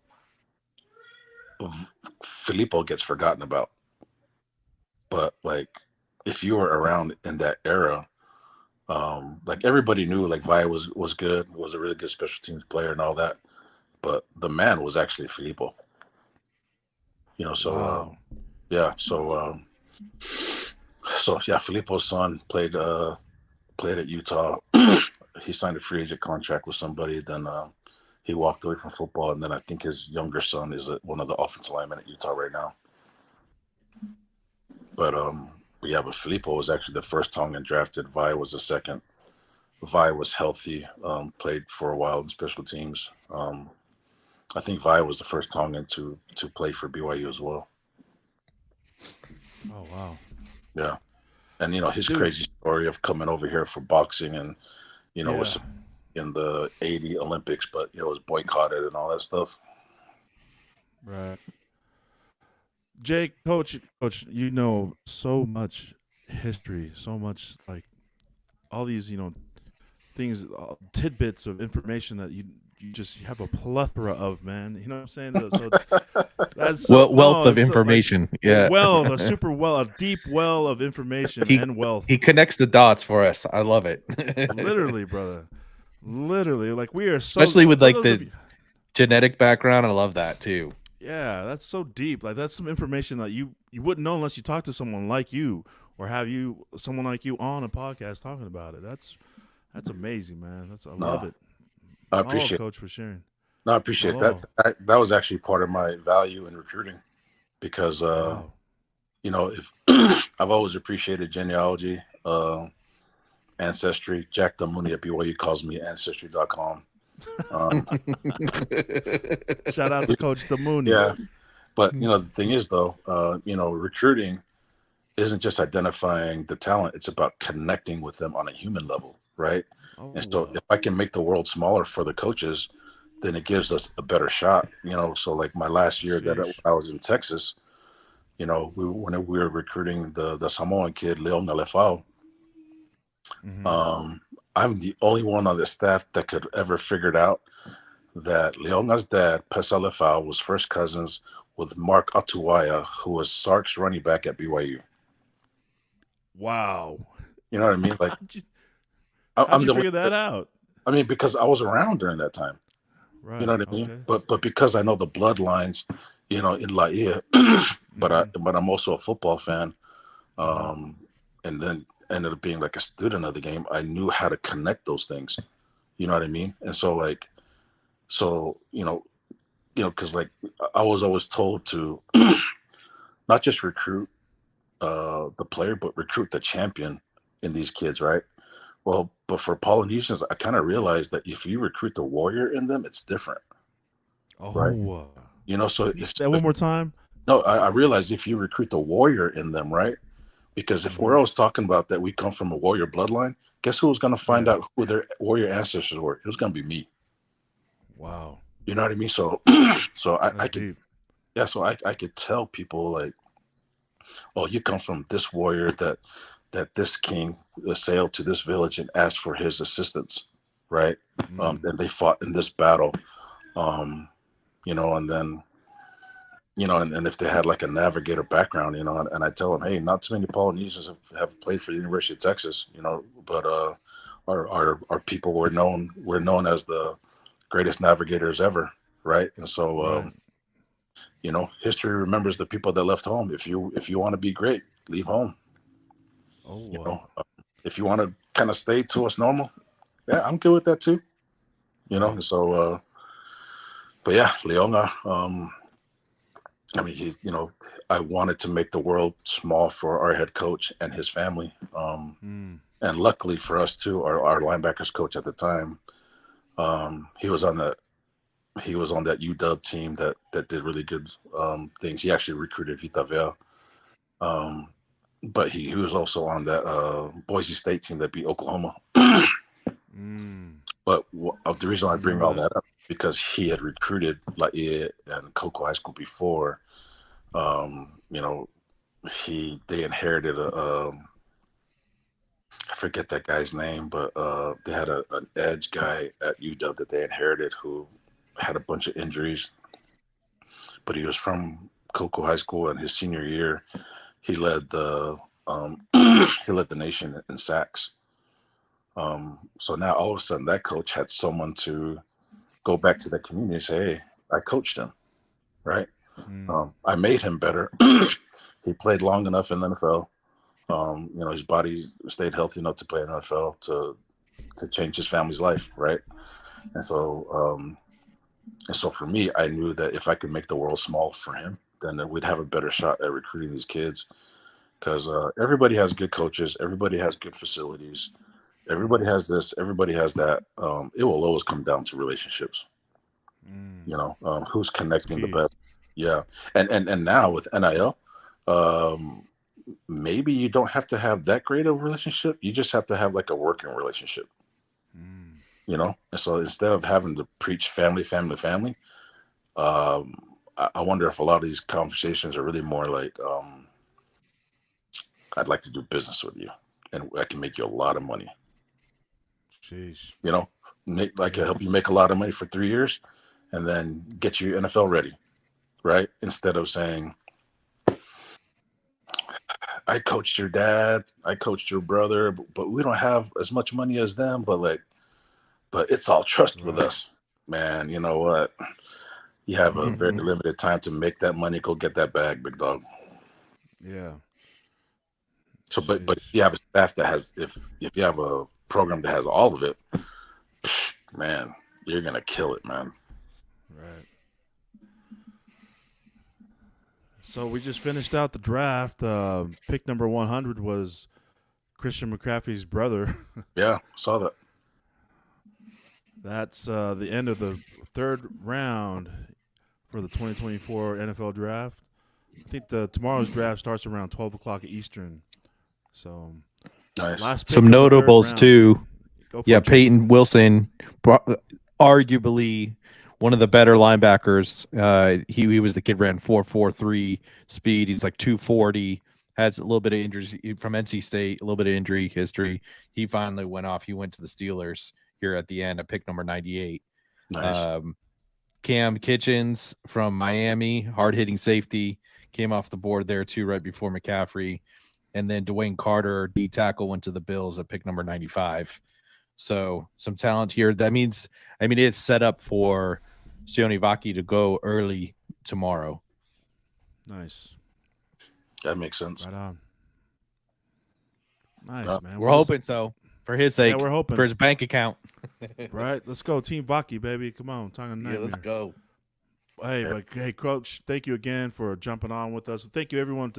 S3: Filippo gets forgotten about. But like if you were around in that era, like everybody knew like Vi was good, was a really good special teams player and all that. But the man was actually Filippo. You know, so
S1: Wow.
S3: yeah, so yeah, Filippo's son played at Utah. He signed a free agent contract with somebody. Then he walked away from football, and then I think his younger son is one of the offensive linemen at Utah right now. But yeah, but Filippo was actually the first Tongan drafted. Vi was the second. Vi was healthy, played for a while in special teams. I think Vi was the first Tongan to play for BYU as well.
S1: Oh, wow.
S3: Yeah, and you know his
S1: Dude.
S3: crazy story of coming over here for boxing, and you know was
S1: Yeah.
S3: in the '80 Olympics, but you know was boycotted and all that stuff.
S1: Right. Jake, coach, you know so much history, so much like all these, things, tidbits of information that you just have a plethora of, man. You know what I'm saying? So that's so,
S2: Wealth of
S1: it's so, like,
S2: information.
S1: a super well, a deep well of information
S2: He-
S1: and wealth.
S2: He connects the dots for us. I love it.
S1: Literally, brother. Literally, like we are so,
S2: Especially with
S1: for
S2: like
S1: those
S2: the
S1: of you-
S2: genetic background. I love that too.
S1: Yeah, that's so deep. Like that's some information that you wouldn't know unless you talk to someone like you or have someone like you on a podcast talking about it. That's amazing, man. I love it.
S3: I appreciate
S1: Coach for sharing.
S3: No, I appreciate
S1: Mahalo.
S3: that was actually part of my value in recruiting because
S1: Wow.
S3: you know if I've always appreciated genealogy, ancestry. Jack Damuni at BYU calls me ancestry.com.
S1: Shout out to Coach Damuni.
S3: Yeah, but you know the thing is though, you know recruiting isn't just identifying the talent; it's about connecting with them on a human level, right?
S1: Oh,
S3: And so if I can make the world smaller for the coaches, then it gives us a better shot, you know. So like my last year that
S1: Sheesh.
S3: I was in Texas, you know, when we were recruiting the Samoan kid Leon Galefao,
S1: Mhm.
S3: I'm the only one on the staff that could ever figured out that Leonga's dad, Pesa Lefau, was first cousins with Mark Atuaya, who was Sark's running back at BYU.
S1: Wow.
S3: You know what I mean? Like
S1: How'd
S3: I'm
S1: you
S3: the
S1: figure
S3: only,
S1: that out?
S3: I mean, because I was around during that time.
S1: Right.
S3: You know what I mean?
S1: Okay.
S3: But because I know the bloodlines, you know, in La Ia, but I'm also a football fan. And then ended up being like a student of the game. I knew how to connect those things. You know what I mean? And so like, you know, because like I was always told to not just recruit the player, but recruit the champion in these kids, right? Well, but for Polynesians, I kind of realized that if you recruit the warrior in them, it's different.
S1: Oh.
S3: Right. You know, so
S1: if that one more time.
S3: No, I realized if you recruit the warrior in them, right? Because if we're always talking about that we come from a warrior bloodline, guess who was going to find out who their warrior ancestors were? It was going to be me.
S1: Wow.
S3: You know what I mean? So, I could, yeah. So I could tell people like, oh, you come from this warrior that this king sailed to this village and asked for his assistance, right? And they fought in this battle, you know, and then, you know, and if they had like a navigator background, you know, and I tell them, hey, not too many Polynesians have played for the University of Texas, you know, but our people were known as the greatest navigators ever, right? And so, you know, history remembers the people that left home. If you want to be great, leave home.
S1: Oh,
S3: you know, if you want to kind of stay to us normal, yeah, I'm good with that too. You know, so, but yeah, Leonga. I mean, you know, I wanted to make the world small for our head coach and his family. And luckily for us too, our linebackers coach at the time, he was on that UW team that did really good things. He actually recruited Vita Vea. but he was also on that Boise State team that beat Oklahoma. But the reason I bring all that up because he had recruited Laie and Cocoa High School before. You know, they inherited I forget that guy's name, but they had an edge guy at UW that they inherited who had a bunch of injuries, but he was from Cocoa High School, and his senior year, he led the nation in sacks. So now all of a sudden, that coach had someone to go back to the community and say, "Hey, I coached him, right? I made him better. He played long enough in the NFL. You know, his body stayed healthy enough to play in the NFL to change his family's life, right? And so for me, I knew that if I could make the world small for him, then we'd have a better shot at recruiting these kids. Because everybody has good coaches, everybody has good facilities, everybody has this, everybody has that. It will always come down to relationships. You know, who's connecting the best. Yeah, and now with NIL, maybe you don't have to have that great of a relationship. You just have to have like a working relationship. You know, and so instead of having to preach family, I wonder if a lot of these conversations are really more like, I'd like to do business with you, and I can make you a lot of money.
S1: Jeez.
S3: You know, I can help you make a lot of money for 3 years, and then get you NFL ready, right? Instead of saying, I coached your dad, I coached your brother, but we don't have as much money as them, but it's all trust with us, man. You know what? You have a very limited time to make that money. Go get that bag, big dog.
S1: Yeah.
S3: So, but if you have a staff that has, if you have a program that has all of it, man, you're gonna kill it, man.
S1: Right. So we just finished out the draft. Pick number 100 was Christian McCaffrey's brother.
S3: Yeah, saw that.
S1: That's the end of the third round for the 2024 NFL draft. I think tomorrow's draft starts around 12 o'clock Eastern. So,
S3: nice.
S1: Last pick
S2: Some
S1: of the third
S2: notables
S1: round.
S2: too. Yeah,
S1: it,
S2: Peyton Wilson, arguably one of the better linebackers. He was the kid, ran 4.43 speed. He's like 240. Has a little bit of injuries from NC State, a little bit of injury history. He finally went off. He went to the Steelers here at the end at pick number 98.
S3: Nice.
S2: Cam Kitchens from Miami, hard-hitting safety, came off the board there too right before McCaffrey. And then Dwayne Carter, D tackle, went to the Bills at pick number 95. So some talent here. That means, it's set up for Sione Vaki to go early tomorrow.
S1: Nice.
S3: That makes sense.
S1: Right on. Nice, man.
S2: We're hoping so. For his sake.
S1: Yeah, we're hoping.
S2: For his bank account.
S1: Right? Let's go. Team Vaki, baby. Come on.
S2: Let's go.
S1: Hey, Coach, thank you again for jumping on with us. Thank you, everyone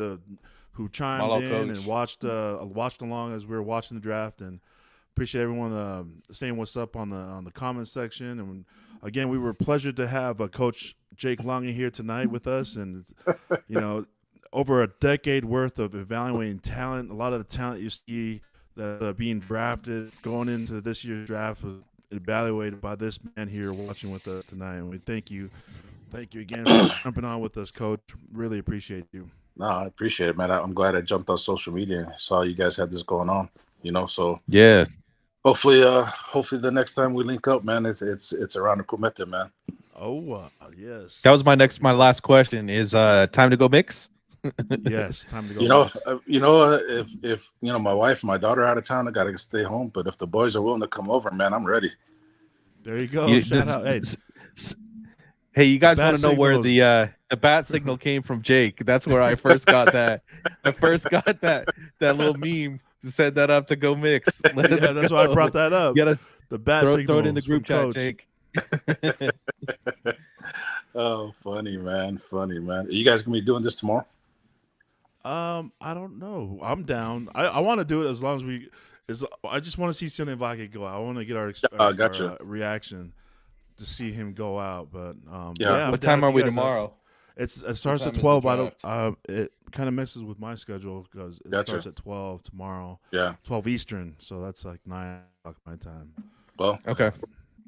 S1: who chimed in
S2: Coach.
S1: and watched along as we were watching the draft, and appreciate everyone saying what's up on the comment section. And again, we were pleasure to have Coach Jake Lange here tonight with us, and over a decade worth of evaluating talent. A lot of the talent you see that being drafted going into this year's draft was evaluated by this man here watching with us tonight, and we thank you again for jumping on with us, Coach. Really appreciate you.
S3: No, I appreciate it, man. I'm glad I jumped on social media and saw you guys had this going on. So
S2: yeah.
S3: Hopefully the next time we link up, man, it's around the Kumete, man.
S1: Oh, yes.
S2: That was my last question. Is time to go mix?
S1: Yes, time to go.
S3: If my wife and my daughter are out of town, I gotta stay home. But if the boys are willing to come over, man, I'm ready.
S1: There you go. Shout out.
S2: Hey, you guys want to know where the bat signal came from, Jake? That's where I first got that. I first got that little meme to set that up to go mix.
S1: That's why I brought that up. The bat signal.
S2: Throw it in the group chat,
S1: Coach.
S2: Jake.
S3: Oh, funny man. Are you guys gonna be doing this tomorrow?
S1: I don't know. I'm down. I want to do it as long as I just want to see Sione Vaki go out. I want to get our reaction to see him go out. But
S3: yeah.
S1: I'm
S2: what
S1: down
S2: time are
S1: if
S2: we
S1: you guys
S2: tomorrow?
S1: It starts
S2: time
S1: at
S2: is the
S1: 12. I don't.
S2: draft?
S1: It kind of messes with my schedule because it
S3: Gotcha.
S1: starts at 12 tomorrow,
S3: Yeah.
S1: 12 Eastern. So that's like 9 o'clock my time.
S3: Well,
S2: Okay.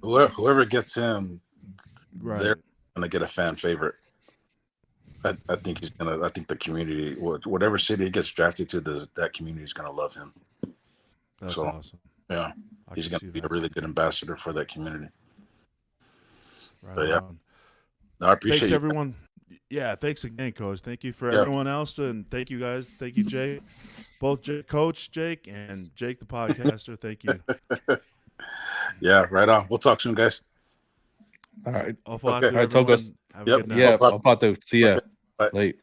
S3: whoever gets him,
S1: Right.
S3: they're gonna get a fan favorite. I think he's gonna. I think the community, whatever city he gets drafted to, that community is gonna love him.
S1: That's
S3: So,
S1: awesome.
S3: Yeah,
S1: I
S3: he's
S1: can
S3: gonna
S1: see
S3: be a
S1: that.
S3: really good ambassador for that community.
S1: Right
S3: but yeah.
S1: on.
S3: I appreciate
S1: Thanks
S3: you.
S1: everyone. Yeah, thanks again, Coach. Thank you for
S3: Yeah.
S1: everyone else, and thank you guys. Thank you, Jake. Both Coach Jake and Jake the podcaster. Thank you.
S3: Yeah, right on. We'll talk soon, guys.
S2: All right.
S1: Off
S3: Okay.
S1: to
S2: All right, Togos.
S1: everyone. Have a
S3: Yep.
S1: good night.
S2: Yeah,
S3: Bye.
S2: I'll see ya.
S3: Okay. Bye.
S2: Late.